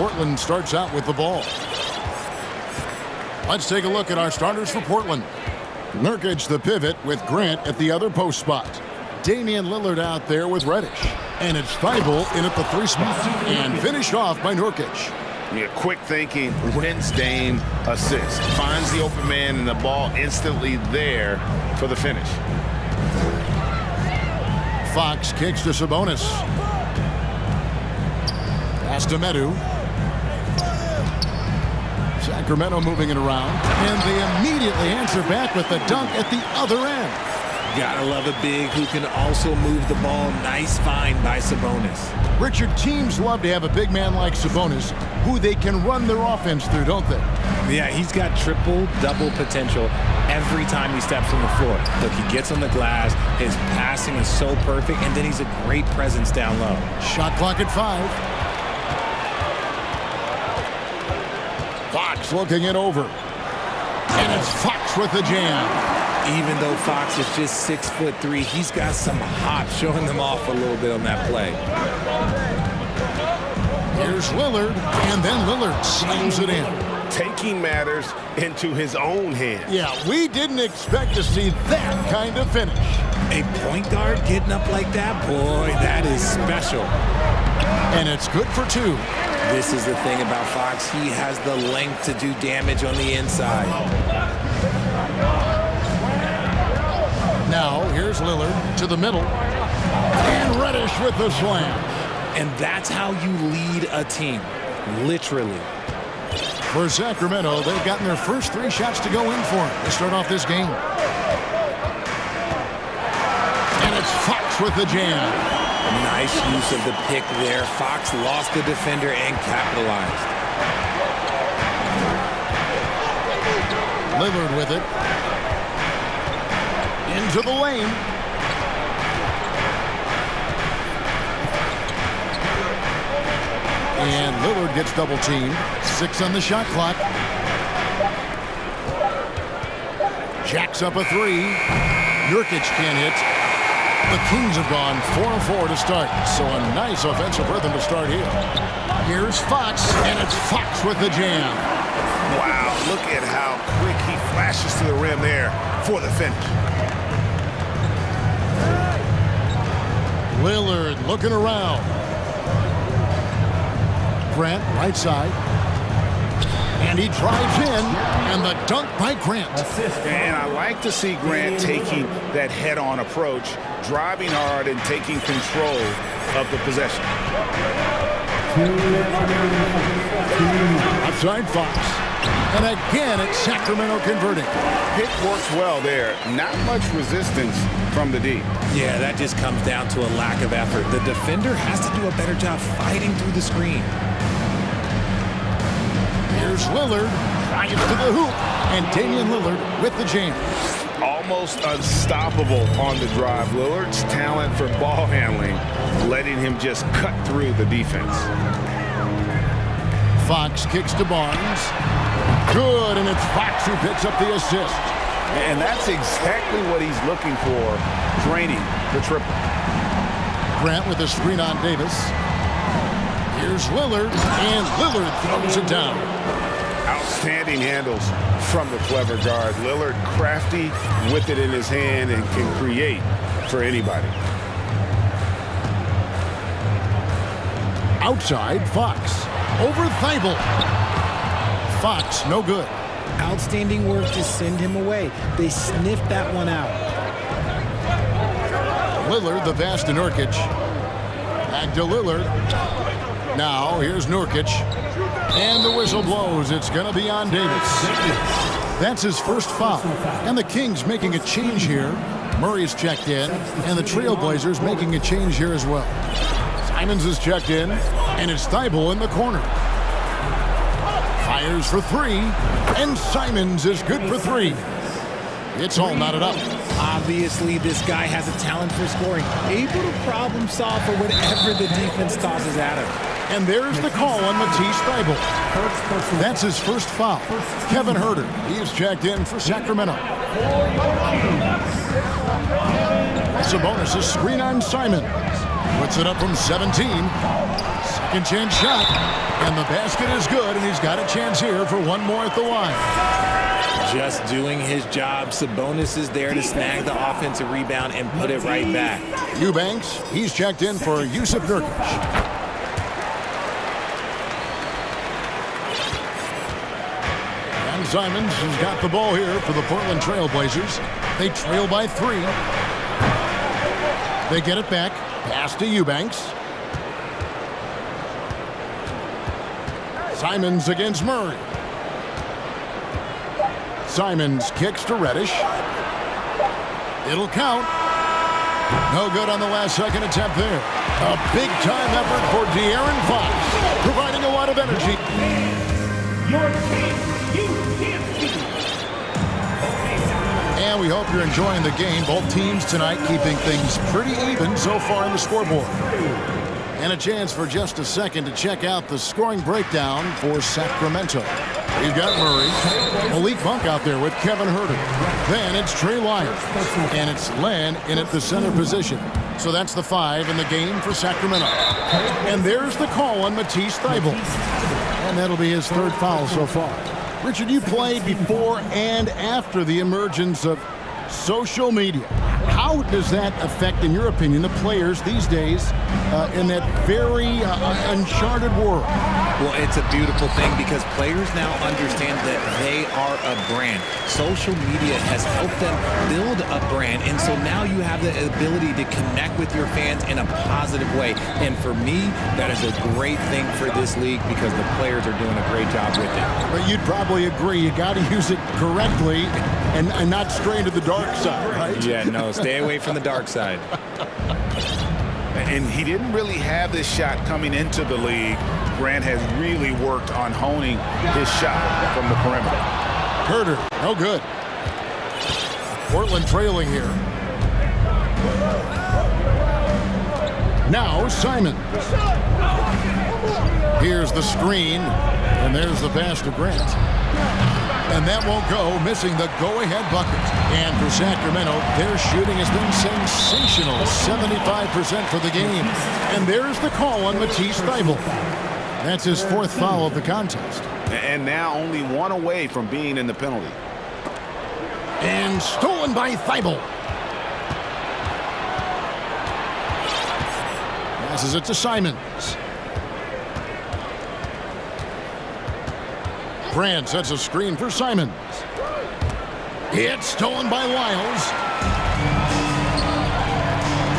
Portland starts out with the ball. Let's take a look at our starters for Portland. Nurkic, the pivot, with Grant at the other post spot. Damian Lillard out there with Reddish. And it's Thibault in at the 3 spot. And finished off by Nurkic. Yeah, quick thinking, wins Dame, assist. Finds the open man and the ball instantly there for the finish. Fox kicks to Sabonis. Pass to Medu. Sacramento moving it around. And they immediately answer back with the dunk at the other end. Gotta love a big who can also move the ball. Nice find by Sabonis. Richard, teams love to have a big man like Sabonis who they can run their offense through, don't they? Yeah, he's got triple-double potential every time he steps on the floor. Look, he gets on the glass, his passing is so perfect, and then he's a great presence down low. Shot clock at 5. Fox looking it over. And it's Fox with the jam. Even though Fox is just 6'3", he's got some hop, showing them off a little bit on that play. Here's Lillard, and then Lillard slams it in. Taking matters into his own hands. Yeah, we didn't expect to see that kind of finish. A point guard getting up like that, boy, that is special. And it's good for 2. This is the thing about Fox. He has the length to do damage on the inside. Now, here's Lillard to the middle. And Reddish with the slam. And that's how you lead a team, literally. For Sacramento, they've gotten their first 3 shots to go in for it to start off this game. And it's Fox with the jam. Nice use of the pick there. Fox lost the defender and capitalized. Lillard with it. Into the lane. And Lillard gets double teamed. 6 on the shot clock. Jacks up a 3. Nurkic can't hit. The Kings have gone 4-4 to start. So a nice offensive rhythm to start here. Here's Fox, and it's Fox with the jam. Wow, look at how quick he flashes to the rim there for the finish. Lillard looking around. Grant, right side. And he drives in, and the dunk by Grant. And I like to see Grant taking that head-on approach, driving hard and taking control of the possession. Outside Fox. And again, it's Sacramento converting. Pick works well there. Not much resistance from the D. Yeah, that just comes down to a lack of effort. The defender has to do a better job fighting through the screen. Here's Lillard, drives to the hoop, and Damian Lillard with the jam. Almost unstoppable on the drive. Lillard's talent for ball handling, letting him just cut through the defense. Fox kicks to Barnes. Good, and it's Fox who picks up the assist. And that's exactly what he's looking for, draining the triple. Grant with a screen on Davis. Here's Lillard, and Lillard throws it down. Outstanding handles from the clever guard. Lillard crafty with it in his hand and can create for anybody. Outside, Fox. Over Thibault. Fox, no good. Outstanding work to send him away. They sniffed that one out. Lillard, the pass to Nurkic. Back to Lillard. Now, here's Nurkic. And the whistle blows. It's going to be on Davis. That's his first foul. And the Kings making a change here. Murray's checked in. And the Trailblazers making a change here as well. Simons is checked in. And it's Thibault in the corner. Fires for 3. And Simons is good for 3. It's all knotted up. Obviously, this guy has a talent for scoring. Able to problem solve for whatever the defense tosses at him. And there's the call on Matisse Thibault. That's his first foul. Kevin Huerter, he's checked in for Sacramento. Sabonis' screen on Simons. Puts it up from 17. Second chance shot. And the basket is good, and he's got a chance here for one more at the line. Just doing his job. Sabonis is there to snag the offensive rebound and put it right back. Eubanks, he's checked in for Yusuf Nurkic. And Simons has got the ball here for the Portland Trail Blazers. They trail by 3. They get it back. Pass to Eubanks. Simons against Murray. Simons kicks to Reddish. It'll count. No good on the last second attempt there. A big-time effort for De'Aaron Fox, providing a lot of energy. And we hope you're enjoying the game. Both teams tonight keeping things pretty even so far in the scoreboard. And a chance for just a second to check out the scoring breakdown for Sacramento. You've got Murray. Malik Monk out there with Kevin Huerter. Then it's Trey Lyons. And it's Len in at the center position. So that's the 5 in the game for Sacramento. And there's the call on Matisse Thybulle. And that'll be his 3rd foul so far. Richard, you played before and after the emergence of social media. How does that affect, in your opinion, the players these days in that very uncharted world? Well, it's a beautiful thing because players now understand that they are a brand. Social media has helped them build a brand, and so now you have the ability to connect with your fans in a positive way. And for me, that is a great thing for this league because the players are doing a great job with it. But you'd probably agree you got to use it correctly and not stray into the dark side, right? Yeah, no, stay away from the dark side. And he didn't really have this shot coming into the league. Grant has really worked on honing his shot from the perimeter. Huerter, no good. Portland trailing here. Now Simon. Here's the screen, and there's the pass to Grant. And that won't go, missing the go-ahead bucket. And for Sacramento, their shooting has been sensational, 75% for the game. And there's the call on Matisse Thybulle. That's his 4th foul of the contest. And now only 1 away from being in the penalty. And stolen by Thybulle. Passes it to Simons. Grant sets a screen for Simons. It's stolen by Lyles.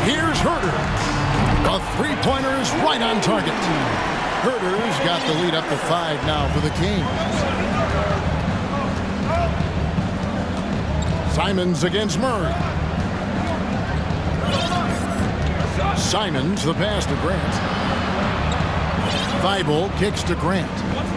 Here's Huerter. A 3-pointer is right on target. Huerter's got the lead up to 5 now for the Kings. Simons against Murray. Simons, the pass to Grant. Thybulle kicks to Grant.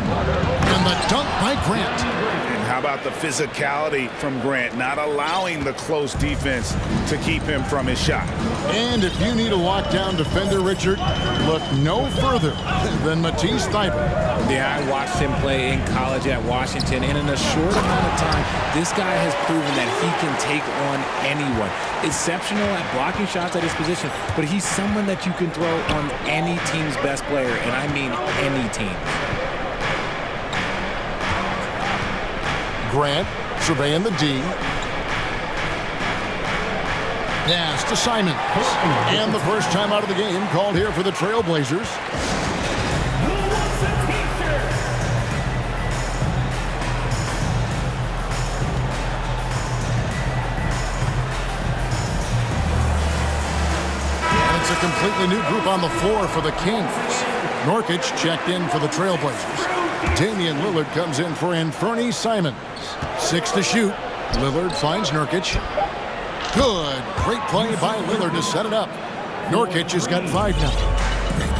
And the dunk by Grant. And how about the physicality from Grant, not allowing the close defense to keep him from his shot. And if you need a lockdown defender, Richard, look no further than Matisse Thybulle. Yeah, I watched him play in college at Washington, and in a short amount of time, this guy has proven that he can take on anyone. Exceptional at blocking shots at his position, but he's someone that you can throw on any team's best player, and I mean any team. Grant surveying the D. Pass to Simon. And the first time out of the game called here for the Trailblazers. And it's a completely new group on the floor for the Kings. Nurkic checked in for the Trailblazers. Damian Lillard comes in for Anthony Simons. 6 to shoot. Lillard finds Nurkic. Good. Great play by Lillard to set it up. Nurkic has got 5 now.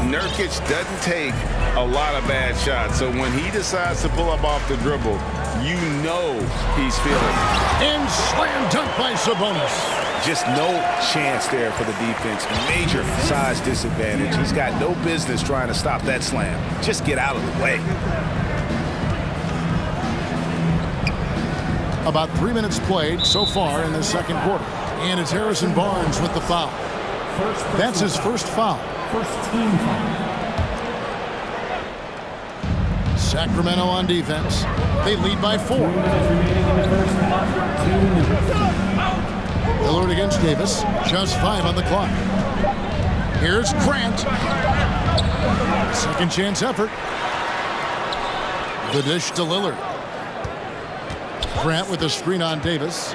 Nurkic doesn't take a lot of bad shots, so when he decides to pull up off the dribble, you know he's feeling it. And slam dunk by Sabonis. Just no chance there for the defense. Major size disadvantage. He's got no business trying to stop that slam. Just get out of the way. About 3 minutes played so far in the second quarter. And it's Harrison Barnes with the foul. That's his first foul. First team foul. Sacramento on defense. They lead by 4. Lillard against Davis. Just 5 on the clock. Here's Grant. Second chance effort. The dish to Lillard. Grant with a screen on Davis.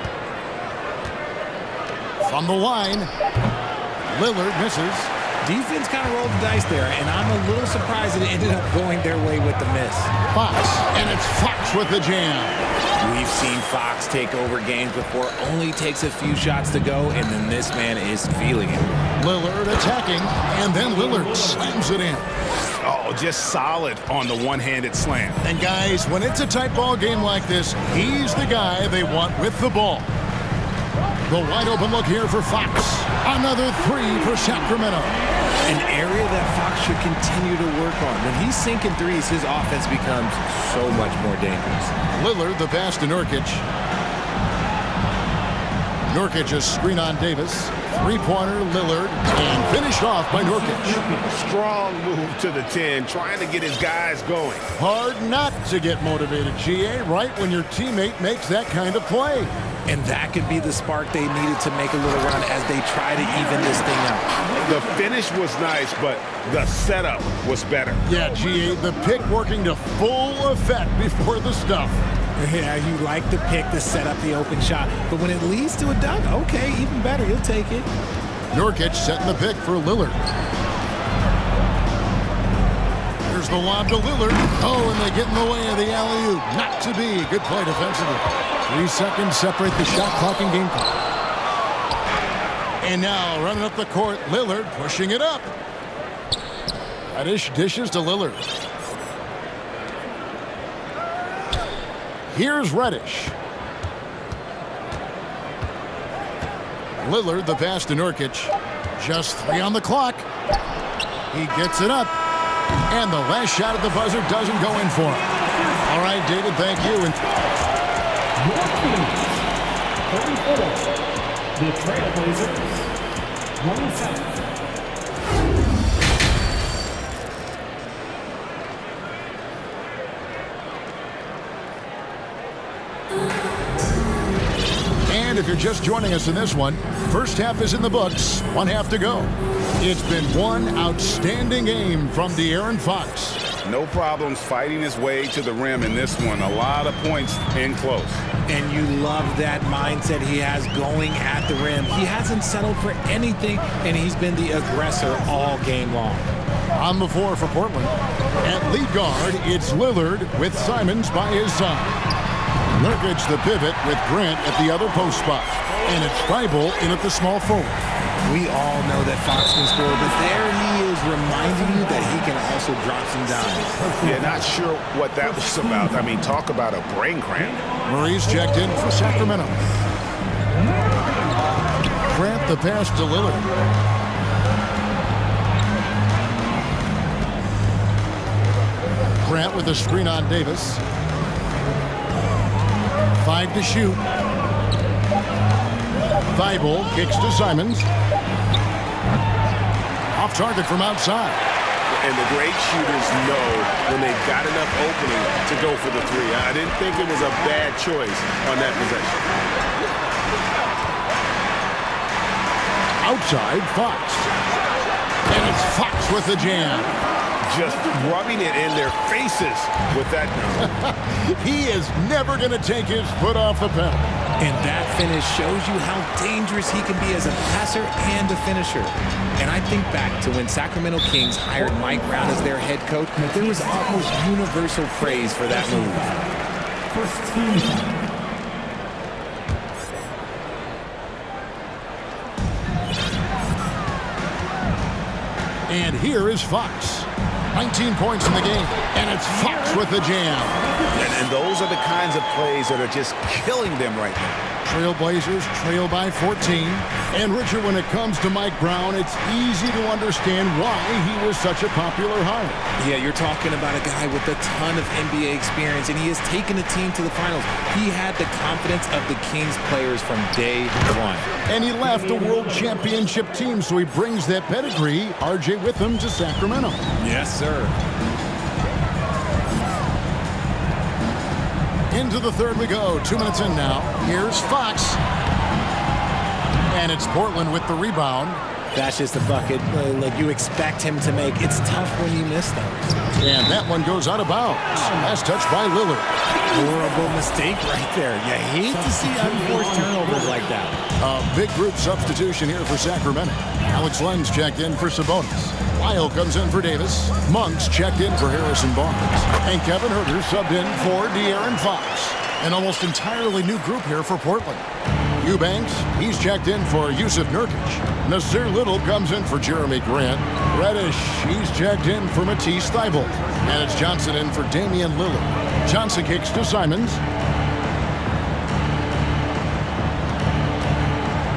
From the line. Lillard misses. Defense kind of rolled the dice there, and I'm a little surprised that it ended up going their way with the miss. Fox, and it's Fox with the jam. We've seen Fox take over games before. Only takes a few shots to go, and then this man is feeling it. Lillard attacking, and then Lillard slams it in. Oh, just solid on the one-handed slam. And guys, when it's a tight ball game like this, he's the guy they want with the ball. The wide open look here for Fox. Another 3 for Sacramento. An area that Fox should continue to work on. When he's sinking threes, his offense becomes so much more dangerous. Lillard, the pass to Nurkic. Nurkic, a screen on Davis. Three-pointer, Lillard, and finished off by Nurkic. Strong move to the 10, trying to get his guys going. Hard not to get motivated, GA, right when your teammate makes that kind of play. And that could be the spark they needed to make a little run as they try to even this thing out. The finish was nice, but the setup was better. Yeah, GA, the pick working to full effect before the stuff. Yeah, you like the pick to set up the open shot, but when it leads to a dunk, okay, even better, you'll take it. Nurkic setting the pick for Lillard. Here's the lob to Lillard. Oh, and they get in the way of the alley-oop. Not to be. Good play defensively. 3 seconds separate the shot clock and game clock. And now running up the court, Lillard pushing it up. Reddish dishes to Lillard. Here's Reddish. Lillard, the pass to Nurkic. Just 3 on the clock. He gets it up. And the last shot at the buzzer doesn't go in for him. All right, David, thank you. And 34. The Trailblazers. 27. And if you're just joining us in this one, first half is in the books, 1 half to go. It's been one outstanding game from De'Aaron Fox. No problems fighting his way to the rim in this one. A lot of points in close. And you love that mindset he has going at the rim. He hasn't settled for anything, and he's been the aggressor all game long. On the floor for Portland. At lead guard, it's Lillard with Simons by his side. Nurkic the pivot with Grant at the other post spot. And it's Thibault in at the small forward. We all know that Fox can score, but there he is reminding you that he can also drop some dimes. Yeah, not sure what that was about. I mean, talk about a brain cramp. Murray's checked in for Sacramento. Grant the pass to Lillard. Grant with a screen on Davis. 5 to shoot. Thibault kicks to Simons. Off target from outside. And the great shooters know when they've got enough opening to go for the 3. I didn't think it was a bad choice on that possession. Outside, Fox. And it's Fox with the jam. Just rubbing it in their faces with that. He is never going to take his foot off the pedal. And that finish shows you how dangerous he can be as a passer and a finisher. And I think back to when Sacramento Kings hired Mike Brown as their head coach, there was almost universal praise for that move. First team. And here is Fox. 19 points in the game, and it's Fox with the jam. And those are the kinds of plays that are just killing them right now. Trailblazers trail by 14. And Richard, when it comes to Mike Brown, it's easy to understand why he was such a popular hire. Yeah, you're talking about a guy with a ton of NBA experience, and he has taken the team to the finals. He had the confidence of the Kings players from day one. And he left a world championship team, so he brings that pedigree, RJ, with him to Sacramento. Yes, sir. Into the third we go. 2 minutes in now. Here's Fox. And it's Portland with the rebound. That's just a bucket like you expect him to make. It's tough when you miss them. And that one goes out of bounds. Last touch by Lillard. Horrible mistake right there. You hate to see unforced turnovers like that. A big group substitution here for Sacramento. Alex Len's checked in for Sabonis. Lyle comes in for Davis. Monk's checked in for Harrison Barnes. And Kevin Huerter subbed in for De'Aaron Fox. An almost entirely new group here for Portland. Eubanks, he's checked in for Yusuf Nurkic. Nasir Little comes in for Jeremy Grant. Reddish, he's checked in for Matisse Thybulle. And it's Johnson in for Damian Lillard. Johnson kicks to Simons.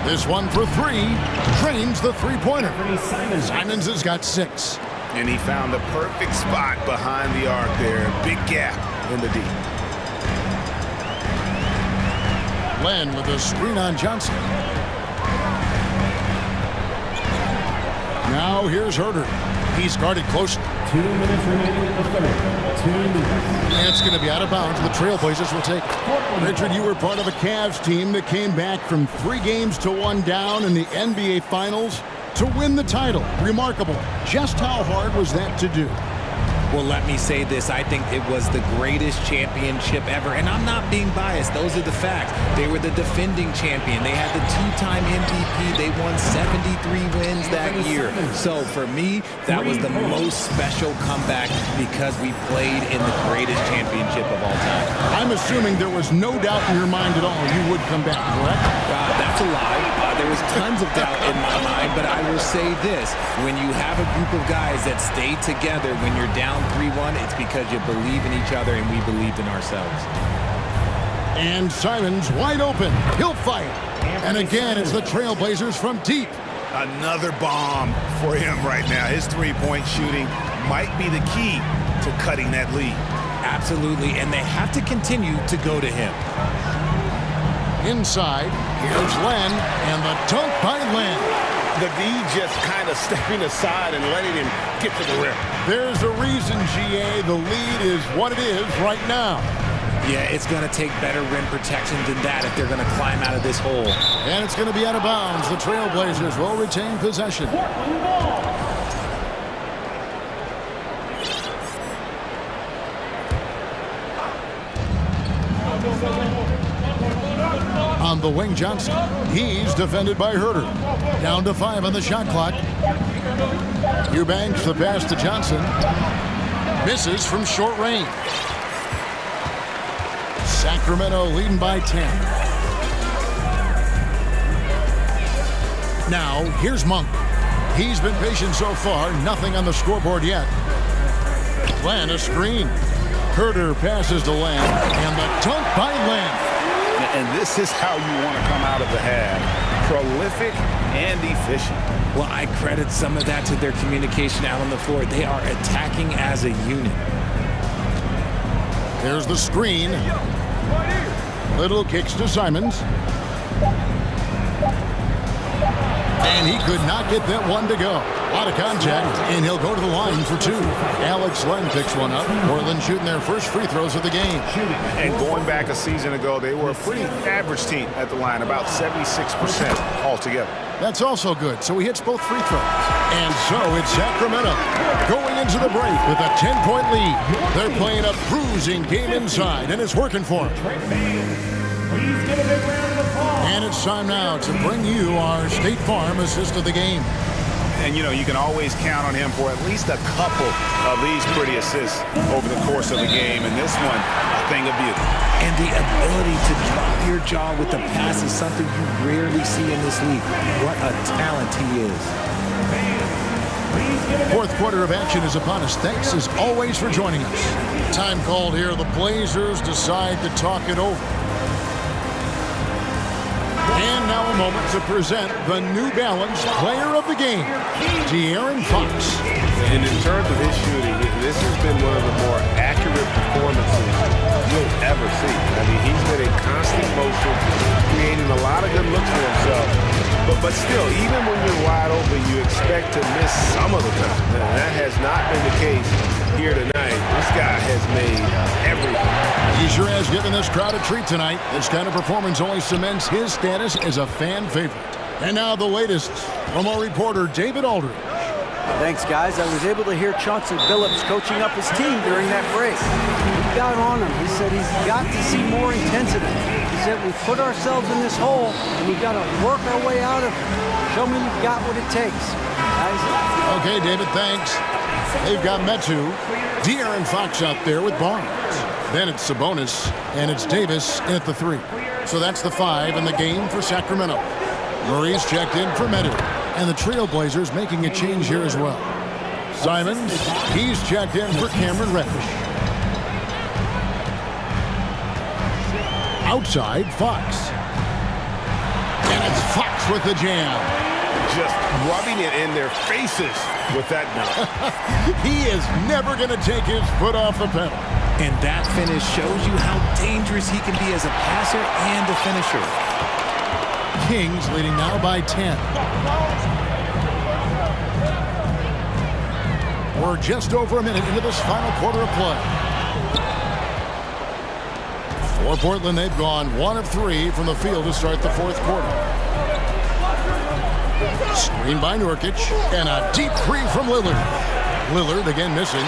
This one for three. Drains the three-pointer. Simons has got 6. And he found the perfect spot behind the arc there. Big gap in the D. Len with a screen on Johnson. Now here's Huerter. He's guarded closely. 2 minutes remaining in the third. 2 minutes. And it's going to be out of bounds. The Trailblazers will take it. Richard, you were part of a Cavs team that came back from 3 games to 1 down in the NBA Finals to win the title. Remarkable. Just how hard was that to do? Well, let me say this. I think it was the greatest championship ever. And I'm not being biased. Those are the facts. They were the defending champion. They had the 2-time MVP. They won 73 wins that year. So for me, that was the most special comeback because we played in the greatest championship of all time. I'm assuming there was no doubt in your mind at all you would come back, correct? That's a lie. There was tons of doubt in my mind, but I will say this. When you have a group of guys that stay together when you're down 3-1, it's because you believe in each other and we believed in ourselves. And Simons wide open. He'll fight. And again, it's the Trailblazers from deep. Another bomb for him right now. His three-point shooting might be the key to cutting that lead. Absolutely, and they have to continue to go to him. Inside, here's Len, and the dunk by Len. The D just kind of stepping aside and letting him get to the rim. There's a reason, GA, the lead is what it is right now. Yeah, it's going to take better rim protection than that if they're going to climb out of this hole. And it's going to be out of bounds. The Trailblazers will retain possession. On the wing, Johnson. He's defended by Huerter. Down to 5 on the shot clock. Eubanks the pass to Johnson. Misses from short range. Sacramento leading by 10. Now, here's Monk. He's been patient so far. Nothing on the scoreboard yet. Len a screen. Huerter passes to Len. And the dunk by Len. And this is how you want to come out of the half. Prolific and efficient. Well, I credit some of that to their communication out on the floor. They are attacking as a unit. There's the screen. Little kicks to Simons. And he could not get that one to go. A lot of contact, and he'll go to the line for 2. Alex Len picks one up. Portland shooting their first free throws of the game. And going back a season ago, they were a pretty average team at the line, about 76% altogether. That's also good, so he hits both free throws. And so it's Sacramento going into the break with a 10-point lead. They're playing a bruising game inside, and it's working for them. And it's time now to bring you our State Farm assist of the game. And, you know, you can always count on him for at least a couple of these pretty assists over the course of the game. And this one, a thing of beauty. And the ability to drop your jaw with the pass is something you rarely see in this league. What a talent he is. Fourth quarter of action is upon us. Thanks as always for joining us. Time called here. The Blazers decide to talk it over. And now a moment to present the New Balance Player of the Game, De'Aaron Fox. And in terms of his shooting, this has been one of the more accurate performances you'll ever see. I mean, he's been in constant motion, creating a lot of good looks for himself. But still, even when you're wide open, you expect to miss some of the time. And that has not been the case here tonight. This guy has made everything. He sure has given this crowd a treat tonight. This kind of performance only cements his status as a fan favorite. And now the latest from our reporter, David Aldridge. Thanks, guys. I was able to hear Chauncey Billups coaching up his team during that break. He got on him. He said he's got to see more intensity. He said we put ourselves in this hole, and we've got to work our way out of it. Show me you've got what it takes, guys. Okay, David, thanks. They've got Metu, De'Aaron Fox out there with Barnes. Then it's Sabonis, and it's Davis in at the 3. So that's the 5 in the game for Sacramento. Murray's checked in for Metu, and the Trailblazers making a change here as well. Simons, he's checked in for Cameron Reddish. Outside, Fox. And it's Fox with the jam. Just rubbing it in their faces with that dunk. He is never going to take his foot off the pedal. And that finish shows you how dangerous he can be as a passer and a finisher. Kings leading now by 10. We're just over a minute into this final quarter of play. For Portland, they've gone 1 of 3 from the field to start the fourth quarter. Screen by Nurkic, and a deep 3 from Lillard. Lillard again missing.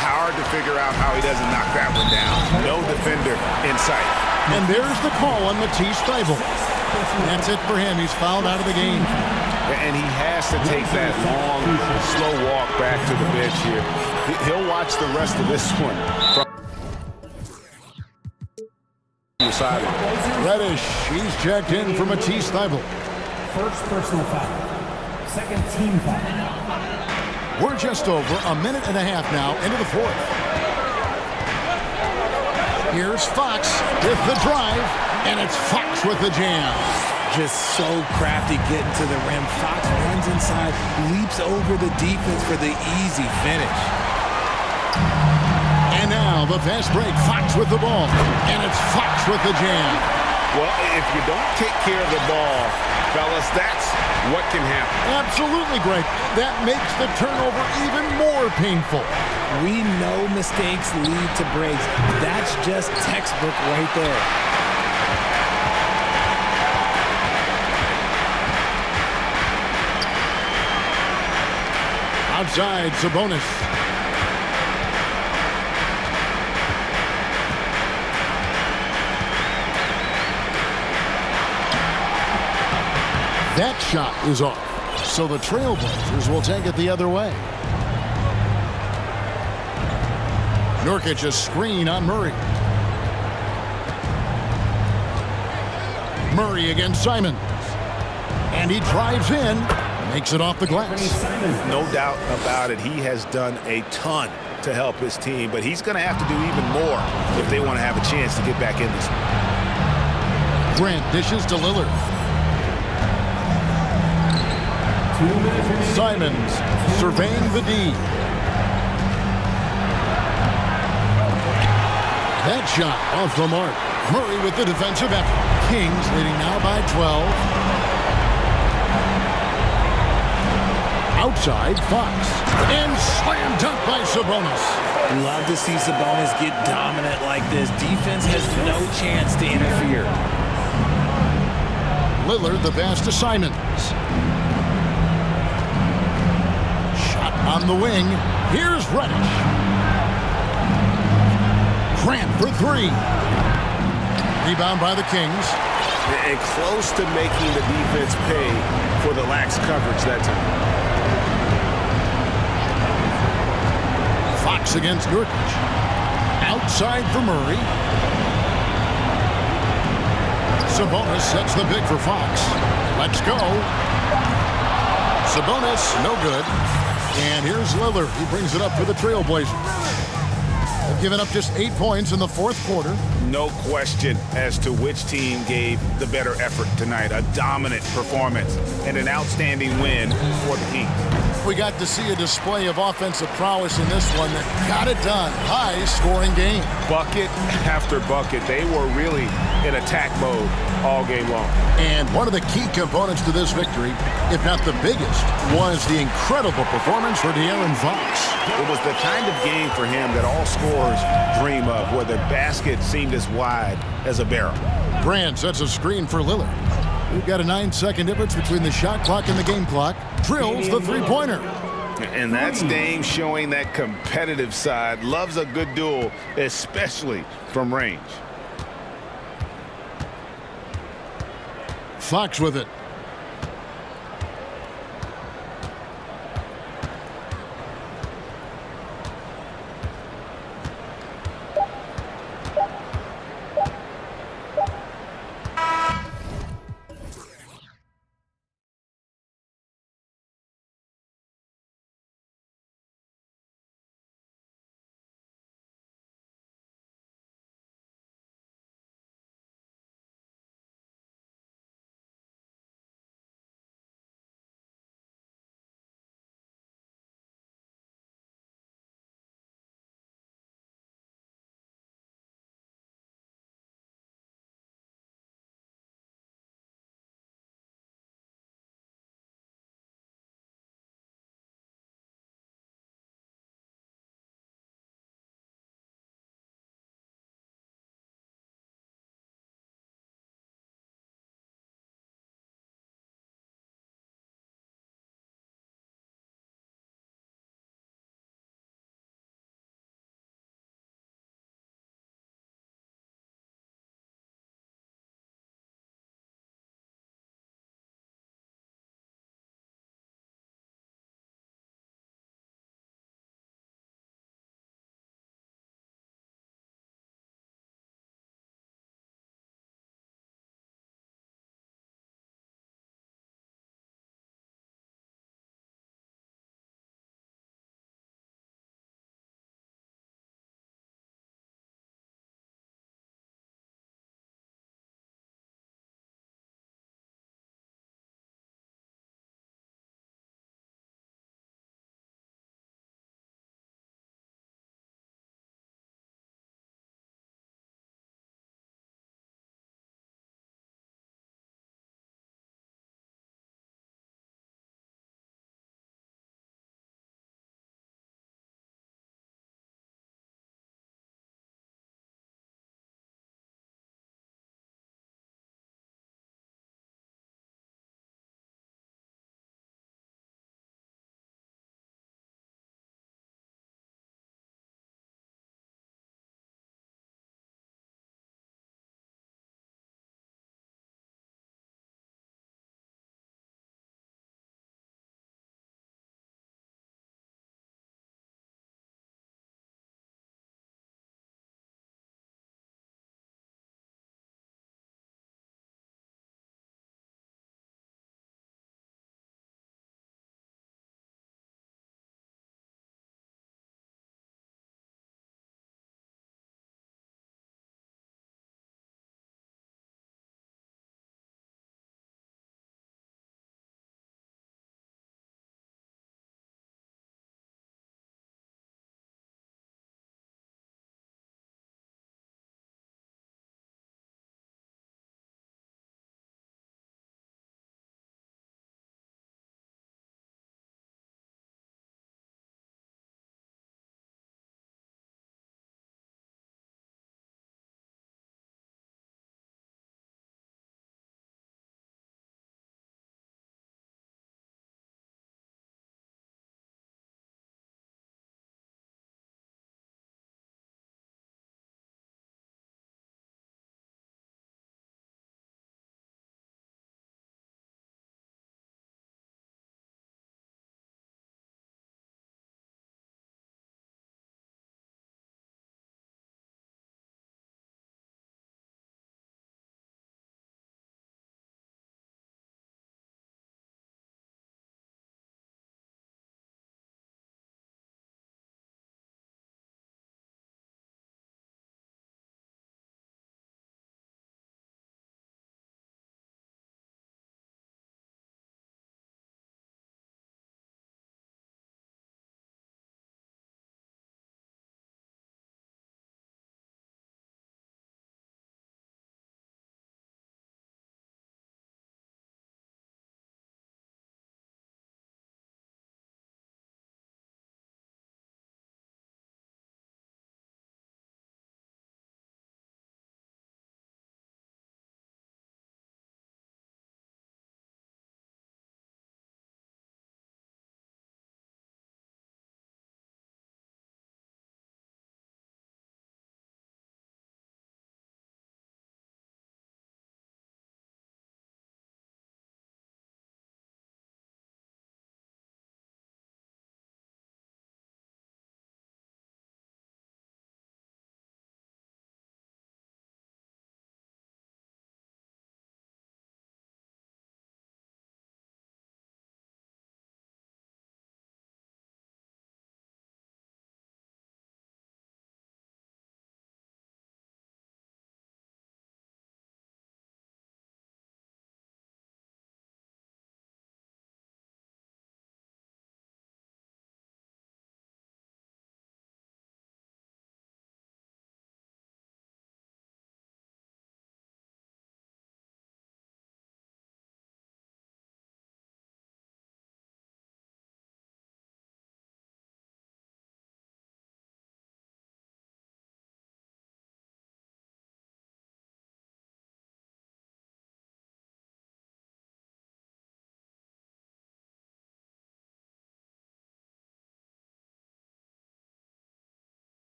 Hard to figure out how he doesn't knock that one down. No defender in sight. And there's the call on Matisse Thybulle. That's it for him. He's fouled out of the game. And he has to take that long, slow walk back to the bench here. He'll watch the rest of this one from the sideline. Reddish, he's checked in for Matisse Thybulle. First personal foul. Second team foul. We're just over a minute and a half now into the fourth. Here's Fox with the drive, and it's Fox with the jam. Just so crafty getting to the rim. Fox runs inside, leaps over the defense for the easy finish. And now the fast break, Fox with the ball, and it's Fox with the jam. Well, if you don't take care of the ball, fellas, that's what can happen. Absolutely, Greg. That makes the turnover even more painful. We know mistakes lead to breaks. That's just textbook right there. Outside, Sabonis. That shot is off. So the Trailblazers will take it the other way. Nurkic a screen on Murray. Murray against Simons. And he drives in, makes it off the glass. No doubt about it. He has done a ton to help his team, but he's going to have to do even more if they want to have a chance to get back in this one. Grant dishes to Lillard. Simons surveying the D. That shot off the mark. Murray with the defensive effort. Kings leading now by 12. Outside, Fox. And slam dunk by Sabonis. Love to see Sabonis get dominant like this. Defense has no chance to interfere. Lillard the pass to Simons. On the wing, here's Reddish. Grant for 3. Rebound by the Kings. And close to making the defense pay for the lax coverage that time. Fox against Nurkic. Outside for Murray. Sabonis sets the pick for Fox. Let's go. Sabonis, no good. And here's Lillard. He brings it up for the Trailblazers. They've given up just 8 points in the fourth quarter. No question as to which team gave the better effort tonight. A dominant performance and an outstanding win for the Kings. We got to see a display of offensive prowess in this one that got it done. High-scoring game. Bucket after bucket. They were really in attack mode all game long. And one of the key components to this victory, if not the biggest, was the incredible performance for De'Aaron Fox. It was the kind of game for him that all scorers dream of, where the basket seemed as wide as a barrel. Grant sets a screen for Lillard. We've got a 9-second difference between the shot clock and the game clock. Drills the three-pointer. And that's Dame showing that competitive side. Loves a good duel, especially from range. Fox with it.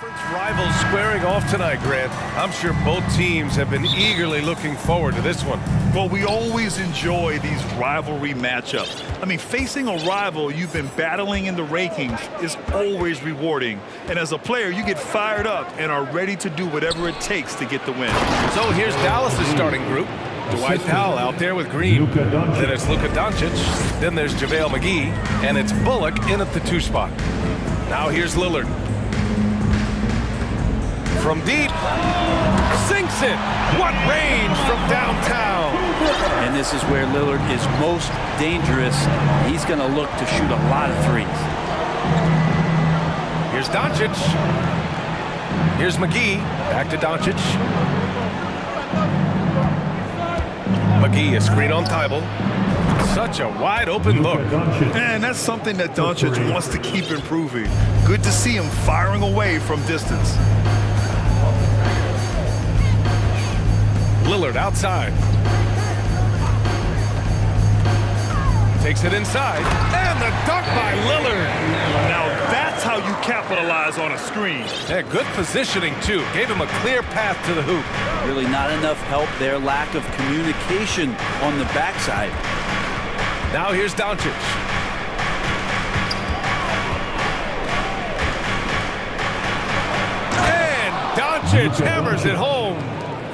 Conference rivals squaring off tonight, Grant. I'm sure both teams have been eagerly looking forward to this one. Well, we always enjoy these rivalry matchups. I mean, facing a rival you've been battling in the rankings is always rewarding. And as a player, you get fired up and are ready to do whatever it takes to get the win. So here's Dallas' starting group. Dwight Powell out there with Green. Then it's Luka Doncic. Then there's JaVale McGee. And it's Bullock in at the 2 spot. Now here's Lillard. From deep. Sinks it. What range from downtown. And this is where Lillard is most dangerous. He's going to look to shoot a lot of threes. Here's Doncic. Here's McGee. Back to Doncic. McGee, a screen on Thibault. Such a wide open look. And that's something that Doncic wants to keep improving. Good to see him firing away from distance. Lillard outside. Takes it inside. And the dunk by Lillard. Now that's how you capitalize on a screen. Yeah, good positioning, too. Gave him a clear path to the hoop. Really not enough help there. Lack of communication on the backside. Now here's Doncic. And Doncic hammers it home.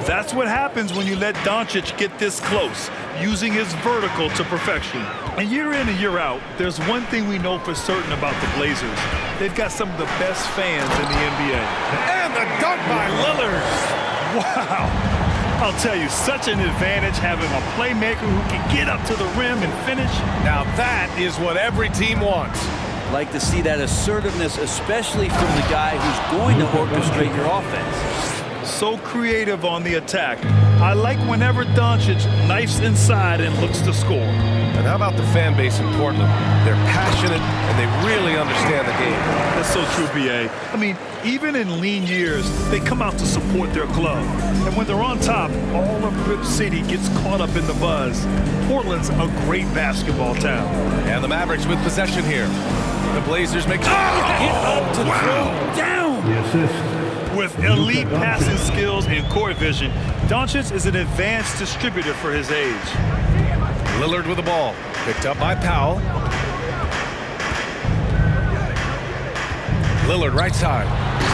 That's what happens when you let Doncic get this close, using his vertical to perfection. And year in and year out, there's one thing we know for certain about the Blazers. They've got some of the best fans in the NBA. And the dunk by Lillard. Wow. I'll tell you, such an advantage having a playmaker who can get up to the rim and finish. Now that is what every team wants. Like to see that assertiveness, especially from the guy who's going to orchestrate your offense. So creative on the attack. I like whenever Doncic knifes inside and looks to score. And how about the fan base in Portland? They're passionate and they really understand the game. That's so true, B.A. I mean, even in lean years, they come out to support their club. And when they're on top, all of Rip City gets caught up in the buzz. Portland's a great basketball town. And the Mavericks with possession here. The Blazers make... Get up to throw down! The assist. With elite passing skills and court vision, Doncic is an advanced distributor for his age. Lillard with the ball. Picked up by Powell. Lillard right side.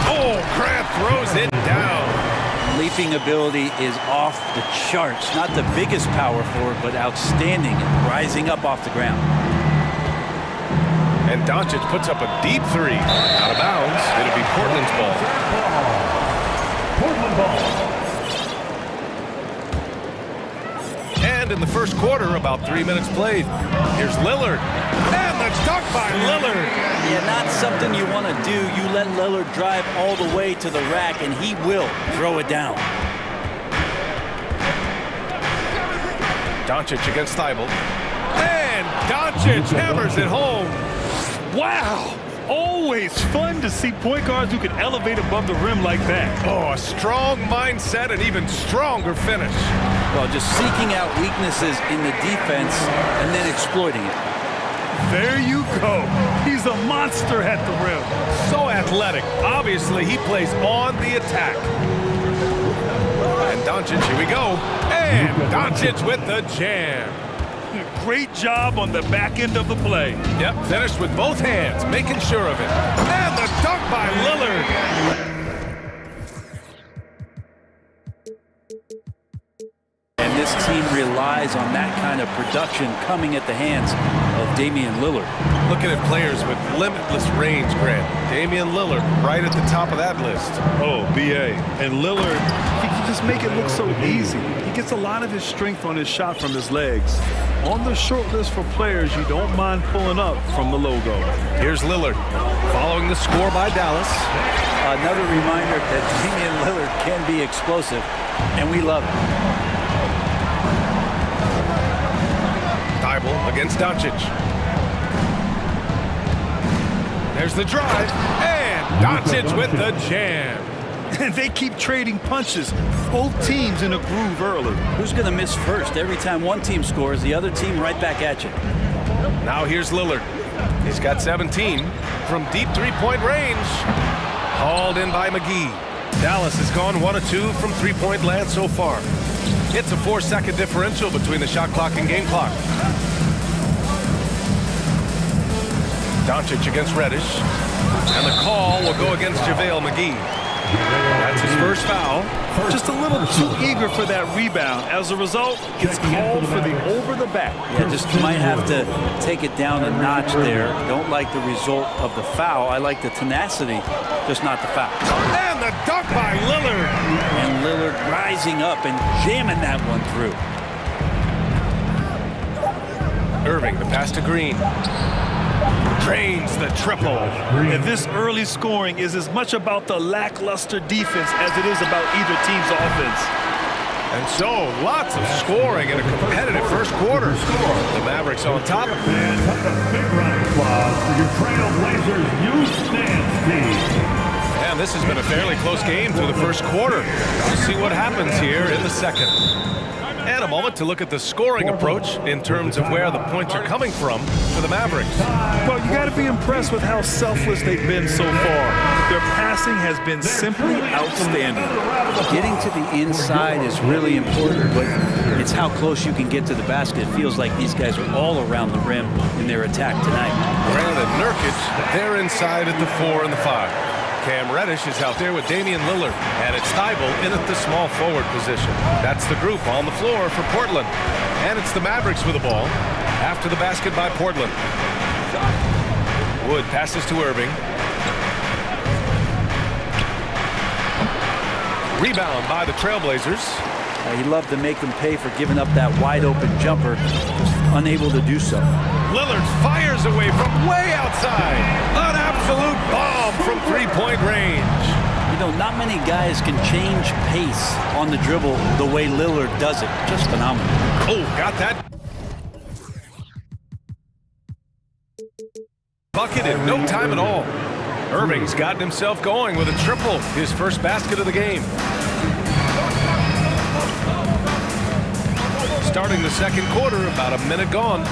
Oh, Grant throws it down. Leaping ability is off the charts. Not the biggest power forward, but outstanding and rising up off the ground. And Doncic puts up a deep 3. Out of bounds. It'll be Portland's ball. Portland ball. And in the first quarter, about 3 minutes played. Here's Lillard. And the dunk by Lillard. Yeah, not something you want to do. You let Lillard drive all the way to the rack, and he will throw it down. Doncic against Thibault. And Doncic hammers it home. Wow! Always fun to see point guards who can elevate above the rim like that. Oh, a strong mindset and even stronger finish. Well, just seeking out weaknesses in the defense and then exploiting it. There you go. He's a monster at the rim. So athletic. Obviously, he plays on the attack. And Doncic, here we go. And Doncic with the jam. Great job on the back end of the play. Yep, finished with both hands, making sure of it. And the dunk by Lillard. And this team relies on that kind of production coming at the hands of Damian Lillard. Looking at players with limitless range, Grant. Damian Lillard right at the top of that list. Oh, B.A. And Lillard, he can just make it look so easy. He gets a lot of his strength on his shot from his legs. On the short list for players you don't mind pulling up from the logo. Here's Lillard following the score by Dallas. Another reminder that Damian Lillard can be explosive, and we love it. Thibault against Doncic. There's the drive, and Doncic with the jam. And they keep trading punches. Both teams in a groove early. Who's going to miss first? Every time one team scores, the other team right back at you. Now here's Lillard. He's got 17 from deep three-point range. Hauled in by McGee. Dallas has gone 1 of 2 from three-point land so far. It's a 4-second differential between the shot clock and game clock. Doncic against Reddish. And the call will go against JaVale McGee. That's his first foul. Just a little too eager for that rebound. As a result, gets called for the over the back. Yeah, just might have to take it down a notch there. Don't like the result of the foul. I like the tenacity, just not the foul. And the dunk by Lillard. And Lillard rising up and jamming that one through. Irving, the pass to Green. Drains the triple. And this early scoring is as much about the lackluster defense as it is about either team's offense. And so, lots of scoring in a competitive first quarter. The Mavericks on top. And a big round of applause for your Trailblazers youth stance team. And this has been a fairly close game through the first quarter. We'll see what happens here in the second. And a moment to look at the scoring approach in terms of where the points are coming from for the Mavericks. Well, you got to be impressed with how selfless they've been so far. Their passing has been simply outstanding. Getting to the inside is really important, but it's how close you can get to the basket. It feels like these guys are all around the rim in their attack tonight. Brandon Nurkic, they're inside at the 4 and the 5. Cam Reddish is out there with Damian Lillard, and it's Thibault in at the small forward position. That's the group on the floor for Portland. And it's the Mavericks with the ball after the basket by Portland. Wood passes to Irving. Rebound by the Trailblazers. He loved to make them pay for giving up that wide open jumper, just unable to do so. Lillard fires away from way outside. An absolute bomb from three-point range. You know, not many guys can change pace on the dribble the way Lillard does it. Just phenomenal. Oh, got that. Bucket in no time at all. Irving's gotten himself going with a triple, his first basket of the game. Starting the second quarter, about a minute gone.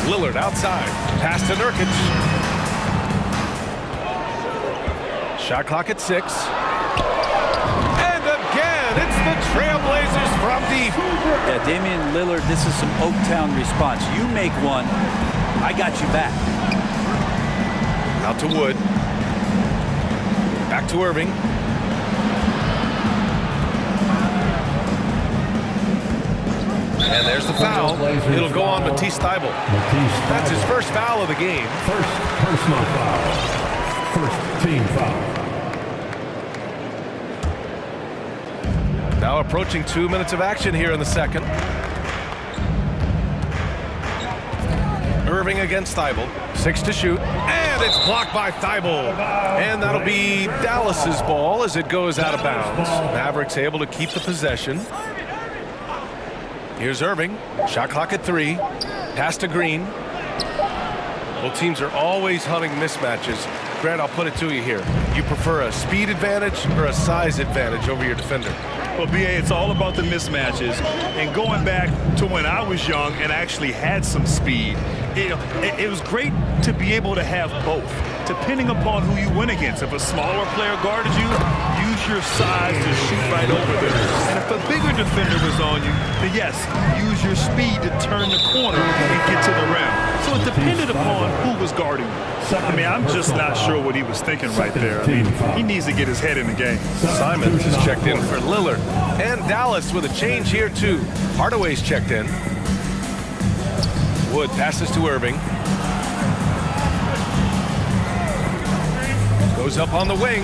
Lillard outside, pass to Nurkic. Shot clock at 6. And again, it's the Trailblazers from deep. Yeah, Damian Lillard, this is some Oaktown response. You make one, I got you back. Out to Wood. Back to Irving. And there's the foul. It'll go on Matisse Thibault. That's his first foul of the game. First personal foul. First team foul. Now approaching 2 minutes of action here in the second. Irving against Thibault. 6 to shoot. And it's blocked by Thibault. And that'll be Dallas's ball as it goes out of bounds. Mavericks able to keep the possession. Here's Irving. Shot clock at 3. Pass to Green. Both teams are always hunting mismatches. Grant, I'll put it to you here. You prefer a speed advantage or a size advantage over your defender? Well, BA, it's all about the mismatches. And going back to when I was young and actually had some speed, it was great to be able to have both, depending upon who you went against. If a smaller player guarded you, use your size to shoot right over them. And if a bigger defender was on you, then yes, use your speed to turn the corner and get to the rim. So it depended upon who was guarding you. I mean, I'm just not sure what he was thinking right there. I mean, he needs to get his head in the game. Simons is checked in for Lillard. And Dallas with a change here, too. Hardaway's checked in. Wood passes to Irving. Goes up on the wing.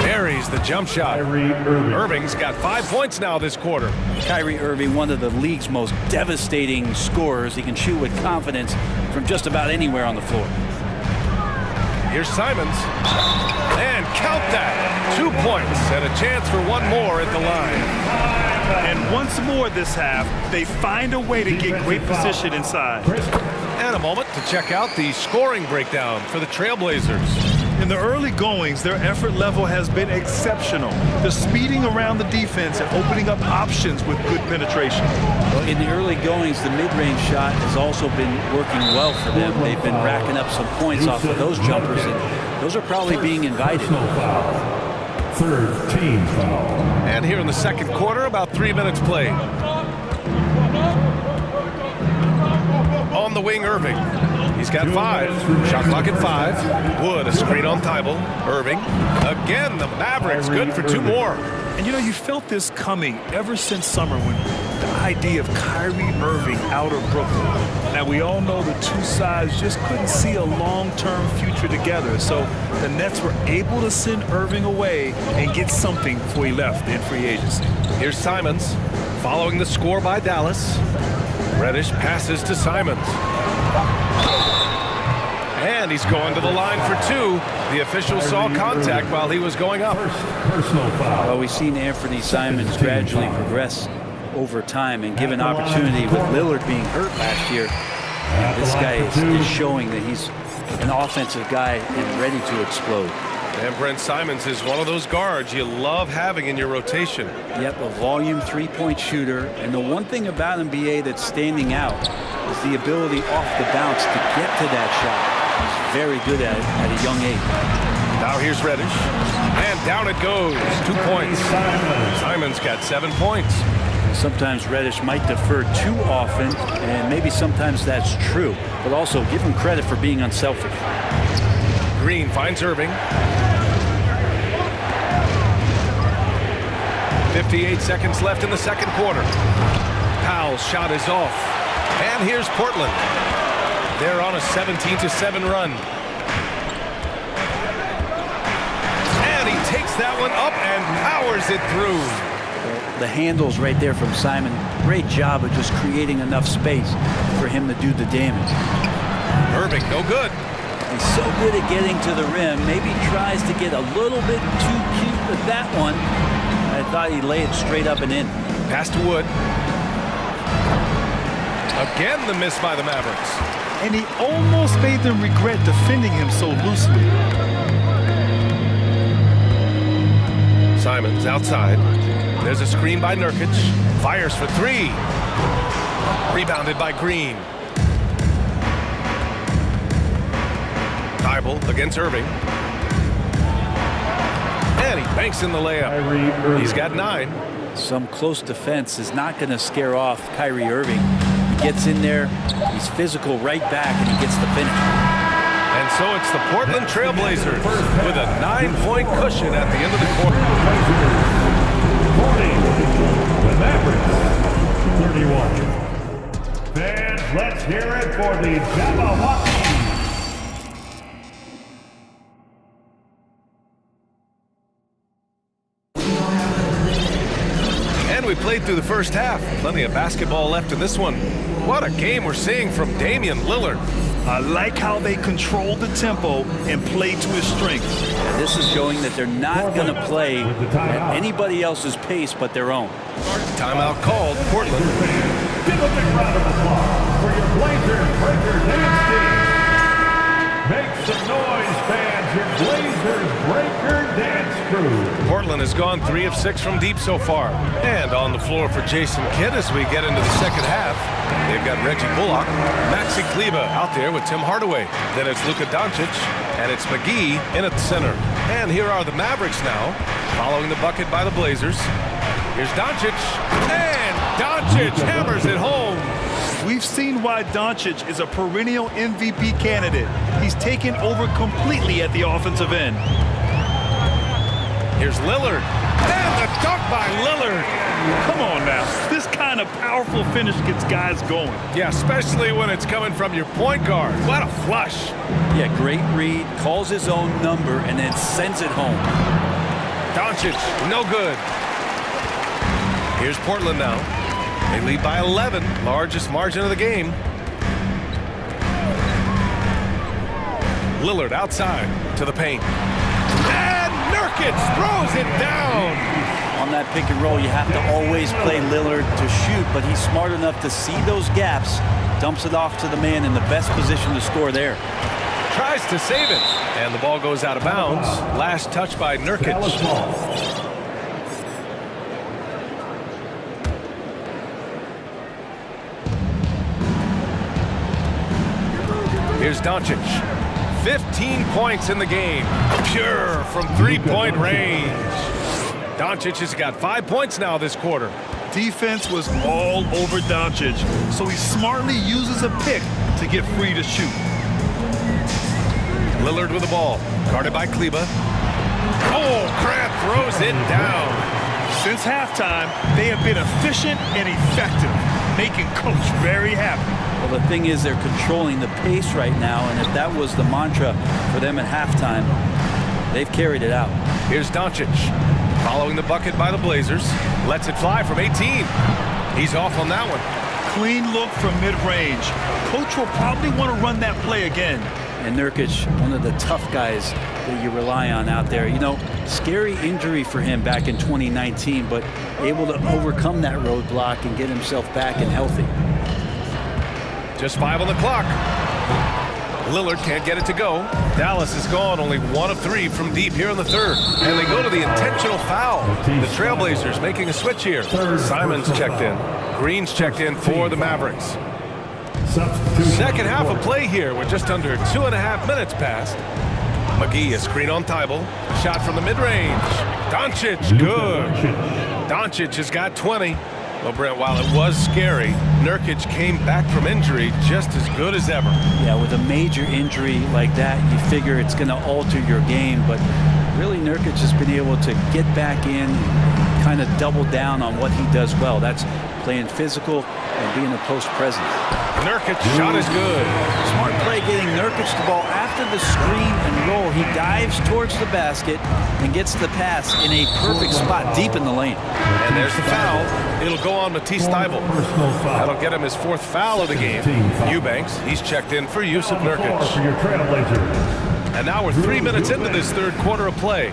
Buries the jump shot. Irving's got 5 points now this quarter. Kyrie Irving, one of the league's most devastating scorers. He can shoot with confidence from just about anywhere on the floor. Here's Simons. And count that. 2 points and a chance for one more at the line. And once more this half, they find a way to get great position inside. And a moment to check out the scoring breakdown for the Trailblazers. In the early goings, their effort level has been exceptional. They're speeding around the defense and opening up options with good penetration. Well, in the early goings, the mid-range shot has also been working well for them. They've been racking up some points off of those jumpers, and those are probably being invited. Third team foul. And here in the second quarter, about 3 minutes played. On the wing, Irving. He's got 5. Shot clock at 5. Wood, a screen on Thibault. Irving. Again, the Mavericks good for 2 more. And you know, you felt this coming ever since summer when the idea of Kyrie Irving out of Brooklyn. Now, we all know the two sides just couldn't see a long-term future together. So the Nets were able to send Irving away and get something before he left in free agency. Here's Simons following the score by Dallas. Reddish passes to Simons. And he's going to the line for 2. The official saw contact while he was going up. Well, we've seen Anthony Simons gradually progress over time and given opportunity with Lillard being hurt last year. This guy is showing that he's an offensive guy and ready to explode. And Brent Simons is one of those guards you love having in your rotation. Yep, a volume three-point shooter. And the one thing about NBA that's standing out is the ability off the bounce to get to that shot. He's very good at it at a young age. Now here's Reddish. And down it goes. 2 points. Simons got 7 points. Sometimes Reddish might defer too often, and maybe sometimes that's true. But also give him credit for being unselfish. Green finds Irving. 58 seconds left in the second quarter. Powell's shot is off. And here's Portland. They're on a 17-7 run. And he takes that one up and powers it through. The handles right there from Simon. Great job of just creating enough space for him to do the damage. Irving, no good. He's so good at getting to the rim. Maybe tries to get a little bit too cute with that one. I thought he'd lay it straight up and in. Pass to Wood. Again, the miss by the Mavericks. And he almost made them regret defending him so loosely. Simons outside. There's a screen by Nurkic. Fires for 3. Rebounded by Green. Thibault against Irving. And he banks in the layup. He's got 9. Some close defense is not going to scare off Kyrie Irving. He gets in there, he's physical right back, and he gets the finish. And so it's the Portland Trailblazers with a 9-point cushion at the end of the quarter. The Mavericks, 31. Fans, let's hear it for the Jabberwockies. And we played through the first half. Plenty of basketball left in this one. What a game we're seeing from Damian Lillard. I like how they controlled the tempo and played to his strengths. And this is showing that they're not going to play at anybody else's pace but their own. Timeout called, Portland. Give a big round of applause for your Blazers Breaker Dance Team. Make some noise, fans. Your Blazers Breaker Dance Crew. Portland has gone 3 of 6 from deep so far. And on the floor for Jason Kidd as we get into the second half. They've got Reggie Bullock, Maxi Kleber out there with Tim Hardaway. Then it's Luka Doncic, and it's McGee in at the center. And here are the Mavericks now, following the bucket by the Blazers. Here's Doncic, and Doncic hammers it home. We've seen why Doncic is a perennial MVP candidate. He's taken over completely at the offensive end. Here's Lillard, and the dunk by Lillard. Come on now, this kind of powerful finish gets guys going. Yeah, especially when it's coming from your point guard. What a flush. Yeah, great read, calls his own number, and then sends it home. Doncic, no good. Here's Portland now. They lead by 11, largest margin of the game. Lillard outside to the paint. And Nurkic throws it down. On that pick and roll, you have to always play Lillard to shoot, but he's smart enough to see those gaps, dumps it off to the man in the best position to score there. tries to save it. And the ball goes out of bounds. Last touch by Nurkic. Here's Doncic. 15 points in the game. Pure from three-point range. Doncic has got 5 points now this quarter. Defense was all over Doncic, so he smartly uses a pick to get free to shoot. Lillard with the ball. Guarded by Kleba. Oh, Grant throws it down. Since halftime, they have been efficient and effective, making Coach very happy. Well, the thing is, they're controlling the pace right now, and if that was the mantra for them at halftime, they've carried it out. Here's Doncic, following the bucket by the Blazers. Lets it fly from 18. He's off on that one. Clean look from mid-range. Coach will probably want to run that play again. And Nurkic, one of the tough guys that you rely on out there. You know, scary injury for him back in 2019, but able to overcome that roadblock and get himself back and healthy. Just 5 on the clock. Lillard can't get it to go. Dallas is gone only 1 of 3 from deep here in the third. And they go to the intentional foul. The Trailblazers making a switch here. Simons checked in. Green's checked in for the Mavericks. Second half of play here with just under 2.5 minutes passed. McGee, a screen on Thibault. Shot from the mid-range. Doncic, good. Doncic has got 20. Well, Brent, while it was scary, Nurkic came back from injury just as good as ever. Yeah, with a major injury like that, you figure it's going to alter your game, but really Nurkic has been able to get back in, kind of double down on what he does well. That's playing physical and being a post presence. Nurkic shot is good. Smart play getting Nurkic the ball after the screen and roll. He dives towards the basket and gets the pass in a perfect spot deep in the lane. And there's the foul. It'll go on Matisse Thybulle. That'll get him his 4th foul of the game. Eubanks, he's checked in for use of Nurkic. And now we're 3 minutes into this third quarter of play.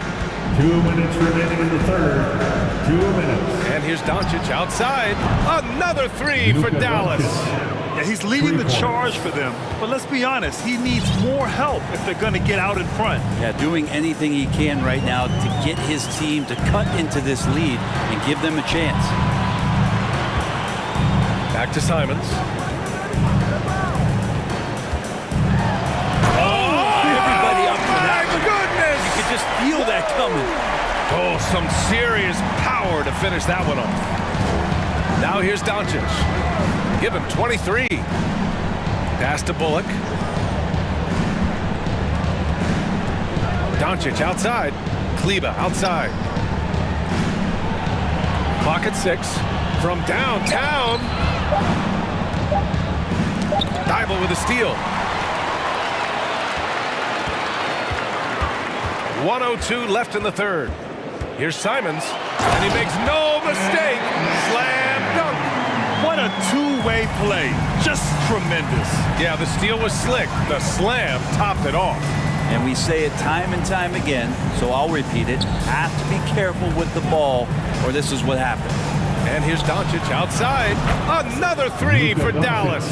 2 minutes remaining in the third. 2 minutes. And here's Doncic outside. Another 3 for Dallas. Yeah, he's leading the charge for them. But let's be honest, he needs more help if they're going to get out in front. Yeah, doing anything he can right now to get his team to cut into this lead and give them a chance. Back to Simons. Everybody up for that one. Goodness! You could just feel that coming. Oh, some serious power to finish that one off. Now here's Doncic. Give him 23. Pass to Bullock. Doncic outside. Kleba outside. Clock at 6. From downtown. Thybulle with a steal. 1:02 left in the third. Here's Simons, and he makes no mistake. Slam dunk. What a two-way play. Just tremendous. Yeah, the steal was slick. The slam topped it off. And we say it time and time again, so I'll repeat it. Have to be careful with the ball, or this is what happens. And here's Doncic outside. Another 3 for Dallas.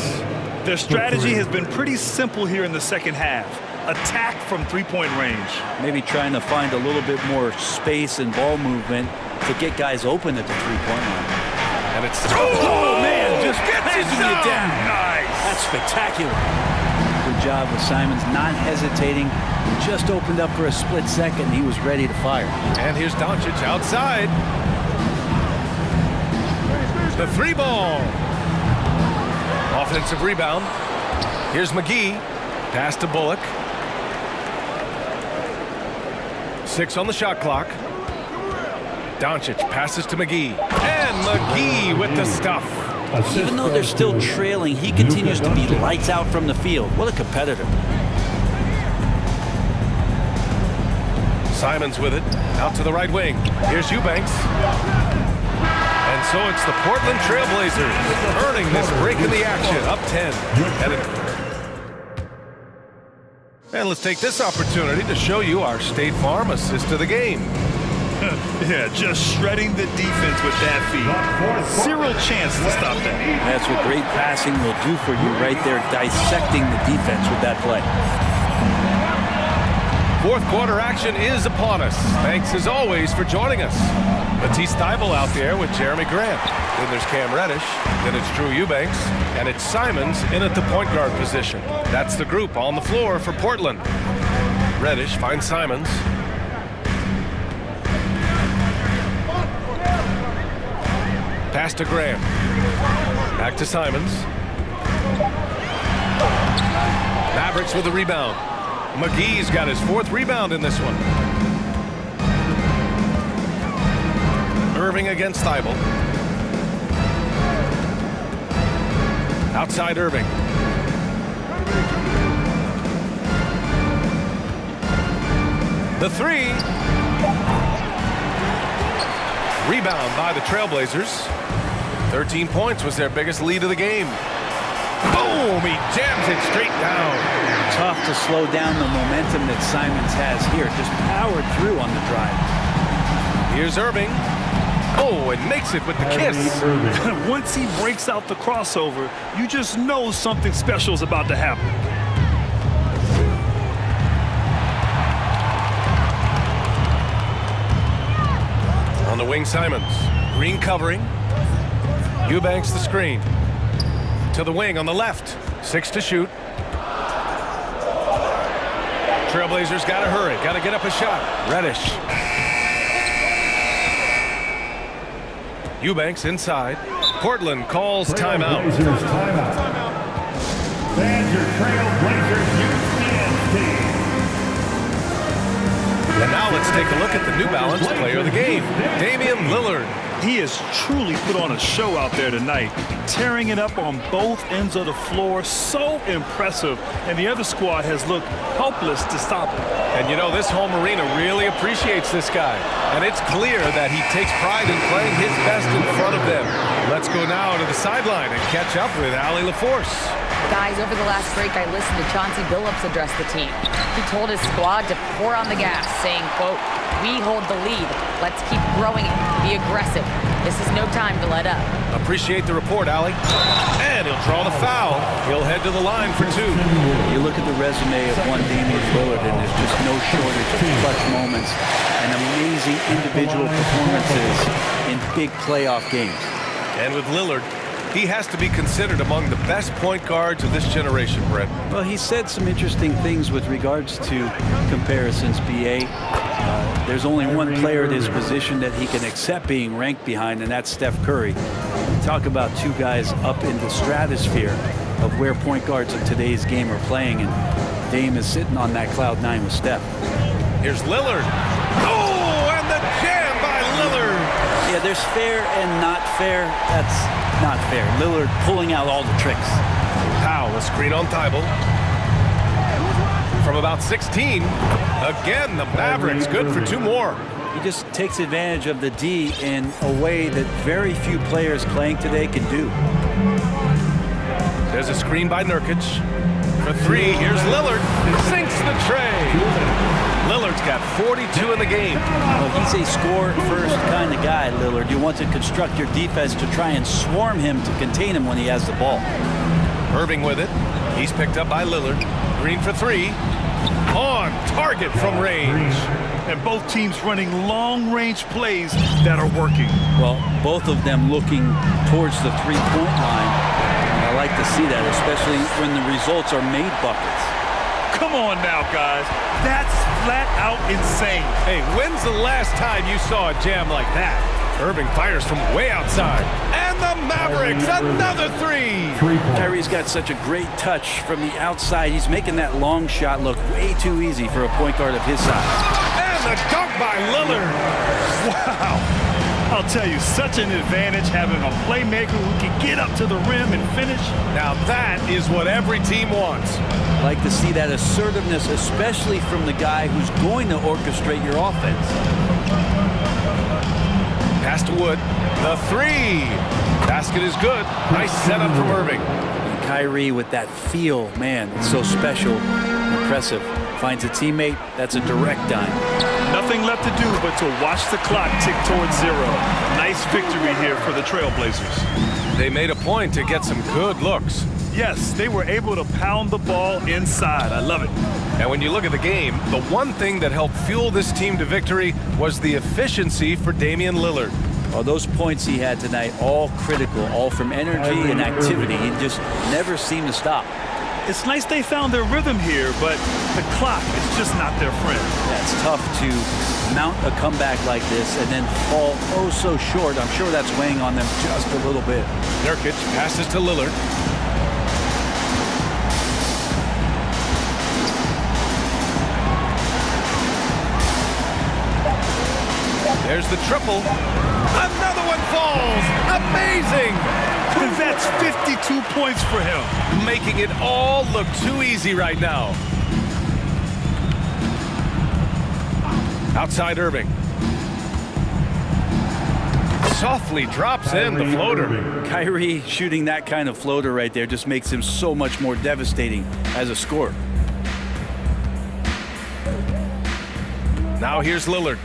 Their strategy has been pretty simple here in the second half. Attack from three-point range. Maybe trying to find a little bit more space and ball movement to get guys open at the three-point line. And it's... Oh, man, just gets it down. Nice. That's spectacular. Good job with Simons not hesitating. He just opened up for a split second. He was ready to fire. And here's Doncic outside. The 3 ball. Offensive rebound. Here's McGee. Pass to Bullock. 6 on the shot clock. Doncic passes to McGee. And McGee with the stuff. Even though they're still trailing, he continues to be lights out from the field. What a competitor. Simons with it. Out to the right wing. Here's Eubanks. And so it's the Portland Trailblazers earning this break in the action. Up 10. And let's take this opportunity to show you our State Farm assist of the game. Yeah, just shredding the defense with that feed. Zero chance to stop that. That's what great passing will do for you right there, dissecting the defense with that play. Fourth quarter action is upon us. Thanks as always for joining us. Matisse Thybulle out there with Jeremy Grant. Then there's Cam Reddish. Then it's Drew Eubanks. And it's Simons in at the point guard position. That's the group on the floor for Portland. Reddish finds Simons. Pass to Graham. Back to Simons. Mavericks with the rebound. McGee's got his fourth rebound in this one. Irving against Thybulle. Outside Irving. The three. Rebound by the Trailblazers. 13 points was their biggest lead of the game. Boom! He jams it straight down. Tough to slow down the momentum that Simons has here. Just powered through on the drive. Here's Irving. Oh, and makes it with the kiss. Once he breaks out the crossover, you just know something special is about to happen. On the wing, Simons. Green covering. Eubanks the screen. To the wing on the left. 6 to shoot. Trailblazers got to hurry. Got to get up a shot. Reddish. Eubanks inside. Portland calls timeout. And your Trailblazers UCS team. And now let's take a look at the New Balance player of the game, Damian Lillard. He has truly put on a show out there tonight, tearing it up on both ends of the floor. So impressive, and the other squad has looked helpless to stop him. And you know, this home arena really appreciates this guy, and it's clear that he takes pride in playing his best in front of them. Let's go now to the sideline and catch up with Allie LaForce. Guys, over the last break, I listened to Chauncey Billups address the team. He told his squad to pour on the gas, saying, quote, "We hold the lead. Let's keep growing it. Be aggressive. This is no time to let up." Appreciate the report, Allie. And he'll draw the foul. He'll head to the line for 2. You look at the resume of one Damian Lillard, and there's just no shortage of clutch moments and amazing individual performances in big playoff games. And with Lillard, he has to be considered among the best point guards of this generation, Brett. Well, he said some interesting things with regards to comparisons, B.A. There's only one player at his position that he can accept being ranked behind, and that's Steph Curry. Talk about two guys up in the stratosphere of where point guards of today's game are playing, and Dame is sitting on that cloud 9 with Steph. Here's Lillard. Oh, and the jam by Lillard. Yeah, there's fair and not fair. That's not fair. Lillard pulling out all the tricks. Powell, a screen on Thybulle. From about 16. Again, the Mavericks good for 2 more. He just takes advantage of the D in a way that very few players playing today can do. There's a screen by Nurkic. For 3, here's Lillard. Sinks the tray. Lillard's got 42 in the game. Well, he's a score-first kind of guy, Lillard. You want to construct your defense to try and swarm him to contain him when he has the ball. Irving with it. He's picked up by Lillard. Green for 3. On target from range. And both teams running long-range plays that are working. Well, both of them looking towards the three-point line. And I like to see that, especially when the results are made buckets. Come on now, guys. That's flat out insane. Hey, when's the last time you saw a jam like that? Irving fires from way outside. And the Mavericks, another 3. Kyrie's got such a great touch from the outside. He's making that long shot look way too easy for a point guard of his size. And the dunk by Lillard. Wow. I'll tell you, such an advantage having a playmaker who can get up to the rim and finish. Now that is what every team wants. Like to see that assertiveness, especially from the guy who's going to orchestrate your offense. Pass to Wood. The 3. Basket is good. Nice setup from Irving. And Kyrie with that feel, man, it's so special, impressive. Finds a teammate, that's a direct dime. Nothing left to do but to watch the clock tick towards 0. Nice victory here for the Trailblazers. They made a point to get some good looks. Yes, they were able to pound the ball inside. I love it. And when you look at the game, the one thing that helped fuel this team to victory was the efficiency for Damian Lillard. Well, those points he had tonight, all critical, all from energy and activity. He just never seemed to stop. It's nice they found their rhythm here, but the clock is just not their friend. Yeah, it's tough to mount a comeback like this and then fall oh so short. I'm sure that's weighing on them just a little bit. Nurkic passes to Lillard. There's the triple. Another one falls. Amazing. That's 52 points for him. Making it all look too easy right now. Outside Irving. Softly drops in the floater. Kyrie shooting that kind of floater right there just makes him so much more devastating as a scorer. Now here's Lillard.